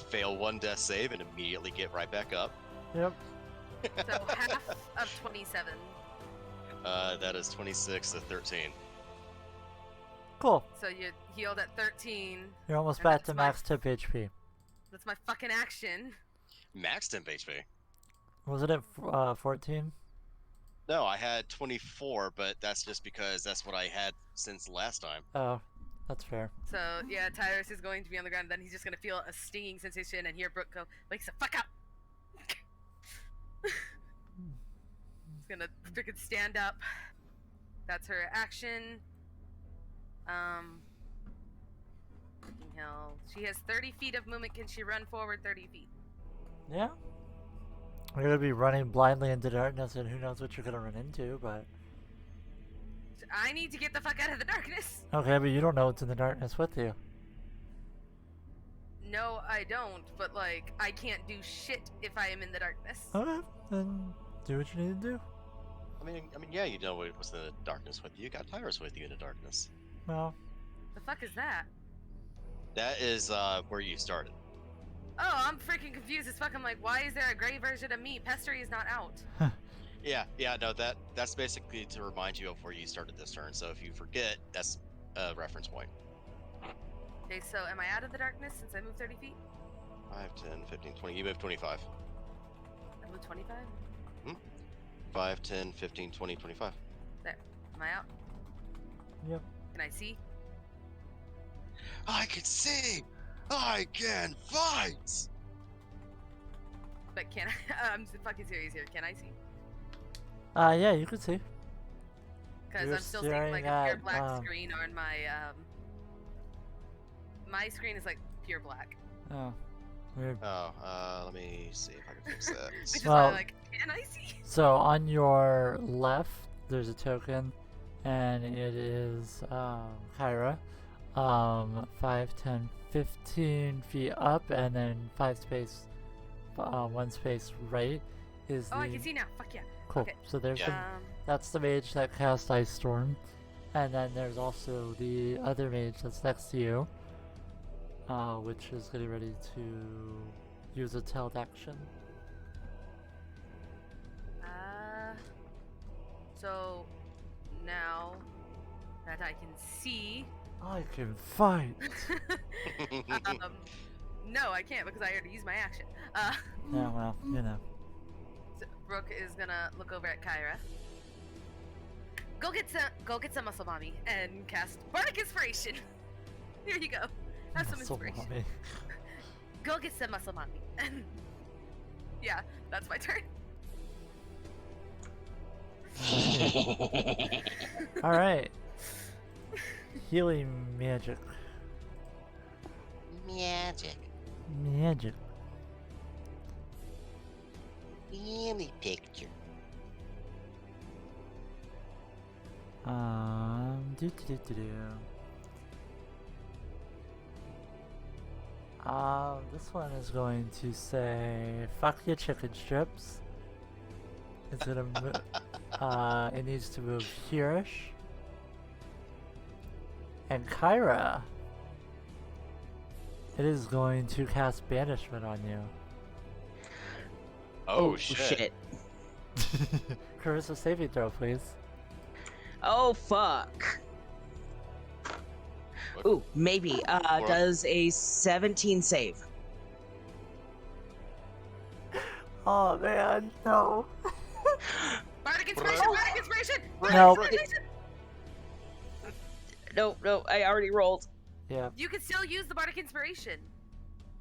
Fail one death save and immediately get right back up. Yep. So half of 27. That is 26 to 13. Cool. So you healed at 13. You're almost And back that's to my- max temp HP. That's my fucking action. Max temp HP. Wasn't it 14? No, I had 24, but that's just because that's what I had since last time. Oh, that's fair. So yeah, Tyrus is going to be on the ground. Then he's just gonna feel a stinging sensation and hear Brooke go, "Wakes the fuck up!" He's gonna freaking stand up. That's her action. Fucking hell. She has 30 feet of movement. Can she run forward 30 feet? Yeah. We're gonna be running blindly into darkness, and who knows what you're gonna run into, but. I need to get the fuck out of the darkness. Okay, but you don't know what's in the darkness with you. No, I don't. But like, I can't do shit if I am in the darkness. Okay, then do what you need to do. I mean, yeah, you know what was in the darkness with you. You got Tyrus with you in the darkness. Well, The fuck is that? That is where you started. Oh, I'm freaking confused as fuck. I'm like, why is there a gray version of me? Pestery is not out. Yeah, no, that's basically to remind you of where you started this turn. So if you forget, that's a reference point. Okay, so am I out of the darkness since I moved 30 feet? 5, 10, 15, 20. You move 25. I move 25? 5, 10, 15, 20, 25. There. Am I out? Yep. Can I see? I can see! I can fight! But can I? I'm fucking serious here. Can I see? Yeah, you can see. Because You're I'm still seeing staring like a pure at, black screen on my my screen is like pure black. Oh, weird. Oh, let me see if I can fix that. Which is Well- why I'm like, can I see? So on your left, there's a token, and it is Kyra. 5, 10, 15 feet up, and then 1 space right is Oh, the. I can see now. Fuck yeah. Cool. Okay. So there's the, Um, that's the mage that cast Ice Storm, and then there's also the other mage that's next to you, which is getting ready to use a tailed action. so now that I can see, I can fight. no, I can't because I already used my action. Yeah, well, you know. So Brooke is gonna look over at Kyra. Go get some muscle mommy and cast Bardic Inspiration. Here you go. Have some Muscle inspiration. mommy. Go get some muscle mommy. Yeah, that's my turn. All right. Healing magic. Magic. Magic. Really picture. Do. This one is going to say, "Fuck your chicken strips." It's gonna it needs to move here-ish. And Kyra, it is going to cast banishment on you. Oh, shit. Carissa, saving throw, please. Oh, fuck. Ooh, maybe. Does a 17 save? Oh man, no. Bardic Inspiration! Bro. Bardic Inspiration! No. Bardic Inspiration! No, I already rolled. Yeah. You can still use the Bardic Inspiration.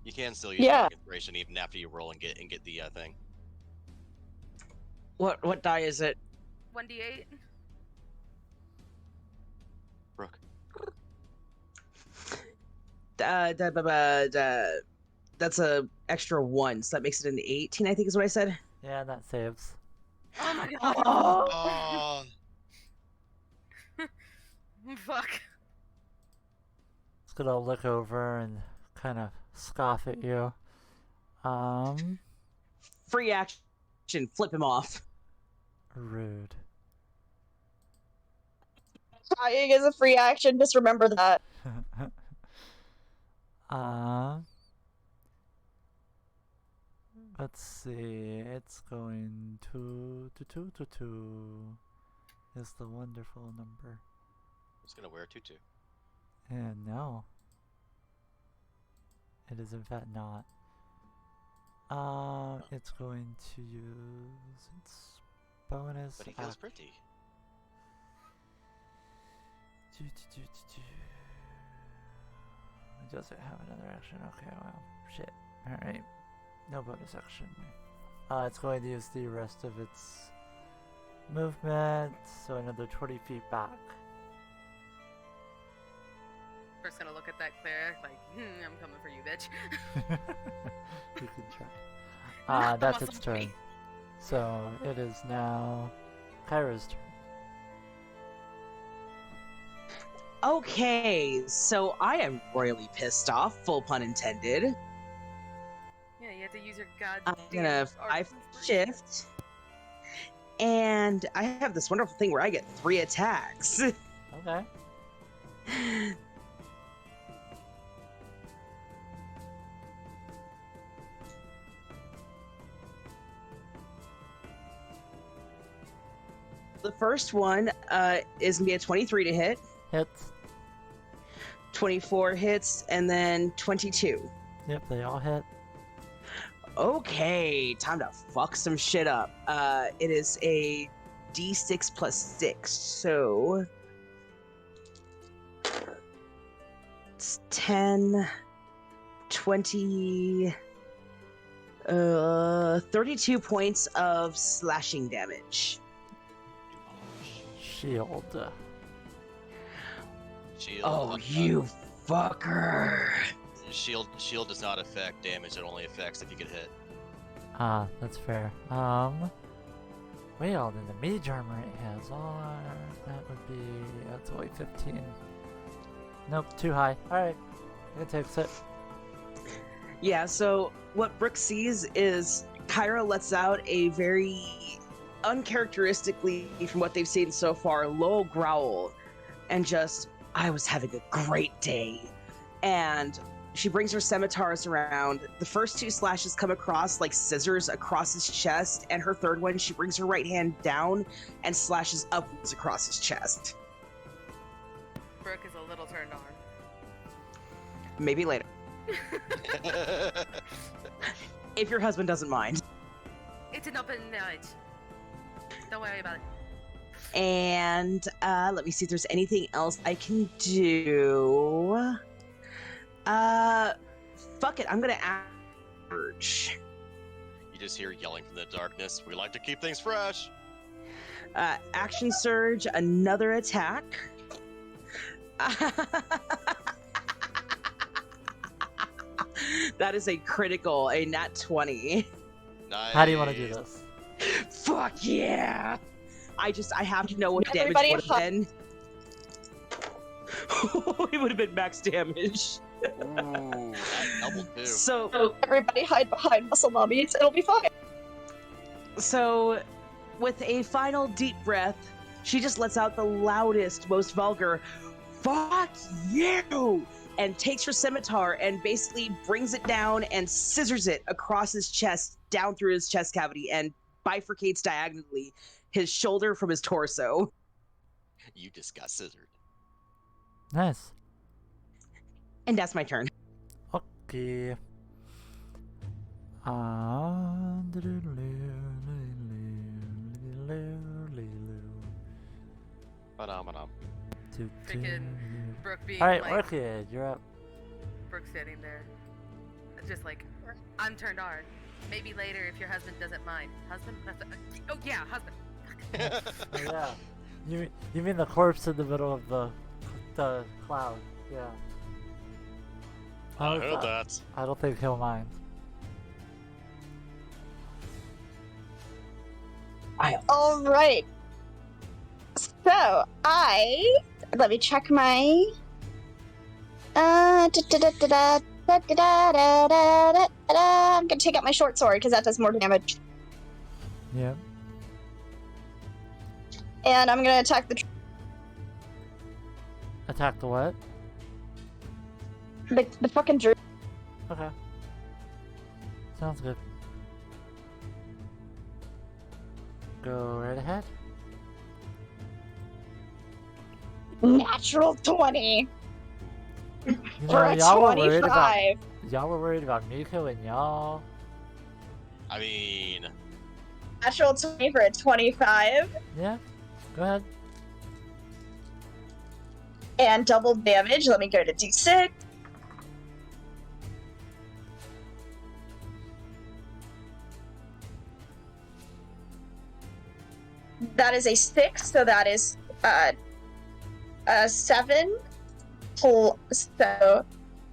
You can still use Yeah. Bardic Inspiration even after you roll and get the thing. What die is it? 1d8. Brooke. That's a extra 1, so that makes it an 18, I think is what I said. Yeah, that saves. Oh my god. Oh, Fuck. It's gonna look over and kind of scoff at you. Free action, flip him off. Rude. Trying is a free action, just remember that. Let's see. It's going to is the wonderful number. it's gonna wear a tutu. And no. It is in fact not. It's going to use its bonus But he feels action. pretty. It doesn't have another action. Okay, well, shit. Alright. No bonus action. It's going to use the rest of its movement, so another 20 feet back. First gonna look at that cleric like, I'm coming for you, bitch. You can try. Not the That's its muscle turn. me. So it is now Kyra's turn. Okay, so I am royally pissed off, full pun intended. Yeah, you have to use your goddamn. I'm gonna art 5 shift. And I have this wonderful thing where I get 3 attacks. Okay. The first one is gonna be a 23 to hit, Hits. 24 hits, and then 22. Yep, they all hit. Okay, time to fuck some shit up. It is a d6 plus 6, so it's 10, 20, 32 points of slashing damage. Shield. Shield. Oh, you fucker. Shield does not affect damage. It only affects if you get hit. Ah, that's fair. Well, then the mage armor it has on, that would be, that's only 15. Nope, too high. Alright, it takes it. Yeah, so what Brooke sees is Kyra lets out a very uncharacteristically, from what they've seen so far, low growl and just, I was having a great day. And she brings her scimitars around. The first 2 slashes come across like scissors across his chest, and her third one, she brings her right hand down and slashes upwards across his chest. Brooke is a little turned on. Maybe later. If your husband doesn't mind. It's an open nudge. Don't worry about it. And let me see if there's anything else I can do. Fuck it, I'm gonna urge. You just hear yelling from the darkness. We like to keep things fresh. Action surge, another attack. That is a critical, a nat 20. Nice. How do you want to do this? Fuck yeah! I have to know what damage Everybody would have been. It would have been max damage. Ooh, double too. So, Everybody hide behind muscle mummies. It'll be fine. So, with a final deep breath, she just lets out the loudest, most vulgar, "Fuck you!" and takes her scimitar and basically brings it down and scissors it across his chest, down through his chest cavity, and bifurcates diagonally his shoulder from his torso. You just got scissored. Nice. And that's my turn. Okay. Ba-dum-ba-dum. Freaking Brooke being Alright, like, Orchid, you're up. Brooke standing there, just like, I'm turned on. Maybe later if your husband doesn't mind. Husband? Oh yeah, husband. Oh, yeah. You mean the corpse in the middle of the cloud? Yeah. I heard that. I don't think he'll mind. All right. So let me check my. I'm gonna take out my short sword because that does more damage, Yeah. and I'm gonna attack Attack the what? the fucking druid. Okay. Sounds good. Go right ahead. Natural 20 You for know, a y'all were worried 25. Y'all were worried about Miko and y'all. I mean, Natural 20 for a 25, Yeah. Go ahead. and double damage. Let me go to D6. That is a 6, so that is a 7 plus, so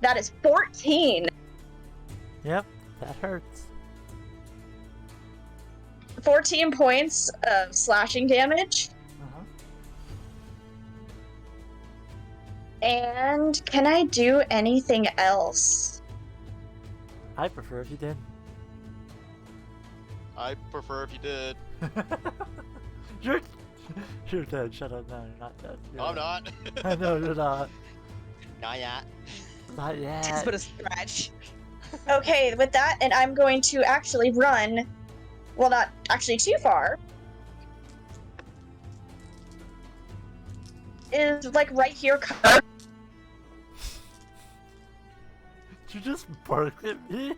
that is 14. Yep. That hurts. 14 points of slashing damage. Uh-huh. And can I do anything else? I prefer if you did. I prefer if you did. You're you're dead. Shut up. No, you're not dead. You're No, I'm not. I know you're not. Not yet. Not It's yet. but a stretch. Okay, with that, and I'm going to actually run. Well, not actually too far. Is like right here. Did you just bark at me?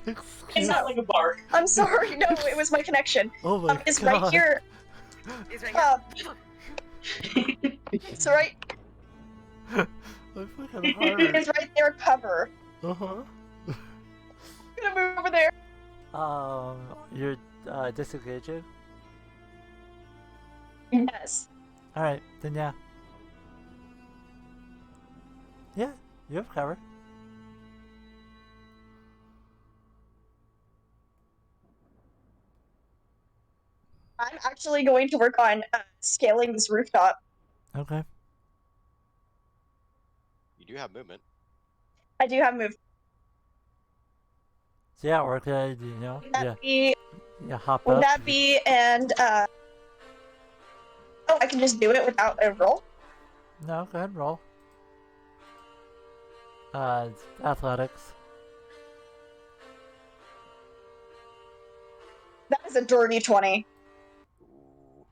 It's Excuse. not like a bark. I'm sorry. No, it was my connection. Oh my It's god. right here. He's right here. It's right. My fucking heart. It's right there. Cover. Uh-huh. I'm gonna move over there. You're disengaging? Yes. Alright, then yeah. Yeah, you have cover. I'm actually going to work on scaling this rooftop. Okay. You do have movement. I do have move. So yeah, or could you know? Would that Yeah. be? Yeah, hop Would up. that be? And oh, I can just do it without a roll. No, go ahead and roll. It's athletics. That is a dirty 20. Ooh.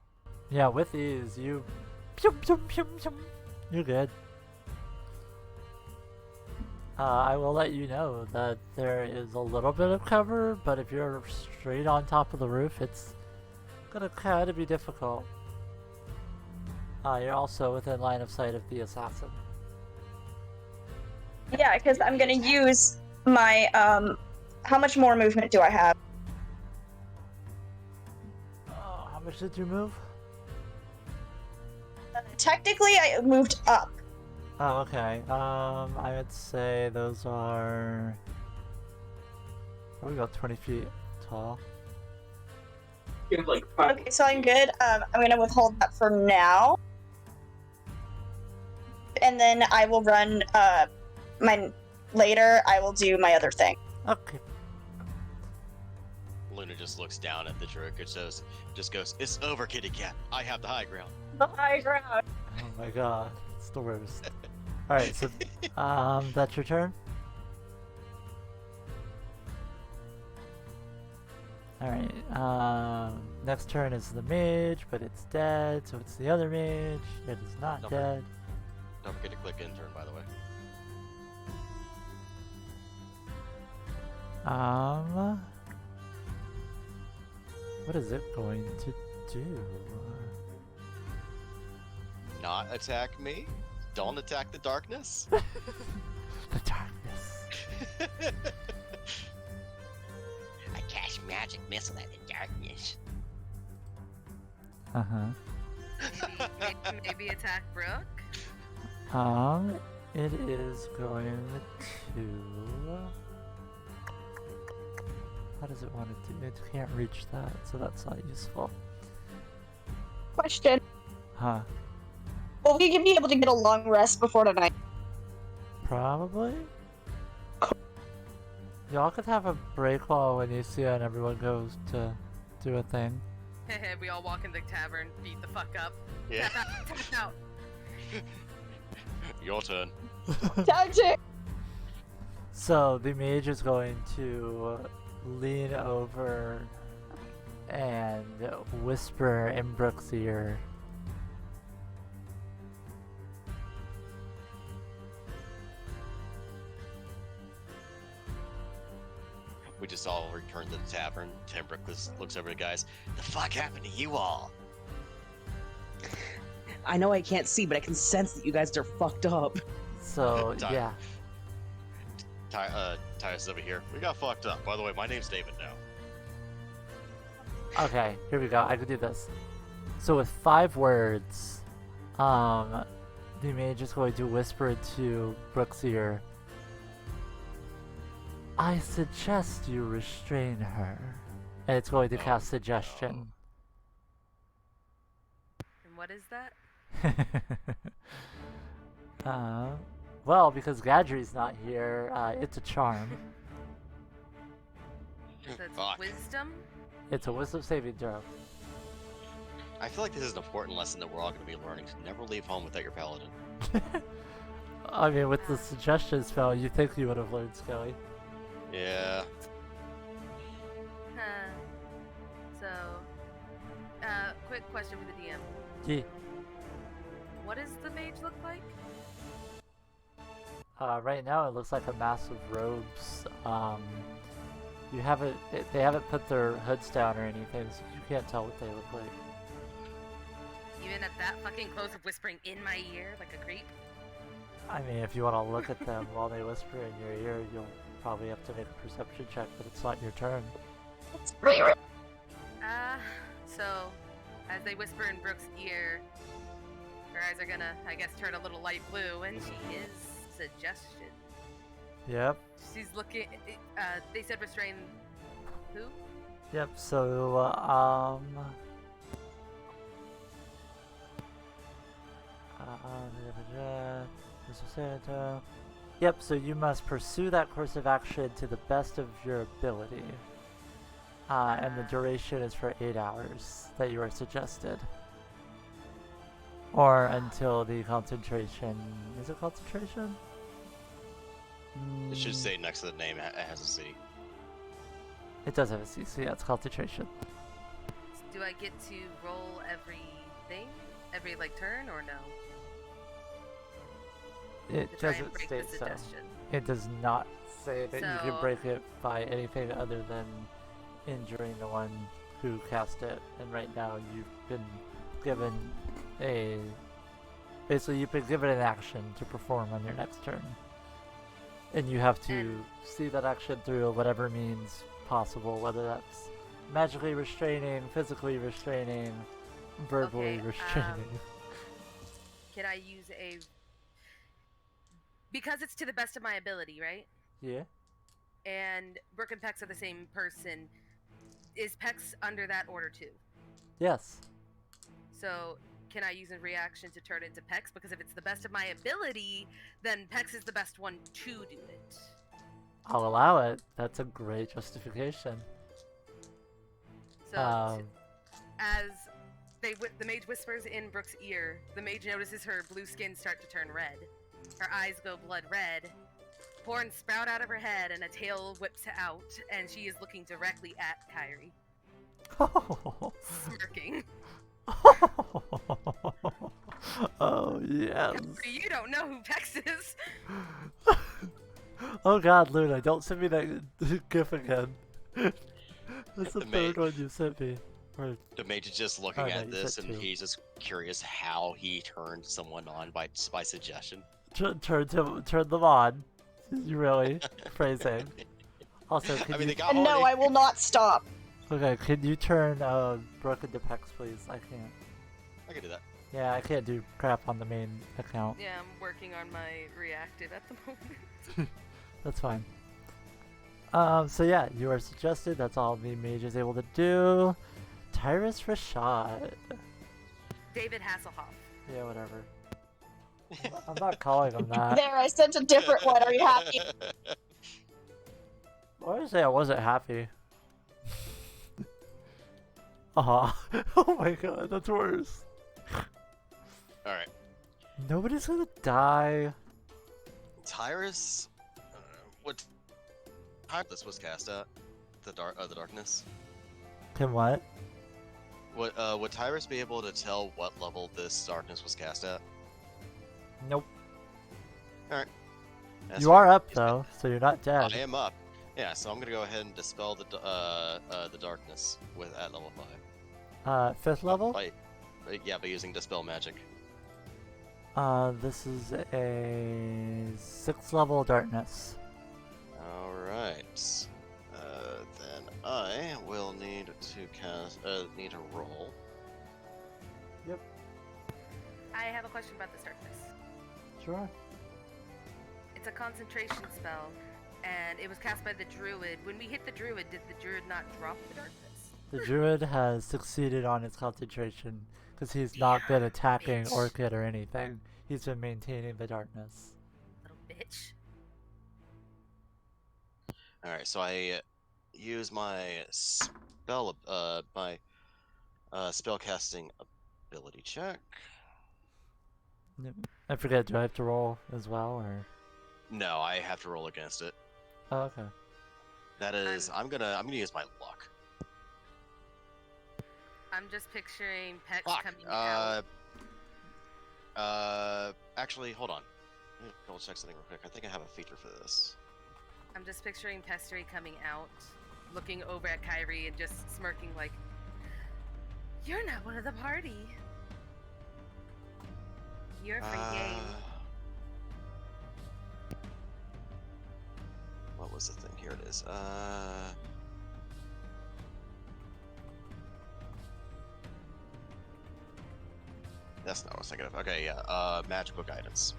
Yeah, with these, you. You're good. I will let you know that there is a little bit of cover, but if you're straight on top of the roof, it's gonna kind of be difficult. You're also within line of sight of the assassin. Yeah, because I'm gonna use my How much more movement do I have? Oh, how much did you move? Technically, I moved up. Oh, okay. I would say those are probably about 20 feet tall. Okay, so I'm good. I'm gonna withhold that for now, and then I will run my later. I will do my other thing. Okay. Luna just looks down at the druid and just goes, "It's over, kitty cat. I have the high ground." The high ground. Oh my god, it's the worst. Alright, so that's your turn? Alright, next turn is the mage, but it's dead, so it's the other mage. It is not Don't dead. Don't forget to click intern, by the way. What is it going to do? Not attack me. Don't attack the darkness. The darkness. I cast magic missile at the darkness. Uh-huh. Maybe attack Brooke. It is going to... How does it want to do? It can't reach that, so that's not useful. Question: Huh. will we be able to get a long rest before tonight? Probably? Y'all could have a break while Anicia and everyone goes to do a thing. We all walk in the tavern, beat the fuck up. Yeah. Tap out. Your turn. Tactic. So the mage is going to lean over and whisper in Brooke's ear. We just all return to the tavern. Timbrook looks over to the guys. The fuck happened to you all? I know I can't see, but I can sense that you guys are fucked up. So Time. yeah. Tyus over here. We got fucked up. By the way, my name's David now. Okay, here we go. I can do this. So with 5 words, the mage is going to whisper into Brooke's ear. I suggest you restrain her. And it's going to cast suggestion. And what is that? Well, because Gadri's not here, it's a charm. That's Fuck. wisdom. It's a wisdom saving throw. I feel like this is an important lesson that we're all going to be learning. Never leave home without your paladin. I mean, with the suggestion spell, you think you would have learned, Skelly. Yeah. Huh. So, quick question for the DM. Yeah. What does the mage look like? Right now it looks like a mass of robes, You haven't. They haven't put their hoods down or anything, so you can't tell what they look like. Even at that fucking close of whispering in my ear like a creep. I mean, if you want to look at them while they whisper in your ear, you'll probably have to make a perception check, but it's not your turn. So as they whisper in Brooke's ear, her eyes are gonna, I guess, turn a little light blue, and she is suggestion. Yep. She's looking. They said restrain. Who? Yep. So Yep, so you must pursue that course of action to the best of your ability. And the duration is for 8 hours that you are suggested. Or until the concentration... Is it concentration? It should say next to the name, it has a C. It does have a C, so yeah, it's concentration. Do I get to roll everything? Every, like, turn, or no? It To try and doesn't break state the so. suggestion. It does not say that you can So- break it by anything other than injuring the one who cast it. And right now you've been given a... Basically, you've been given an action to perform on your next turn. And you have to And- see that action through whatever means possible, whether that's magically restraining, physically restraining, verbally Okay, restraining. Can I use a... Because it's to the best of my ability, right? Yeah? And Brooke and Pex are the same person. Is Pex under that order too? Yes. So can I use a reaction to turn into Pex? Because if it's the best of my ability, then Pex is the best one to do it. I'll allow it. That's a great justification. So as the mage whispers in Brooke's ear, the mage notices her blue skin start to turn red. Her eyes go blood red. Horns sprout out of her head, and a tail whips out, and she is looking directly at Kyrie, smirking. Oh, yes. Kyrie, you don't know who Pex is. Oh god, Luna, don't send me that gif again. That's the The third one you sent me. Or, The mage is just looking Oh, no, at you this, said and two. he's just curious how he turned someone on by suggestion. turn them on. You really? Phrasing. Also, can I mean, you... they got And no, horny. I will not stop. Okay, can you turn Brooke into Pex, please? I can't. I can do that. Yeah, I can't do crap on the main account. Yeah, I'm working on my reactive at the moment. That's fine. So yeah, you are suggested. That's all the mage is able to do. Tyrus Rashad. David Hasselhoff. Yeah, whatever. I'm not calling him that. There, I sent a different one. Are you happy? Why did I say I wasn't happy? Oh my god, that's worse. Alright. Nobody's gonna die. Tyrus? What time this was cast at? The darkness? Can what? Would Tyrus be able to tell what level this darkness was cast at? Nope. Alright. You are up though, so you're not dead. I am up. Yeah, so I'm gonna go ahead and dispel the darkness at level 5. 5th level? By using dispel magic. This is a 6th level darkness. Alright. Then I will need to need a roll. Yep. I have a question about this darkness. Sure. It's a concentration spell, and it was cast by the druid. When we hit the druid, did the druid not drop the darkness? The druid has succeeded on its concentration because he's not been attacking bitch. Orchid or anything. He's been maintaining the darkness. Little bitch. Alright, so I use my spellcasting ability check. Yep. I forget, do I have to roll as well, or? No, I have to roll against it. Oh, okay. That is, I'm gonna use my luck. I'm just picturing Pex Fuck. coming out. Actually, hold on. Let me double check something real quick. I think I have a feature for this. I'm just picturing Pestery coming out, looking over at Kyrie and just smirking like, "You're not one of the party. You're free game." What was the thing? Here it is. That's not what I was thinking of. Okay, yeah. Magical guidance.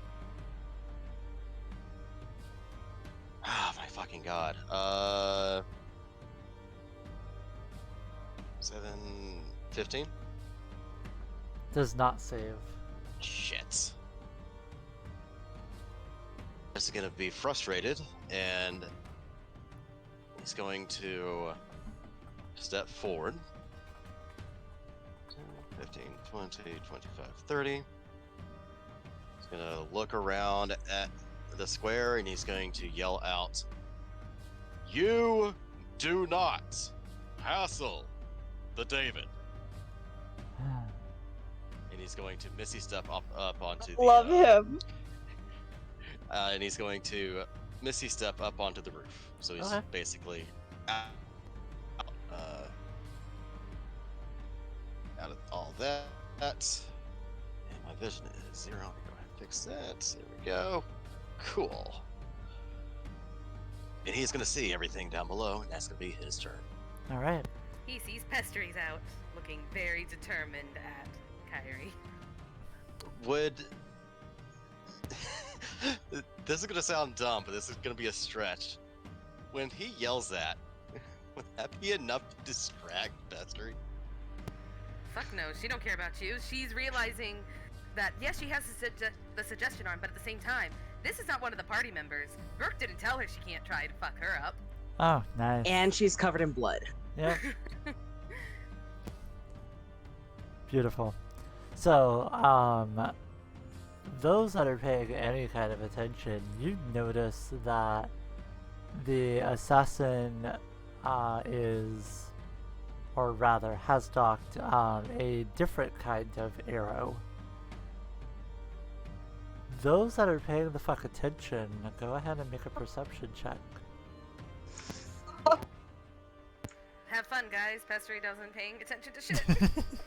Ah, my fucking god. 7, 15? Does not save. Shit. This is gonna be frustrated, and he's going to step forward. 10, 15, 20, 25, 30. He's gonna look around at the square, and he's going to yell out, "You do not hassle the David." And he's going to Missy step up onto the. Love him. And he's going to Missy step up onto the roof. So he's Okay. basically out of all that. And my vision is 0. Let me go ahead and fix that. There we go. Cool. And he's going to see everything down below, and that's going to be his turn. All right. He sees Pesteries out, looking very determined at Kyrie. Would this is gonna sound dumb, but this is gonna be a stretch. When he yells that, would that be enough to distract Pestery? Fuck no, she don't care about you. She's realizing that yes, she has the suggestion arm, but at the same time, this is not one of the party members. Brooke didn't tell her she can't try to fuck her up. Oh, nice. And she's covered in blood. Yep. Beautiful. So, those that are paying any kind of attention, you notice that the assassin is, or rather, has docked a different kind of arrow. Those that are paying the fuck attention, go ahead and make a perception check. Have fun, guys. Pestery doesn't paying attention to shit.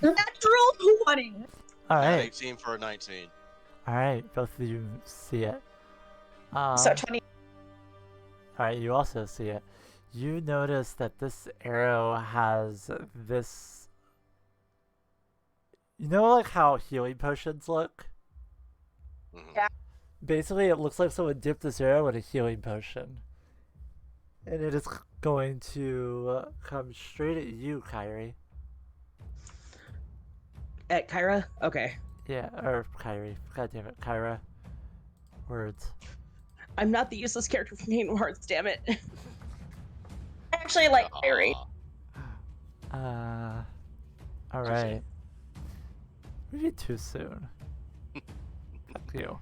Natural 20. Alright, 18 for a 19. alright, both of you see it. So 20. Alright, you also see it. You notice that this arrow has this. You know, like how healing potions look? Mhm. Yeah. Basically, it looks like someone dipped this arrow in a healing potion. And it is going to come straight at you, Kyrie. At Kyra? Okay. Yeah, or Kyrie. God damn it, Kyra. Words. I'm not the useless character from Kingdom Hearts, damn it. I actually like Harry. Aw. Alright. Maybe too soon. Fuck you.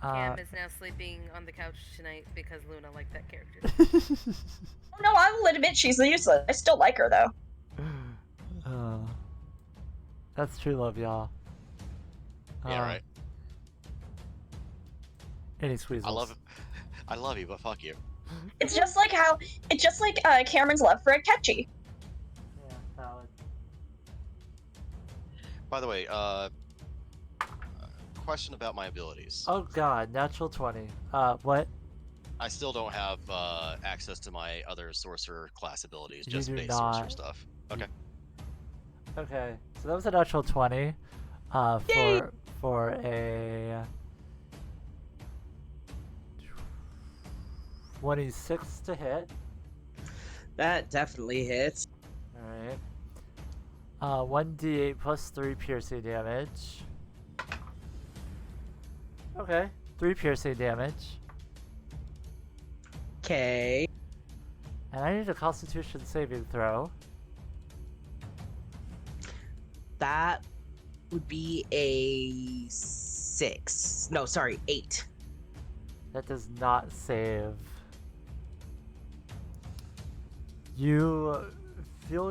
Cam is now sleeping on the couch tonight because Luna liked that character. No, I will admit she's useless. I still like her though. That's true love, y'all. Yeah, right. Any squeezes. I love you, but fuck you. It's just like Cameron's love for Akechi. Yeah, valid. By the way, question about my abilities. Oh god, natural 20. What? I still don't have access to my other sorcerer class abilities, You just do base not. sorcerer stuff. Okay. Okay, so that was a natural 20. Yay! For a 26 to hit. That definitely hits. Alright. 1d8 plus 3 piercing damage. Okay, 3 piercing damage. Okay. And I need a constitution saving throw. That would be a 6. No, sorry, 8. That does not save. You feel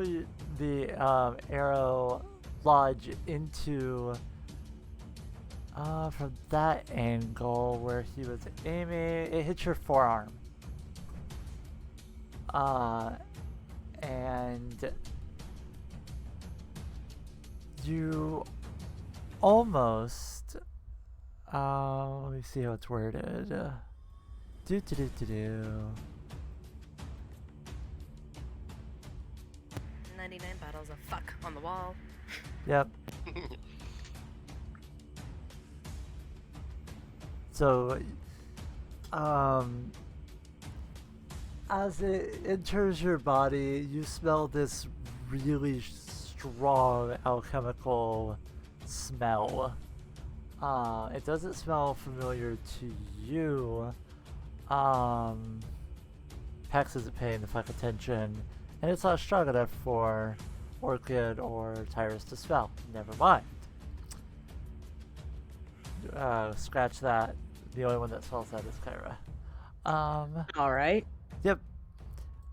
the arrow lodge into from that angle where he was aiming. It hits your forearm. and you almost, let me see how it's worded. Do do do do do. 99 bottles of fuck on the wall. Yep. So, as it enters your body, you smell this really strong alchemical smell. It doesn't smell familiar to you. Pax isn't paying the fuck attention, and it's not strong enough for Orchid or Tyrus to smell. Never mind. Scratch that. The only one that smells that is Kyra. All right. Yep.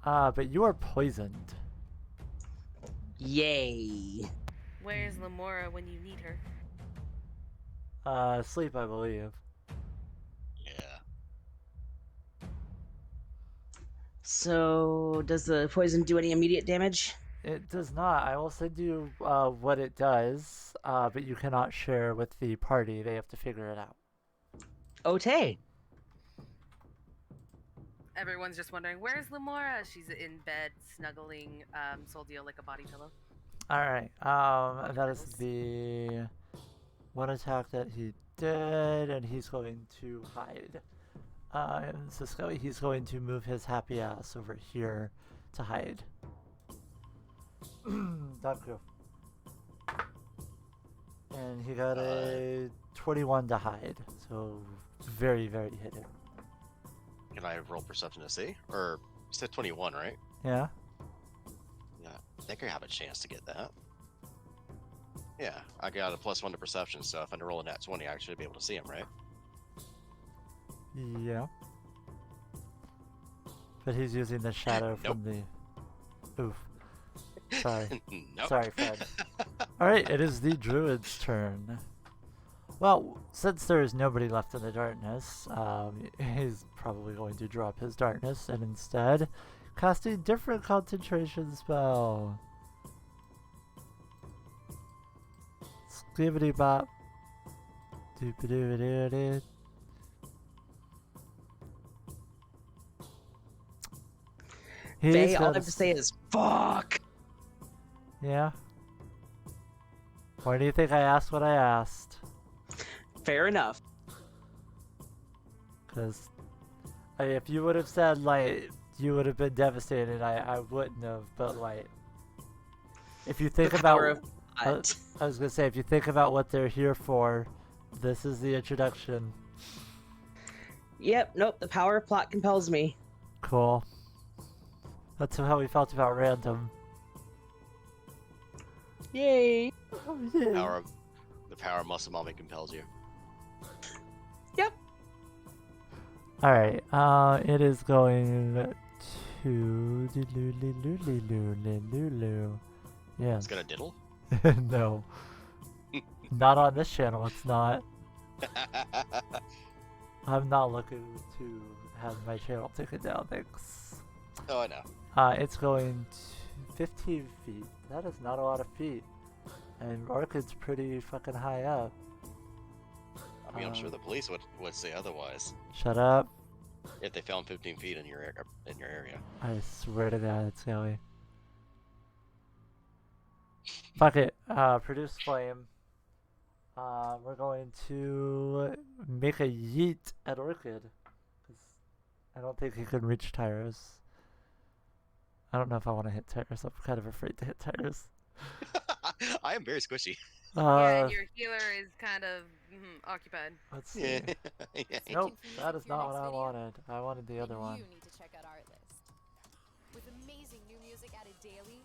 But you are poisoned. Yay. Where's Lamora when you need her? Sleep, I believe. Yeah. So, does the poison do any immediate damage? It does not. I will send you what it does, but you cannot share with the party. They have to figure it out. Okay. Everyone's just wondering, where's Lamora? She's in bed, snuggling Soldio like a body pillow. Alright, that is the one attack that he did, and he's going to hide. And Cisco, he's going to move his happy ass over here to hide. Danku. And he got a 21 to hide, so very, very hidden. Can I roll perception to see? Or you said 21, right? Yeah? Yeah, I think I have a chance to get that. Yeah, I got a +1 to perception, so if I roll a nat 20, I should be able to see him, right? Yeah. But he's using the shadow from the... Oof. Sorry. Nope. Sorry, Fred. Alright, it is the druid's turn. Well, since there is nobody left in the darkness, he's probably going to drop his darkness and instead cast a different concentration spell. Skibbity bop. Doop-a-doo-a-doo-a-doo. Faye, all I have to say is, fuck! Yeah? Why do you think I asked what I asked? Fair enough. Because if you would have said, like, you would have been devastated, I wouldn't have, but, like, if you think The about... power of what? I was going to say, if you think about what they're here for, this is the introduction. Yep, nope, the power of plot compels me. Cool. That's how we felt about random. Yay! Oh, yeah. The power of muscle mommy compels you. Yep. Alright, it is going to... Yes. It's gonna diddle? No. Not on this channel, it's not. I'm not looking to have my channel taken down, thanks. Oh, I know. It's going to 15 feet. That is not a lot of feet. And Orchid's pretty fucking high up. I mean, I'm sure the police would say otherwise Shut up. if they found 15 feet in your area. I swear to God, it's going. Fuck it. Produce flame. We're going to make a yeet at Orchid. Because I don't think he can reach Tyrus. I don't know if I want to hit Tyrus. I'm kind of afraid to hit Tyrus. I am very squishy. Yeah, and your healer is kind of occupied. Let's see. Yeah. Yeah. Nope, that is not what I wanted. I wanted the other one. You need to check out our list. With amazing new music added daily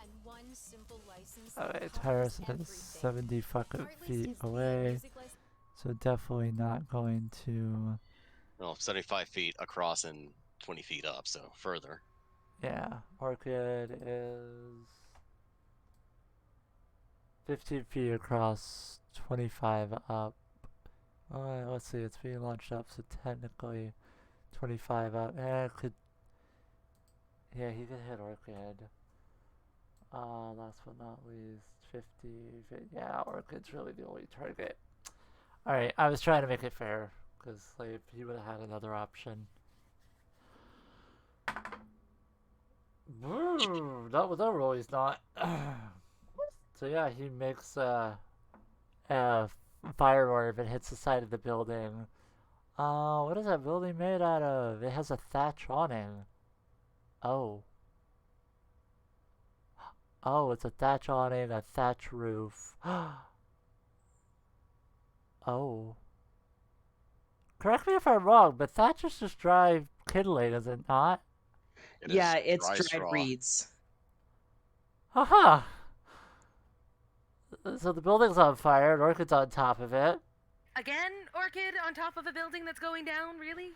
and one simple license. Alright, Tyrus is 70 fucking feet away. So definitely not going to... Well, 75 feet across and 20 feet up, so further. Yeah, Orchid is 15 feet across, 25 up. Let's see, it's being launched up, so technically 25 up. It could Yeah, he could hit Orchid. Last but not least, 50. Yeah, Orchid's really the only target. Alright, I was trying to make it fair, because like, he would have had another option. Not with roll, he's not. So yeah, he makes a fire orb and hits the side of the building. What is that building made out of? It has a thatch awning. Oh. Oh, it's a thatch awning, a thatch roof. Oh. Correct me if I'm wrong, but thatch is just dry kindling, is it not? It Yeah, is it's dry dried straw. reeds. Haha! So the building's on fire, and Orchid's on top of it. Again, Orchid on top of a building that's going down, really?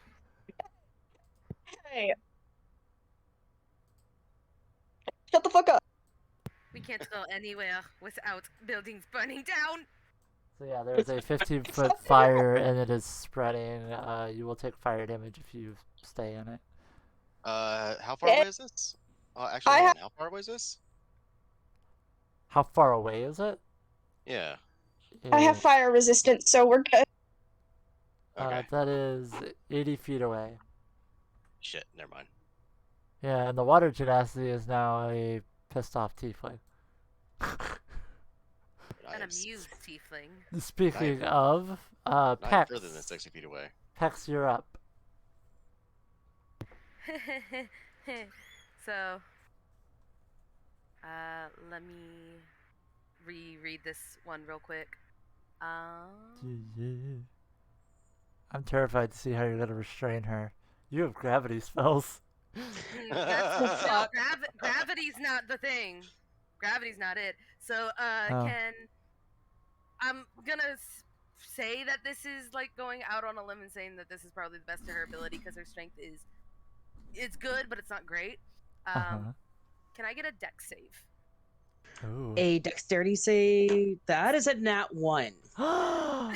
Hey. Shut the fuck up. We can't go anywhere without buildings burning down. So yeah, there's a 15-foot fire, and it is spreading. You will take fire damage if you stay in it. How far away is this? Actually, hold on, how far away is this? How far away is it? Yeah. I have fire resistance, so we're good. Okay. That is 80 feet away. Shit, never mind. Yeah, and the water genasi is now a pissed off tiefling. An amused tiefling. Speaking of, Not Pex. further than 60 feet away. Pex, you're up. So, let me reread this one real quick. I'm terrified to see how you're gonna restrain her. You have gravity spells. No, gravity's not the thing. Gravity's not it. So, I'm gonna say that this is like going out on a limb and saying that this is probably the best of her ability because her strength it's good, but it's not great. Can I get a dex save? Ooh. A dexterity save. That is a nat 1. Oh.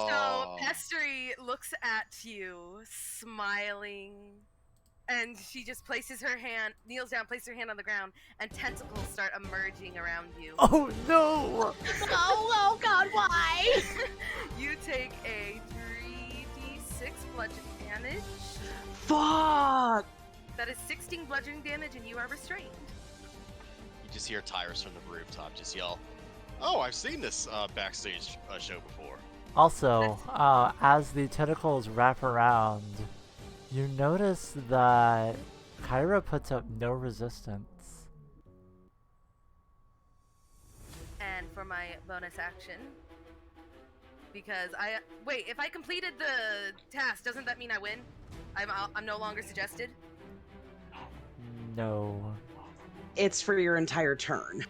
So Pestery looks at you, smiling, and she just kneels down, places her hand on the ground, and tentacles start emerging around you. Oh no! Oh god, why? You take a 3d6 bludgeoning damage. Fuck! That is 16 bludgeoning damage, and you are restrained. You just hear Tyrus from the rooftop just yell, "Oh, I've seen this backstage show before." Also, as the tentacles wrap around, you notice that Kyra puts up no resistance. And for my bonus action, because if I completed the task, doesn't that mean I win? I'm no longer suggested. No. It's for your entire turn.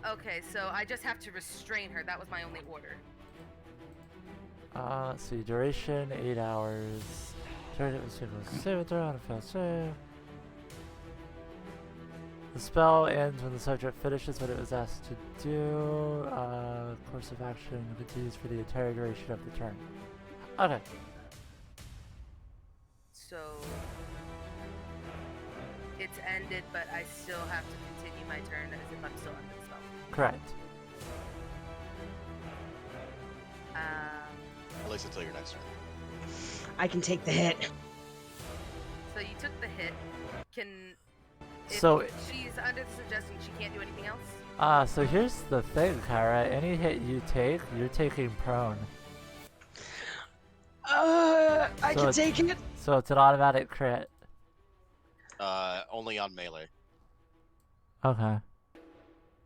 Okay, so I just have to restrain her. That was my only order. Let's see, duration 8 hours. Target was able to save it on a failed save. The spell ends when the subject finishes what it was asked to do. Course of action continues for the entire duration of the turn. Okay. So it's ended, but I still have to continue my turn as if I'm still under the spell. Correct. At least until your next turn. I can take the hit. So you took the hit. If So- she's under the suggestion she can't do anything else? So here's the thing, Kyra. Any hit you take, you're taking prone. I So can take it. So it's an automatic crit. Only on melee. Okay.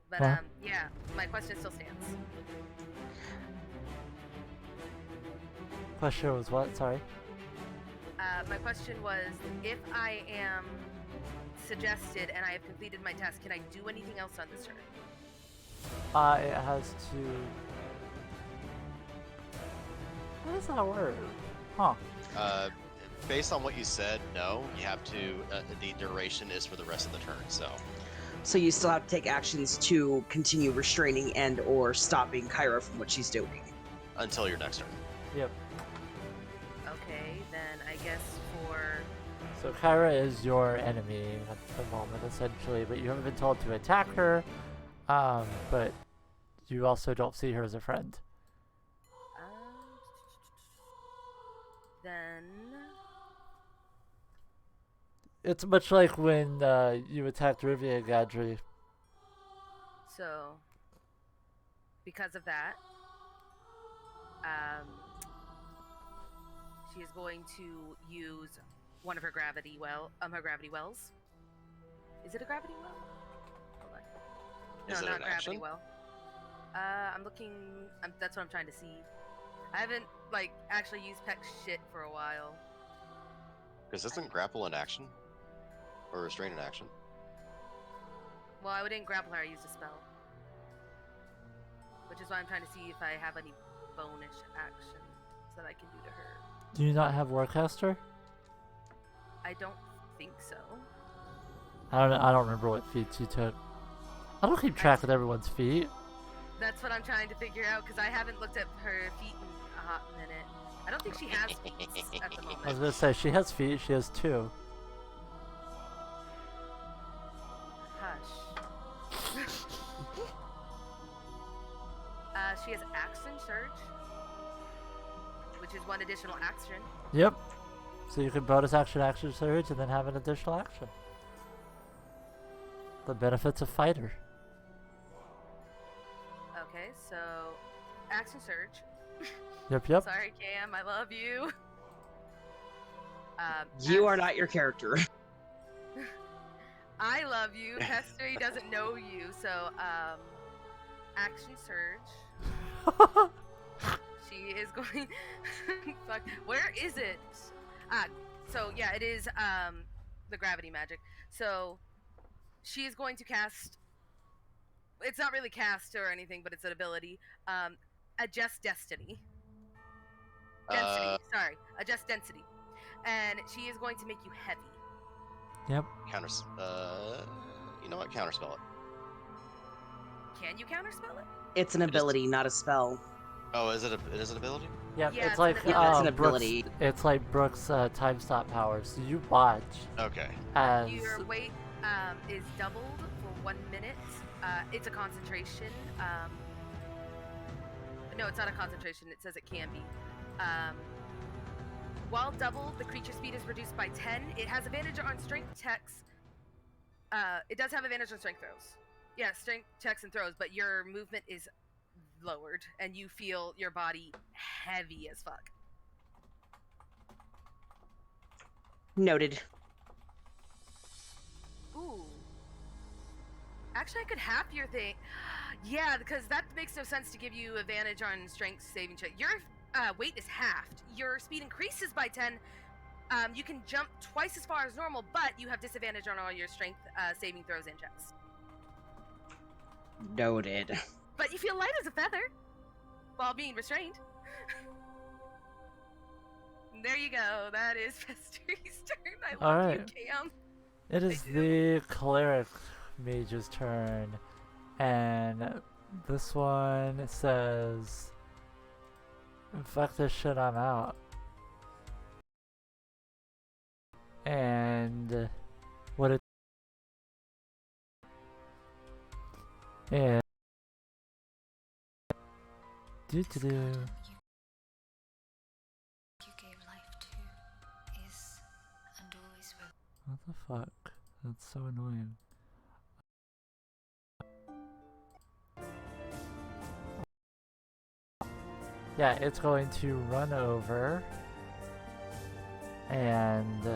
But Well. yeah, my question still stands. Question was what? Sorry. My question was, if I am suggested and I have completed my task, can I do anything else on this turn? It has to... How does that work? Huh. Based on what you said, no. You have to. The duration is for the rest of the turn. So you still have to take actions to continue restraining and/or stopping Kyra from what she's doing. Until your next turn. Yep. Okay, then I guess for So Kyra is your enemy at the moment, essentially, but you haven't been told to attack her. But you also don't see her as a friend. Then It's much like when you attacked Rivia and Gadri. so because of that, she is going to use one of her gravity wells. Is it a gravity well? Hold on. Is No, it not an gravity action? well. I'm looking. That's what I'm trying to see. I haven't actually used Peck's shit for a while. Because isn't grapple an action? Or restrain an action? Well, I didn't grapple her. I used a spell, which is why I'm trying to see if I have any bonus actions that I can do to her. Do you not have Warcaster? I don't think so. I don't remember what feats you took. I don't keep track of everyone's feet. That's what I'm trying to figure out because I haven't looked at her feet in a hot minute. I don't think she has feet at the moment. I was gonna say she has feet. She has 2. Hush. She has action surge, which is one additional action. Yep. So you can bonus action surge and then have an additional action. The benefits of fighter. Okay, so action surge. Yep. Sorry, Cam, I love you. You are not your character. I love you. Pester, he doesn't know you. So, action surge. She is going. Fuck. Where is it? So yeah, it is the gravity magic. So she is going to cast. It's not really cast or anything, but it's an ability. Adjust destiny. Density. Sorry, adjust density, and she is going to make you heavy. Yep. You know what? Counterspell it. Can you counterspell it? It's an ability, not a spell. Oh, is it? It is an ability? Yep. Yeah, It's it's like an ability. It's an Brooke's, ability. it's like Brooke's time stop power. So you botch Okay. as Your weight is doubled for 1 minute. It's a concentration. No, it's not a concentration. It says it can be. While doubled, the creature speed is reduced by 10. It has advantage on strength checks. It does have advantage on strength throws. Yeah, strength checks and throws, but your movement is lowered, and you feel your body heavy as fuck. Noted. Ooh. Actually, I could half your thing. Yeah, because that makes no sense to give you advantage on strength saving check. Your weight is halved. Your speed increases by 10. You can jump twice as far as normal, but you have disadvantage on all your strength saving throws and checks. Noted. But you feel light as a feather while being restrained. There you go. That is Fester's turn. I love Alright. you, Cam. it is the cleric mage's turn, and this one says, "Fuck this shit, I'm out." And what it and do You gave life to is and always will. what the fuck? That's so annoying. Yeah, it's going to run over and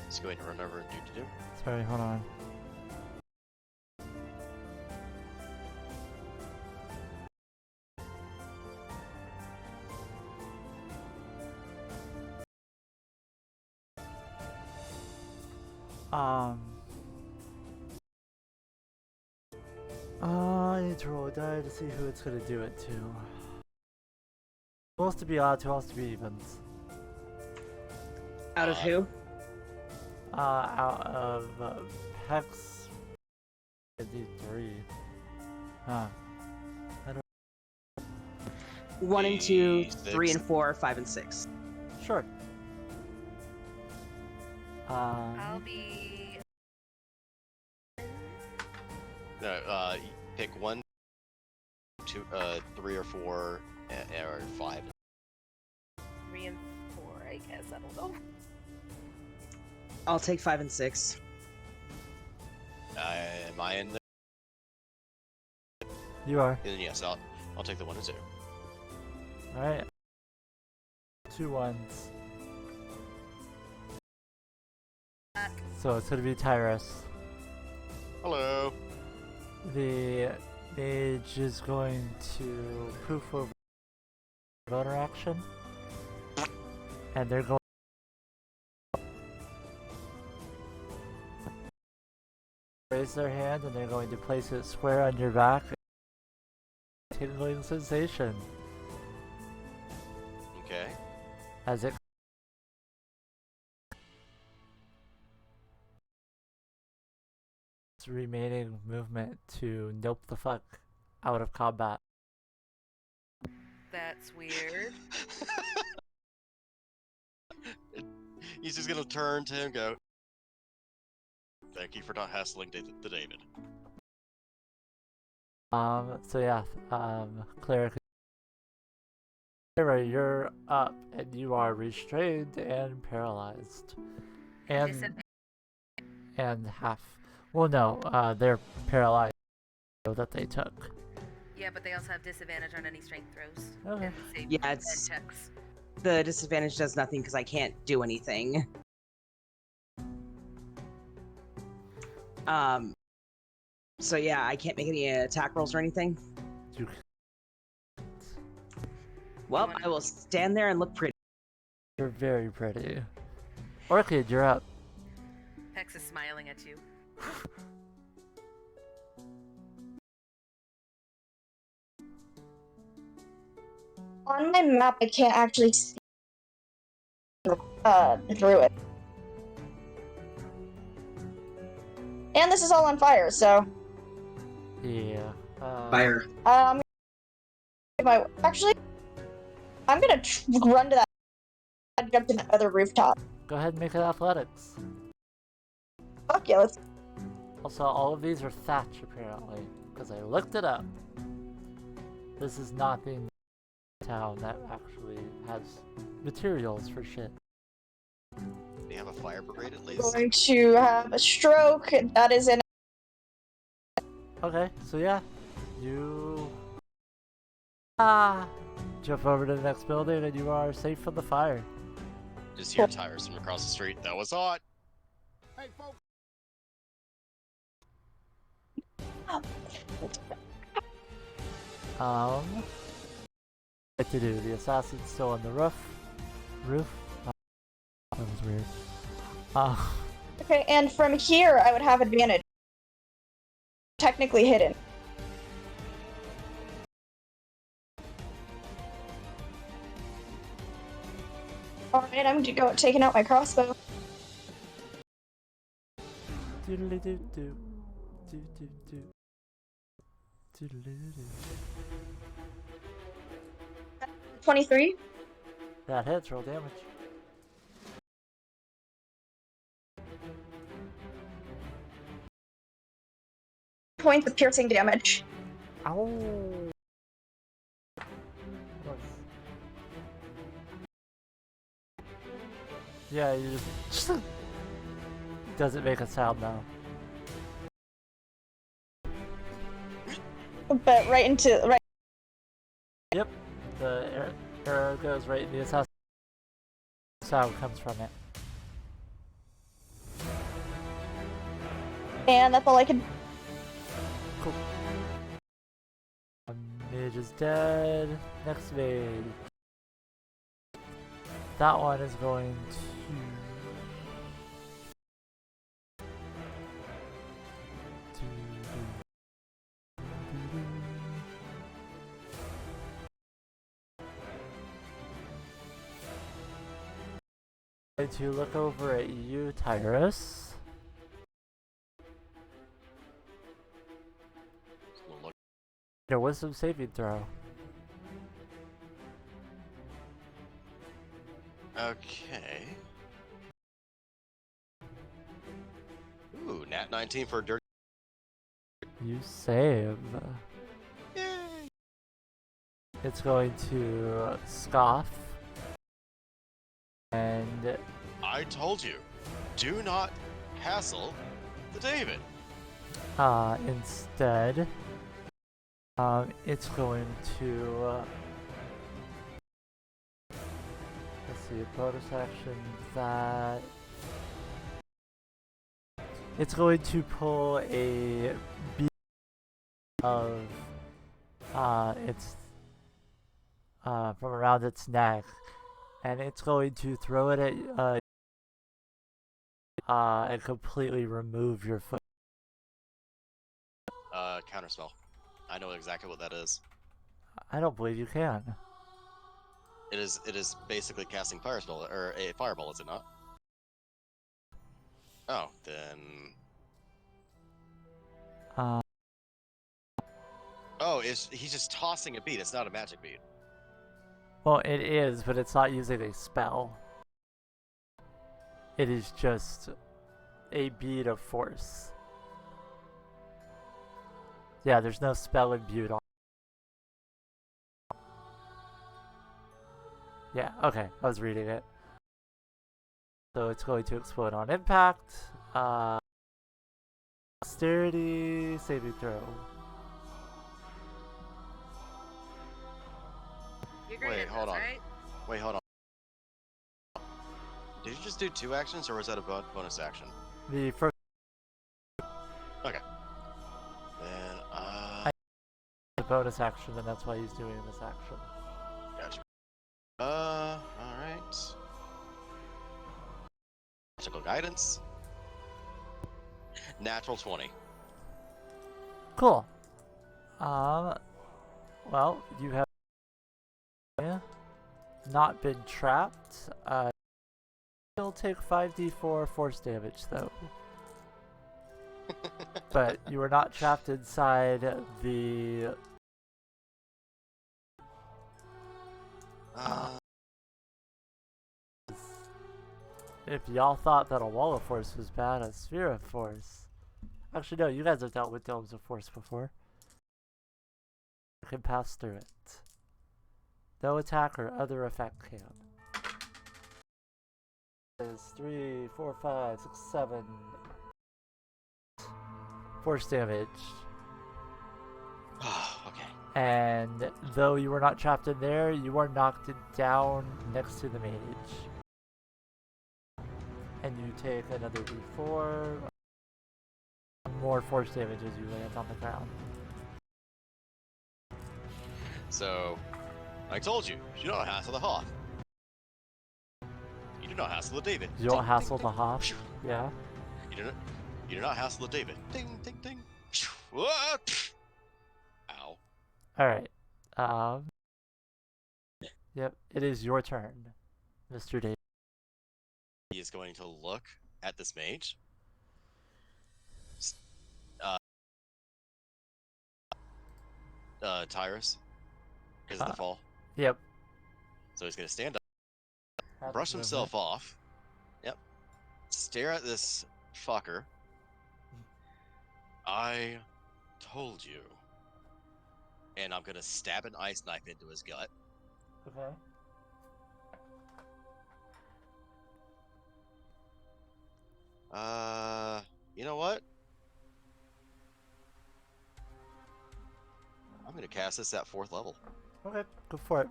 It's going to run over and do. Sorry, hold on. I need to roll a die to see who it's gonna do it to. Who wants to be odds? Who wants to be evens? Out of who? Out of Hex. I do 3. Huh. 1 and 2, 3 D6. and 4, 5 and 6. Sure. I'll be. No, pick 1, 2, 3 or 4, or 5. 3 and 4, I guess. I don't know. I'll take 5 and 6. Am I in there? You are. Then yes, I'll take the 1 and 2. Alright. 2 ones. So it's gonna be Tyrus. Hello. The mage is going to poof over voter action. And they're going to raise their hand and they're going to place it square on your back. Tingling sensation Okay. as it remaining movement to nope the fuck out of combat. That's weird. He's just gonna turn to him and go, thank you for not hassling the David. So yeah, Cleric, you're up and you are restrained and paralyzed. And half. Well, no, they're paralyzed that they took. Yeah, but they also have disadvantage on any strength throws. Okay. And save Yeah, and it's checks. the disadvantage does nothing because I can't do anything. So yeah, I can't make any attack rolls or anything. You Well, I will stand there and look pretty. You're very pretty. Orchid, you're up. Pex is smiling at you. On my map, I can't actually see through it. And this is all on fire, so Yeah. Fire. actually, I'm gonna run to that, jump to the other rooftop. Go ahead and make it athletics. Fuck yeah, let's. Also, all of these are thatch apparently, because I looked it up. This is not the town that actually has materials for shit. They have a fire brigade at least. Going to have a stroke. That is in. Okay, so yeah, you jump over to the next building and you are safe from the fire. Just hear tires from across the street. That was hot. Hey, folks. What to do? The assassin's still on the roof. That was weird. Okay, and from here, I would have advantage. Technically hidden. Alright, I'm gonna go taking out my crossbow. Doodly doo doo. Doo doo doo. Doodly doo doo. 23. That hits, roll damage. Points of piercing damage. Ow! Yeah, you just doesn't make a sound now. But right into right. Yep, the arrow goes right in the assassin. Sound comes from it. And that's all I can. Cool. Mage is dead. Next mage. That one is going to look over at you, Tyrus. Your wisdom saving throw. Okay. Ooh, nat 19 for a dirty. You save. Yay! It's going to scoff. And I told you, do not hassle the David. instead, it's going to let's see, bonus action that it's going to pull a bead of its from around its neck, and it's going to throw it at and completely remove your foot. Counterspell. I know exactly what that is. I don't believe you can. It is basically casting firespell or a fireball, is it not? Oh, then. Oh, he's just tossing a bead. It's not a magic bead. Well, it is, but it's not using a spell. It is just a bead of force. Yeah, there's no spell imbued on. Yeah, okay, I was reading it. So it's going to explode on impact. Dexterity saving throw. You're great Wait, at hold this, on. right? Wait, hold on. Did you just do 2 actions, or was that a bonus action? The first. Okay. Then, The bonus action, and that's why he's doing this action. Gotcha. Alright. Magical guidance. Natural 20. Cool. Well, you have not been trapped. You'll take 5d4 force damage, though. But you were not trapped inside the. If y'all thought that a wall of force was bad, a sphere of force. Actually, no, you guys have dealt with domes of force before. You can pass through it. No attack or other effect can. Is 3, 4, 5, 6, 7. Force damage. Okay. And though you were not trapped in there, you are knocked down next to the mage. And you take another d4. More force damage as you land on the ground. So, I told you, you don't hassle the Hoth. You do not hassle the David. You don't Ding, hassle ding, the ding. Hoth? Yeah? You do not hassle the David. Ding, ding, ding. Whoa! Ow. Alright. Yep, it is your turn, Mr. David. He is going to look at this mage. Tyrus. Is the fall. Yep. So he's going to stand up, brush himself off. Yep. Stare at this fucker. I told you. And I'm going to stab an ice knife into his gut. Okay. You know what? I'm going to cast this at 4th level. Okay, go for it.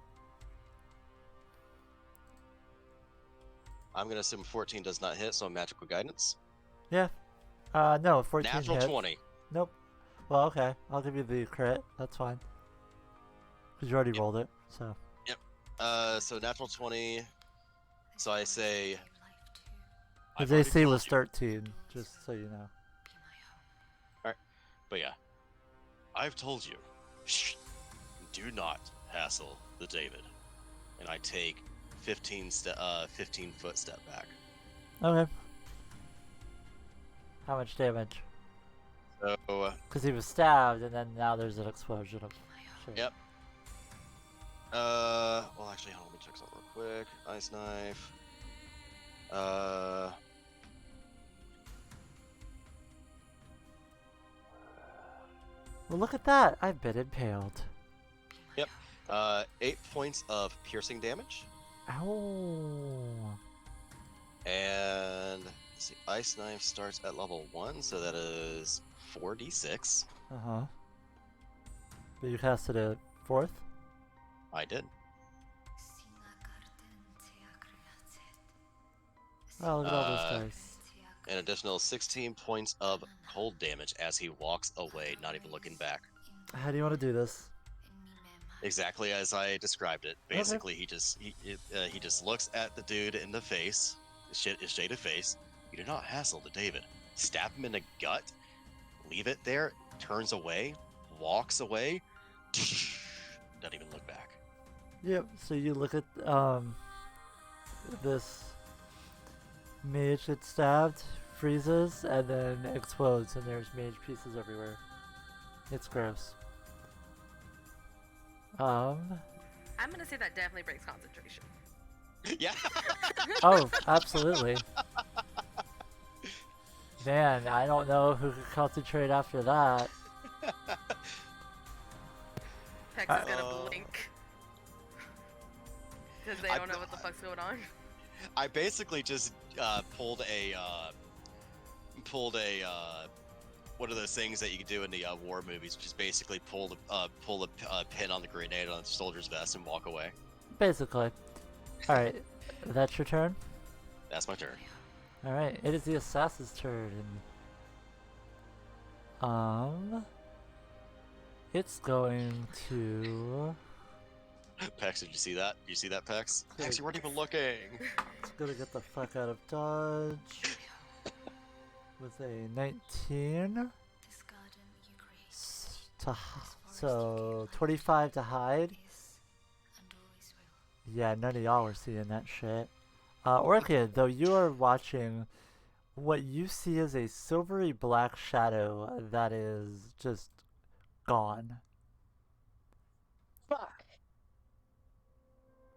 I'm going to assume 14 does not hit, so magical guidance. Yeah. No, 14 Natural hits. 20. Nope. Well, okay. I'll give you the crit. That's fine. Because you already rolled it, so. Yep. So natural 20. So I say... His AC was 13, just so you know. Alright. But yeah. I've told you. Shh. Do not hassle the David. And I take 15 foot step back. Okay. How much damage? So, Because he was stabbed, and then now there's an explosion of shit. Yep. Well, actually, hold on, let me check something real quick. Ice knife. Well, look at that. I've been impaled. Yep. 8 points of piercing damage. Ow. And let's see, ice knife starts at level 1, so that is 4d6. Uh-huh. But you casted it 4th? I did. Oh, look at all those dice. An additional 16 points of cold damage as he walks away, not even looking back. How do you want to do this? Exactly as I described it. Okay. Basically, he just looks at the dude in the face, his shaded face. You do not hassle the David. Stab him in the gut, leave it there, turns away, walks away, doesn't even look back. Yep, so you look at this mage gets stabbed, freezes, and then explodes, and there's mage pieces everywhere. It's gross. I'm gonna say that definitely breaks concentration. Yeah. Oh, absolutely. Man, I don't know who could concentrate after that. Pex is gonna blink. Because they don't know what the fuck's going on. I basically just pulled a one of those things that you can do in the war movies, which is basically pull a pin on the grenade on the soldier's vest and walk away. Basically. Alright, that's your turn? That's my turn. Alright, it is the assassin's turn. It's going to... Pex, did you see that? You see that, Pex? Pex, you weren't even looking! It's gonna get the fuck out of dodge. With a 19. So, 25 to hide. Yeah, none of y'all were seeing that shit. Orchid, though, you are watching what you see as a silvery black shadow that is just gone. Fuck.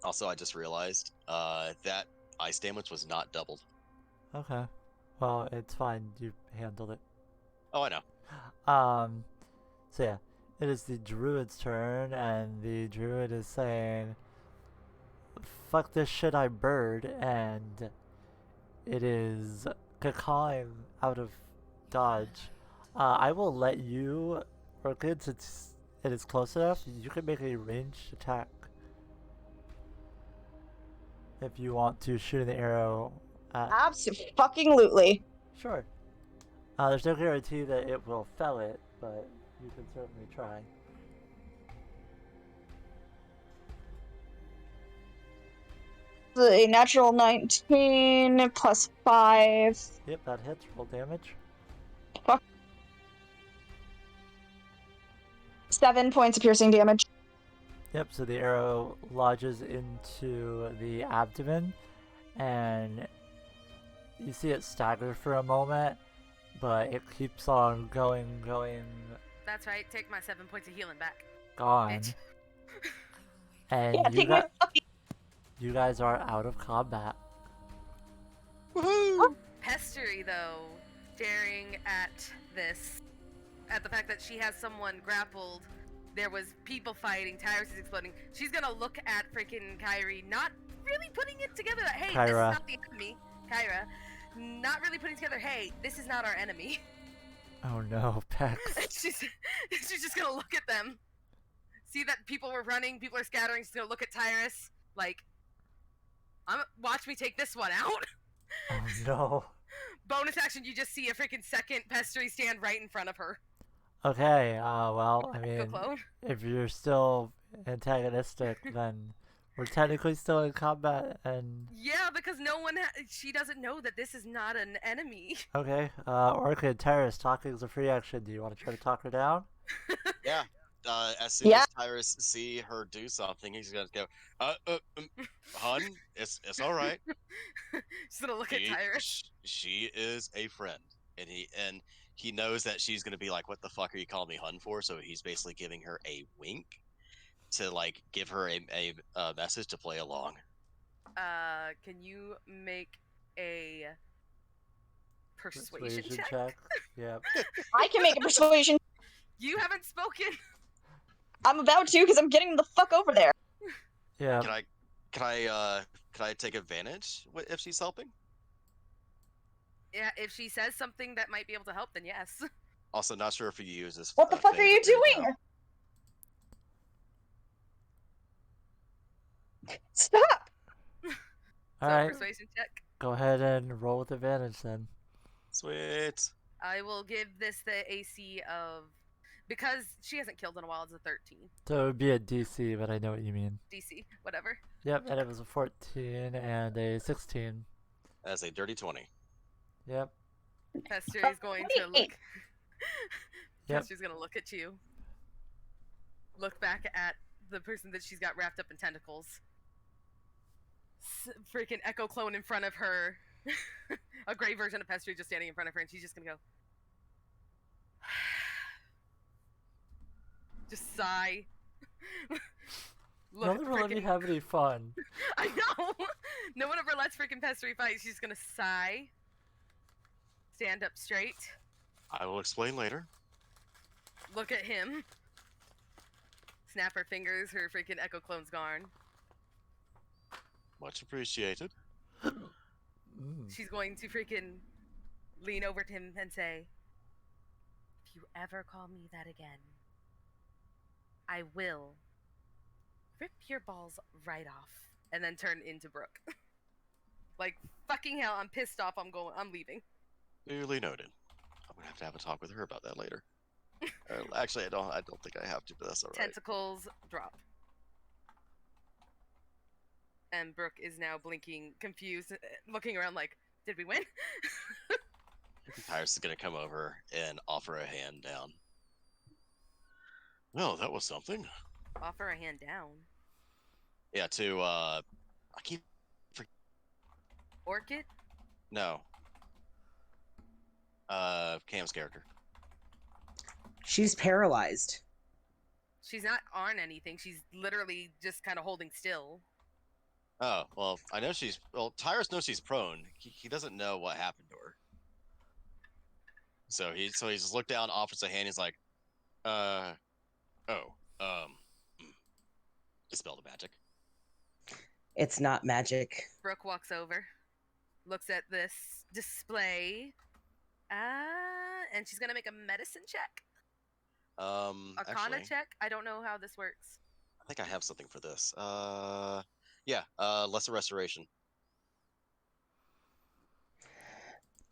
Also, I just realized that ice damage was not doubled. Okay. Well, it's fine. You handled it. Oh, I know. So yeah, it is the druid's turn, and the druid is saying, "Fuck this shit, I'm bird," and it is cawing out of dodge. I will let you, Orchid, since it is close enough, you can make a ranged attack. If you want to shoot an arrow at... Absolutely. Sure. There's no guarantee that it will fell it, but you can certainly try. The natural 19 plus 5. Yep, that hits. Roll damage. Fuck. 7 points of piercing damage. Yep, so the arrow lodges into the abdomen, and you see it stagger for a moment, but it keeps on going. That's right, take my 7 points of healing back. Gone. Bitch. And Yeah, take my fucking... you guys are out of combat. Woohoo! Pestery, though, staring at this, at the fact that she has someone grappled, there was people fighting, Tyrus is exploding. She's gonna look at freaking Kyrie, not really putting it together that, hey, Kyra. this is not the enemy. Kyra, not really putting together, hey, this is not our enemy. Oh no, Pex. she's just gonna look at them. See that people were running, people are scattering, she's gonna look at Tyrus, like, watch me take this one out. Oh no. Bonus action, you just see a freaking second Pestery stand right in front of her. Okay, well, I Go mean, clone. if you're still antagonistic, then we're technically still in combat, and... Yeah, because no one, she doesn't know that this is not an enemy. Okay, Orchid, Tyrus, talking is a free action. Do you want to try to talk her down? Yeah. As soon as Tyrus see her do something, he's gonna go, hun, it's all right. She's gonna look at Tyrus. She is a friend, and he knows that she's gonna be like, "What the fuck are you calling me hun for?" So he's basically giving her a wink, to like give her a message to play along. Can you make a persuasion check? Yep. I can make a persuasion. You haven't spoken. I'm about to because I'm getting the fuck over there. Yeah. Can I take advantage if she's helping? Yeah, if she says something that might be able to help, then yes. Also, not sure if you use this. What the fuck are you doing? Stop! All So right. persuasion check. Go ahead and roll with advantage then. Sweet. I will give this the AC of, because she hasn't killed in a while. It's a 13 So it would be a DC, but I know what you mean. DC, whatever. Yep, and it was a 14 and a 16. That's a dirty 20. Yep. Pester is going to look. Yep. Pester's gonna look at you. Look back at the person that she's got wrapped up in tentacles. Freaking echo clone in front of her. A gray version of Pester just standing in front of her, and she's just gonna go. Just sigh. No one will let me have any fun. I know. No one ever lets freaking Pestery fight. She's gonna sigh. Stand up straight. I will explain later. Look at him. Snap her fingers. Her freaking echo clone's gone. Much appreciated. She's going to freaking lean over to him and say, "If you ever call me that again, I will rip your balls right off," and then turn into Brooke. Like, fucking hell, I'm pissed off. I'm leaving. Duly noted. I'm gonna have to have a talk with her about that later. Actually, I don't think I have to, but that's alright. Tentacles drop. And Brooke is now blinking, confused, looking around like, did we win? Tyrus is gonna come over and offer a hand down. Well, that was something. Offer a hand down. Yeah, to I keep Orchid? No. Cam's character. She's paralyzed. She's not on anything. She's literally just kind of holding still. Oh, well, I know Tyrus knows she's prone. He doesn't know what happened to her. So he's just looked down, offers a hand, he's like, dispel the magic. It's not magic. Brooke walks over, looks at this display, and she's gonna make a medicine check. Arcana Actually, check. I don't know how this works. I think I have something for this. Yeah, lesser restoration.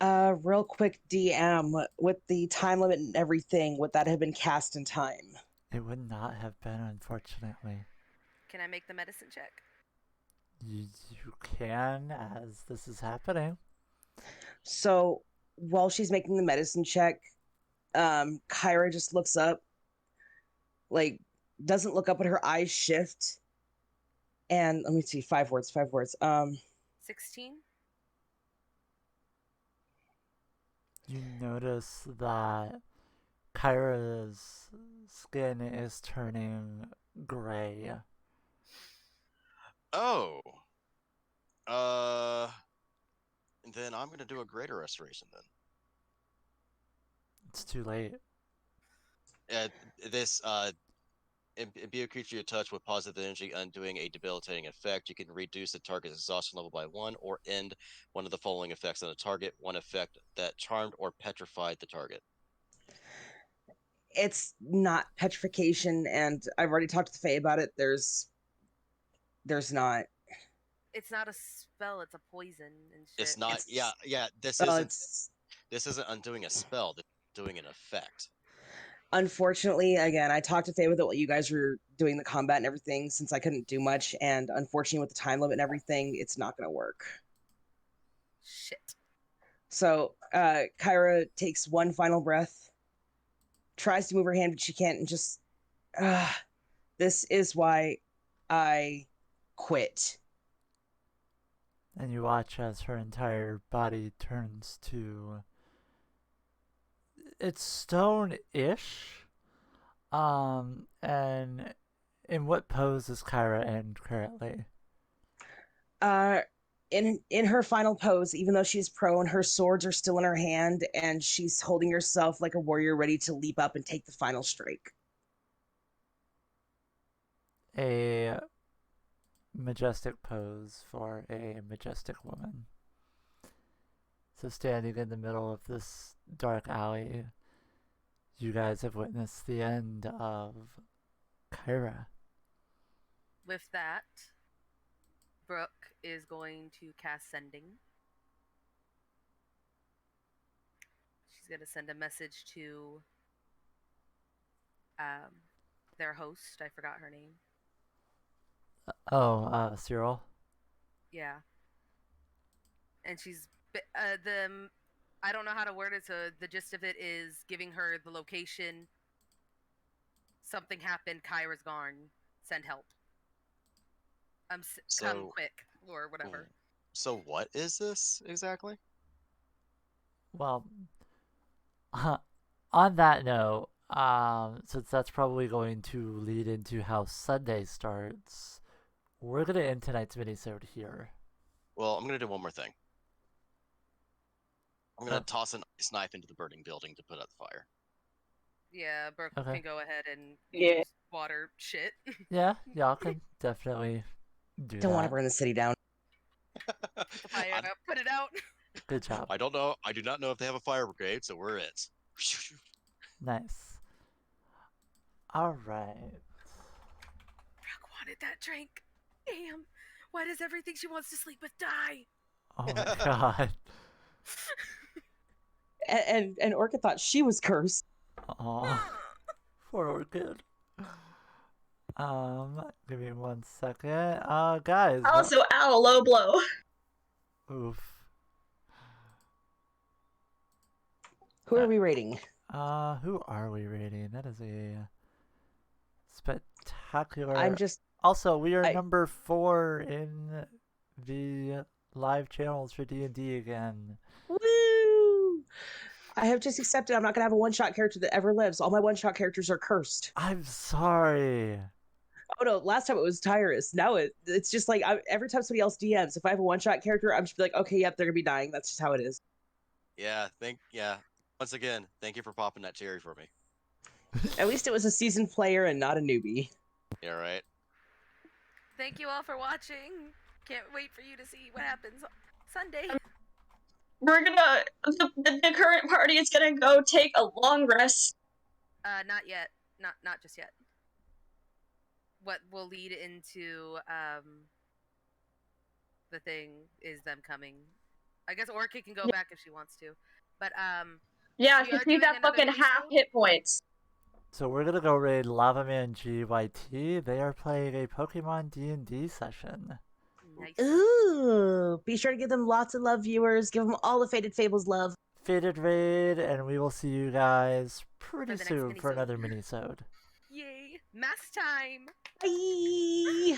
Real quick, DM, with the time limit and everything, would that have been cast in time? It would not have been, unfortunately. Can I make the medicine check? You can, as this is happening. So, while she's making the medicine check, Kyra just looks up, like, doesn't look up, but her eyes shift. And let me see, 5 words. 16? You notice that Kyra's skin is turning gray. Oh. Then I'm gonna do a greater restoration then. It's too late. This imbue a creature you touch with positive energy, undoing a debilitating effect. You can reduce the target's exhaustion level by 1, or end one of the following effects on a target. One effect that charmed or petrified the target. It's not petrification, and I've already talked to Faye about it. There's not. It's not a spell. It's a poison and shit. It's not. Yeah. This isn't undoing a spell. This is doing an effect. Unfortunately, again, I talked to Faye with it while you guys were doing the combat and everything, since I couldn't do much, and unfortunately with the time limit and everything, it's not going to work. Shit. So, Kyra takes one final breath, tries to move her hand, but she can't, and just, this is why I quit. And you watch as her entire body turns to... It's stone-ish, and In what pose is Kyra in currently? In her final pose, even though she's prone, her swords are still in her hand, and she's holding herself like a warrior ready to leap up and take the final strike. A majestic pose for a majestic woman. So standing in the middle of this dark alley, you guys have witnessed the end of Kyra. With that, Brooke is going to cast Sending. She's going to send a message to their host. I forgot her name. Oh, Cyril? Yeah. And she's I don't know how to word it, so the gist of it is giving her the location. Something happened, Kyra's gone. Send help. Come quick, or whatever. So what is this exactly? Well, on that note, since that's probably going to lead into how Sunday starts, we're gonna end tonight's minisode here. Well, I'm gonna do one more thing. I'm gonna toss an ice knife into the burning building to put out the fire. Yeah, Brooke Okay. can go ahead and Yeah. use water shit. Yeah, y'all can definitely do Don't that. want to burn the city down. Fire up, put it out. Good job. I don't know. I do not know if they have a fire brigade, so we're it. Nice. All right. Brooke wanted that drink. Damn. Why does everything she wants to sleep with die? Oh my god. And Orchid thought she was cursed. Aw. Poor Orchid. Give me 1 second. Guys. Also, ow, low blow. Oof. Who are we rating? Who are we rating? That is a spectacular. I'm just. Also, we are number 4 in the live channels for D&D again. Woo! I have just accepted I'm not going to have a one-shot character that ever lives. All my one-shot characters are cursed. I'm sorry. Oh no, last time it was Tyrus. Now it's just like every time somebody else DMs, if I have a one-shot character, I'm just be like, okay, yep, they're going to be dying. That's just how it is. Yeah, once again, thank you for popping that cherry for me. At least it was a seasoned player and not a newbie. Yeah, right. Thank you all for watching. Can't wait for you to see what happens Sunday. We're gonna. The current party is gonna go take a long rest. Not yet. Not just yet. What will lead into the thing is them coming. I guess Orchid can go back if she wants to, but Yeah, we just are need doing that another fucking half mini-sode. hit points. So we're gonna go raid Lava Man GYT. They are playing a Pokemon D&D session. Nice. Ooh, be sure to give them lots of love, viewers. Give them all the Faded Fables love. Faded raid, and we will see you guys pretty For the next soon for mini-sode. another minisode. Yay! Mass time. Bye.